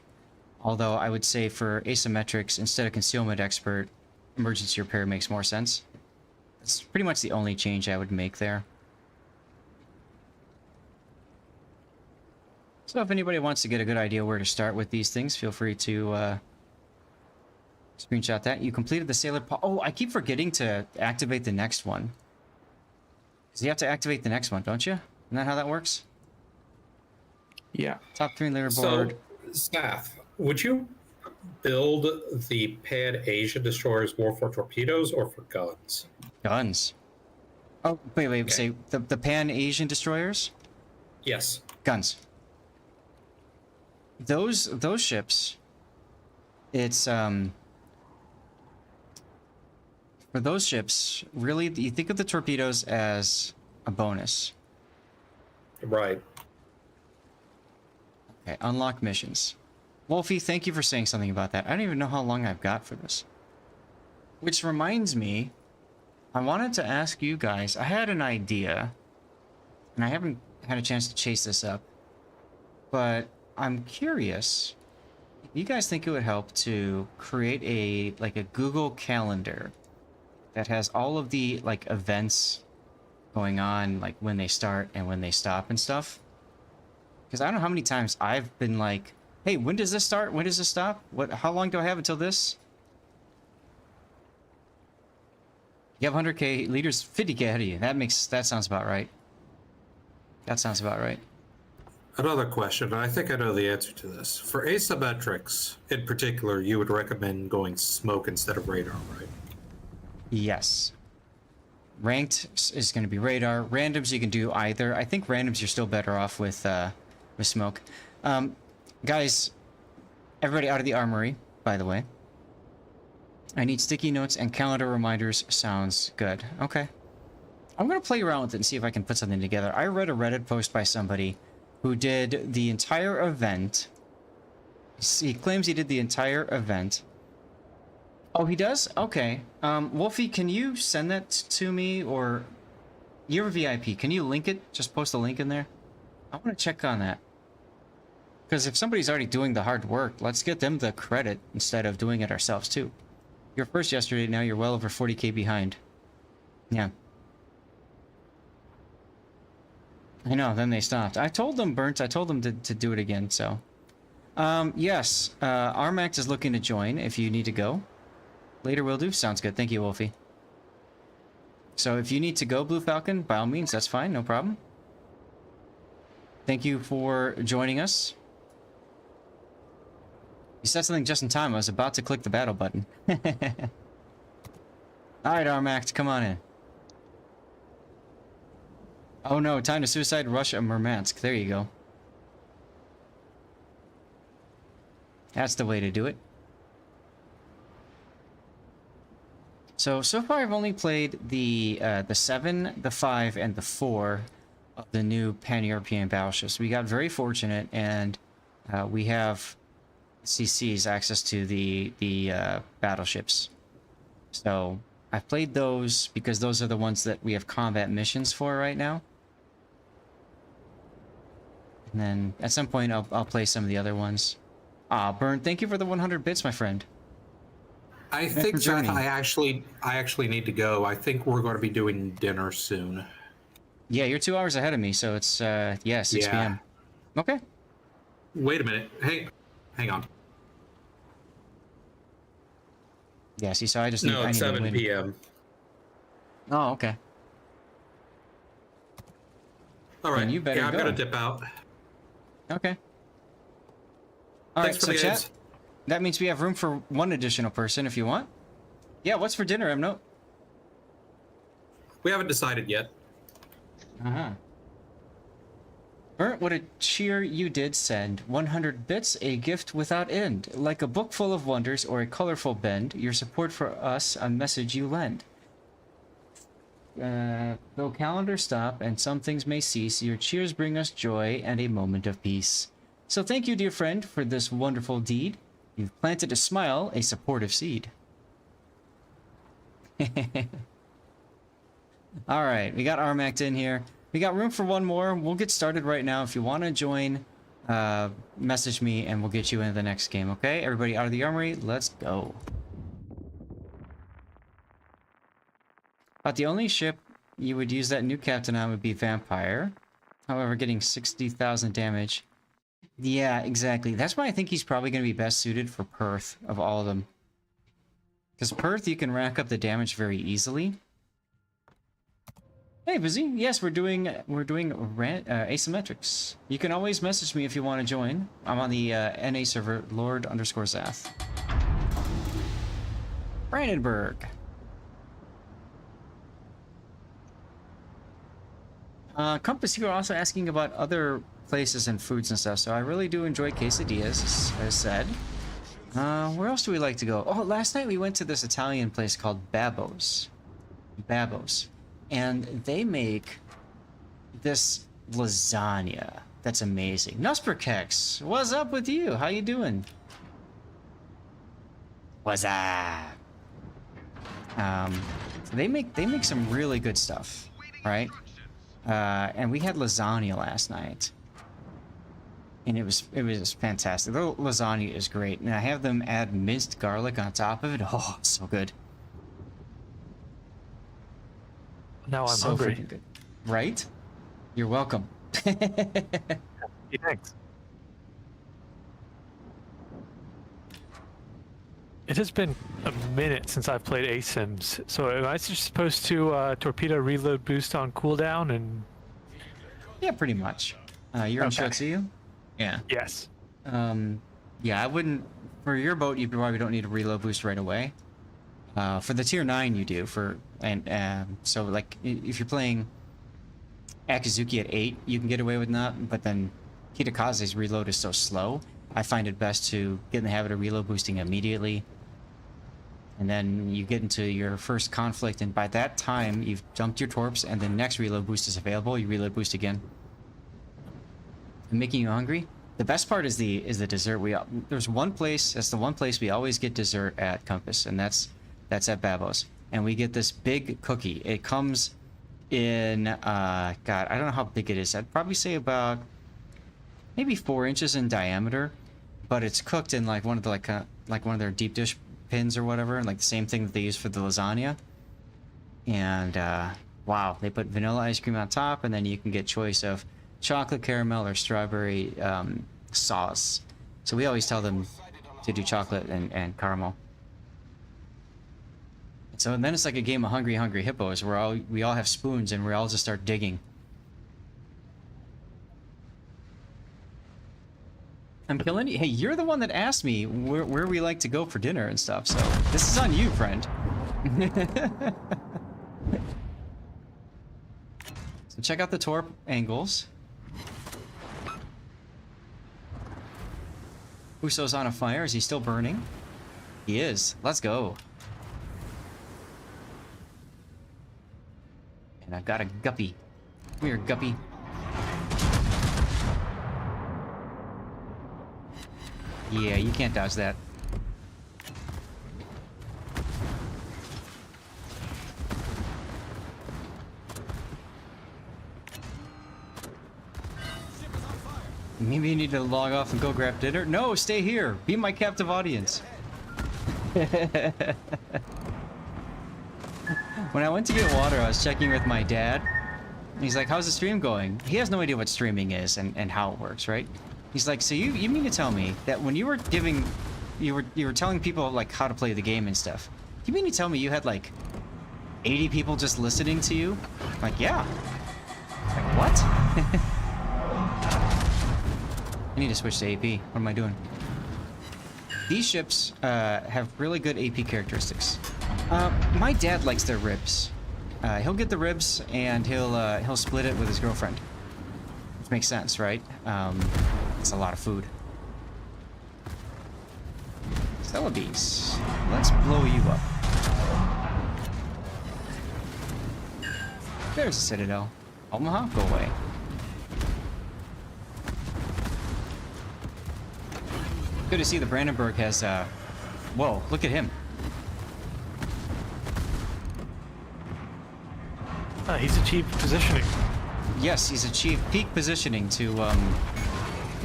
Although I would say for asymmetrics, instead of Concealment Expert, Emergency Repair makes more sense. It's pretty much the only change I would make there. So if anybody wants to get a good idea where to start with these things, feel free to screenshot that. You completed the Sailor Paw. Oh, I keep forgetting to activate the next one. Because you have to activate the next one, don't you? Isn't that how that works? Yeah. Top 3 leaderboard. So, Staff, would you build the Pan-Asia destroyers more for torpedoes or for guns? Guns. Oh, wait, Okay. say the Pan-Asian destroyers? Yes. Guns. Those ships, it's for those ships, really you think of the torpedoes as a bonus. Right. Okay, unlock missions. Wolfie, thank you for saying something about that. I don't even know how long I've got for this. Which reminds me, I wanted to ask you guys, I had an idea, and I haven't had a chance to chase this up, but I'm curious, you guys think it would help to create a Google Calendar that has all of the like events going on, like when they start and when they stop and stuff? Because I don't know how many times I've been like, hey, when does this start? When does this stop? How long do I have until this? You have 100k leaders, 50k ahead of you. That sounds about right. That sounds about right. Another question, and I think I know the answer to this. For asymmetrics, in particular, you would recommend going smoke instead of radar, right? Yes. Ranked is going to be radar. Randoms you can do either. I think randoms you're still better off with smoke. Guys, everybody out of the armory, by the way. I need sticky notes and calendar reminders. Sounds good. Okay. I'm going to play around with it and see if I can put something together. I read a Reddit post by somebody who did the entire event. He claims he did the entire event. Oh, he does? Okay. Wolfie, can you send that to me? Or you're a VIP. Can you link it? Just post a link in there. I want to check on that. Because if somebody's already doing the hard work, let's get them the credit instead of doing it ourselves too. You're first yesterday, now you're well over 40k behind. Yeah. I know, then they stopped. I told them, Burnt, I told them to do it again, so. Yes, Armact is looking to join if you need to go. Later will do. Sounds good. Thank you, Wolfie. So if you need to go, Blue Falcon, by all means, that's fine. No problem. Thank you for joining us. You said something just in time. I was about to click the battle button. Alright, Armact, come on in. Oh no, time to suicide Russia Murmansk. There you go. That's the way to do it. So far I've only played the 7, the 5, and the 4 of the new pan-European battleships. We got very fortunate, and we have CC's access to the battleships. So I've played those because those are the ones that we have combat missions for right now. And then at some point I'll play some of the other ones. Burn, thank you for the 100 bits, my friend. I think that I actually need to go. I think we're going to be doing dinner soon. Yeah, you're 2 hours ahead of me, so it's 6 p.m. Okay. Wait a minute. Hey, hang on. Yeah, see, so I just need, No, I it's need to 7 win. p.m. Oh, okay. All right. Then you better I'm go. going to dip out. Okay. All right, Thanks for so the chat, aids. that means we have room for one additional person if you want. Yeah, what's for dinner, Emno? We haven't decided yet. Uh-huh. Bert, what a cheer you did send. 100 bits, a gift without end. Like a book full of wonders or a colorful bend, your support for us, a message you lend. Though calendars stop and some things may cease, your cheers bring us joy and a moment of peace. So thank you, dear friend, for this wonderful deed. You've planted a smile, a supportive seed. All right, we got Armact in here. We got room for one more. We'll get started right now. If you want to join, message me and we'll get you into the next game, okay? Everybody out of the armory, let's go. But the only ship you would use that new captain on would be Vampire. However, getting 60,000 damage. Yeah, exactly. That's why I think he's probably going to be best suited for Perth of all of them. Because Perth, you can rack up the damage very easily. Hey, Busy. Yes, we're doing asymmetrics. You can always message me if you want to join. I'm on the NA server, Lord_Zath. Brandenburg. Compass, you were also asking about other places and foods and stuff, so I really do enjoy quesadillas, as said. Where else do we like to go? Oh, last night we went to this Italian place called Babbo's. Babbo's. And they make this lasagna that's amazing. Nusperkex, what's up with you? How you doing? What's up? So they make some really good stuff, right? And we had lasagna last night. And it was fantastic. The lasagna is great. And I have them add minced garlic on top of it. Oh, so good. Now I'm so hungry. freaking good. Right? You're welcome. Hey, thanks. It has been a minute since I've played ASIMs, so am I just supposed to torpedo reload boost on cooldown and... Yeah, pretty much. You're in Shotsuyu? Yeah. Yes. Yeah, I wouldn't... For your boat, you probably don't need a reload boost right away. For the tier 9, you do. So, like, if you're playing Akizuki at 8, you can get away with that, but then Hitakaze's reload is so slow, I find it best to get in the habit of reload boosting immediately. And then you get into your first conflict, and by that time, you've dumped your torps, and the next reload boost is available, you reload boost again. And making you hungry? The best part is the dessert. There's one place, that's the one place we always get dessert at Compass, and that's at Babbo's. And we get this big cookie. It comes in, God, I don't know how big it is. I'd probably say about maybe 4 inches in diameter, but it's cooked in like one of the like one of their deep dish pins or whatever, and like the same thing that they use for the lasagna. And wow, they put vanilla ice cream on top, and then you can get choice of chocolate caramel or strawberry sauce. So we always tell them to do chocolate and caramel. So then it's like a game of Hungry Hungry Hippos, where we all have spoons and we all just start digging. I'm killing you. Hey, you're the one that asked me where we like to go for dinner and stuff, so this is on you, friend. So check out the torp angles. Uso's on a fire. Is he still burning? He is. Let's go. And I've got a guppy. Come here, guppy. Yeah, you can't dodge that. Maybe you need to log off and go grab dinner? No, stay here. Be my captive audience. When I went to get water, I was checking with my dad. He's like, how's the stream going? He has no idea what streaming is and how it works, right? He's like, so you mean to tell me that when you were giving, you were telling people like how to play the game and stuff, you mean to tell me you had like 80 people just listening to you? I'm like, yeah. Like, what? I need to switch to AP. What am I doing? These ships have really good AP characteristics. My dad likes their ribs. He'll get the ribs and he'll split it with his girlfriend. Which makes sense, right? It's a lot of food. Celebes, let's blow you up. There's a citadel. Omaha, go away. Good to see the Brandenburg has, whoa, look at him. He's achieved positioning. Yes, he's achieved peak positioning to,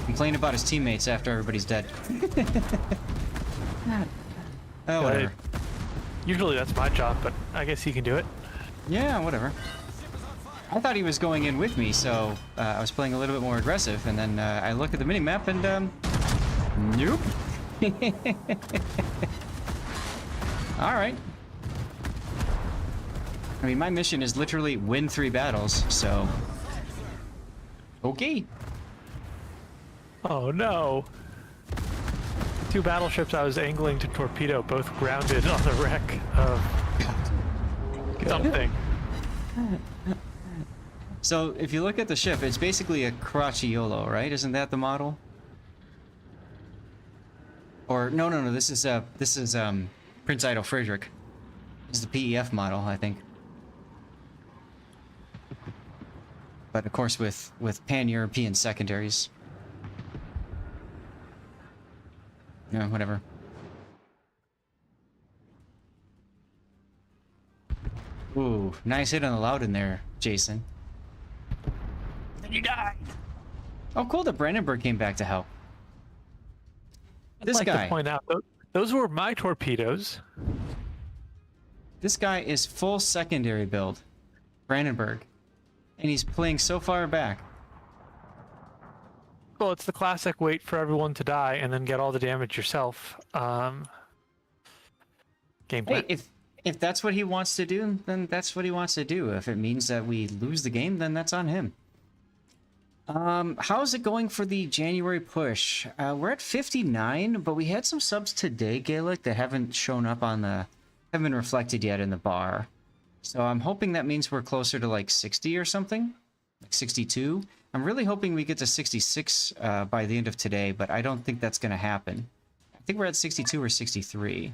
complain about his teammates after everybody's dead. Oh, whatever. Usually that's my job, but I guess he can do it. Yeah, whatever. I thought he was going in with me, so I was playing a little bit more aggressive, and then I look at the minimap and, nope. Alright. I mean, my mission is literally win 3 battles, so... Okay. Oh no. 2 battleships I was angling to torpedo, both grounded on the wreck of something. So, if you look at the ship, it's basically a Caracciolo, right? Isn't that the model? Or, no, this is Prince Eido Friedrich. This is the PEF model, I think. But of course with pan-European secondaries. Yeah, whatever. Ooh, nice hit on the Loudon there, Jason. Then you died. Oh, cool that Brandenburg came back to help. I'd like guy. to point out, those were my torpedoes. This guy is full secondary build, Brandenburg, and he's playing so far back. Well, it's the classic wait for everyone to die and then get all the damage yourself. Game plan. Hey, if that's what he wants to do, then that's what he wants to do. If it means that we lose the game, then that's on him. How's it going for the January push? We're at 59, but we had some subs today, Gaelic, that haven't shown up on the... haven't been reflected yet in the bar. So I'm hoping that means we're closer to like 60 or something. Like 62. I'm really hoping we get to 66 by the end of today, but I don't think that's going to happen. I think we're at 62 or 63.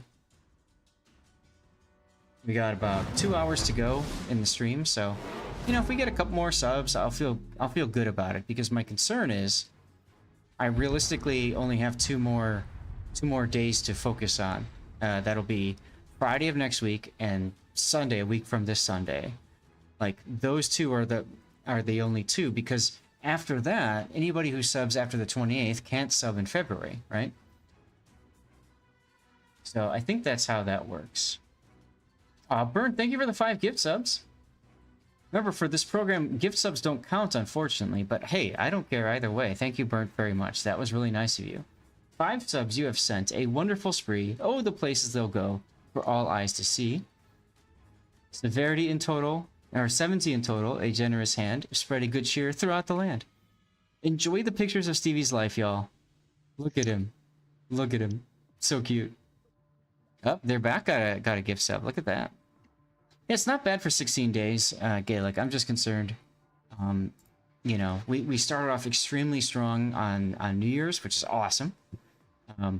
We got about 2 hours to go in the stream, so... You know, if we get a couple more subs, I'll feel good about it, because my concern is I realistically only have two more days to focus on. That'll be Friday of next week and Sunday, a week from this Sunday. Like, those two are the only two, because after that, anybody who subs after the 28th can't sub in February, right? So I think that's how that works. Burn, thank you for the 5 gift subs. Remember, for this program, gift subs don't count, unfortunately, but hey, I don't care either way. Thank you, Burnt, very much. That was really nice of you. 5 subs you have sent. A wonderful spree. Oh, the places they'll go for all eyes to see. Severity in total, or 70 in total, a generous hand, spreading good cheer throughout the land. Enjoy the pictures of Stevie's life, y'all. Look at him. Look at him. So cute. Oh, they're back. Got a gift sub. Look at that. Yeah, it's not bad for 16 days, Gaelic. I'm just concerned. You know, we started off extremely strong on New Year's, which is awesome.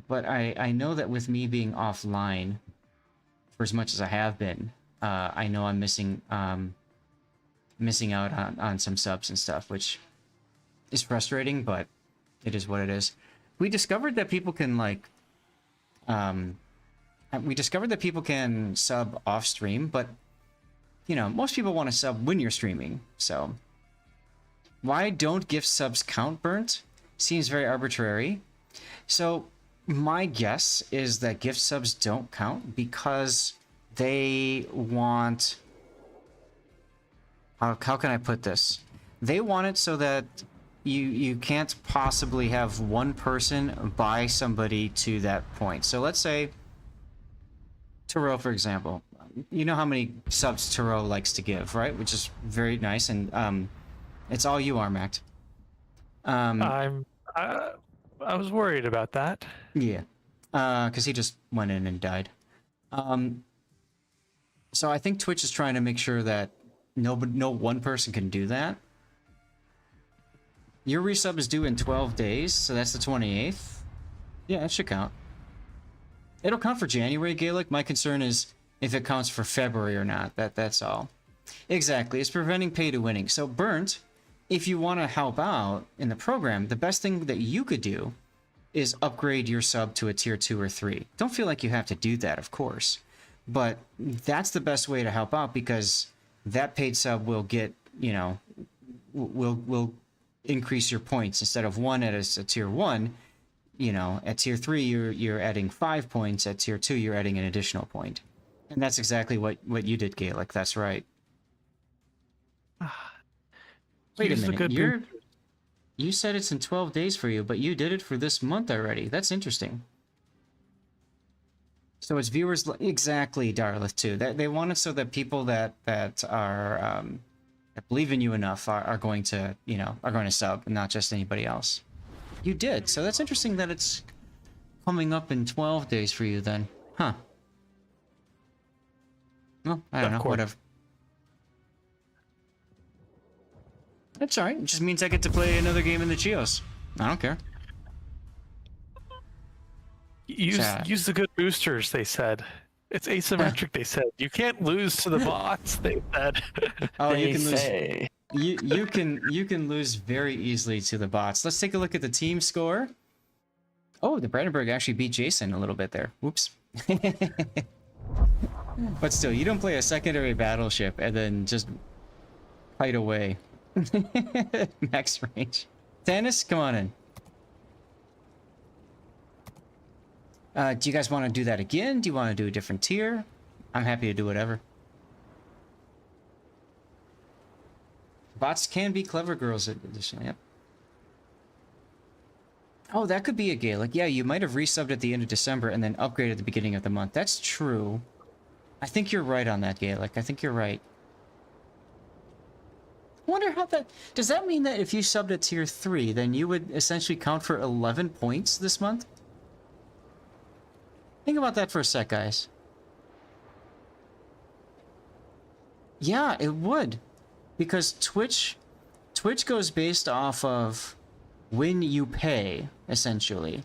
But I know that with me being offline for as much as I have been, I know I'm missing out on some subs and stuff, which is frustrating, but it is what it is. we discovered that people can sub off stream, but you know, most people want to sub when you're streaming. So why don't gift subs count, Burnt? Seems very arbitrary. So my guess is that gift subs don't count because they want... How can I put this? They want it so that you can't possibly have one person buy somebody to that point. So let's say Turo, for example. You know how many subs Turo likes to give, right? Which is very nice, and it's all you, Armact. I was worried about that. Yeah, because he just went in and died. So I think Twitch is trying to make sure that no one person can do that. Your resub is due in 12 days, so that's the 28th. Yeah, it should count. It'll count for January, Gaelic. My concern is if it counts for February or not. That's all. Exactly. It's preventing pay to winning. So, Burnt, if you want to help out in the program, the best thing that you could do is upgrade your sub to a tier 2 or 3. Don't feel like you have to do that, of course. But that's the best way to help out, because that paid sub will get, you know, will increase your points. Instead of 1 at a tier 1, you know, at tier 3 you're adding 5 points. At tier 2 you're adding an additional point. And that's exactly what you did, Gaelic. That's right. Wait a minute. You said it's in 12 days for you, but you did it for this month already. That's interesting. So it's viewers exactly, Darlith, too. They want it so that people that are that believe in you enough are going to, you know, are going to sub, and not just anybody else. You did. So that's interesting that it's coming up in 12 days for you then. Huh. Well, I don't know. Whatever. That's alright. It just means I get to play another game in the Geos. I don't care. Use the good boosters, they said. It's asymmetric, they said. You can't lose to the bots, they said. Oh, you can lose. You can lose very easily to the bots. Let's take a look at the team score. Oh, the Brandenburg actually beat Jason a little bit there. Whoops. But still, you don't play a secondary battleship and then just fight away. Max range. Tannis, come on in. Do you guys want to do that again? Do you want to do a different tier? I'm happy to do whatever. Bots can be clever girls additionally, yep. Oh, that could be a Gaelic. Yeah, you might have resubbed at the end of December and then upgraded at the beginning of the month. That's true. I think you're right on that, Gaelic. I think you're right. I wonder how that... Does that mean that if you subbed at tier 3, then you would essentially count for 11 points this month? Think about that for a sec, guys. Yeah, it would. Because Twitch goes based off of when you pay, essentially.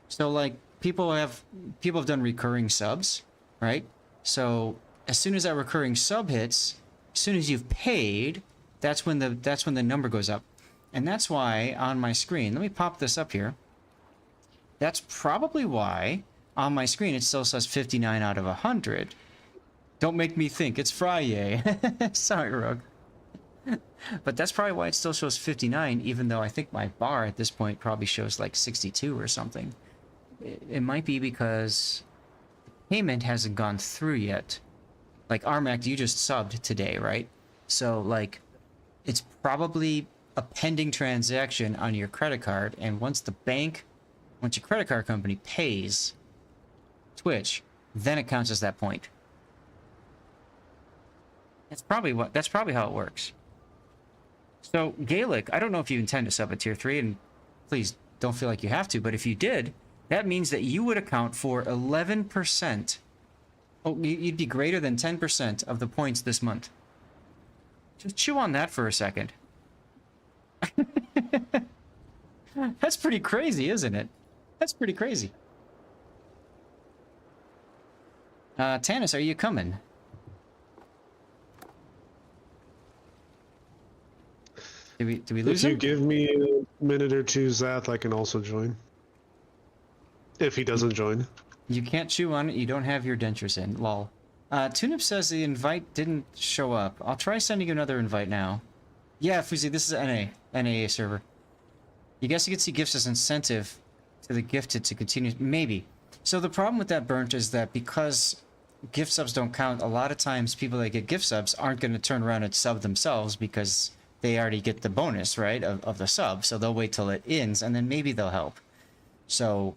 So, like, people have done recurring subs, right? So, as soon as that recurring sub hits, as soon as you've paid, that's when the number goes up. And that's why on my screen, let me pop this up here. That's probably why on my screen it still says 59 out of 100. Don't make me think, it's Friday. Sorry, Rogue. But that's probably why it still shows 59, even though I think my bar at this point probably shows like 62 or something. It might be because payment hasn't gone through yet. Like, Armac, you just subbed today, right? So, like, it's probably a pending transaction on your credit card, and once your credit card company pays Twitch, then it counts as that point. That's probably how it works. So, Gaelic, I don't know if you intend to sub at tier 3, and please don't feel like you have to, but if you did, that means that you would account for 11%. Oh, you'd be greater than 10% of the points this month. Just chew on that for a second. That's pretty crazy, isn't it? That's pretty crazy. Tannis, are you coming? Did we lose him? If you give me a minute or two, Zath, I can also join. If he doesn't join. You can't chew on it, you don't have your dentures in. Lol. Tunip says the invite didn't show up. I'll try sending you another invite now. Yeah, Fuzi, this is NA server. You guess you could see gifts as incentive to the gifted to continue. Maybe. So the problem with that, Burnt, is that because gift subs don't count, a lot of times people that get gift subs aren't going to turn around and sub themselves because they already get the bonus, right, of the sub. So they'll wait till it ends, and then maybe they'll help. So,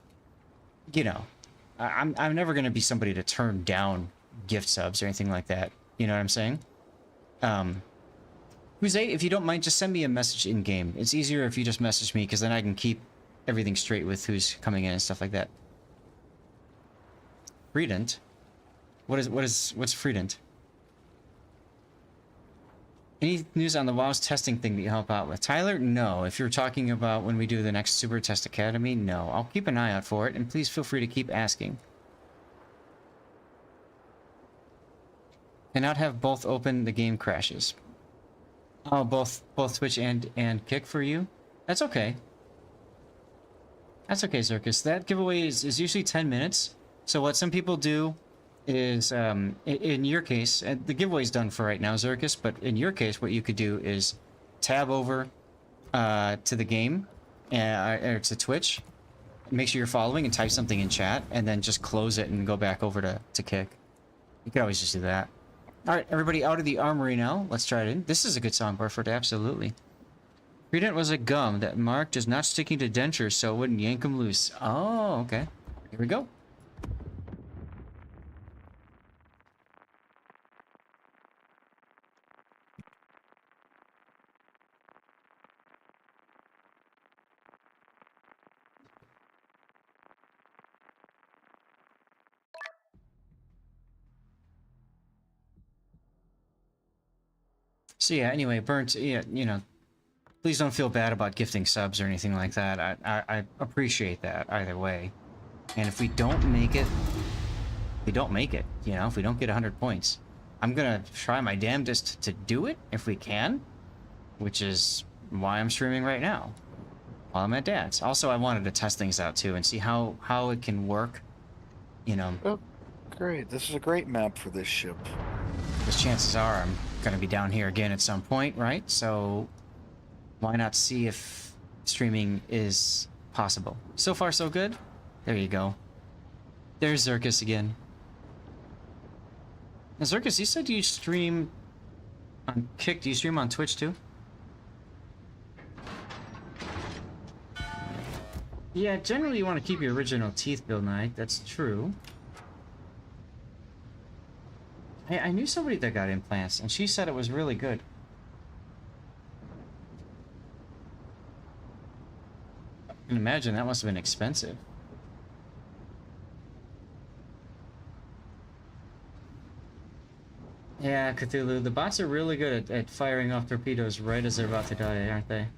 you know, I'm never going to be somebody to turn down gift subs or anything like that. You know what I'm saying? Jose, if you don't mind, just send me a message in-game. It's easier if you just message me, because then I can keep everything straight with who's coming in and stuff like that. Freedent? What's Freedent? Any news on the WoWs testing thing that you help out with? Tyler, no. If you're talking about when we do the next Super Test Academy, no. I'll keep an eye out for it, and please feel free to keep asking. Cannot have both open, the game crashes. Oh, both Twitch and Kick for you? That's okay. That's okay, Circus. That giveaway is usually 10 minutes. So what some people do is, in your case, and the giveaway's done for right now, Zirkus, but in your case, what you could do is tab over to the game, or to Twitch, make sure you're following and type something in chat, and then just close it and go back over to Kick. You could always just do that. Alright, everybody out of the armory now. Let's try it in. This is a good soundboard for it, absolutely. Freedent was a gum that marked as not sticking to dentures, so it wouldn't yank them loose. Oh, okay. Here we go. So yeah, anyway, Burnt, yeah, you know, please don't feel bad about gifting subs or anything like that. I appreciate that either way. And if we don't make it, we don't make it. You know, if we don't get 100 points, I'm gonna try my damnedest to do it if we can, which is why I'm streaming right now while I'm at Dad's. Also, I wanted to test things out too and see how it can work. You know. Oh, great! This is a great map for this ship. Because chances are I'm gonna be down here again at some point, right? So why not see if streaming is possible? So far, so good. There you go. There's Zirkus again. Now, Zirkus, you said you stream on Kick. Do you stream on Twitch too? Yeah, generally you want to keep your original teeth, Bill Knight. That's true. I knew somebody that got implants, and she said it was really good. I can imagine that must have been expensive. Yeah, Cthulhu, the bots are really good at firing off torpedoes right as they're about to die, aren't they?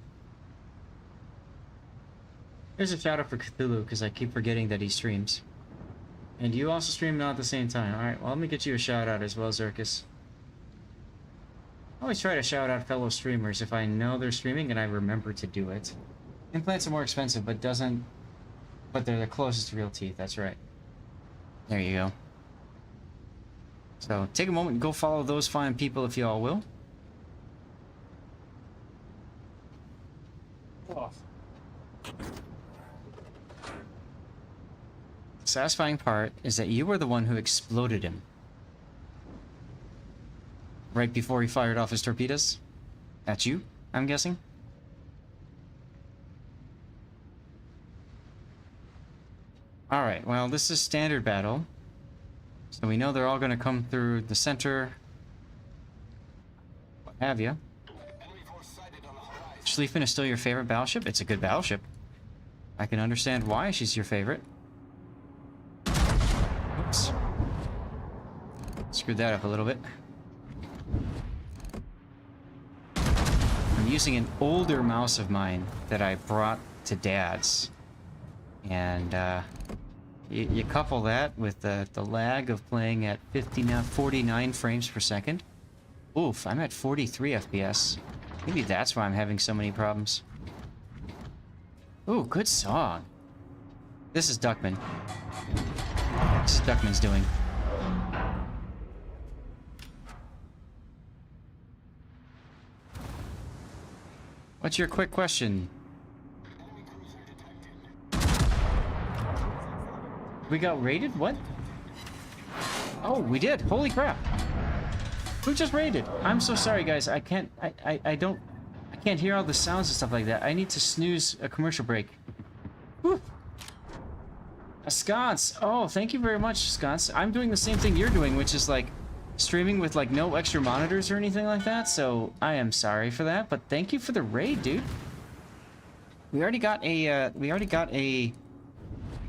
Here's a shout out for Cthulhu, because I keep forgetting that he streams. And you also stream now at the same time. Alright, well, let me get you a shout out as well, Zirkus. I always try to shout out fellow streamers if I know they're streaming and I remember to do it. Implants are more expensive, but they're the closest to real teeth, that's right. There you go. So, take a moment and go follow those fine people if you all will. Oh. The satisfying part is that you were the one who exploded him. Right before he fired off his torpedoes? That's you, I'm guessing? Alright, well, this is standard battle. So we know they're all going to come through the center. What have you. Schlieffen is still your favorite battleship? It's a good battleship. I can understand why she's your favorite. Oops. Screwed that up a little bit. I'm using an older mouse of mine that I brought to Dad's. And, you couple that with the lag of playing at 49 frames per second. Oof, I'm at 43 FPS. Maybe that's why I'm having so many problems. Ooh, good song. This is Duckman. This is Duckman's doing. What's your quick question? We got raided? What? Oh, we did. Holy crap. Who just raided? I'm so sorry, guys. I can't hear all the sounds and stuff like that. I need to snooze a commercial break. Whew. A sconce. Oh, thank you very much, sconce. I'm doing the same thing you're doing, which is like streaming with like no extra monitors or anything like that. So I am sorry for that, but thank you for the raid, dude. We already got a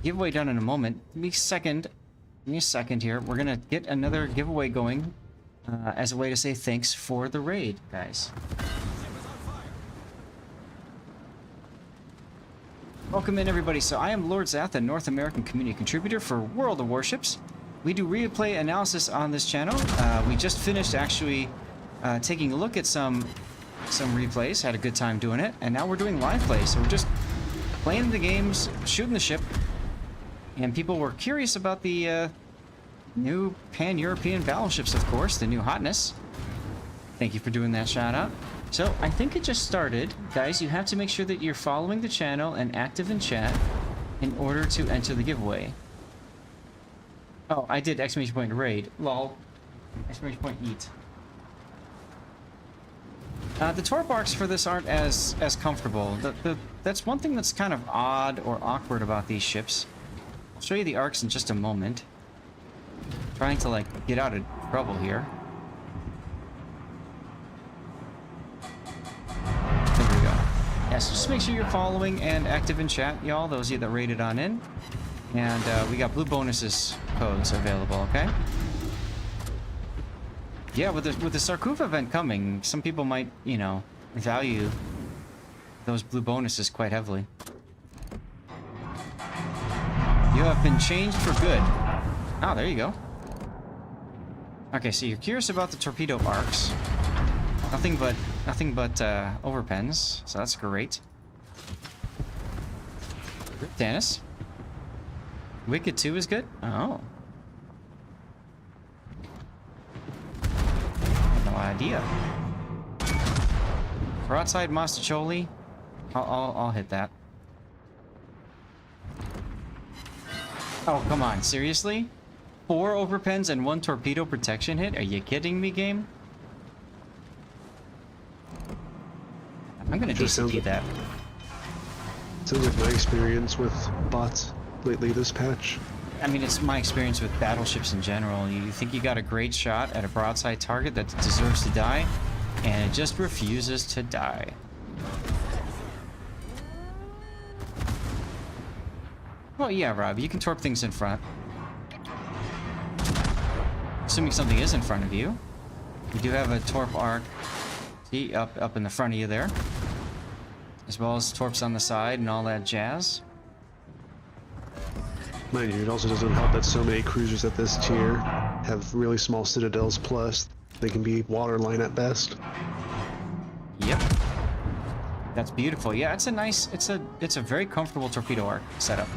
giveaway done in a moment. Give me a second here. We're gonna get another giveaway going as a way to say thanks for the raid, guys. Welcome in, everybody. So I am Lord Zath, a North American community contributor for World of Warships. We do replay analysis on this channel. We just finished actually taking a look at some replays. Had a good time doing it, and now we're doing live play. So we're just playing the games, shooting the ship, and people were curious about the new pan-European battleships, of course, the new hotness. Thank you for doing that shout out. So I think it just started. Guys, you have to make sure that you're following the channel and active in chat in order to enter the giveaway. Oh, I did exclamation point raid. Lol. Exclamation point eat. The torp arcs for this aren't as comfortable. That's one thing that's kind of odd or awkward about these ships. I'll show you the arcs in just a moment. Trying to like get out of trouble here. There we go. Yes, just make sure you're following and active in chat, y'all. Those of you that rated on in. And we got blue bonuses codes available, okay? Yeah, with the Sarkuf event coming, some people might, you know, value those blue bonuses quite heavily. You have been changed for good. Oh, there you go. Okay, so you're curious about the torpedo arcs. Nothing but overpens, so that's great. Dennis. Wicked 2 is good? Oh. No idea. Broadside Mastacholi. I'll hit that. Oh, come on. Seriously? 4 overpens and 1 torpedo protection hit? Are you kidding me, game? I'm gonna DCP that. Sounds like my experience with bots lately this patch. I mean, it's my experience with battleships in general. You think you got a great shot at a broadside target that deserves to die, and it just refuses to die. Well, yeah, Rob, you can torp things in front. Assuming something is in front of you. You do have a torp arc, see, up in the front of you there. As well as torps on the side and all that jazz. Mind you, it also doesn't help that so many cruisers at this tier have really small citadels, plus they can be waterline at best. Yep. That's beautiful. Yeah, it's a nice, it's a very comfortable torpedo arc setup.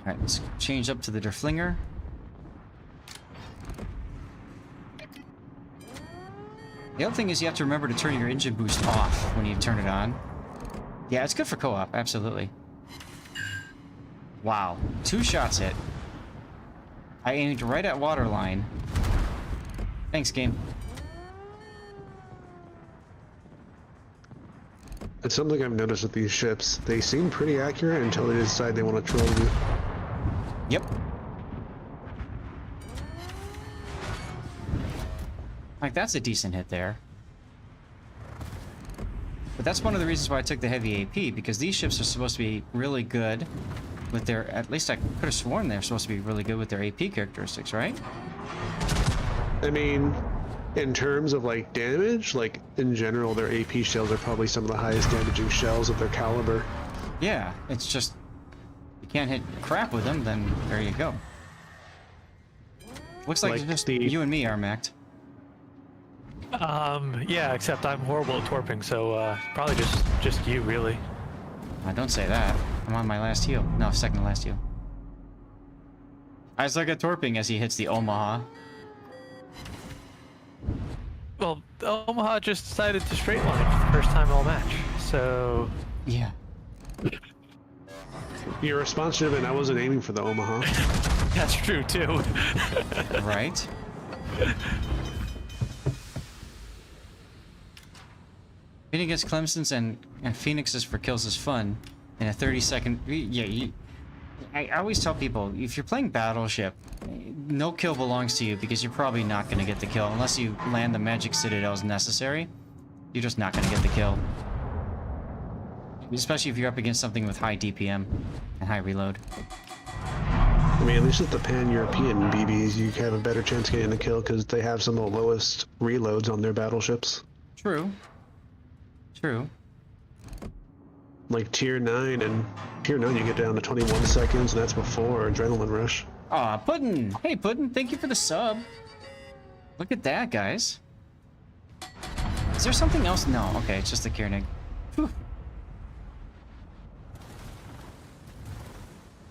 Alright, let's change up to the Derflinger. The other thing is you have to remember to turn your engine boost off when you turn it on. Yeah, it's good for co-op, absolutely. Wow, 2 shots hit. I aimed right at waterline. Thanks, game. It's something I've noticed with these ships. They seem pretty accurate until they decide they want to troll you. Yep. Like, that's a decent hit there. But that's one of the reasons why I took the heavy AP, because these ships are supposed to be really good with their... At least I could have sworn they're supposed to be really good with their AP characteristics, right? I mean, in terms of, like, damage, like, in general, their AP shells are probably some of the highest damaging shells of their caliber. Yeah, it's just... You can't hit crap with them, then there you go. Looks like just you and me are macked. Yeah, except I'm horrible at torping, so probably just you, really. Don't say that. I'm on my last heal. No, second to last heal. I suck at torping as he hits the Omaha. Well, Omaha just decided to straight line for the first time all match, so... Yeah. Your response should have been, I wasn't aiming for the Omaha. That's true, too. Right? Hitting against Clemson's and Phoenix's for kills is fun. In a 30-second... Yeah, I always tell people, if you're playing Battleship, no kill belongs to you because you're probably not going to get the kill. Unless you land the Magic Citadels necessary, you're just not going to get the kill. Especially if you're up against something with high DPM and high reload. I mean, at least with the Pan-European BBs, you have a better chance of getting a kill because they have some of the lowest reloads on their battleships. True. True. Like tier 9, and tier 9 you get down to 21 seconds, and that's before Adrenaline Rush. Aw, Puddin! Hey, Puddin, thank you for the sub. Look at that, guys. Is there something else? No, okay, it's just the Kiernig. Whew.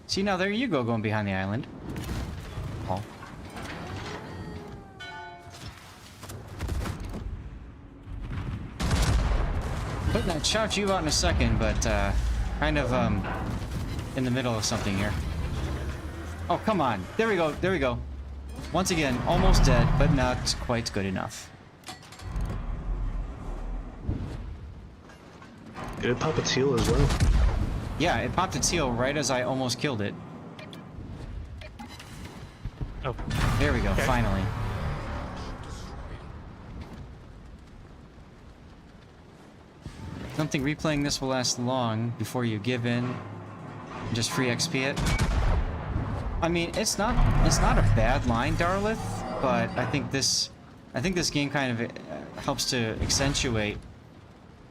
See, now there you go, going behind the island. Oh. Puddin, I'd shout you out in a second, but, kind of, in the middle of something here. Oh, come on. There we go. There we go. Once again, almost dead, but not quite good enough. It popped its heel as well. Yeah, it popped its heel right as I almost killed it. Oh. There we go, Okay. finally. Don't think replaying this will last long before you give in and just free XP it. I mean, it's not a bad line, Darlith, but I think this game kind of helps to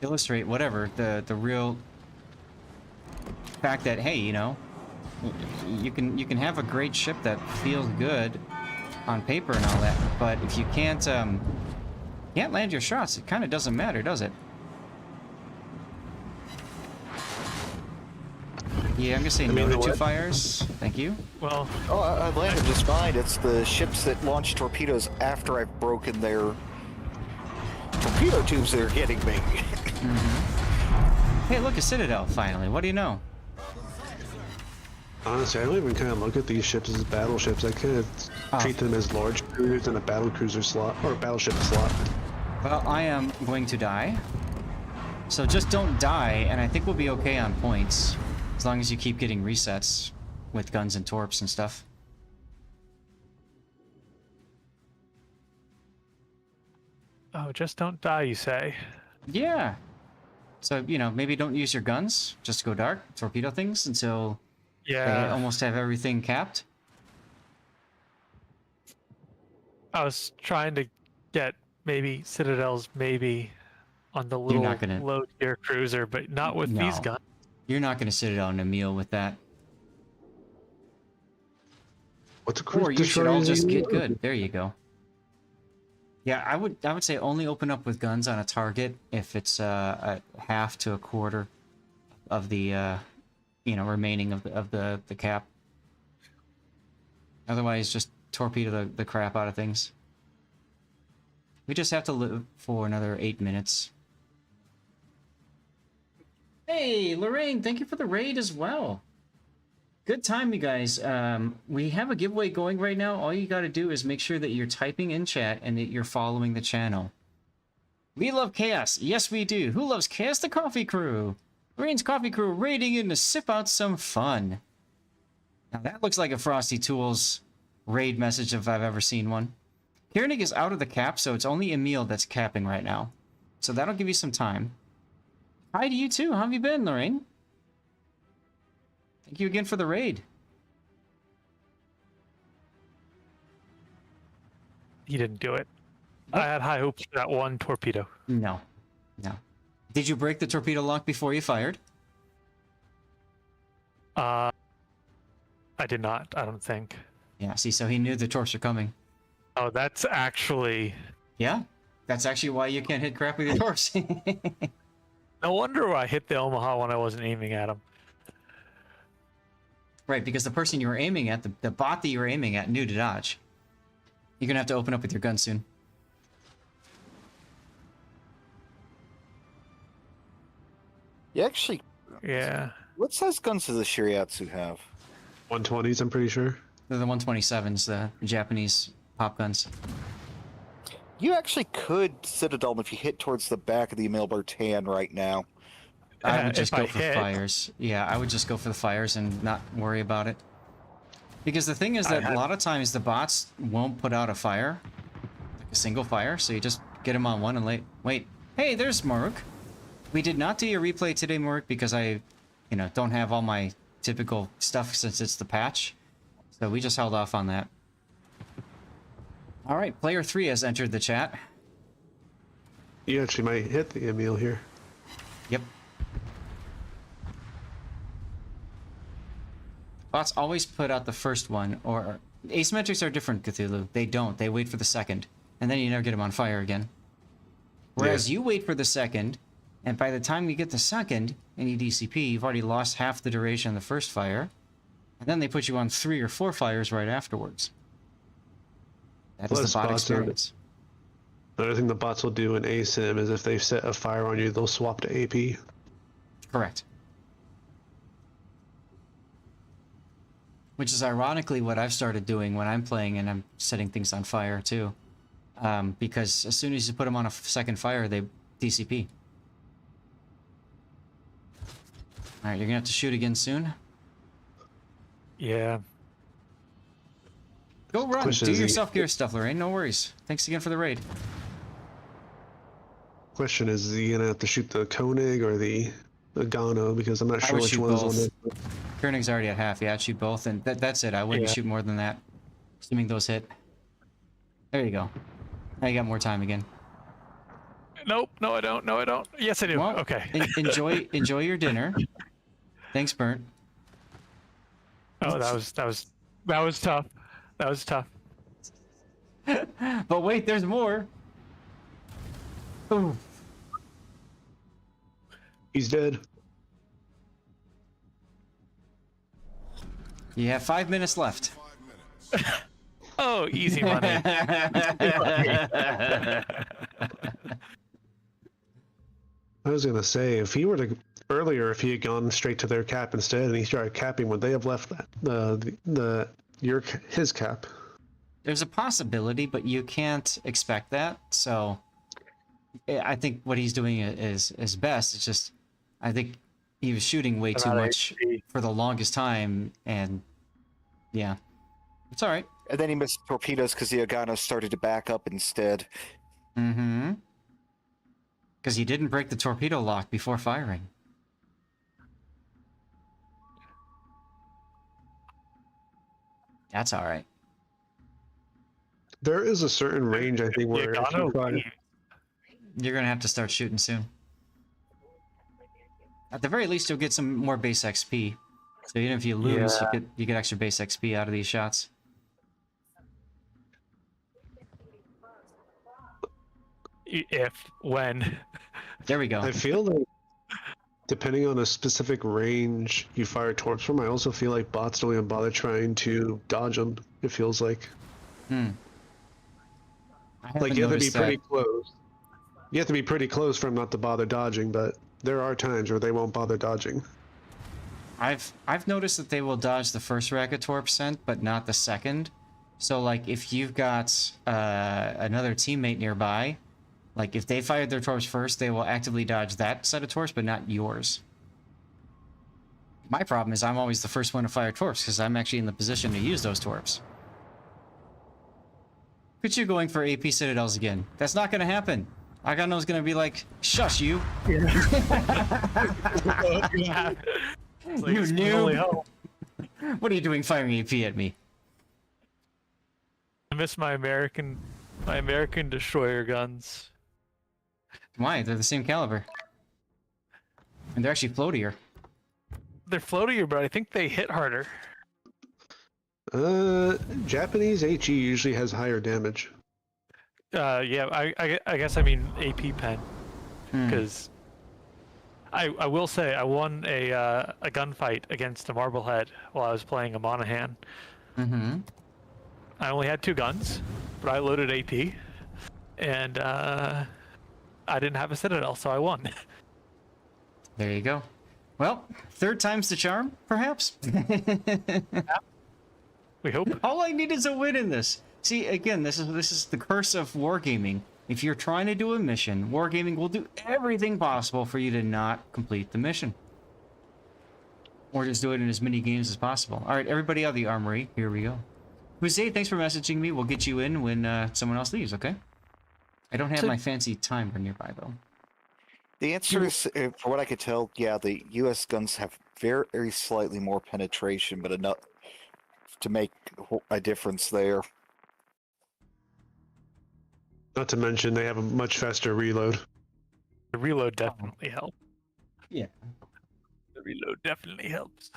illustrate whatever the real fact that, hey, you know, you can have a great ship that feels good on paper and all that, but if you can't land your shots, it kind of doesn't matter, does it? Yeah, I'm gonna say no to two fires. Thank you. Well, Oh, I landed just fine. It's the ships that launch torpedoes after I've broken their torpedo tubes that are getting me. Hey, look, a Citadel, finally. What do you know? Honestly, I don't even kind of look at these ships as battleships. I kind of treat them as large cruisers in a battle cruiser slot, or a battleship slot. Well, I am going to die. So just don't die, and I think we'll be okay on points. As long as you keep getting resets with guns and torps and stuff. oh, just don't die, you say? Yeah. So, you know, maybe don't use your guns. Just go dark, torpedo things until they Yeah. almost have everything capped. I was trying to get maybe Citadels, maybe on the little not gonna- low tier cruiser, but not with these No. guns. You're not going to sit it on a meal with that. What's a cruise Or you should destroyer all is just even get lower? good. There you go. Yeah, I would say only open up with guns on a target if it's a half to a quarter of the you know, remaining of the cap. Otherwise, just torpedo the crap out of things. We just have to live for another 8 minutes. Hey, Lorraine, thank you for the raid as well. Good time, you guys. We have a giveaway going right now. All you got to do is make sure that you're typing in chat and that you're following the channel. We love chaos. Yes, we do. Who loves chaos? The coffee crew. Lorraine's coffee crew raiding in to sip out some fun. Now that looks like a Frosty Tools raid message if I've ever seen one. Kiernig is out of the cap, so it's only Emil that's capping right now. So that'll give you some time. Hi to you too. How have you been, Lorraine? Thank you again for the raid. He didn't do it. I had high hopes for that one torpedo. No. No. Did you break the torpedo lock before you fired? I did not, I don't think. Yeah, see, so he knew the torps were coming. Oh, that's actually... Yeah? That's actually why you can't hit crap with your torps. No wonder I hit the Omaha when I wasn't aiming at him. Right, because the person you were aiming at, the bot that you were aiming at, knew to dodge. You're gonna have to open up with your gun soon. You actually, Yeah. what size guns does the Shiriatsu have? 120s, I'm pretty sure. They're the 127s, the Japanese pop guns. You actually could Citadel them if you hit towards the back of the Emil Bertan right now. I would just If I go for hit. fires. Yeah, I would just go for the fires and not worry about it. Because the thing is that a lot of times the bots won't put out a fire, like a single fire, so you just get them on one and wait. Hey, there's Maruk. We did not do your replay today, Maruk, because I, don't have all my typical stuff since it's the patch. So we just held off on that. All right, player 3 has entered the chat. You actually might hit the Emil here. Yep. Bots always put out the first one, or asymmetrics are different, Cthulhu. They don't. They wait for the second, and then you never get them on fire again. Whereas you wait for the second, and by the time you get the second, and you DCP, you've already lost half the duration of the first fire, and then they put you on 3 or 4 fires right afterwards. That is Plus, the bot bots are- experience. Another thing the bots will do in ASIM is if they set a fire on you, they'll swap to AP. Correct. Which is ironically what I've started doing when I'm playing and I'm setting things on fire too. Because as soon as you put them on a second fire, they DCP. Alright, you're gonna have to shoot again soon. Yeah. Go run, Question do is, your self-gear stuff, Lorraine, no worries. Thanks again for the raid. Question is he gonna have to shoot the Koenig or the Gano, because I'm not I sure would which shoot one is both. one. Koenig's already at half, yeah, I'd shoot both, and that's it. I wouldn't Yeah. shoot more than that. Assuming those hit. There you go. Now you got more time again. Nope. No, I don't. No, I don't. Yes, I do. Well, Okay. enjoy your dinner. Thanks, Burnt. Oh, that was tough. That was tough. But wait, there's more. Ooh. He's dead. You have 5 minutes left. Oh, easy money. I was gonna say, if he were to earlier, if he had gone straight to their cap instead and he started capping, would they have left that his cap? There's a possibility, but you can't expect that. So I think what he's doing is best. It's just I think he was shooting way too much for the longest time, and yeah, it's all right. And then he missed torpedoes because the Agano started to back up instead. Mm-hmm. Because he didn't break the torpedo lock before firing. That's all right. There is a certain range, I think, where if you find You're gonna have to start shooting soon. At the very least, you'll get some more base XP. So even if you lose, you get extra base XP out of these shots. When. There we go. I feel like depending on a specific range you fire torps from, I also feel like bots don't even bother trying to dodge them. It feels like. I Like haven't you have to be noticed pretty that. close. You have to be pretty close for them not to bother dodging, but there are times where they won't bother dodging. I've noticed that they will dodge the first rack of torp sent, but not the second. So like if you've got another teammate nearby, like if they fired their torps first, they will actively dodge that set of torps, but not yours. My problem is I'm always the first one to fire torps because I'm actually in the position to use those torps. Look at you going for AP Citadels again. That's not going to happen. Agano's going to be like, shush you. You knew. What are you doing firing AP at me? I miss my American destroyer guns. Why? They're the same caliber. And they're actually floatier. They're floatier, but I think they hit harder. Japanese HE usually has higher damage. Yeah, I guess I mean AP pen, because I will say I won a gunfight against a Marblehead while I was playing a Monahan. Mm-hmm. I only had 2 guns, but I loaded AP, and I didn't have a Citadel, so I won. There you go. Well, 3rd time's the charm, perhaps? We hope. All I need is a win in this. See, again, this is the curse of wargaming. If you're trying to do a mission, wargaming will do everything possible for you to not complete the mission. Or just do it in as many games as possible. Alright, everybody out of the armory. Here we go. Jose, thanks for messaging me. We'll get you in when someone else leaves, okay? I don't have my fancy timer nearby, though. The answer is, for what I could tell, yeah, the U.S. guns have very slightly more penetration, but enough to make a difference there. Not to mention they have a much faster reload. The reload definitely helps. Yeah. The reload definitely helps.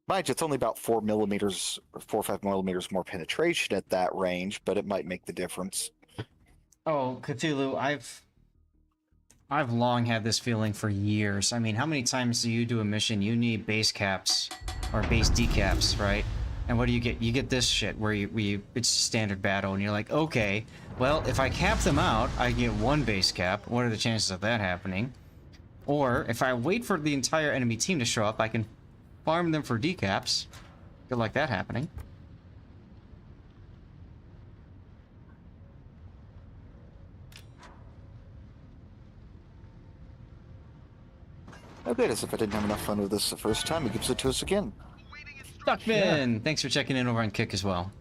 Mind you, it's only about 4 or 5 millimeters more penetration at that range, but it might make the difference. Oh, Cthulhu, I've long had this feeling for years. I mean, how many times do you do a mission, you need base caps, or base decaps, right? And what do you get? You get this shit where it's standard battle, and you're like, okay, well, if I cap them out, I get 1 base cap. What are the chances of that happening? Or, if I wait for the entire enemy team to show up, I can farm them for decaps. Good like that happening. Oh, good, as if I didn't have enough fun with this the first time, he gives it to us again. Duckman! Thanks for checking in over on Kick as well.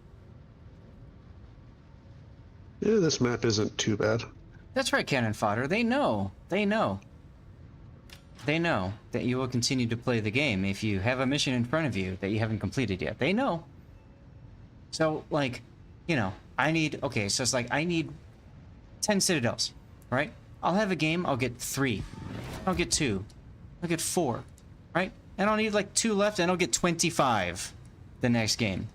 Yeah, this map isn't too bad. That's right, Cannon Fodder. They know. They know. They know that you will continue to play the game if you have a mission in front of you that you haven't completed yet. They know. So, like, you know, okay, so it's like, I need 10 Citadels, right? I'll have a game, I'll get 3. I'll get 2. I'll get 4, right? And I'll need like 2 left, and I'll get 25 the next game.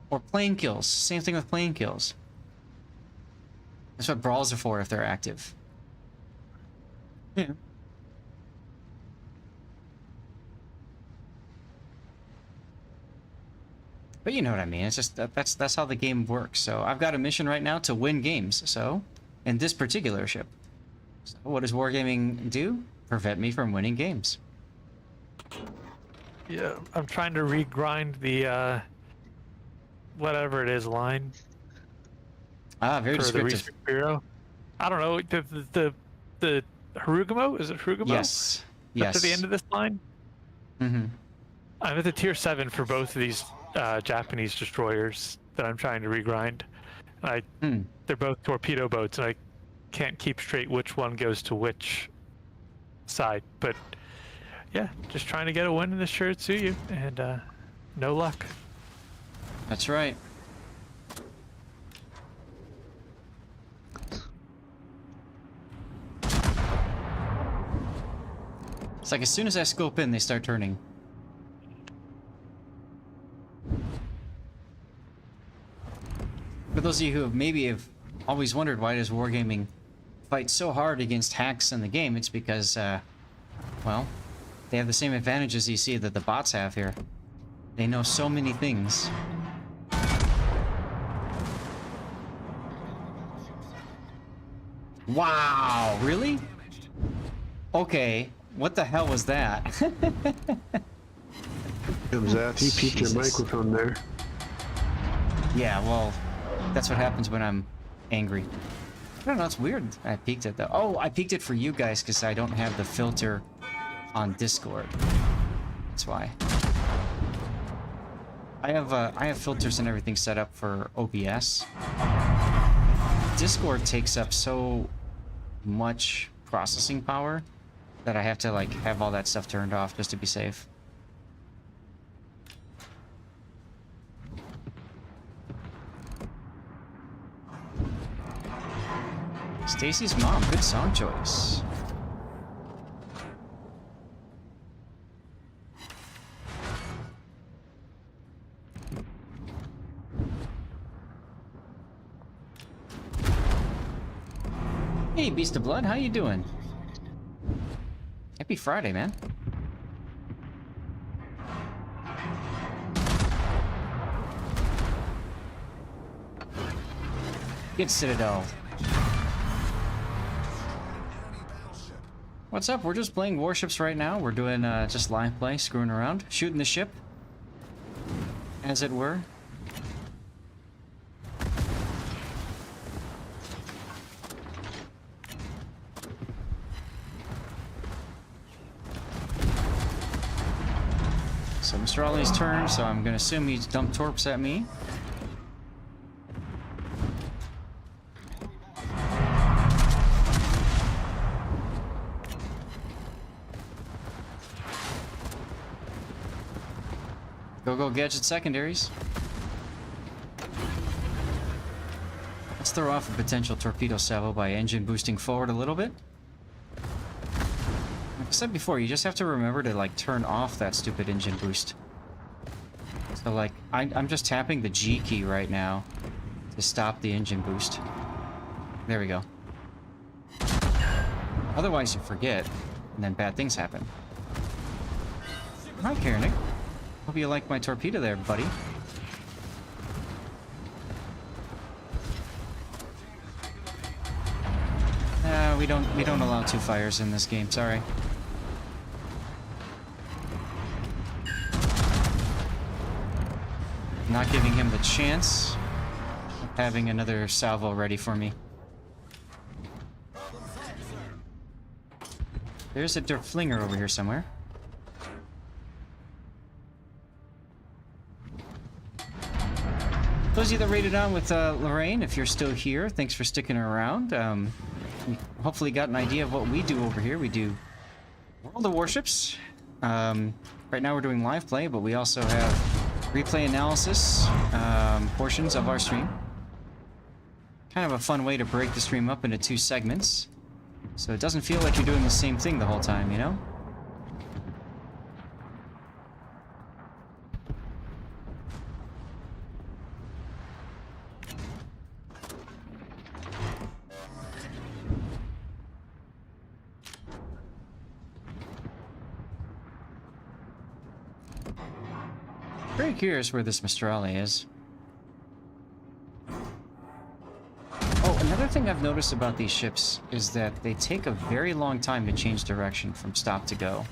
Or plane kills. Same thing with plane kills. That's what brawls are for if they're active. Yeah. But you know what I mean. It's just that's how the game works. So I've got a mission right now to win games. So, in this particular ship. So what does wargaming do? Prevent me from winning games. Yeah, I'm trying to regrind the whatever it is line. Ah, very for descriptive. The Restrict Bureau. I don't know, the Harugamo? Is it Harugamo? Yes. That's at the end of this line? Mm-hmm. I'm at the tier 7 for both of these Japanese destroyers that I'm trying to regrind. They're both torpedo boats, and I can't keep straight which one goes to which side. But yeah, just trying to get a win in this Shiratsuyu, and no luck. That's right. It's like as soon as I scope in, they start turning. For those of you who have always wondered why does wargaming fight so hard against hacks in the game, it's because, well, they have the same advantages you see that the bots have here. They know so many things. Wow, really? Okay, what the hell was that? Comes out. You peeked your microphone there. Yeah, well, that's what happens when I'm angry. I don't know, it's weird I peeked it though. Oh, I peeked it for you guys because I don't have the filter on Discord. That's why. I have filters and everything set up for OBS. Discord takes up so much processing power that I have to like have all that stuff turned off just to be safe. Stacy's Mom, good song choice. Beast of Blood, how you doing? Happy Friday, man. Get Citadel. What's up? We're just playing warships right now. We're doing just live play, screwing around, shooting the ship, as it were. So Mr. Ollie's turn, so I'm gonna assume he's dumped torps at me. Go gadget secondaries. Let's throw off a potential torpedo salvo by engine boosting forward a little bit. Like I said before, you just have to remember to like turn off that stupid engine boost. So like, I'm just tapping the G key right now to stop the engine boost. There we go. Otherwise you forget, and then bad things happen. Hi, Karnik. Hope you like my torpedo there, buddy. We don't allow two fires in this game, sorry. Not giving him the chance of having another salvo ready for me. There's a Derflinger over here somewhere. Those of you that raided on with Lorraine, if you're still here, thanks for sticking around. You hopefully got an idea of what we do over here. We do World of Warships. Right now we're doing live play, but we also have replay analysis portions of our stream. Kind of a fun way to break the stream up into two segments, so it doesn't feel like you're doing the same thing the whole time, you know? Very curious where this Mistrale is. Oh, another thing I've noticed about these ships is that they take a very long time to change direction from stop to go.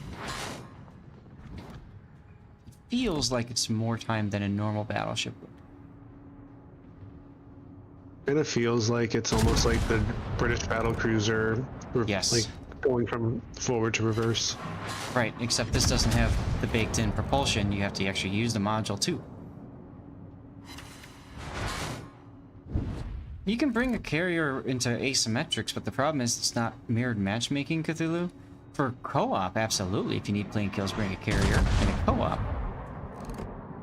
It feels like it's more time than a normal battleship would. And it feels like it's almost like the British battlecruiser, Yes. like going from forward to reverse. Right, except this doesn't have the baked-in propulsion. You have to actually use the module too. You can bring a carrier into asymmetrics, but the problem is it's not mirrored matchmaking, Cthulhu. For co-op, absolutely. If you need plane kills, bring a carrier in a co-op.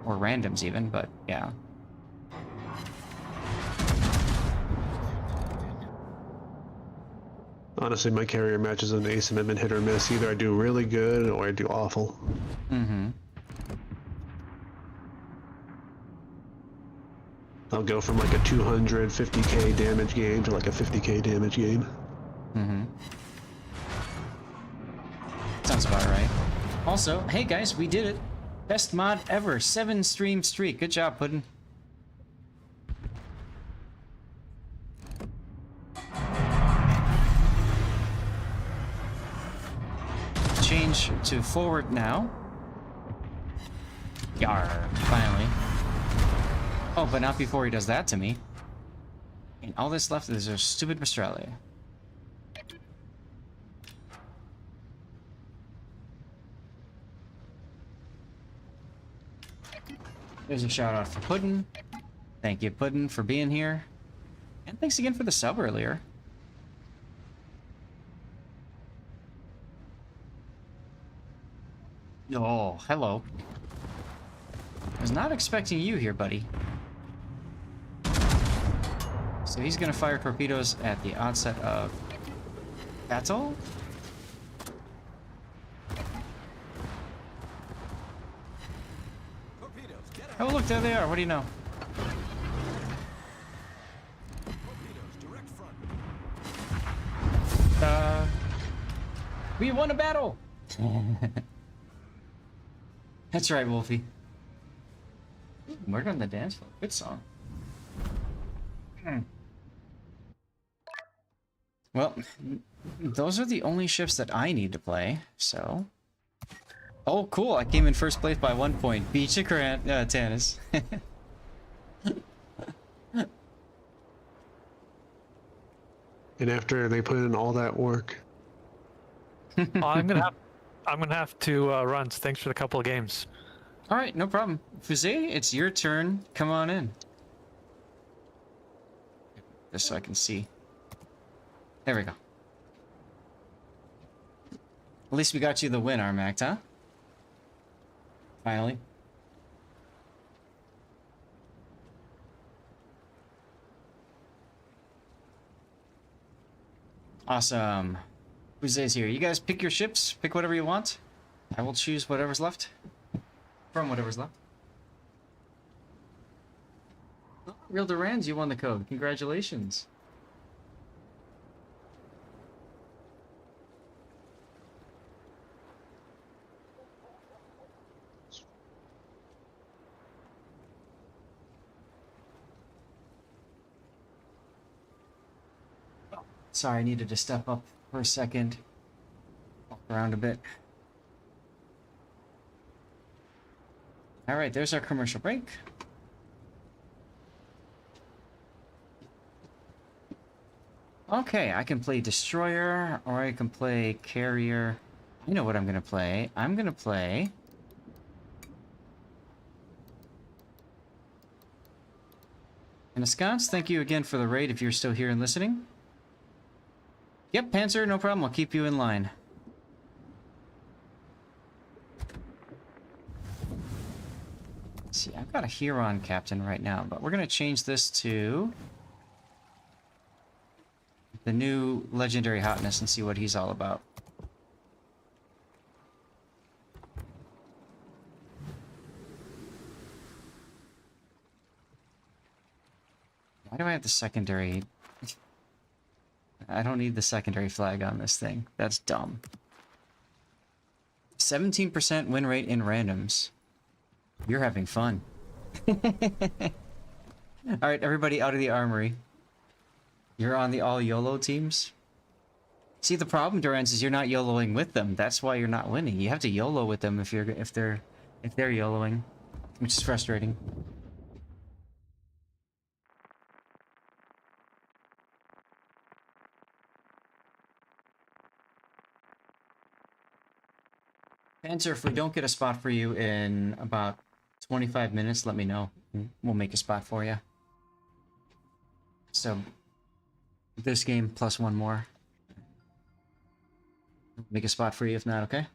Or randoms even, but yeah. Honestly, my carrier matches an asym have been hit or miss. Either I do really good or I do awful. Mm-hmm. I'll go from like a 250k damage game to like a 50k damage game. Mm-hmm. Sounds about right. Also, hey guys, we did it. Best mod ever. 7 stream streak. Good job, Puddin'. Change to forward now. Yarr, finally. Oh, but not before he does that to me. And all that's left is a stupid Mistrale. There's a shout out for Puddin'. Thank you, Puddin', for being here. And thanks again for the sub earlier. Oh, hello. I was not expecting you here, buddy. So he's gonna fire torpedoes at the onset of battle. Oh, look, there they are. What do you know? We won a battle! That's right, Wolfie. Murder on the Dance Floor. Good song. Well, those are the only ships that I need to play, so... Oh, cool! I came in first place by 1 point. Beat you, Tannis. And after they put in all that work. I'm gonna have to run. So thanks for the couple of games. All right, no problem. Fuzzy, it's your turn. Come on in. Just so I can see. There we go. At least we got you the win, Armact, huh? Finally. Awesome. Jose's here. You guys pick your ships. Pick whatever you want. I will choose whatever's left. From whatever's left. Oh, Real Durans, you won the code. Congratulations. Sorry, I needed to step up for a second. Walk around a bit. Alright, there's our commercial break. Okay, I can play Destroyer, or I can play Carrier. I know what I'm gonna play. I'm gonna play... And Ensconce, thank you again for the raid if you're still here and listening. Yep, Panzer, no problem. I'll keep you in line. Let's see, I've got a Huron captain right now, but we're going to change this to the new legendary hotness and see what he's all about. Why do I have the secondary... I don't need the secondary flag on this thing. That's dumb. 17% win rate in randoms. You're having fun. Alright, everybody out of the armory. You're on the all YOLO teams. See, the problem, Durance, is you're not YOLOing with them. That's why you're not winning. You have to YOLO with them if they're YOLOing, which is frustrating. Panzer, if we don't get a spot for you in about 25 minutes, let me know. We'll make a spot for you. So, this game plus one more. Make a spot for you if not, okay?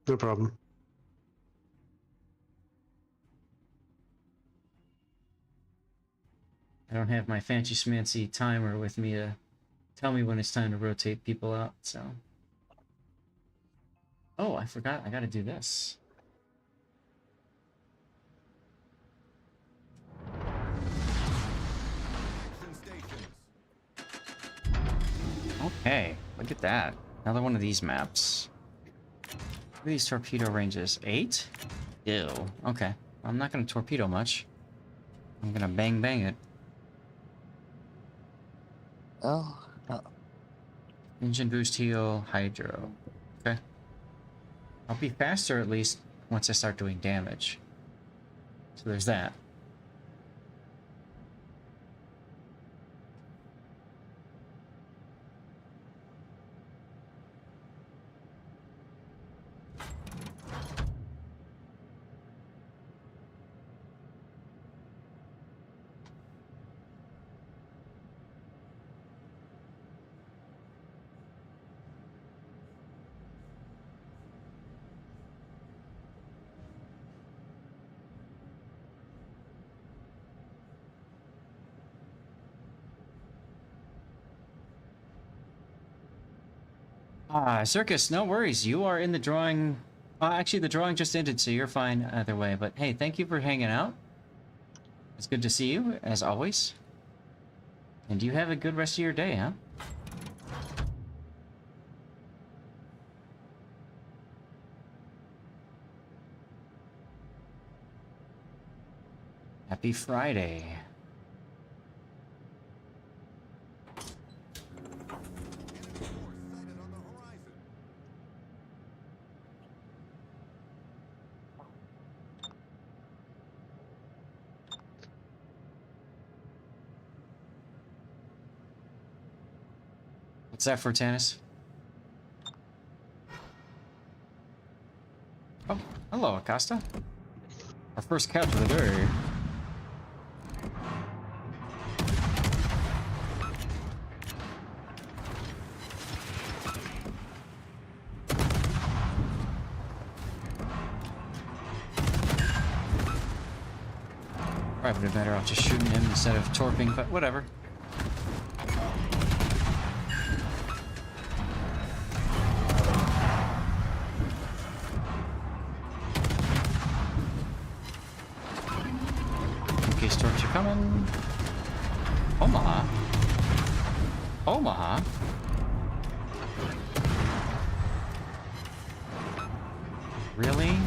No problem. I don't have my fancy schmancy timer with me to tell me when it's time to rotate people out, so... Oh, I forgot. I gotta do this. Okay, look at that. Another one of these maps. What are these torpedo ranges? 8? Ew. Okay. I'm not gonna torpedo much. I'm gonna bang it. Oh. Engine boost heal, hydro. Okay. I'll be faster at least once I start doing damage. So there's that. Circus, no worries. You are in the drawing. Actually, the drawing just ended, so you're fine either way. But hey, thank you for hanging out. It's good to see you, as always. And you have a good rest of your day, huh? Happy Friday. What's that for, Tannis? Oh, hello, Acosta. Our first catch of the day. Probably would have been better off just shooting him instead of torping, but whatever. Torps are coming. Omaha. Omaha. Really?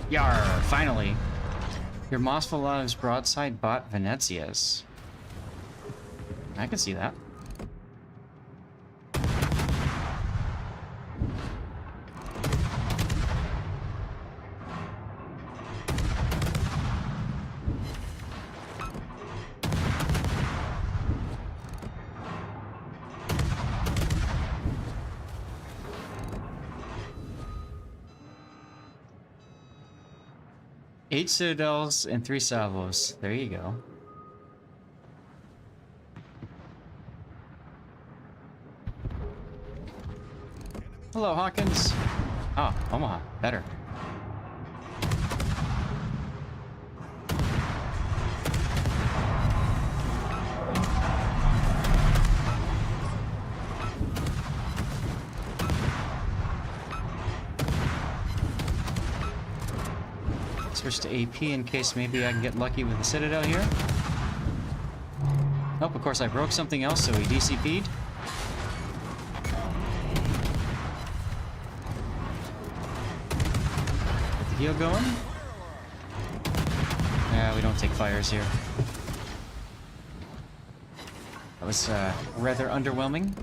Yar, finally. Your Mosfala's broadside bought Venezia's. I can see that. Eight citadels and 3 salvos. There you go. Hello, Hawkins. Ah, Omaha. Better. Switch to AP in case maybe I can get lucky with the Citadel here. Nope, of course I broke something else, so he DCP'd. Get the heal going. Yeah, we don't take fires here. That was rather underwhelming.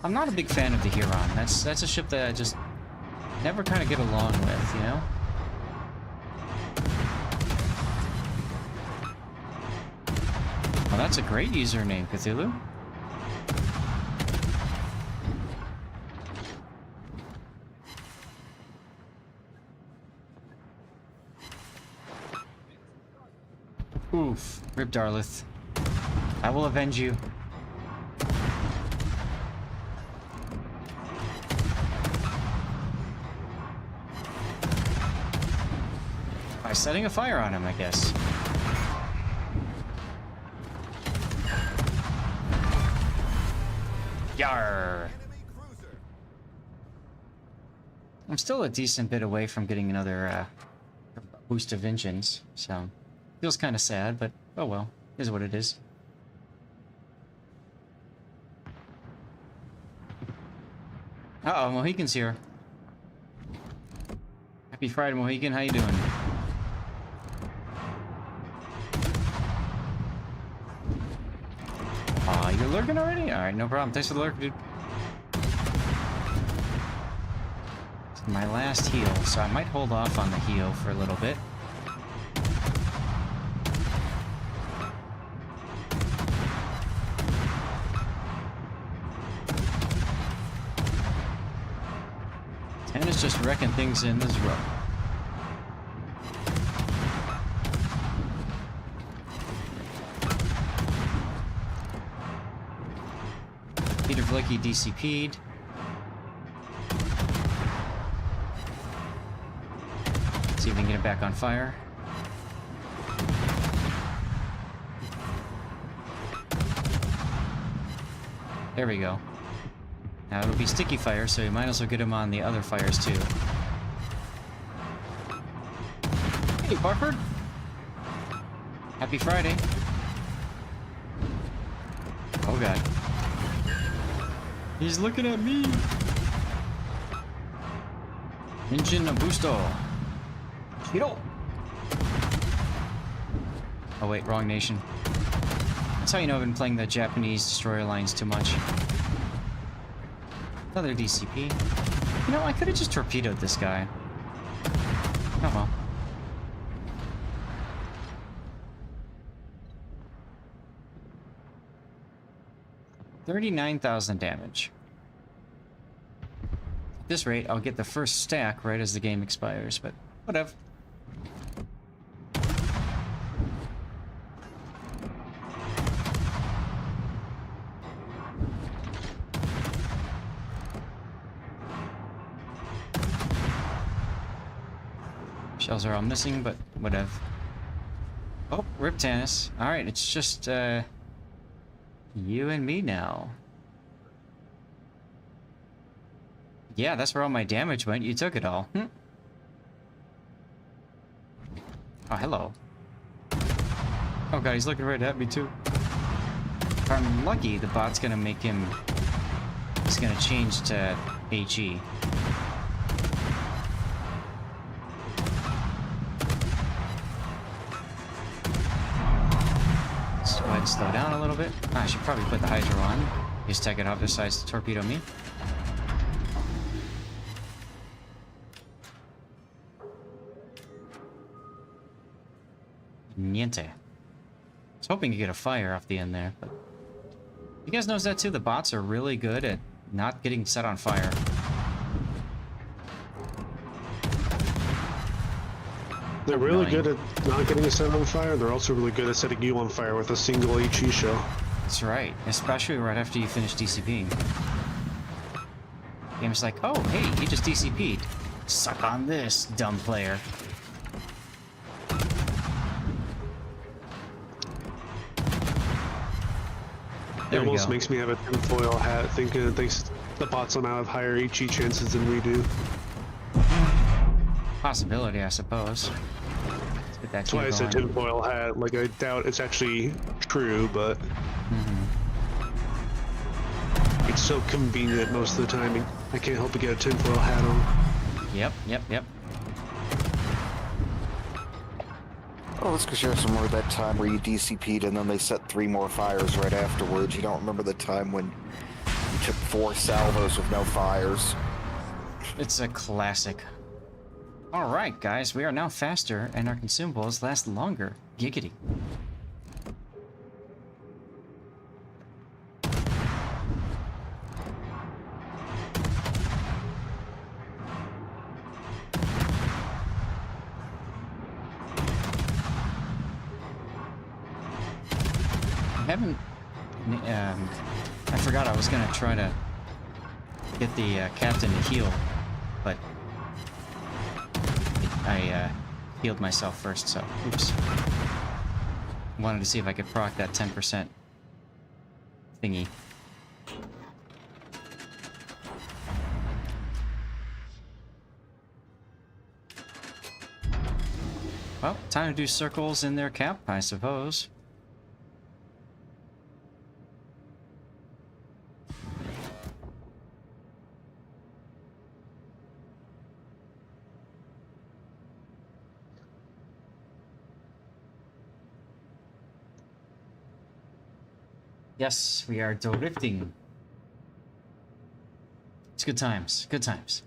I'm not a big fan of the Huron. That's a ship that I just never kind of get along with, you know? Well, that's a great username, Cthulhu. Oof, Rip Darlith. I will avenge you. By setting a fire on him, I guess. Yarr! I'm still a decent bit away from getting another boost of engines, so feels kind of sad, but oh well, is what it is. Uh-oh, Mohican's here. Happy Friday, Mohican. How you doing? Aw, you're lurking already? Alright, no problem. Thanks for the lurk, dude. It's my last heal, so I might hold off on the heal for a little bit. Ten is just wrecking things in this row. Peter Vlicky DCP'd. See if we can get it back on fire. There we go. Now it'll be sticky fire, so you might as well get him on the other fires too. Hey, Barford! Happy Friday. Oh god. He's looking at me. Engine boosto. Hiro. Oh wait, wrong nation. That's how you know I've been playing the Japanese destroyer lines too much. Another DCP. You know, I could have just torpedoed this guy. Oh well. $39,000 damage. At this rate, I'll get the first stack right as the game expires, but whatever. Shells are all missing, but whatever. Oh, Rip Tannis. Alright, it's just, you and me now. Yeah, that's where all my damage went. You took it all. Oh, hello. Oh god, he's looking right at me too. If I'm lucky, the bot's gonna make him... He's gonna change to HE. Let's go ahead and slow down a little bit. I should probably put the Hydro on. His Tekkenhoff decides to torpedo me. Niente. I was hoping to get a fire off the end there, but... You guys notice that too? The bots are really good at not getting set on fire. They're really good at not getting set on fire. They're also really good at setting you on fire with a single HE shell. That's right, especially right after you finish DCPing. Game's like, oh, hey, you just DCP'd. Suck on this, dumb player. It almost makes me have a tinfoil hat thinking it thinks the bots somehow have higher HE chances than we do. Possibility, I suppose. Let's get that That's why I said tinfoil hat. Like, I doubt it's actually true, but... It's so convenient most of the time. I can't help but get a tinfoil hat on. Yep. Oh, let's go share some more of that time where you DCP'd and then they set 3 more fires right afterwards. You don't remember the time when you took 4 salvos with no fires. It's a classic. Alright, guys, we are now faster and our consumables last longer. Giggity. I forgot I was gonna try to get the captain to heal, but I healed myself first, so oops. Wanted to see if I could proc that 10% thingy. Well, time to do circles in their cap, I suppose. Yes, we are drifting. It's good times, good times.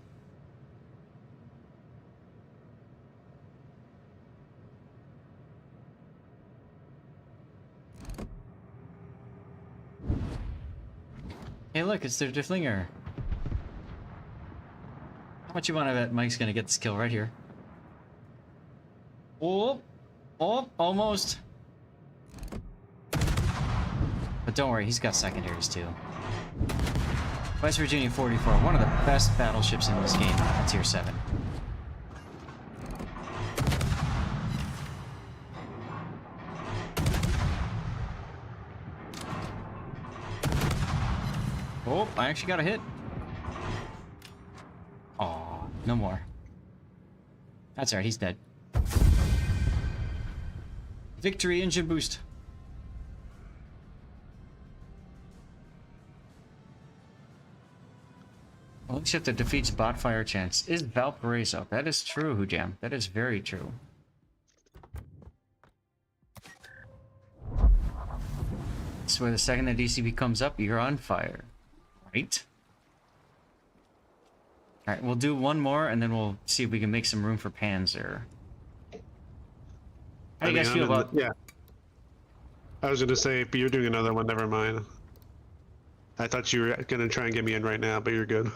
Hey look, it's their Driflinger. How much you want to bet Mike's gonna get this kill right here? Oh, almost. But don't worry, he's got secondaries too. West Virginia 44, one of the best battleships in this game at tier 7. Oh, I actually got a hit. Aw, no more. That's alright, he's dead. Victory engine boost. Only ship that defeats bot fire chance is Valparaiso. That is true, Hujam. That is very true. So the second that DCB comes up, you're on fire. Right? Alright, we'll do one more, and then we'll see if we can make some room for Panzer. How do you guys feel about... Yeah. I was gonna say, but you're doing another one, never mind. I thought you were gonna try and get me in right now, but you're good.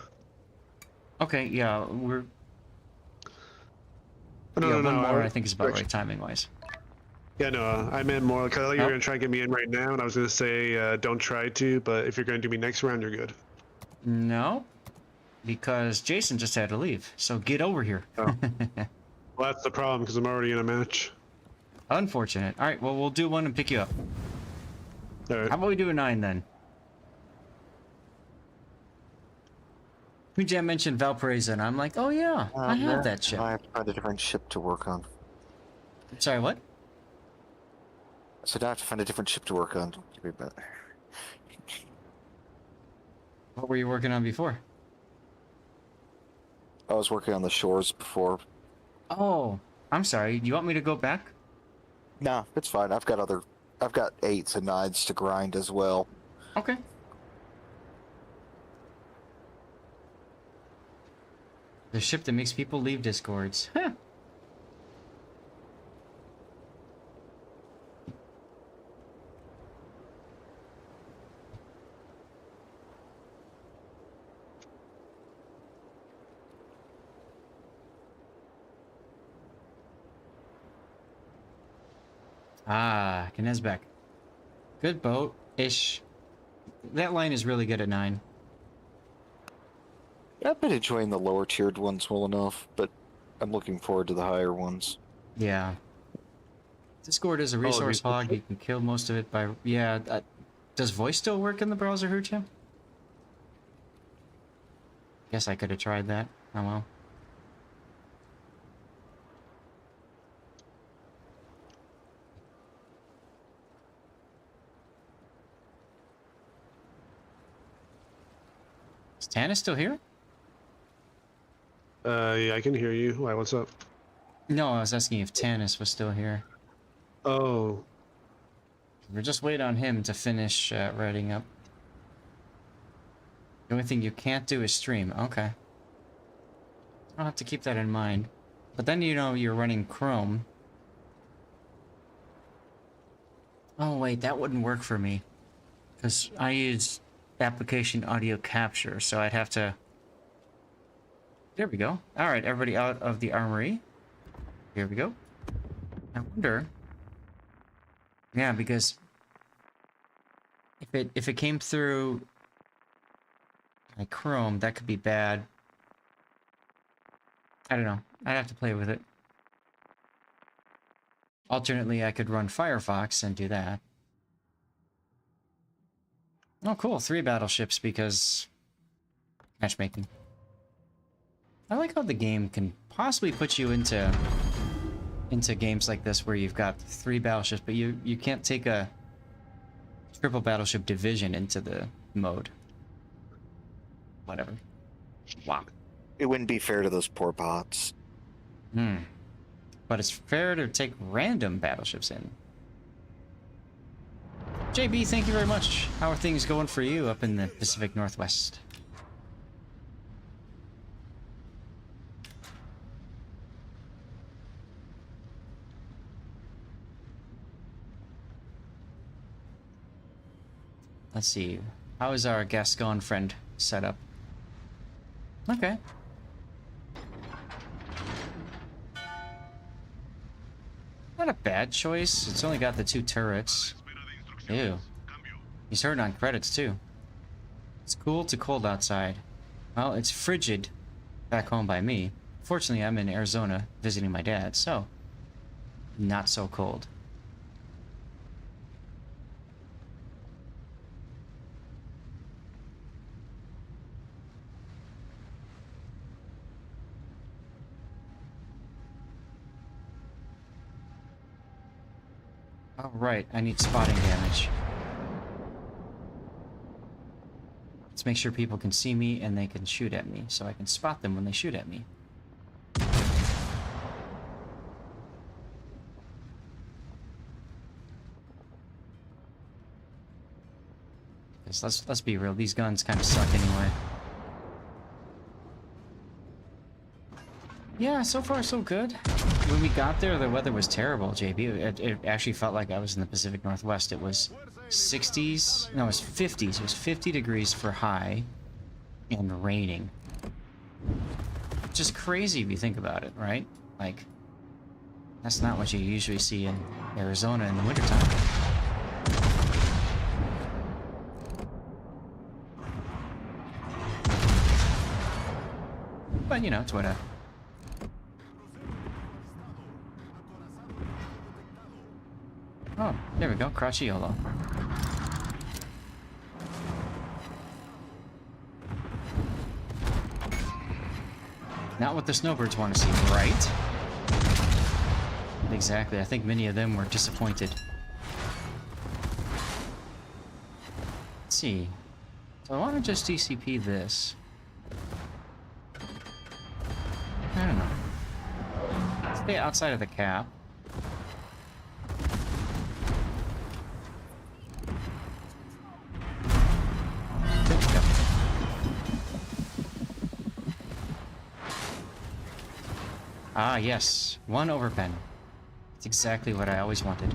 Okay, yeah, we're... No, yeah, no, one no. more I think is about right timing-wise. Yeah, no, I meant more, because I thought you were gonna try and get me in right now, and I was gonna say, don't try to, but if you're gonna do me next round, you're good. No, because Jason just had to leave, so get over here. Oh. Well, that's the problem, because I'm already in a match. Unfortunate. Alright, well, we'll do one and pick you up. Alright. How about we do a 9 then? Hujam mentioned Valparaiso, and I'm like, oh yeah, I have that ship. I have to find a different ship to work on. Sorry, what? So now I have to find a different ship to work on. What were you working on before? I was working on the shores before. Oh, I'm sorry. Do you want me to go back? No, it's fine. I've got 8s and 9s to grind as well. Okay. The ship that makes people leave discords. Huh. Ah, Knezbeck. Good boat-ish. That line is really good at 9. I've been enjoying the lower tiered ones well enough, but I'm looking forward to the higher ones. Yeah. Discord is a resource hog. You can kill most of it by... Yeah. Does voice still work in the browser, Hujam? Guess I could have tried that. Oh well. Is Tannis still here? Yeah, I can hear you. Why, what's up? No, I was asking if Tannis was still here. Oh. We're just waiting on him to finish writing up. The only thing you can't do is stream. Okay. I'll have to keep that in mind. But then you know you're running Chrome. Oh wait, that wouldn't work for me. Because I use application audio capture, so I'd have to... There we go. Alright, everybody out of the armory. Here we go. I wonder... Yeah, because... If it came through... like Chrome, that could be bad. I don't know. I'd have to play with it. Alternately, I could run Firefox and do that. Oh, cool. 3 battleships because... matchmaking. I like how the game can possibly put you into games like this where you've got 3 battleships, but you can't take a triple battleship division into the mode. Whatever. Wow. It wouldn't be fair to those poor bots. Hmm. But it's fair to take random battleships in. JB, thank you very much. How are things going for you up in the Pacific Northwest? Let's see. How is our Gascon friend set up? Okay. Not a bad choice. It's only got the 2 turrets. Ew. He's hurting on credits too. It's cool to cold outside. Well, it's frigid back home by me. Fortunately, I'm in Arizona visiting my dad, so not so cold. Alright, I need spotting damage. Let's Let's make sure people can see me and they can shoot at me, so I can spot them when they shoot at me. Let's be real, these guns kind of suck anyway. Yeah, so far so good. When we got there, the weather was terrible, JB. It actually felt like I was in the Pacific Northwest. It was 60s, no, it was 50s. It was 50 degrees for high and raining. Just crazy if you think about it, right? Like, that's not what you usually see in Arizona in the wintertime. But, you know, it's whatever. Oh, there we go, Cracciolo. Not what the snowbirds want to see, right? Exactly, I think many of them were disappointed. Let's see. So I want to just DCP this. I don't know. Stay outside of the cap. There we go. Ah, yes. 1 overpen. It's exactly what I always wanted.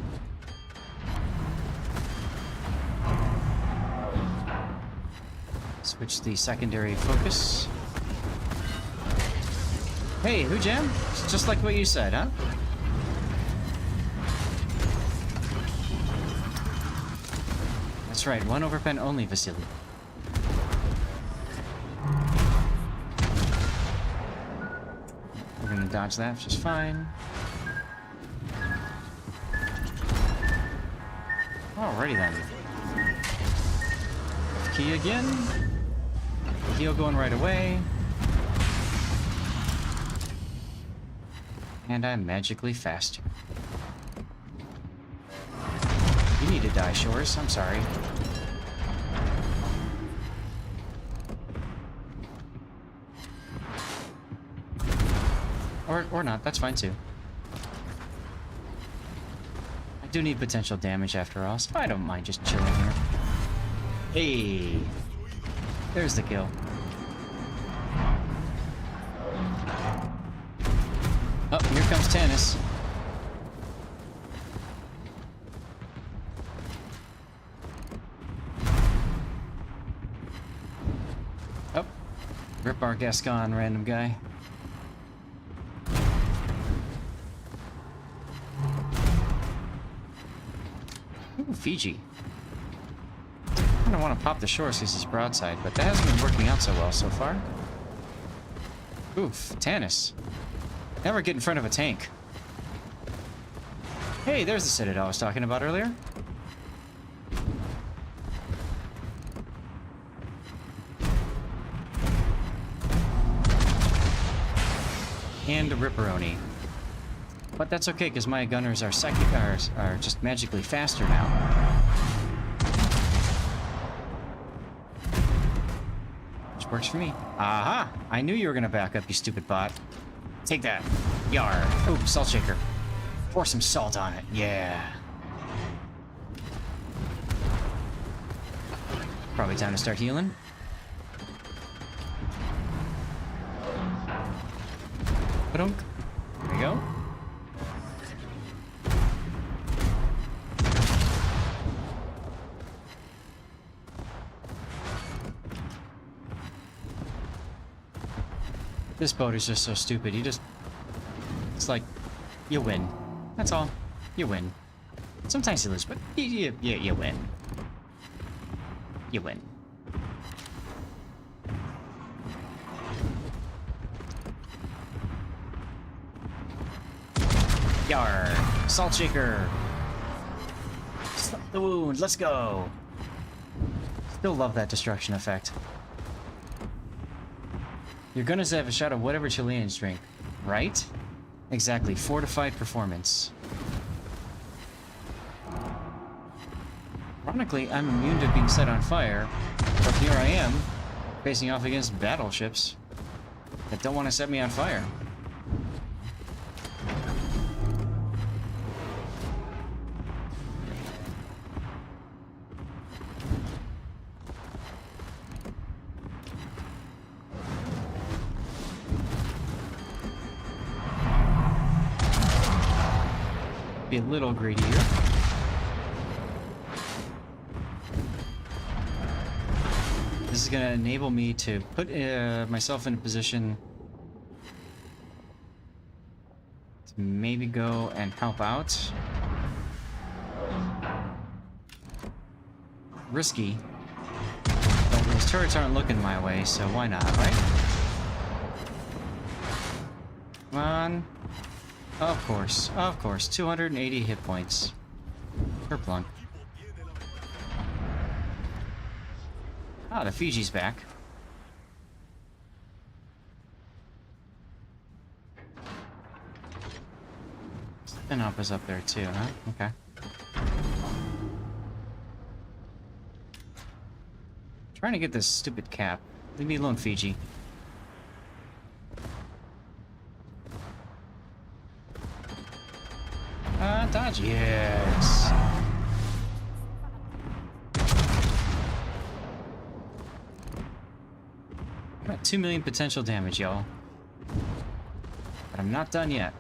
Switch the secondary focus. Hey, who jam? It's just like what you said, huh? That's right, 1 overpen only, Vasily. We're gonna dodge that just fine. Alrighty then. Key again. Heal going right away. And I'm magically faster. You need to die, Shores. I'm sorry. Or not. That's fine too. I do need potential damage after all, so I don't mind just chilling here. Hey! There's the kill. Oh, here comes Tannis. Oh, rip our Gascon, random guy. Ooh, Fiji. I don't want to pop the Shores because he's broadside, but that hasn't been working out so well so far. Oof, Tannis. Never get in front of a tank. Hey, there's the Citadel I was talking about earlier. And a Ripperoni. But that's okay, because my gunners are are just magically faster now. Which works for me. Aha! I knew you were gonna back up, you stupid bot. Take that. Yar. Ooh, salt shaker. Pour some salt on it. Yeah. Probably time to start healing. Ba-dunk. There we go. This boat is just so stupid. You just... It's like, you win. That's all. You win. Sometimes you lose, but you win. You win. Yar! Salt shaker! Stop the wound, let's go! Still love that destruction effect. You're gonna have a shot of whatever Chileans drink, right? Exactly, fortified performance. Ironically, I'm immune to being set on fire, but here I am, facing off against battleships that don't want to set me on fire. Be a little greedy here. This is going to enable me to put myself in a position to maybe go and help out. Risky, but these turrets aren't looking my way, so why not, right? Come on. Of course, 280 hit points. Kerplunk. Ah, the Fiji's back. Spin up is up there too, huh? Okay. Trying to get this stupid cap. Leave me alone, Fiji. Dodge, yes. I'm at 2 million potential damage, y'all. But I'm not done yet.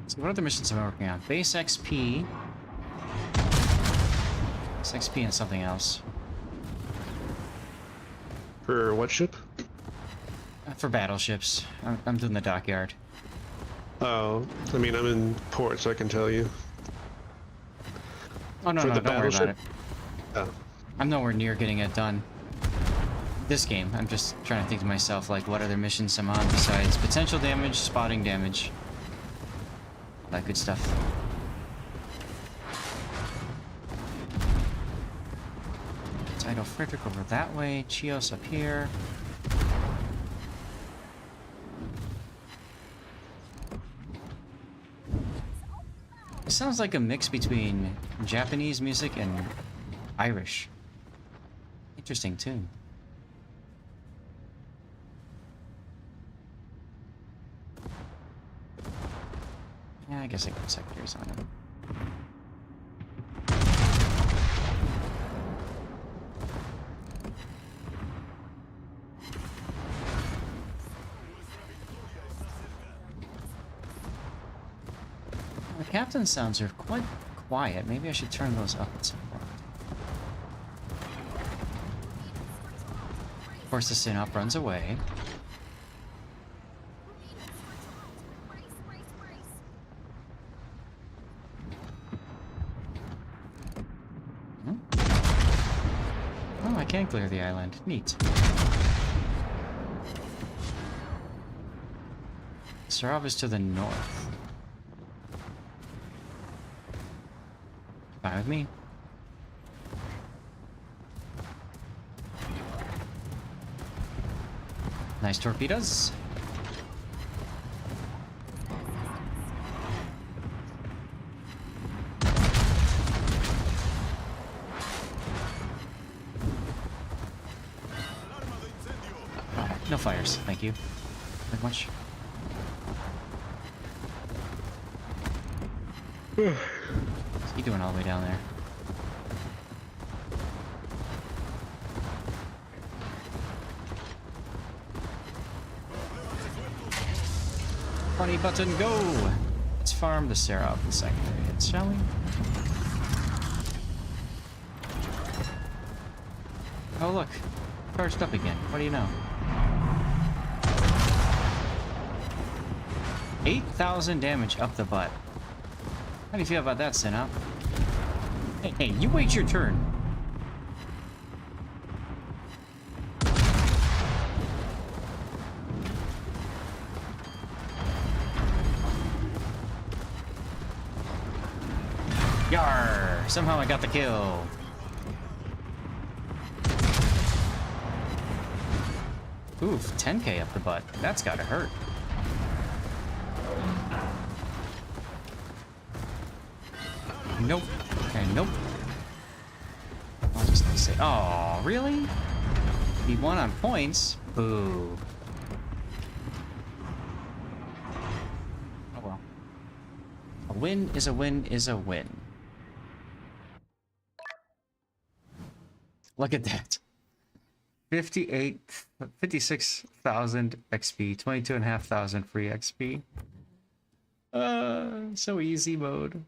So what other missions am I working on? Base XP. Base XP and something else. For what ship? For battleships. I'm doing the dockyard. Oh, I mean, I'm in port, so I can tell you. Oh, no, For no, the don't worry about it. Oh. I'm nowhere near getting it done. This game, I'm just trying to think to myself, like, what other missions I'm on besides potential damage, spotting damage. That good stuff. Tidal Frederick over that way, Chios up here. It sounds like a mix between Japanese music and Irish. Interesting tune. Yeah, I guess I put sectors on him. The captain's sounds are quite quiet. Maybe I should turn those up at some point. Of course, the Synop runs away. Oh, I can clear the island. Neat. Sarov is to the north. Fine with me. Nice torpedoes. No fires, thank you very much. What's he doing all the way down there? Funny button, go! Let's farm the Seraph in secondary hits, shall we? Oh look, charged up again. What do you know? 8,000 damage up the butt. How do you feel about that, Synop? Hey, you wait your turn. Yar! Somehow I got the kill. Oof, 10k up the butt. That's gotta hurt. Nope. Okay, nope. I'll just say, oh, really? He won on points? Boo. Oh well. A win is a win is a win. Look at that. 56,000 XP, 22,500 free XP. So easy mode.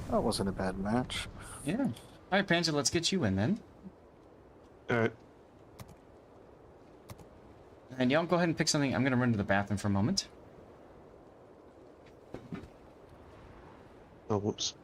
That wasn't a bad match. Yeah. All right, Panzer, let's get you in then. All right. And y'all go ahead and pick something. I'm gonna run to the bathroom for a moment. Oh, whoops.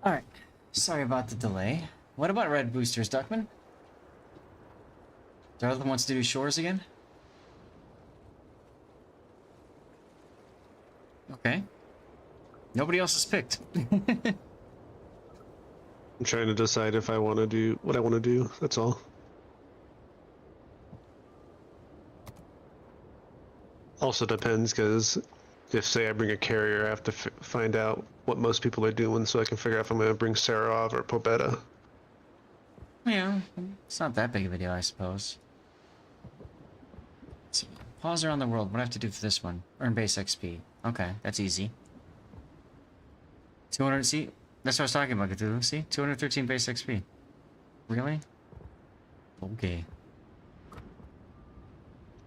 Alright. Sorry about the delay. What about red boosters, Duckman? Darla wants to do shores again? Okay. Nobody else is picked. I'm trying to decide if I want to do what I want to do. That's all. Also depends, because if, say, I bring a carrier, I have to find out what most people are doing so I can figure out if I'm going to bring Sarov or Pobetta. Yeah, it's not that big of a deal, I suppose. Let's see. Pause around the world. What do I have to do for this one? Earn base XP. Okay, that's easy. 200, see? That's what I was talking about, Cthulhu. See? 213 base XP. Really? Okay.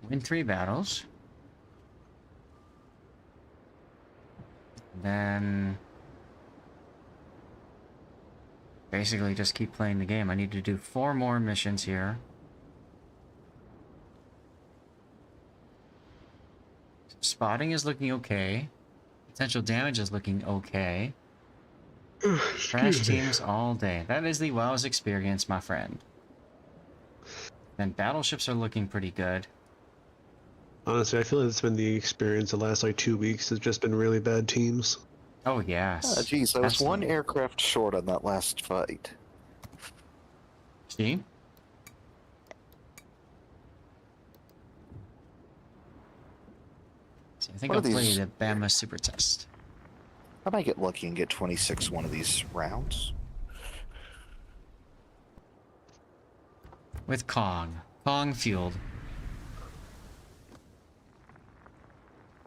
Win 3 battles. Then... basically just keep playing the game. I need to do 4 more missions here. Spotting is looking okay. Potential damage is looking okay. Crash teams all day. That is the WoWs experience, my friend. And battleships are looking pretty good. Honestly, I feel like it's been the experience the last like 2 weeks. Has just been really bad teams. Oh yes. Geez, I was Absolutely. one aircraft short on that last fight. See? See, I think What I'll are play these? the Bama Super Test. I might get lucky and get 26 one of these rounds. With Kong. Kong fueled.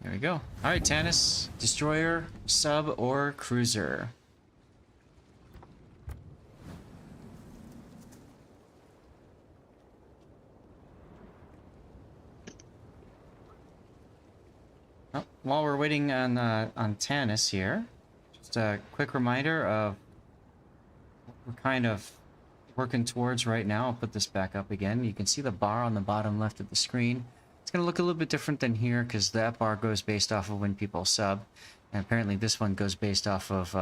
There we go. Alright, Tannis. Destroyer, sub, or cruiser. Oh, while we're waiting on Tannis here, just a quick reminder of what we're kind of working towards right now. I'll put this back up again. You can see the bar on the bottom left of the screen. It's going to look a little bit different than here because that bar goes based off of when people sub. And apparently this one goes based off of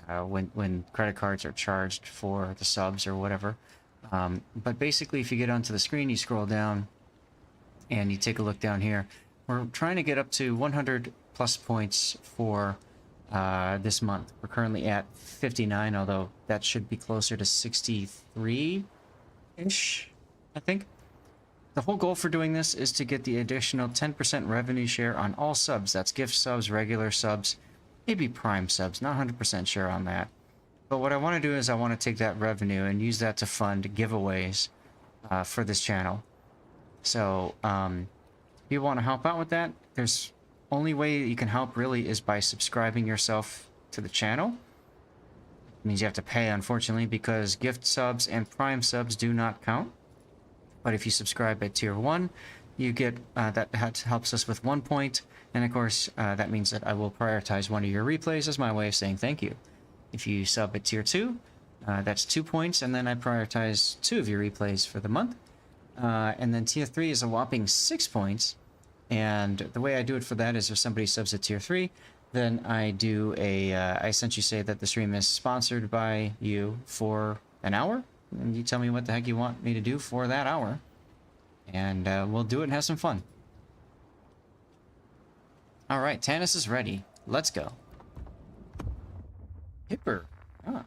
when credit cards are charged for the subs or whatever. But basically, if you get onto the screen, you scroll down and you take a look down here. We're trying to get up to 100 plus points for this month. We're currently at 59, although that should be closer to 63-ish, I think. The whole goal for doing this is to get the additional 10% revenue share on all subs. That's gift subs, regular subs, maybe prime subs. Not 100% sure on that. But what I want to do is I want to take that revenue and use that to fund giveaways for this channel. So, if you want to help out with that, there's only way you can help really is by subscribing yourself to the channel. It means you have to pay, unfortunately, because gift subs and prime subs do not count. But if you subscribe at tier 1, you get that helps us with 1 point, and of course that means that I will prioritize one of your replays as my way of saying thank you. If you sub at tier 2, that's 2 points, and then I prioritize 2 of your replays for the month. And then tier 3 is a whopping 6 points, and the way I do it for that is if somebody subs at tier 3, then I do I essentially say that the stream is sponsored by you for an hour, and you tell me what the heck you want me to do for that hour, and we'll do it and have some fun. Alright, Tannis is ready. Let's go. Hipper. Ah.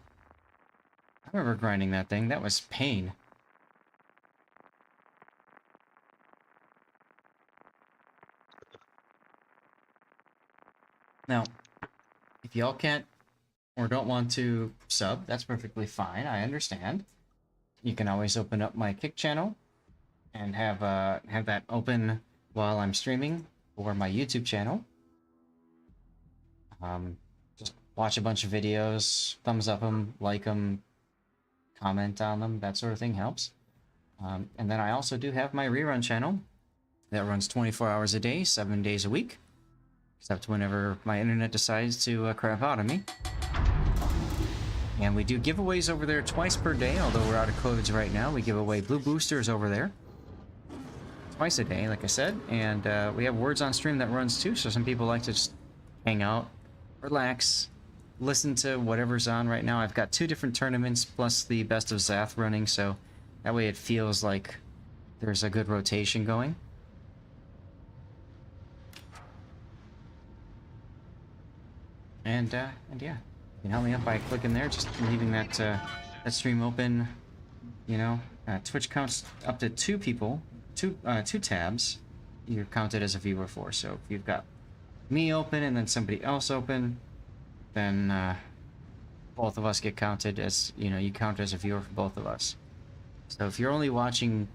I remember grinding that thing. That was pain. Now, if y'all can't or don't want to sub, that's perfectly fine. I understand. You can always open up my Kick channel and have that open while I'm streaming, or my YouTube channel. Just watch a bunch of videos, thumbs up them, like them, comment on them, that sort of thing helps. And then I also do have my rerun channel that runs 24 hours a day, 7 days a week. Except whenever my internet decides to crap out on me. And we do giveaways over there twice per day, although we're out of codes right now. We give away blue boosters over there twice a day, like I said. And we have Words on Stream that runs too, so some people like to just hang out, relax, listen to whatever's on right now. I've got 2 different tournaments plus the Best of Zath running, so that way it feels like there's a good rotation going. And yeah, you can help me out by clicking there, just leaving that that stream open. You know, Twitch counts up to 2 people, 2 tabs. You're counted as a viewer for. So if you've got me open and then somebody else open, then both of us get counted as, you know, you count as a viewer for both of us. So if you're only watching,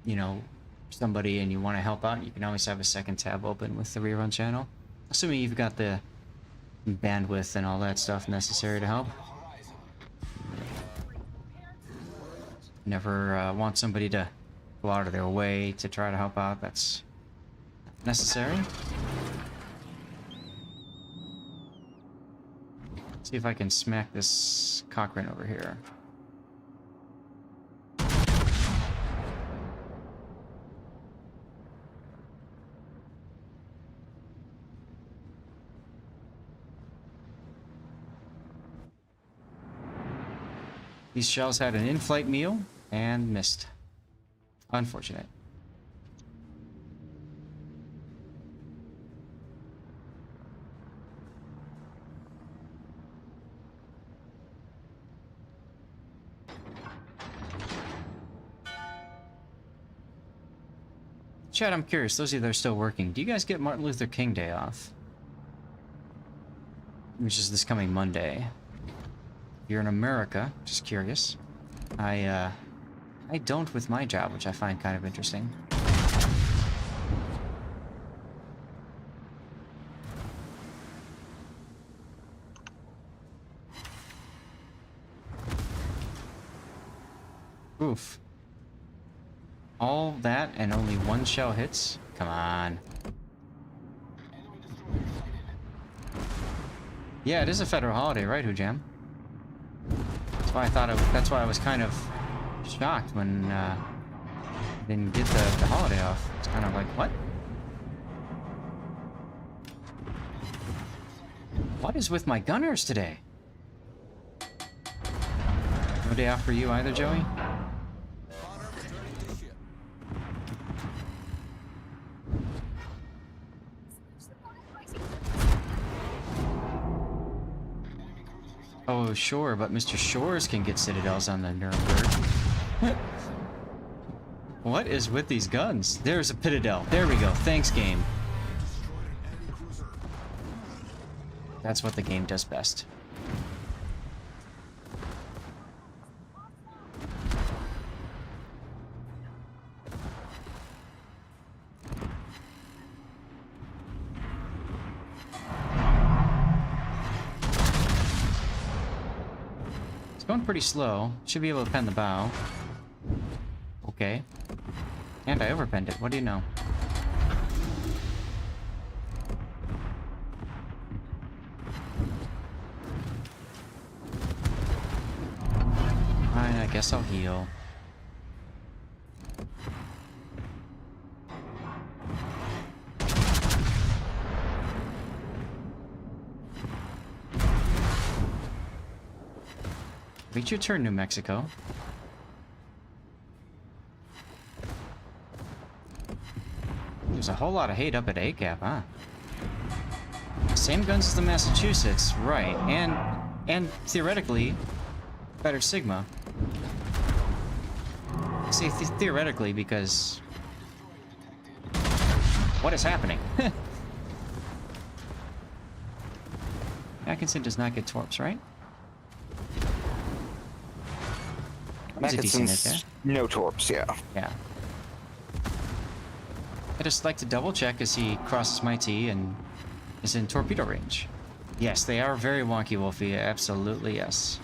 you know, somebody and you want to help out, you can always have a second tab open with the rerun channel, assuming you've got the bandwidth and all that stuff necessary to help. Never want somebody to go out of their way to try to help out. That's necessary. See if I can smack this Cochrane over here. These shells had an in-flight meal and missed. Unfortunate. Chad, I'm curious, those of you that are still working, do you guys get Martin Luther King Day off? Which is this coming Monday. You're in America, just curious. I don't with my job, which I find kind of interesting. Oof. All that and only 1 shell hits? Come on. Yeah, it is a federal holiday, right, Hujam? That's why I thought that's why I was kind of shocked when I didn't get the holiday off. It's kind of like, what? What is with my gunners today? No day off for you either, Joey? Oh, sure, but Mr. Shores can get citadels on the Nuremberg. What is with these guns? There's a Citadel. There we go. Thanks, game. That's what the game does best. It's going pretty slow. Should be able to pen the bow. Okay. And I overpenned it. What do you know? Fine, I guess I'll heal. Reach your turn, New Mexico. There's a whole lot of hate up at A-cap, huh? Same guns as the Massachusetts, right? And theoretically, better Sigma. I say theoretically because what is happening? Atkinson does not get torps, right? He's a decent hit there. No torps, yeah. Yeah. I just like to double check as he crosses my T and is in torpedo range. Yes, they are very wonky, Wolfie. Absolutely, yes.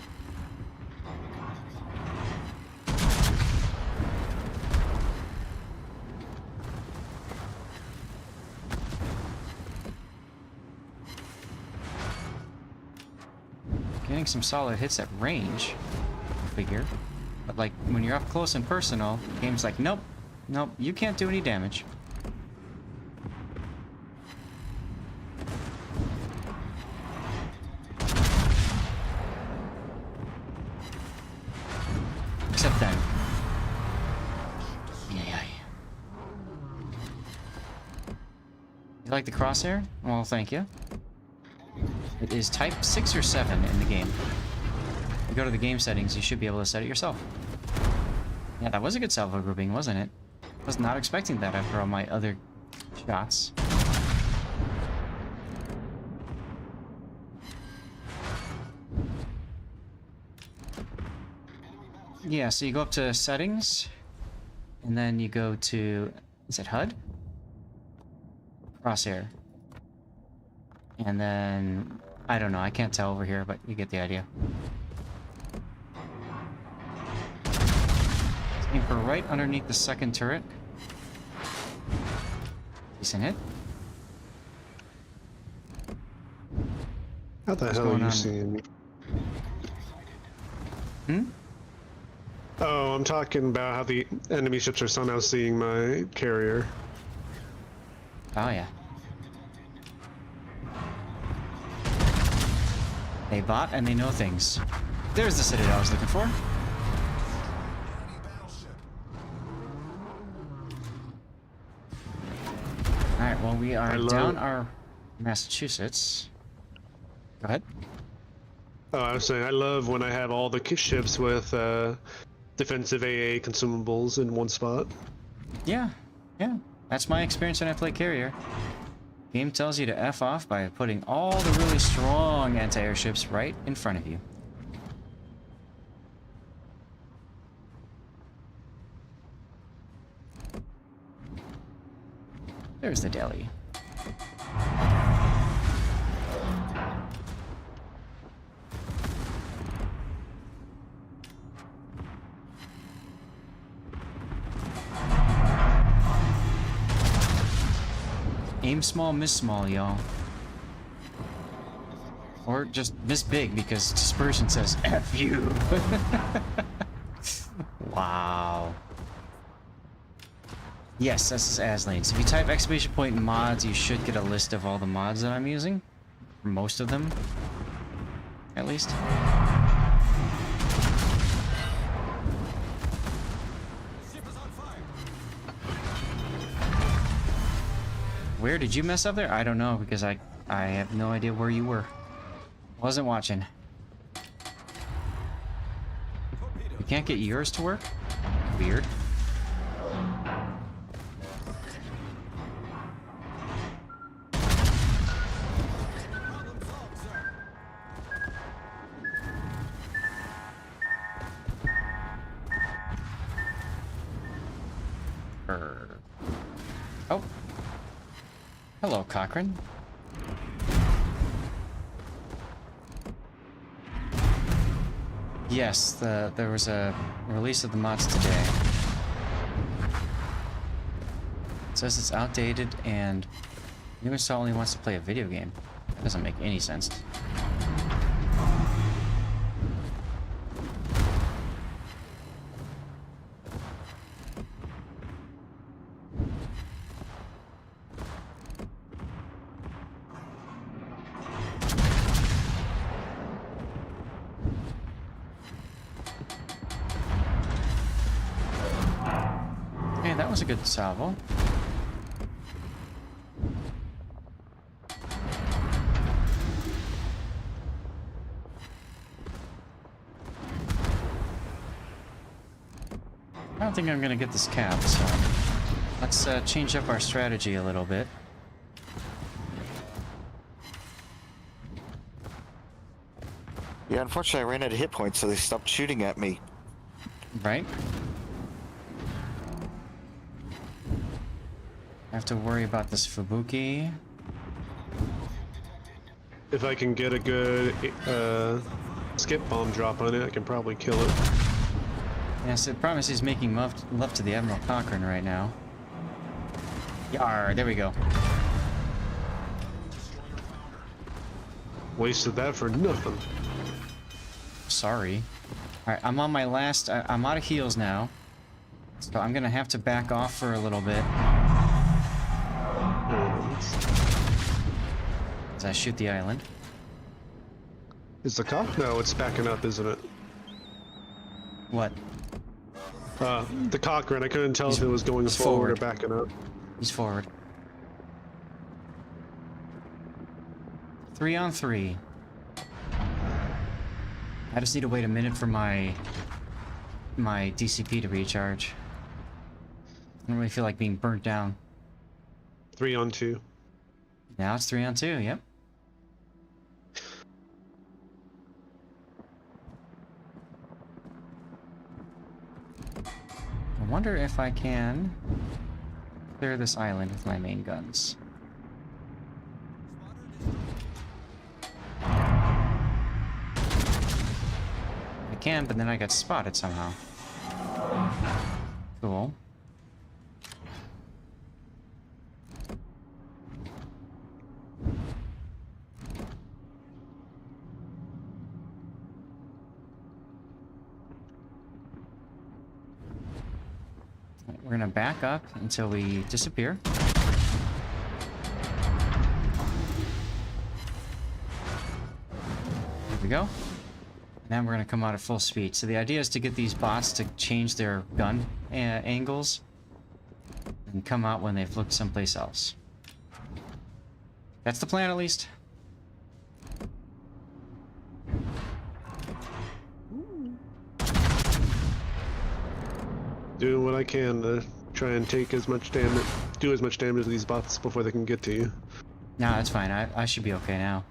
Getting some solid hits at range, I figure. But like, when you're up close and personal, the game's like, nope, nope, you can't do any damage. Except then. Yeah. You like the crosshair? Well, thank you. It is type 6 or 7 in the game. You go to the game settings, you should be able to set it yourself. Yeah, that was a good salvo grouping, wasn't it? Was not expecting that after all my other shots. Yeah, so you go up to settings, and then you go to, is it HUD? Crosshair. And then, I don't know, I can't tell over here, but you get the idea. Aim for right underneath the second turret. Decent hit. How the hell are you seeing me? Hmm? Oh, I'm talking about how the enemy ships are somehow seeing my carrier. Oh, yeah. They bot and they know things. There's the Citadel I was looking for. Alright, well, we are down our Massachusetts. Go ahead. Oh, I was saying, I love when I have all the ships with defensive AA consumables in one spot. Yeah. That's my experience when I play carrier. Game tells you to F off by putting all the really strong anti-air ships right in front of you. There's the deli. Aim small, miss small, y'all. Or just miss big because dispersion says F you. Wow. Yes, this is Aslane. So if you type exclamation point mods, you should get a list of all the mods that I'm using. Most of them. At least. Where did you mess up there? I don't know, because I have no idea where you were. Wasn't watching. You can't get yours to work? Weird. Oh. Hello, Cochrane. Yes, there was a release of the mods today. It says it's outdated and new install only wants to play a video game. That doesn't make any sense. Hey, that was a good salvo. I don't think I'm gonna get this cap, so let's change up our strategy a little bit. Yeah, unfortunately, I ran out of hit points, so they stopped shooting at me. Right? I have to worry about this Fubuki. If I can get a good skip bomb drop on it, I can probably kill it. Yes, the problem is he's making love to the Admiral Cochrane right now. Yar, there we go. Wasted that for nothing. Sorry. Alright, I'm on my last... I'm out of heals now. So I'm gonna have to back off for a little bit. As I shoot the island. Is the cock? No, it's backing up, isn't it? What? The Cochrane. I couldn't tell if it was going forward or backing up. He's forward. 3 on 3. I just need to wait a minute for my DCP to recharge. I don't really feel like being burnt down. 3 on 2. Now it's 3 on 2, yep. I wonder if I can clear this island with my main guns. I can, but then I got spotted somehow. Cool. We're gonna back up until we disappear. There we go. Now we're gonna come out at full speed. So the idea is to get these bots to change their gun angles and come out when they've looked someplace else. That's the plan, at least. Doing what I can to try and take as much damage, do as much damage to these bots before they can get to you. Nah, that's fine. I should be okay now.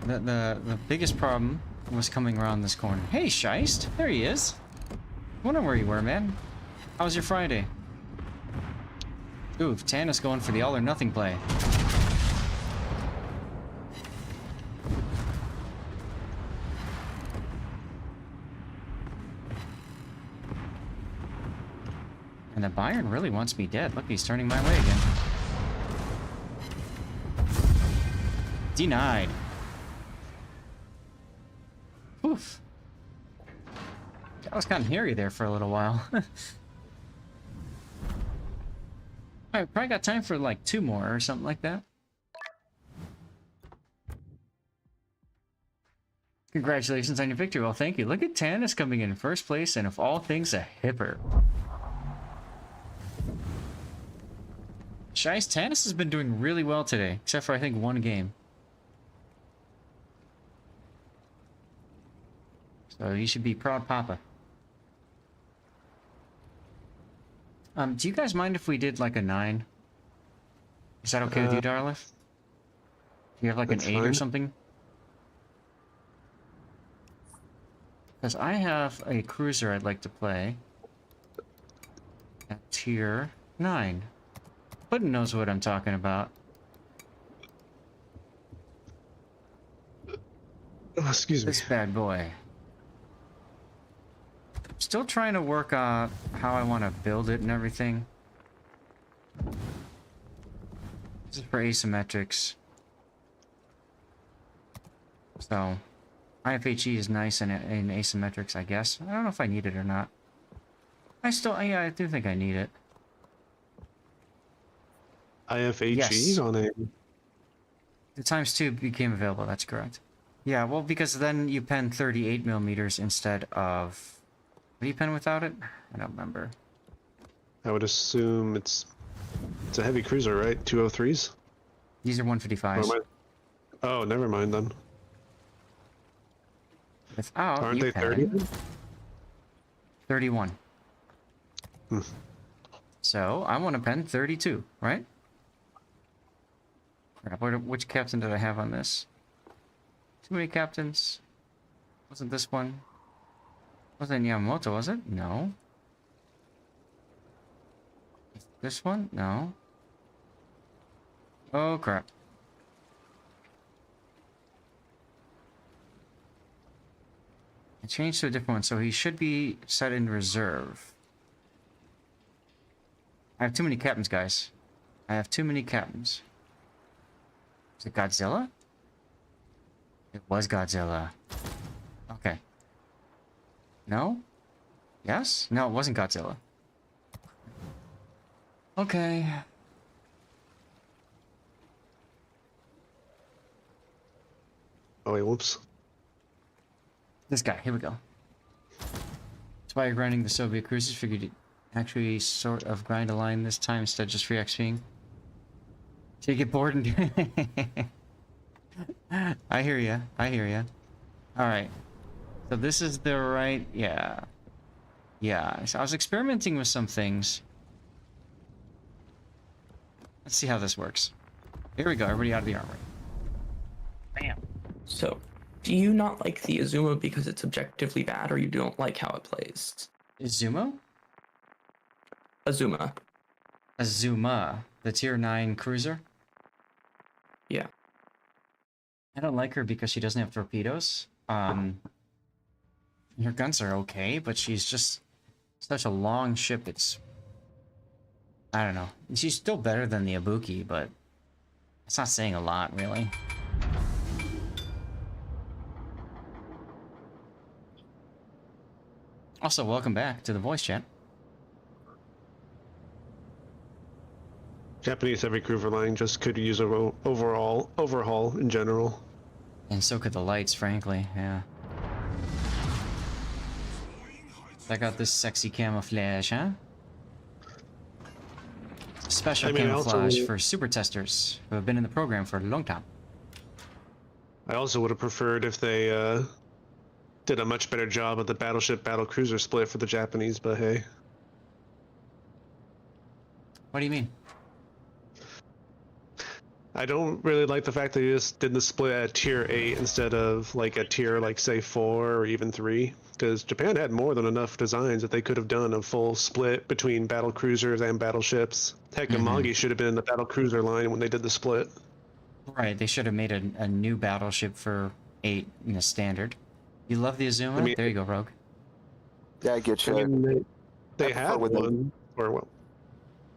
The biggest problem was coming around this corner. Hey, Scheist! There he is! Wondering where you were, man. How was your Friday? Ooh, Tannis going for the all or nothing play. And the Bayern really wants me dead. Look, he's turning my way again. Denied. Oof. That was kind of hairy there for a little while. Alright, probably got time for like 2 more or something like that. Congratulations on your victory. Well, thank you. Look at Tannis coming in first place, and of all things, a hipper. Shice, Tannis has been doing really well today, except for I think 1 game. So you should be proud, Papa. Do you guys mind if we did like a 9? Is that okay with you, Darlith? Do you have like an That's 8 or fine. something? Because I have a cruiser I'd like to play at tier 9. Puddin knows what I'm talking about. Oh, excuse me. This bad boy. Still trying to work out how I want to build it and everything. This is for asymmetrics. So, IFHE is nice in asymmetrics, I guess. I don't know if I need it or not. Yeah, I do think I need it. IFHE Yes. on a... The ×2 became available, that's correct. Yeah, well, because then you pen 38 millimeters instead of... What do you pen without it? I don't remember. I would assume it's a heavy cruiser, right? 203s? These are 155s. Oh, never mind then. Without, Aren't you they pen 30? 31. Hmm. So, I want to pen 32, right? Crap, which captain did I have on this? Too many captains. Wasn't this one? Wasn't Yamamoto, was it? No. This one? No. Oh, crap. I changed to a different one, so he should be set in reserve. I have too many captains, guys. I have too many captains. Is it Godzilla? It was Godzilla. Okay. No? Yes? No, it wasn't Godzilla. Okay. Oh wait, whoops. This guy, here we go. That's why you're grinding the Soviet cruisers. Figured you'd actually sort of grind a line this time instead of just free XPing. So you get bored and... I hear ya. I hear ya. Alright. So this is the right... Yeah. Yeah. So I was experimenting with some things. Let's see how this works. Here we go. Everybody out of the armory. Bam. So, do you not like the Azuma because it's objectively bad, or you don't like how it plays? Izumo? Azuma. Azuma. The tier 9 cruiser? Yeah. I don't like her because she doesn't have torpedoes. Her guns are okay, but she's just such a long ship. It's... I don't know. She's still better than the Ibuki, but it's not saying a lot, really. Also, welcome back to the voice chat. Japanese heavy cruiser line just could use a overhaul in general. And so could the lights, frankly, yeah. Check out this sexy camouflage, huh? Special camouflage for super testers who have been in the program for a long time. I also would have preferred if they did a much better job of the battleship battle cruiser split for the Japanese, but hey. What do you mean? I don't really like the fact that they just did the split at tier 8 instead of like a tier like say 4 or even 3, because Japan had more than enough designs that they could have done a full split between battle cruisers and battleships. Heck, Amagi should have been in the battle cruiser line when they did the split. Right, they should have made a new battleship for 8 in the standard. You love the Azuma? I mean, there you go, Rogue. Yeah, I get you. I mean, they I had prefer when they- one, or well,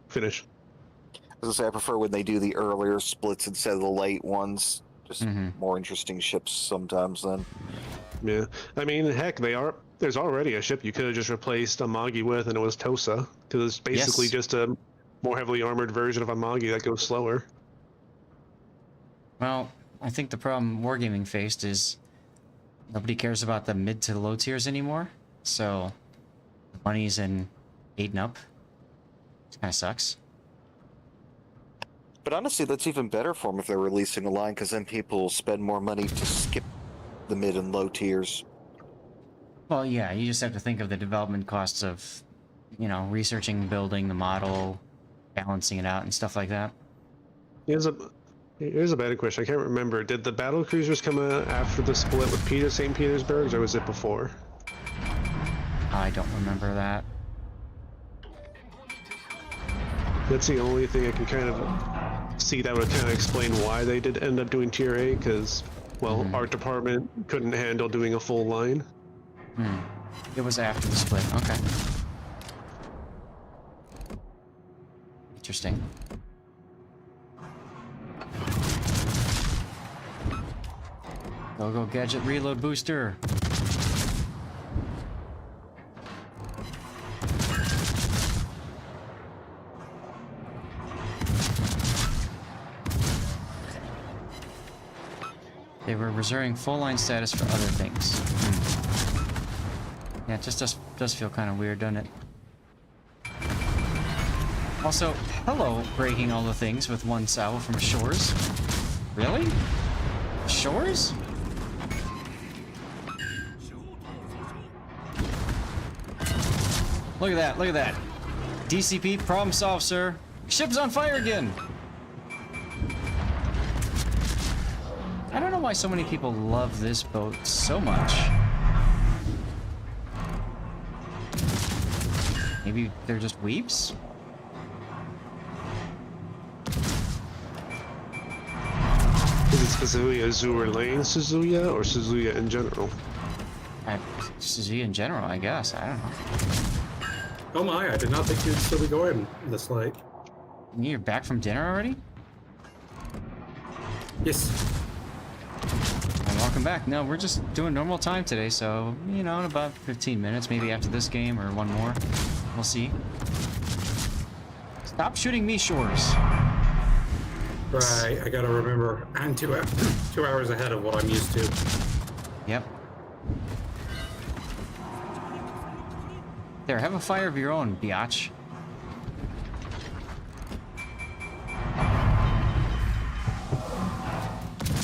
finish. As I say, I prefer when they do the earlier splits instead of the late ones. Just Mhm. more interesting ships sometimes then. Yeah, I mean, heck, there's already a ship you could have just replaced Amagi with, and it was Tosa, because it's basically Yes. just a more heavily armored version of Amagi that goes slower. Well, I think the problem Wargaming faced is nobody cares about the mid to low tiers anymore, so the money's in 8 and up. It kind of sucks. But honestly, that's even better for them if they're releasing a line, because then people will spend more money to skip the mid and low tiers. Well, yeah, you just have to think of the development costs of you know, researching, building the model, balancing it out, and stuff like that. Here's a better question. I can't remember. Did the battle cruisers come out after the split with St. Petersburg, or was it before? I don't remember that. That's the only thing I can kind of see that would kind of explain why they did end up doing Tier A, because, well, art department couldn't handle doing a full line. It was after the split. Okay. Interesting. Go gadget reload booster. They were reserving full line status for other things. Yeah, it just does feel kind of weird, doesn't it? Also, hello, breaking all the things with one salvo from Shores. Really? Shores? Look at that, look at that. DCP, problem solved, sir. Ship's on fire again! I don't know why so many people love this boat so much. Maybe they're just weeps? Is it specifically Azure Lane Suzuya, or Suzuya in general? Suzuya in general, I guess. I don't know. Oh my, I did not think you'd still be going this late. You're back from dinner already? Yes. And welcome back. No, we're just doing normal time today, so, you know, in about 15 minutes, maybe after this game or one more. We'll see. Stop shooting me, Shores. Right, I gotta remember, I'm 2 hours ahead of what I'm used to. Yep. There, have a fire of your own, biatch.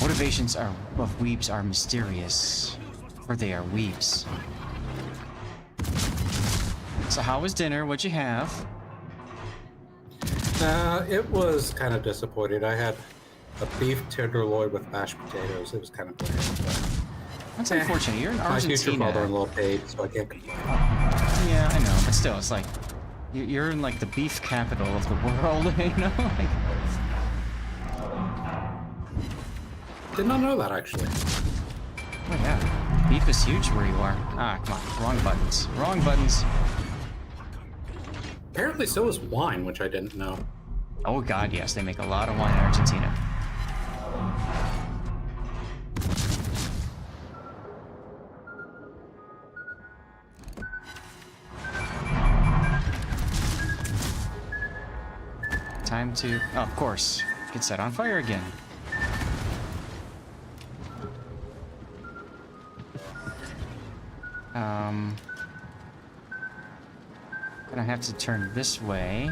Motivations of weeps are mysterious, for they are weeps. So how was dinner? What'd you have? It was kind of disappointing. I had a beef tenderloin with mashed potatoes. It was kind of bland. That's unfortunate. You're in My future Argentina. father-in-law paid, so I can't complain. Yeah, I know, but still, it's like you're in like the beef capital of the world, you know? Like, Did not know that, actually. oh yeah, beef is huge where you are. Ah, come on, wrong buttons. Wrong buttons. Apparently so is wine, which I didn't know. Oh god, yes, they make a lot of wine in Argentina. Time to, oh, of course, get set on fire again. Gonna have to turn this way.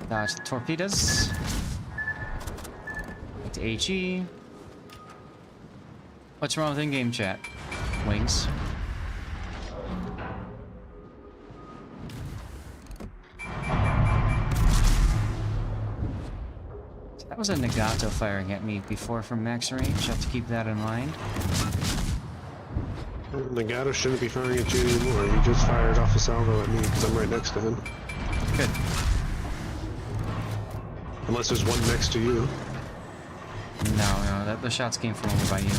Dodge the torpedoes. Get to HE. What's wrong with in-game chat? Wings. So that was a Nagato firing at me before from max range. I have to keep that in mind. Nagato shouldn't be firing at you anymore. He just fired off a salvo at me because I'm right next to him. Good. Unless there's one next to you. No, the shots came from over by you.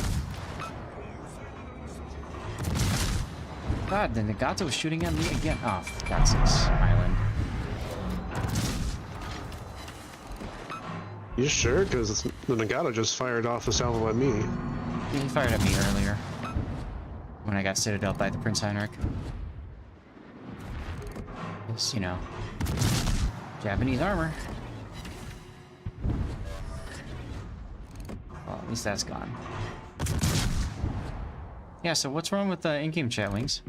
God, the Nagato was shooting at me again. Oh, for God's sakes, Island. You sure? Because the Nagato just fired off a salvo at me. He fired at me earlier. When I got citadel by the Prince Heinrich. It's, you know, Japanese armor. Well, at least that's gone. Yeah, so what's wrong with in-game chat, Wings?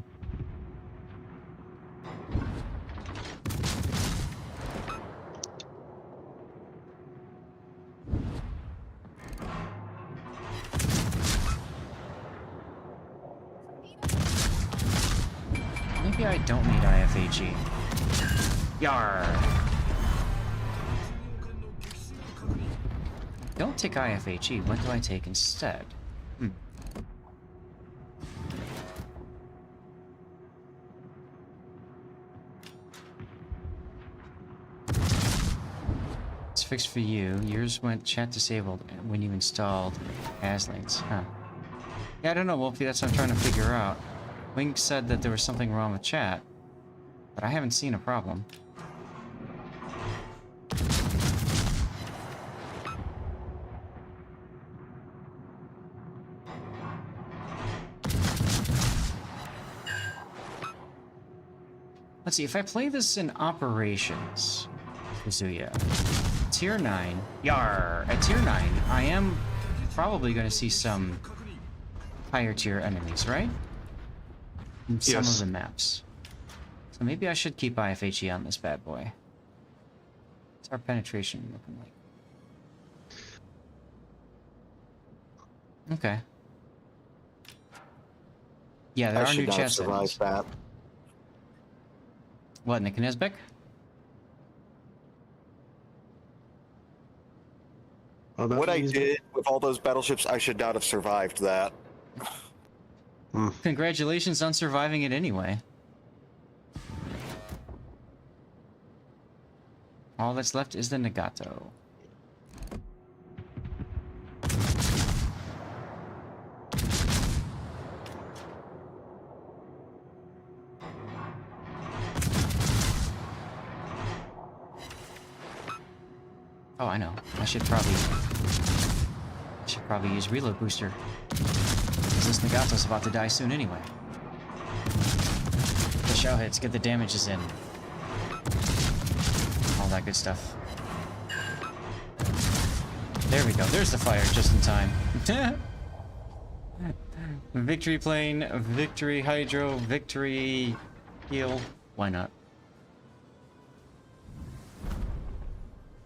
Maybe I don't need IFHE. Yar! Don't take IFHE. What do I take instead? It's fixed for you. Yours went chat disabled when you installed Aslane's. Huh. Yeah, I don't know, Wolfie. That's what I'm trying to figure out. Wink said that there was something wrong with chat, but I haven't seen a problem. Let's see, if I play this in operations, Kazuya, tier 9, yar, at tier 9, I am probably going to see some higher tier enemies, right? In some of the maps. So maybe I should keep IFHE on this bad boy. What's our penetration looking like? Okay. Yeah, there are new chest enemies. That. What, Nick and Nesbeck? What I did with all those battleships, I should not have survived that. Congratulations on surviving it anyway. All that's left is the Nagato. Oh, I know. I should probably use reload booster. Because this Nagato's about to die soon anyway. The shell hits, get the damages in. All that good stuff. There we go. There's the fire just in time. Victory plane, victory hydro, victory heal. Why not?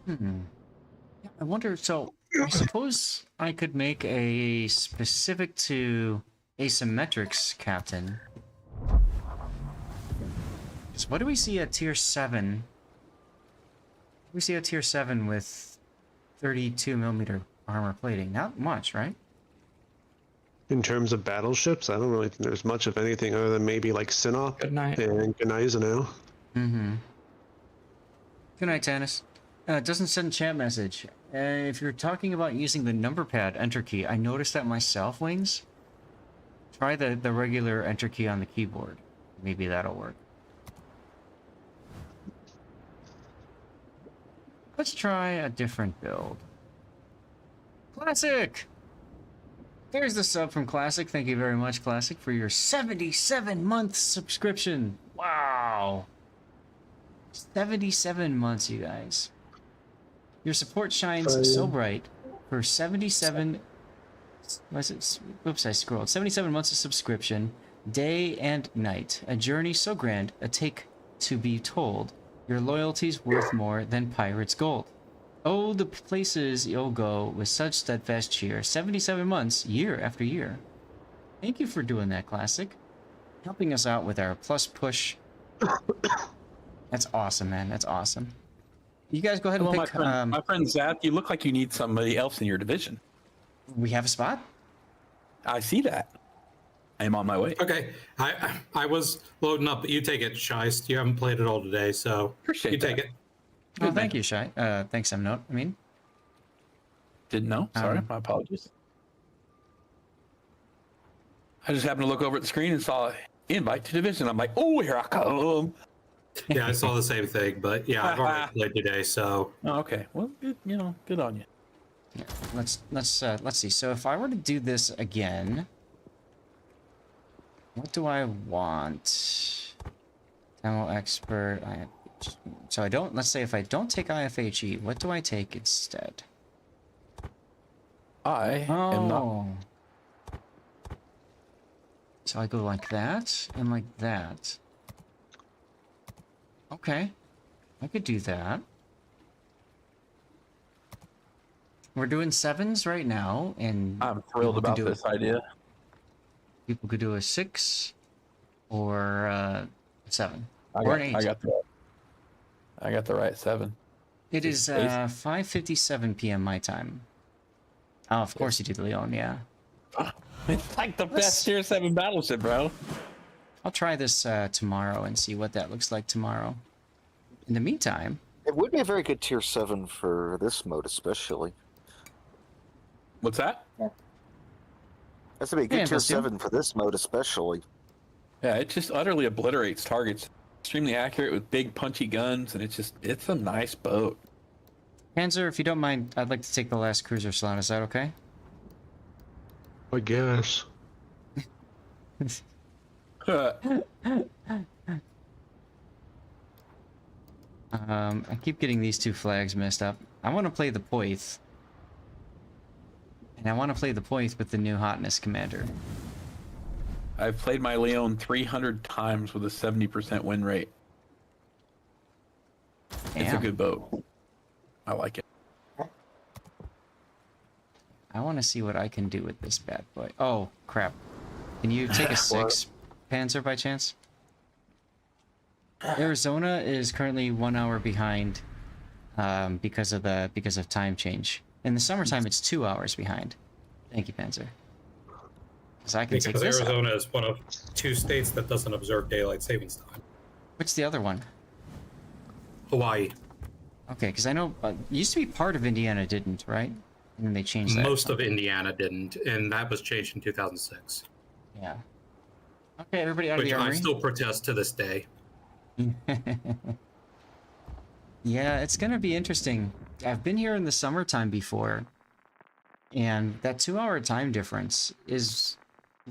I wonder, so I suppose I could make a specific to asymmetrics captain. Because what do we see at tier 7? We see a tier 7 with 32mm armor plating. Not much, right? In terms of battleships, I don't really think there's much of anything other than maybe like Sinop and Gneisenau. Good night, Tannis. Doesn't send chat message. If you're talking about using the number pad enter key, I noticed that myself, Wings. Try the regular enter key on the keyboard. Maybe that'll work. Let's try a different build. Classic! There's the sub from Classic. Thank you very much, Classic, for your 77-month subscription. Wow! 77 months, you guys. Your support shines so bright for 77... Was it? Oops, I scrolled. 77 months of subscription, day and night. A journey so grand, a take to be told. Your loyalty's worth more than pirate's gold. Oh, the places you'll go with such steadfast cheer. 77 months, year after year. Thank you for doing that, Classic. Helping us out with our plus push. That's awesome, man. That's awesome. You guys go ahead and pick... My friend Zap, you look like you need somebody else in your division. We have a spot? I see that. I am on my way. Okay, I was loading up, but you take it, Shice. You haven't played it all today, so Appreciate you that. take it. Oh, thank you, Shy. Thanks, Note. I mean... Didn't know. Sorry, my apologies. I just happened to look over at the screen and saw invite to division. I'm like, oh, here I come. Yeah, I saw the same thing, but yeah, I've already played today, so. Oh, okay, well, good, good on you. Yeah, let's see. So if I were to do this again, what do I want? Demo expert. So I don't. Let's say if I don't take IFHE, what do I take instead? I am not. So I go like that and like that. Okay, I could do that. We're doing 7s right now, and I'm thrilled about this idea. People could do a 6, or 7. I or got, an 8. I got the right 7. It is 5:57 p.m. my time. Oh, of course you do, Leon. Yeah. It's like the best tier 7 battleship, bro. I'll try this tomorrow and see what that looks like tomorrow. In the meantime, It would be a very good tier 7 for this mode, especially. What's that? That's gonna be a good Yeah, tier let's do. 7 for this mode, especially. Yeah, it just utterly obliterates targets. Extremely accurate with big punchy guns, and it's a nice boat. Panzer, if you don't mind, I'd like to take the last cruiser slot. Is that okay? I guess. I keep getting these 2 flags messed up. I want to play the Poith. And I want to play the Poith with the new Hotness Commander. I've played my Leon 300 times with a 70% win rate. It's a Damn. good boat. I like it. I want to see what I can do with this bad boy. Oh, crap. Can you take a 6, Panzer, by chance? Arizona is currently 1 hour behind because of time change. In the summertime, it's 2 hours behind. Thank you, Panzer. Because I can take Because this out. Arizona is one of 2 states that doesn't observe daylight savings time. What's the other one? Hawaii. Okay, because I know it used to be part of Indiana, didn't, right? And then they changed that. Most of Indiana didn't, and that was changed in 2006. Yeah. Okay, everybody out of Which the I armory. still protest to this day. Yeah, it's gonna be interesting. I've been here in the summertime before, and that 2-hour time difference is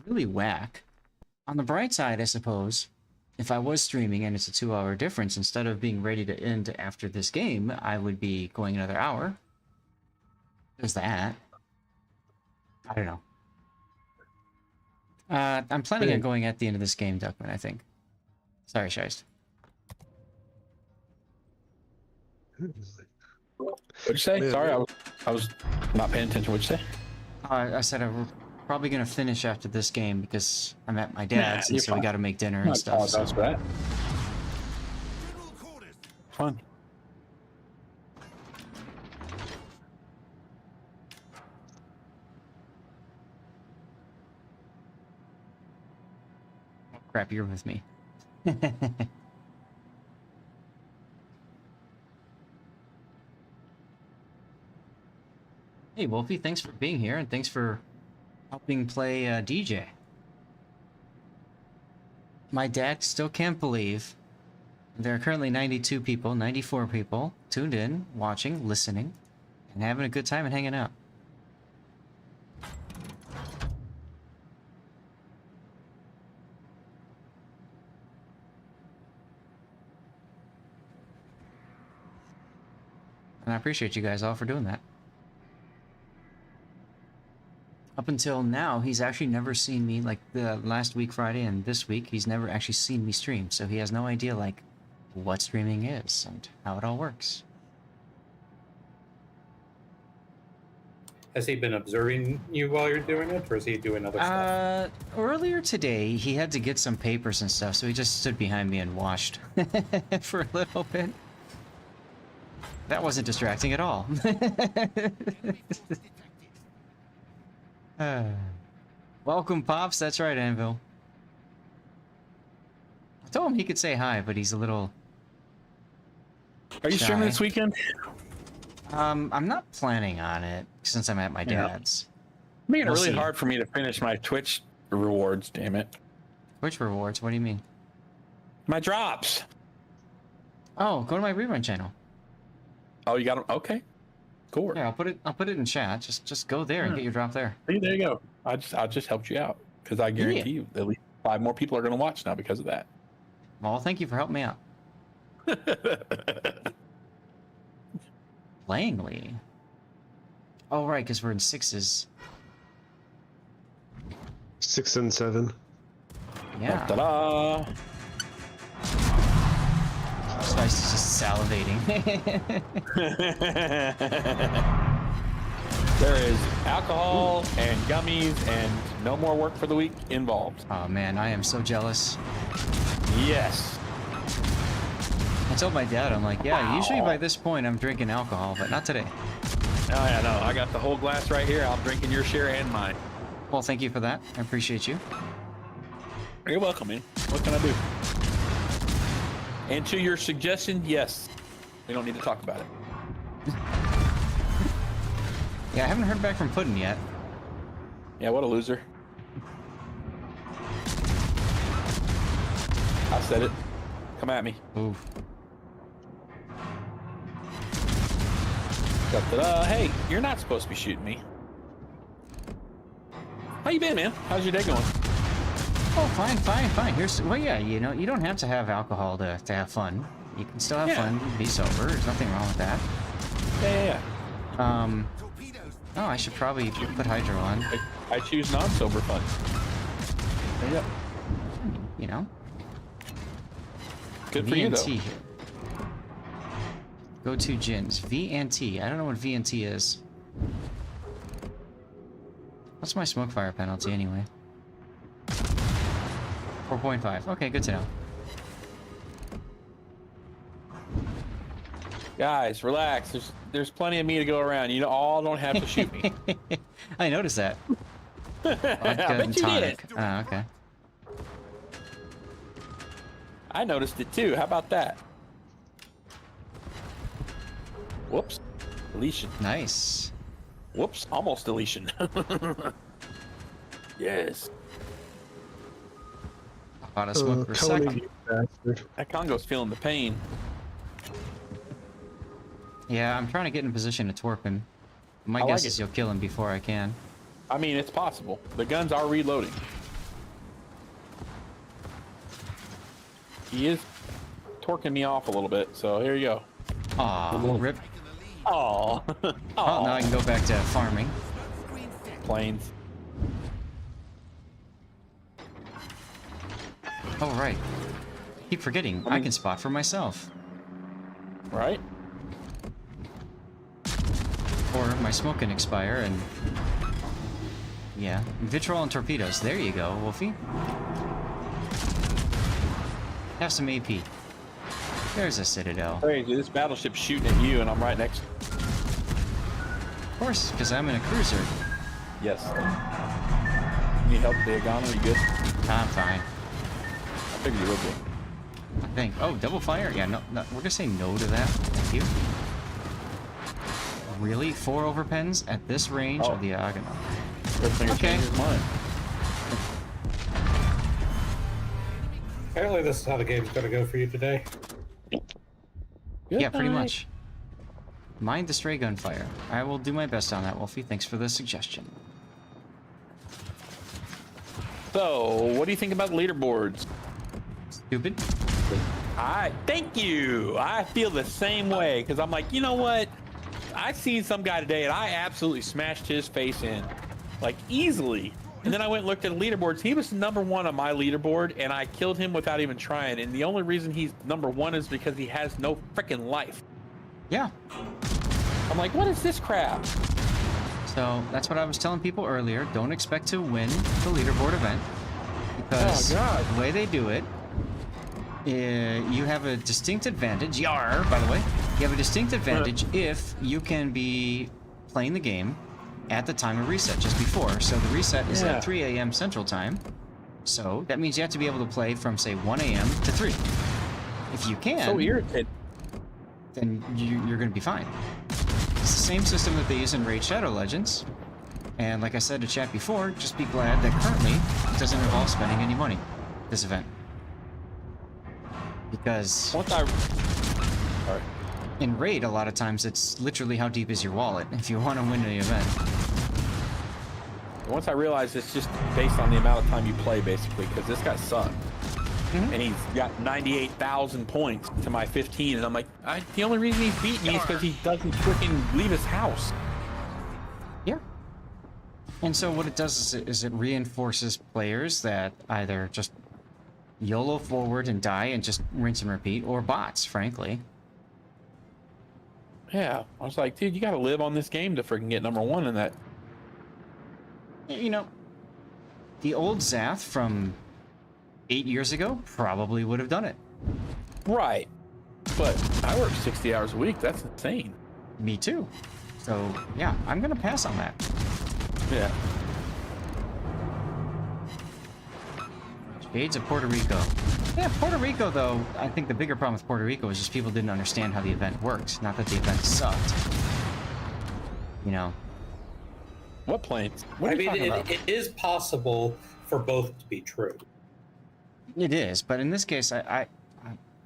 really whack. On the bright side, I suppose, if I was streaming and it's a 2-hour difference, instead of being ready to end after this game, I would be going another hour. There's that. I don't know. I'm planning on going at the end of this game, Duckman, I think. Sorry, Scheist. What'd you say? Sorry, I was not paying attention. What'd you say? I said we're probably gonna finish after this game because I'm at my dad's, and you're so we fine. gotta make dinner I and stuff. apologize So. for that. Fun. Crap, you're with me. Hey, Wolfie, thanks for being here, and thanks for helping play DJ. My dad still can't believe there are currently 92 people, 94 people tuned in, watching, listening, and having a good time and hanging out. And I appreciate you guys all for doing that. Up until now, he's actually never seen me, like the last week Friday and this week, he's never actually seen me stream, so he has no idea, like, what streaming is and how it all works. Has he been observing you while you're doing it, or is he doing other stuff? Earlier today, he had to get some papers and stuff, so he just stood behind me and watched for a little bit. That wasn't distracting at all. Welcome, Pops. That's right, Anvil. I told him he could say hi, but he's a little... Are you streaming this weekend? I'm not planning on it, since I'm at my Yeah. dad's. Making it We'll really see. hard for me to finish my Twitch rewards, damn it. Which rewards? What do you mean? My drops. Oh, go to my rerun channel. Oh, you got them? Okay. Cool. Yeah, I'll put it in chat. Just go there and Yeah. get your drop there. See, there you go. I just helped you out because I guarantee you at least 5 more people are going to watch now because of that. Well, thank you for helping me out. Langley. Oh, right, because we're in 6s. 6 and 7. Yeah. Ta-da! Spice is just salivating. There is alcohol and gummies and no more work for the week involved. Oh man, I am so jealous. Yes. I told my dad, I'm like, yeah, usually by this point I'm drinking alcohol, but not today. Oh yeah, no, I got the whole glass right here. I'm drinking your share and mine. Well, thank you for that. I appreciate you. You're welcome, man. What can I do? And to your suggestion, yes. We don't need to talk about it. Yeah, I haven't heard back from Puddin' yet. Yeah, what a loser. I said it. Come at me. Oof. Hey, you're not supposed to be shooting me. How you been, man? How's your day going? Oh, fine. Well, yeah, you know, you don't have to have alcohol to have fun. You can still have fun, be sober. There's nothing wrong with that. Yeah. Oh, I should probably put hydro on. I choose non-sober fun. There you go. You know? Good for you, though. V&T here. Go to gins. V&T. I don't know what V&T is. What's my smoke fire penalty anyway? 4.5. Okay, good to know. Guys, relax. There's plenty of me to go around. You all don't have to shoot me. I noticed that. I bet you did. Oh, okay. I noticed it too. How about that? Whoops. Deletion. Nice. Whoops. Almost deletion. Yes. Out of smoke for a second. That Congo's feeling the pain. Yeah, I'm trying to get in position to torp him. My guess is you'll kill him before I can. I mean, it's possible. The guns are reloading. He is torquing me off a little bit, so here you go. Aw, rip. Aw. Oh, now I can go back to farming. Planes. Oh, right. Keep forgetting, I can spot for myself. Right? Or my smoke can expire and... Yeah, vitriol and torpedoes. There you go, Wolfie. Have some AP. There's a Citadel. Crazy, this battleship's shooting at you and I'm right next to you. Of course, because I'm in a cruiser. Yes. Need help, Diagon? Are you good? I'm fine. I figured you would be. I think. Oh, double fire? Yeah, no, we're gonna say no to that. Thank you. Really? 4 overpens at this range of the diagonal? Good thing it changed his mind. Apparently this is how the game's gonna go for you today. Yeah, pretty much. Mind the stray gunfire. I will do my best on that, Wolfie. Thanks for the suggestion. So, what do you think about leaderboards? Stupid. Thank you. I feel the same way because I'm like, you know what? I seen some guy today and I absolutely smashed his face in, like easily. And then I went and looked at leaderboards. He was #1 on my leaderboard and I killed him without even trying. And the only reason he's #1 is because he has no freaking life. Yeah. I'm like, what is this crap? So that's what I was telling people earlier. Don't expect to win the leaderboard event because the way they do it, you have a distinct advantage. Yar, by the way, you have a distinct advantage if you can be playing the game at the time of reset, just before. So the reset is at 3 a.m. Central Time. So that means you have to be able to play from, say, 1 a.m. to 3. If you can, So irritated. then you're going to be fine. It's the same system that they use in Raid Shadow Legends. And like I said to chat before, just be glad that currently it doesn't involve spending any money, this event. Because in Raid, a lot of times it's literally how deep is your wallet if you want to win the event. Once I realized it's just based on the amount of time you play, basically, because this guy sucked. And he's got 98,000 points to my 15, and I'm like, the only reason he's beat me is because he doesn't freaking leave his house. Yeah. And so what it does is it reinforces players that either just YOLO forward and die and just rinse and repeat, or bots, frankly. Yeah, I was like, dude, you gotta live on this game to freaking get #1 in that. You know, the old Zath from 8 years ago probably would have done it. Right. But I work 60 hours a week. That's insane. Me too. So yeah, I'm gonna pass on that. Yeah. Shades of Puerto Rico. Yeah, Puerto Rico though, I think the bigger problem with Puerto Rico is just people didn't understand how the event worked. Not that the event sucked. You know. What planes? What are I you mean, talking about? it is possible for both to be true. It is, but in this case, I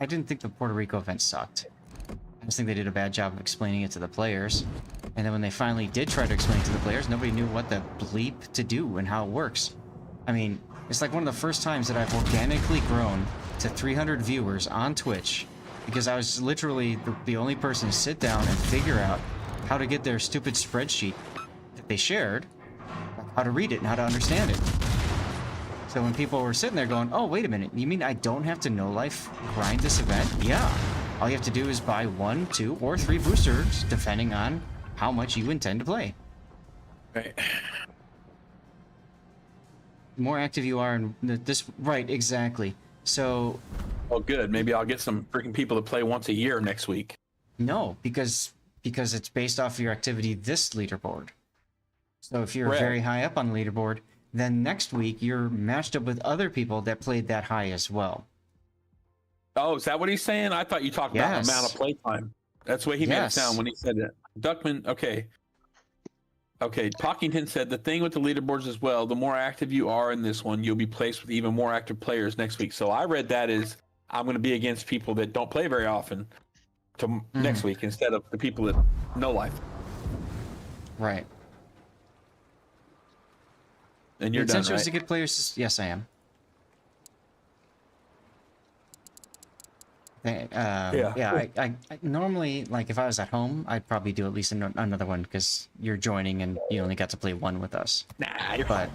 didn't think the Puerto Rico event sucked. I just think they did a bad job of explaining it to the players. And then when they finally did try to explain it to the players, nobody knew what the bleep to do and how it works. I mean, it's like one of the first times that I've organically grown to 300 viewers on Twitch because I was literally the only person to sit down and figure out how to get their stupid spreadsheet that they shared, how to read it and how to understand it. So when people were sitting there going, oh, wait a minute, you mean I don't have to no life grind this event? Yeah. All you have to do is buy 1, 2, or 3 boosters, depending on how much you intend to play. Right. The more active you are in this, right, exactly. So... Oh, good. Maybe I'll get some freaking people to play once a year next week. No, because it's based off of your activity this leaderboard. So if you're Right. very high up on the leaderboard, then next week you're matched up with other people that played that high as well. Oh, is that what he's saying? I thought you talked about Yes. the amount of playtime. That's the way he made it Yes. sound when he said that. Duckman, okay. Okay, Talkington said the thing with the leaderboards as well, the more active you are in this one, you'll be placed with even more active players next week. So I read that as I'm going to be against people that don't play very often to next week instead of the people that know life. Right. And you're the done, intention was right? to get players. Yes, I am. Yeah. I normally, like, if I was at home, I'd probably do at least another one because you're joining and you only got to play one with us. Nah, you're But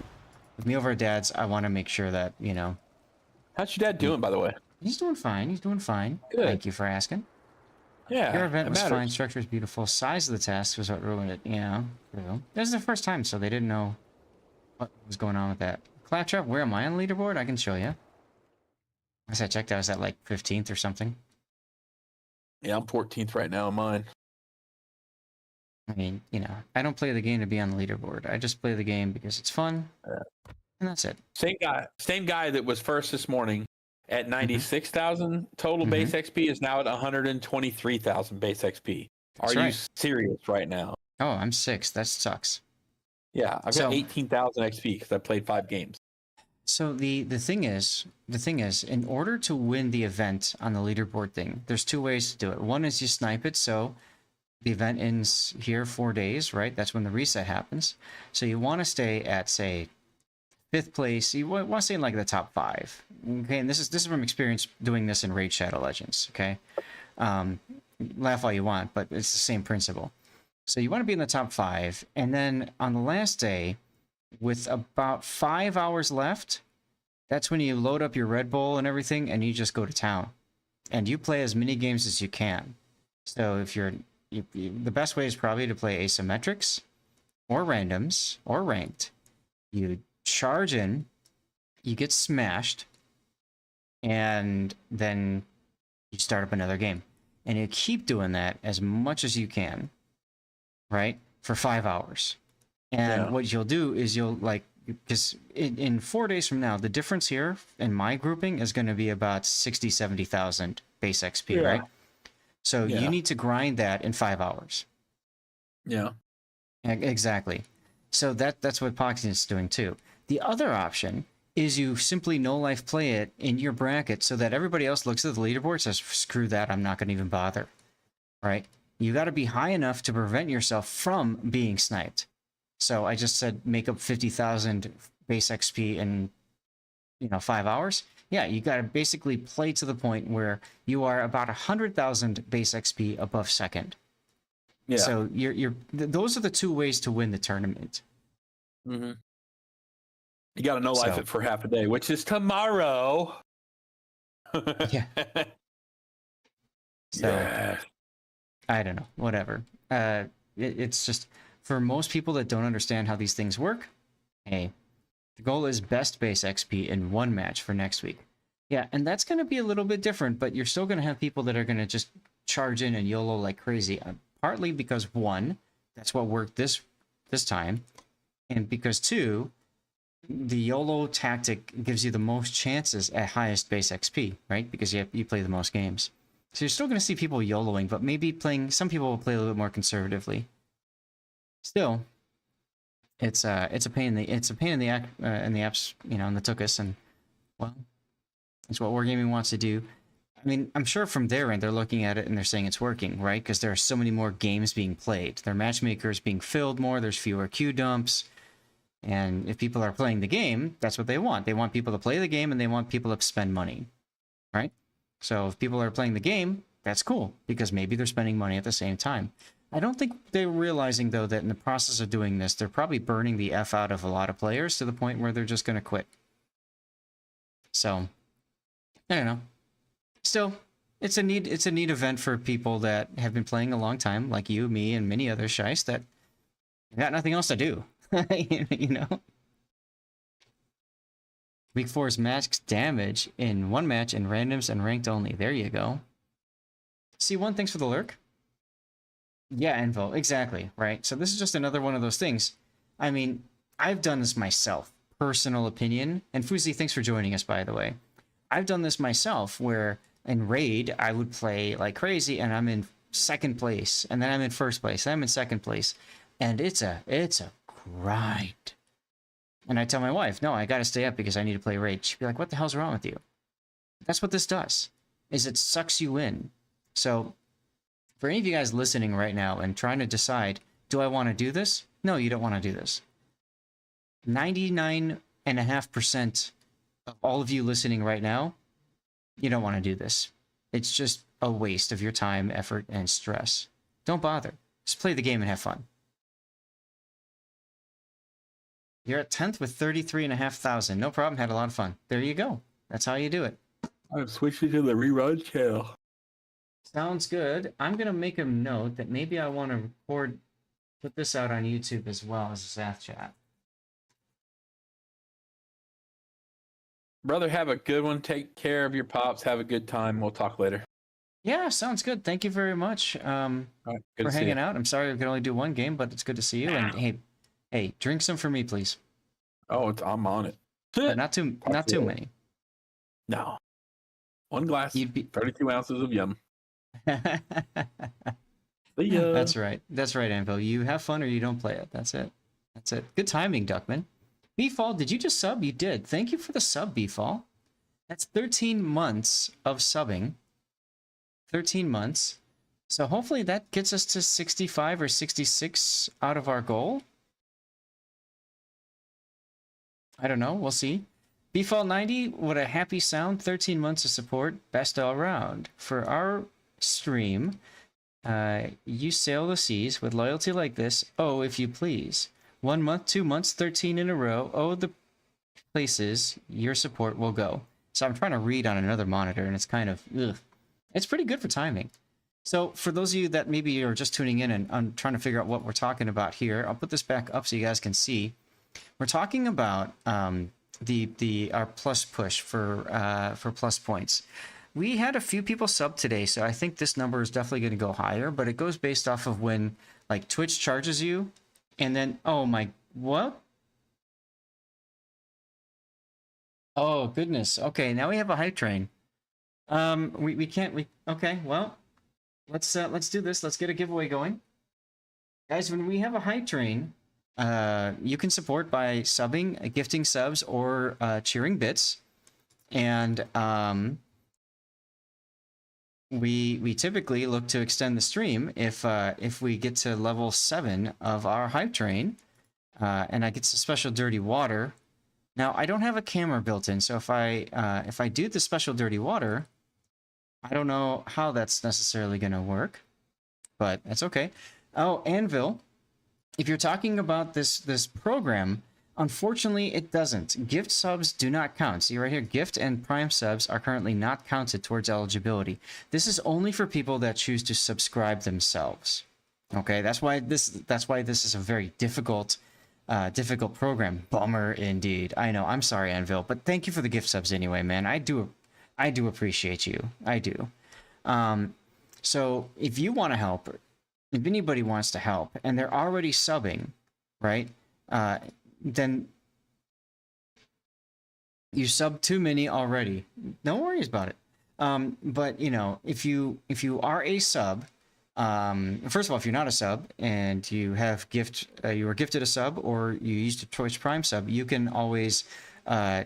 with me over at Dad's, I want to make sure that, you know. How's your dad doing, by the way? He's doing fine. He's doing fine. Good. Thank you for asking. Yeah, Your event it was matters. fine. Structure was beautiful. Size of the task was what ruined it. Yeah. This is the first time, so they didn't know what was going on with that. Claptrap, where am I on the leaderboard? I can show you. As I checked, I was at like 15th or something. Yeah, I'm 14th right now on mine. I mean, you know, I don't play the game to be on the leaderboard. I just play the game because it's fun, and that's it. Same guy that was first this morning at 96,000 total base XP is now at 123,000 base XP. That's Are you right. serious right now? Oh, I'm 6th. That sucks. Yeah, I've So- got 18,000 XP because I played 5 games. So the thing is, in order to win the event on the leaderboard thing, there's 2 ways to do it. One is you snipe it, so the event ends here 4 days, right? That's when the reset happens. So you want to stay at, say, 5th place. You want to stay in like the top 5. Okay, and this is from experience doing this in Raid Shadow Legends. Okay, laugh all you want, but it's the same principle. So you want to be in the top 5, and then on the last day, with about 5 hours left, that's when you load up your Red Bull and everything, and you just go to town, and you play as many games as you can. So if the best way is probably to play asymmetrics, or randoms, or ranked. You charge in, you get smashed, and then you start up another game, and you keep doing that as much as you can, right, for 5 hours. And what you'll do is you'll, like, because in 4 days from now, the difference here in my grouping is going to be about 60, 70,000 base XP, right? So you need to grind that in 5 hours. Yeah. Exactly. So that's what Poxy's doing too. The other option is you simply no life play it in your bracket so that everybody else looks at the leaderboard and says, screw that, I'm not going to even bother, right? You got to be high enough to prevent yourself from being sniped. So I just said make up 50,000 base XP in 5 hours. Yeah, you got to basically play to the point where you are about 100,000 base XP above second. Yeah. So those are the 2 ways to win the tournament. Mm-hmm. You got to know life it for half a day, which is tomorrow. Yeah. So Yeah. I don't know, whatever. It's just for most people that don't understand how these things work. Hey, the goal is best base XP in 1 match for next week. Yeah, and that's going to be a little bit different, but you're still going to have people that are going to just charge in and YOLO like crazy. Partly because one, that's what worked this time, and because two, the YOLO tactic gives you the most chances at highest base XP, right? Because you play the most games. So you're still going to see people YOLOing, but maybe playing. Some people will play a little bit more conservatively. Still, it's a pain in the apps, you know, in the tuchus, and well, it's what Wargaming wants to do. I mean, I'm sure from their end they're looking at it and they're saying it's working, right? Because there are so many more games being played. Their matchmakers being filled more. There's fewer queue dumps. And if people are playing the game, that's what they want. They want people to play the game and they want people to spend money, right? So if people are playing the game, that's cool because maybe they're spending money at the same time. I don't think they're realizing, though, that in the process of doing this, they're probably burning the F out of a lot of players to the point where they're just going to quit. So, I don't know. Still, it's a neat event for people that have been playing a long time, like you, me, and many other shites that got nothing else to do. You know? Week 4's max damage in one match in randoms and ranked only. There you go. C1, thanks for the lurk. Yeah, Envo, exactly, right? So this is just another one of those things. I mean, I've done this myself. Personal opinion. And Fuzi, thanks for joining us, by the way. I've done this myself, where in Raid, I would play like crazy, and I'm in second place, and then I'm in first place, and I'm in second place, and it's a grind. And I tell my wife, no, I gotta stay up because I need to play Raid. She'd be like, what the hell's wrong with you? That's what this does, is it sucks you in. So, for any of you guys listening right now and trying to decide, do I want to do this? No, you don't want to do this. 99.5% of all of you listening right now, you don't want to do this. It's just a waste of your time, effort, and stress. Don't bother. Just play the game and have fun. You're at 10th with 33,500. No problem. Had a lot of fun. There you go. That's how you do it. I'm switching to the rerun channel. Sounds good. I'm going to make a note that maybe I want to put this out on YouTube as well as a Zath chat. Brother, have a good one. Take care of your pops. Have a good time. We'll talk later. Yeah, sounds good. Thank you very much for hanging out. I'm sorry I could only do one game, but it's good to see you. And hey, drink some for me, please. Oh, I'm on it. But not too many. No. One glass. 32 ounces of yum. See ya. That's right. That's right, Anvil. You have fun or you don't play it. That's it. That's it. Good timing, Duckman. Beefall, did you just sub? You did. Thank you for the sub, Beefall. That's 13 months of subbing. 13 months. So hopefully that gets us to 65 or 66 out of our goal. I don't know. We'll see. Beefall 90, what a happy sound. 13 months of support. Best all around. For our stream, you sail the seas with loyalty like this. Oh, if you please. 1 month, 2 months, 13 in a row. Oh, the places your support will go. So I'm trying to read on another monitor, and it's kind of, ugh. It's pretty good for timing. So for those of you that maybe are just tuning in and I'm trying to figure out what we're talking about here, I'll put this back up so you guys can see. We're talking about our plus push for plus points. We had a few people sub today, so I think this number is definitely going to go higher, but it goes based off of when like Twitch charges you. And then, oh my, what? Oh, goodness. Okay, now we have a hype train. Okay, well, let's do this. Let's get a giveaway going. Guys, when we have a hype train, you can support by subbing, gifting subs, or cheering bits. And we typically look to extend the stream if we get to level 7 of our hype train, and I get some special dirty water. Now I don't have a camera built in, so if I do the special dirty water, I don't know how that's necessarily going to work, but that's okay. Oh, Anvil, if you're talking about this program, unfortunately, it doesn't. Gift subs do not count. See right here, gift and prime subs are currently not counted towards eligibility. This is only for people that choose to subscribe themselves. Okay, that's why this is a very difficult program. Bummer indeed. I know. I'm sorry, Anvil, but thank you for the gift subs anyway, man. I do I do appreciate you. I do. So if you want to help, if anybody wants to help, and they're already subbing, right? Then you sub too many already. No worries about it. But you know, if you are a sub, first of all, if you're not a sub and you have you were gifted a sub or you used a Twitch Prime sub, you can always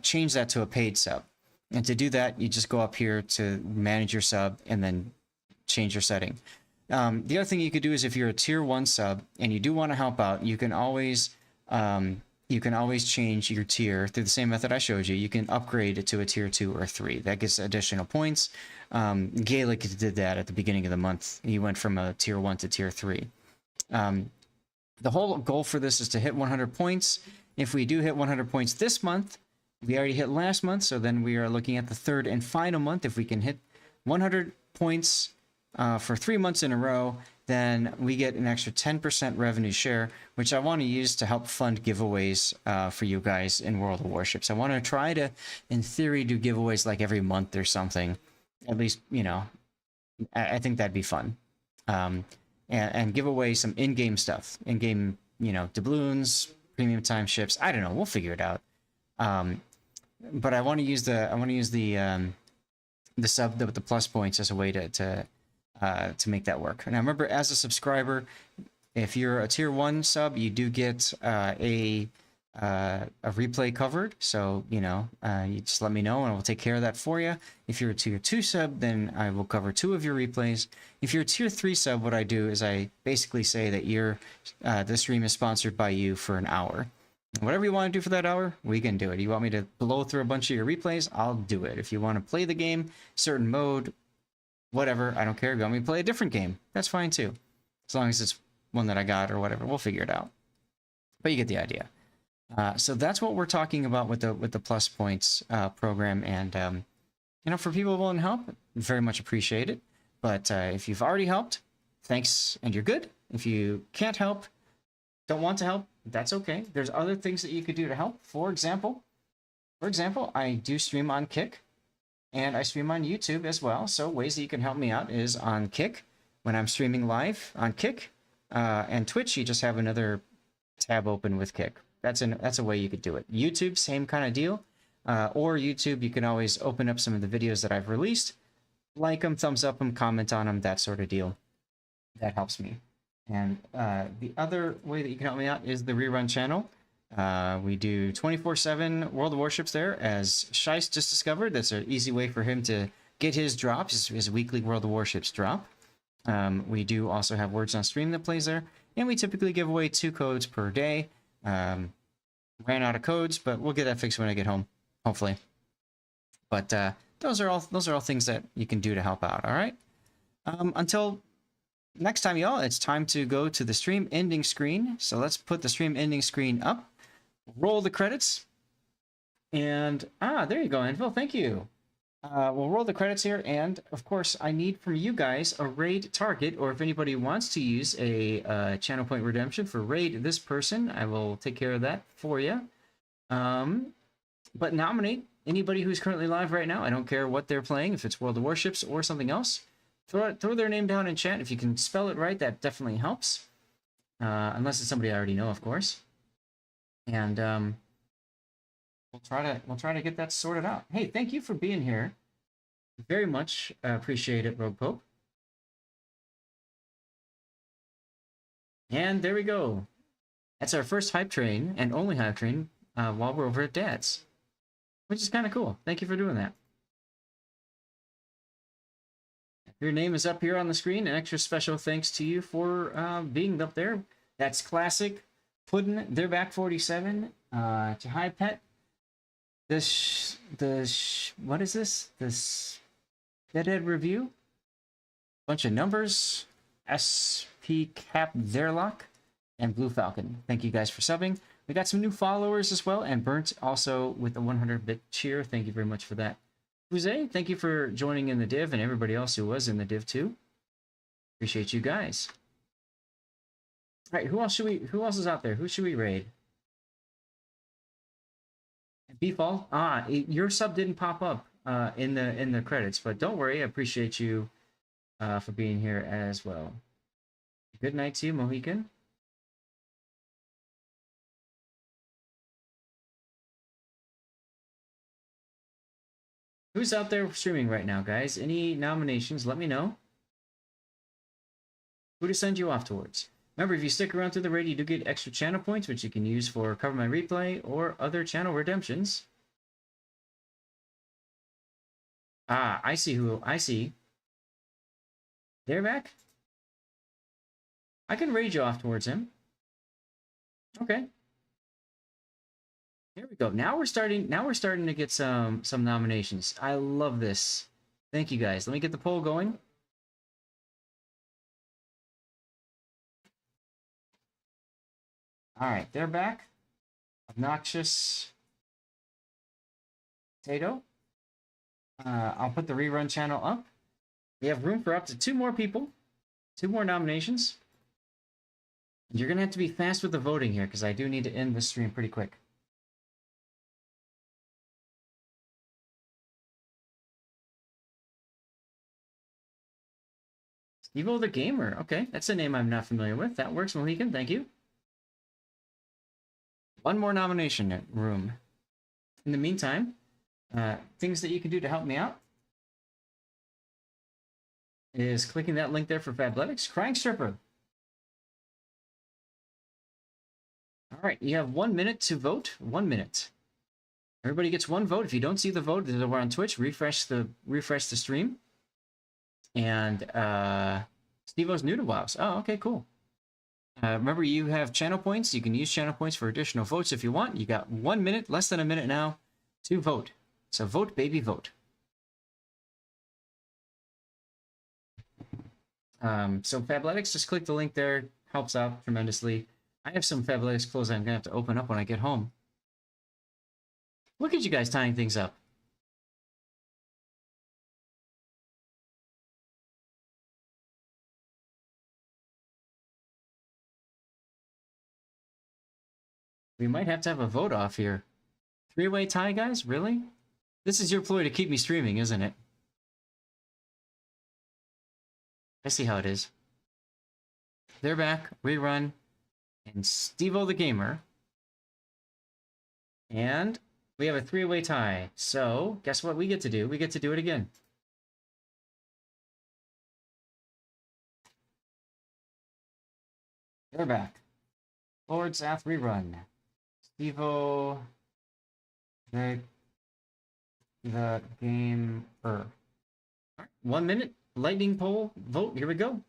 change that to a paid sub. And to do that, you just go up here to manage your sub and then change your setting. The other thing you could do is if you're a tier 1 sub and you do want to help out, you can always change your tier through the same method I showed you. You can upgrade it to a tier 2 or 3. That gets additional points. Gaelic did that at the beginning of the month. He went from a tier 1 to tier 3. The whole goal for this is to hit 100 points. If we do hit 100 points this month, we already hit last month, so then we are looking at the third and final month. If we can hit 100 points for 3 months in a row, then we get an extra 10% revenue share, which I want to use to help fund giveaways for you guys in World of Warships. I want to try to, in theory, do giveaways like every month or something. At least, you know, I think that'd be fun. And give away some in-game stuff. In-game, you know, doubloons, premium time ships. I don't know. We'll figure it out. But I want to use the sub with the plus points as a way to make that work. Now remember, as a subscriber, if you're a tier 1 sub, you do get a replay covered. So you know, you just let me know and I will take care of that for you. If you're a tier 2 sub, then I will cover 2 of your replays. If you're a tier 3 sub, what I do is I basically say that the stream is sponsored by you for an hour. Whatever you want to do for that hour, we can do it. You want me to blow through a bunch of your replays, I'll do it. If you want to play the game, certain mode, whatever, I don't care. If you want me to play a different game, that's fine too. As long as it's one that I got or whatever, we'll figure it out. But you get the idea. So that's what we're talking about with the plus points program. And you know, for people willing to help, very much appreciate it. But if you've already helped, thanks, and you're good. If you can't help, don't want to help, that's okay. There's other things that you could do to help. For example, I do stream on Kick, and I stream on YouTube as well. So ways that you can help me out is on Kick, when I'm streaming live on Kick, and Twitch, you just have another tab open with Kick. That's a way you could do it. YouTube, same kind of deal. Or YouTube, you can always open up some of the videos that I've released, like them, thumbs up them, comment on them, that sort of deal. That helps me. And the other way that you can help me out is the rerun channel. We do 24/7 World of Warships there, as Shice just discovered. That's an easy way for him to get his drops, his weekly World of Warships drop. We do also have Words on Stream that plays there, and we typically give away 2 codes per day. Ran out of codes, but we'll get that fixed when I get home, hopefully. But those are all things that you can do to help out. All right. Until next time, y'all, it's time to go to the stream ending screen. So let's put the stream ending screen up. Roll the credits. And, there you go, Anvil. Thank you. We'll roll the credits here. And, of course, I need from you guys a raid target. Or if anybody wants to use a channel point redemption for raid this person, I will take care of that for you. But nominate anybody who's currently live right now. I don't care what they're playing, if it's World of Warships or something else. Throw their name down in chat. If you can spell it right, that definitely helps. Unless it's somebody I already know, of course. And we'll try to get that sorted out. Hey, thank you for being here. Very much appreciate it, Rogue Pope. And there we go. That's our first hype train and only hype train while we're over at Dad's, which is kind of cool. Thank you for doing that. Your name is up here on the screen. An extra special thanks to you for being up there. That's Classic, Puddin', They're Back 47, to High Pet. What is this? This Deadhead Review. Bunch of numbers. SP Cap Zerlock and Blue Falcon. Thank you guys for subbing. We got some new followers as well, and Burnt also with a 100-bit cheer. Thank you very much for that. Jose, thank you for joining in the div, and everybody else who was in the div too. Appreciate you guys. All right, who else is out there? Who should we raid? Beefall. Your sub didn't pop up. in the credits, but don't worry. I appreciate you for being here as well. Good night to you, Mohican. Who's out there streaming right now, guys? Any nominations? Let me know. Who to send you off towards. Remember, if you stick around through the raid, you do get extra channel points, which you can use for Cover My Replay or other channel redemptions. Ah, I see who. I see. They're back? I can raid you off towards him. Okay. Here we go. Now we're starting to get some nominations. I love this. Thank you guys. Let me get the poll going. All right, they're back. Obnoxious Potato. I'll put the rerun channel up. We have room for up to 2 more people. 2 more nominations. And you're going to have to be fast with the voting here, because I do need to end this stream pretty quick. Evo the Gamer. Okay, that's a name I'm not familiar with. That works, Mohican. Thank you. 1 more nomination room. In the meantime, things that you can do to help me out is clicking that link there for Fabletics. Crying Stripper. All right, you have 1 minute to vote. 1 minute. Everybody gets 1 vote. If you don't see the vote, we're on Twitch. Refresh the stream. And Steve-O's new to WoWs. Oh, okay, cool. Remember, you have channel points. You can use channel points for additional votes if you want. You got 1 minute, less than a minute now, to vote. So vote, baby, vote. So Fabletics, just click the link there. Helps out tremendously. I have some Fabletics clothes I'm going to have to open up when I get home. Look at you guys tying things up. We might have to have a vote off here. 3-way tie, guys? Really? This is your ploy to keep me streaming, isn't it? I see how it is. They're back. Rerun. And Steve-O the Gamer. And we have a 3-way tie. So, guess what we get to do? We get to do it again. They're back. Lord Zath rerun. Steve-O the Gamer. 1 minute. Lightning poll vote. Here we go.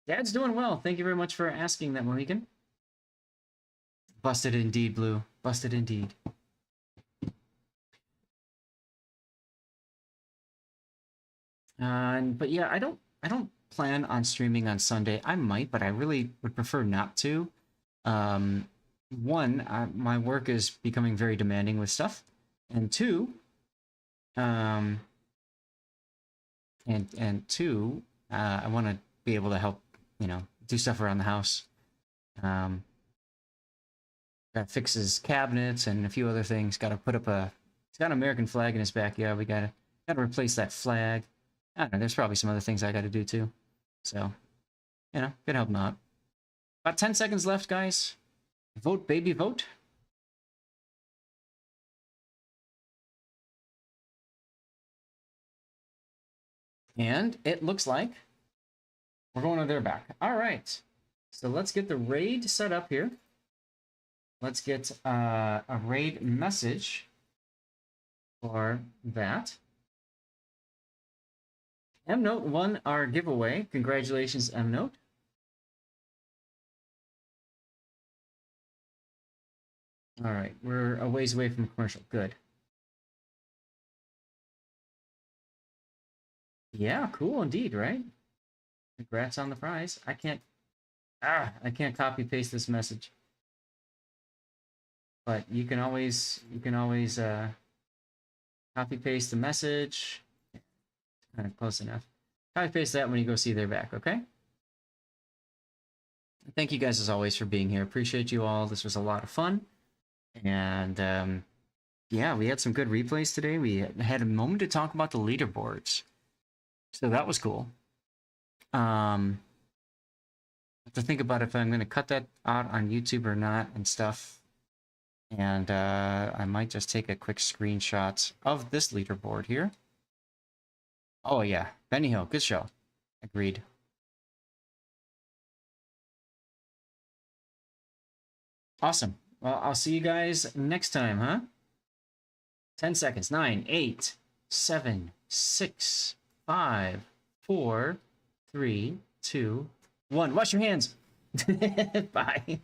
Dad's doing well. Thank you very much for asking that, Mohican. Busted indeed, Blue. Busted indeed. But yeah, I don't plan on streaming on Sunday. I might, but I really would prefer not to. One, my work is becoming very demanding with stuff, and 2, I want to be able to help, do stuff around the house. That fixes cabinets and a few other things. Got to put up he's got an American flag in his backyard. We gotta replace that flag. I don't know. There's probably some other things I got to do too. So, could help him out. About 10 seconds left, guys. Vote, baby, vote. And it looks like we're going to their back. All right. So let's get the raid set up here. Let's get a raid message for that. M-Note won our giveaway. Congratulations, M-Note. All right, we're a ways away from commercial. Good. Yeah, cool indeed, right? Congrats on the prize. I can't copy paste this message. But you can always copy paste the message. Kind of close enough. Copy paste that when you go see their back, okay? Thank you guys as always for being here. Appreciate you all. This was a lot of fun. And yeah, we had some good replays today. We had a moment to talk about the leaderboards. So that was cool. I have to think about if I'm going to cut that out on YouTube or not and stuff. And I might just take a quick screenshot of this leaderboard here. Oh yeah, Benny Hill, good show. Agreed. Awesome. Well, I'll see you guys next time, huh? 10 seconds. 9, 8, 7, 6, 5, 4, 3, 2, 1. Wash your hands. Bye.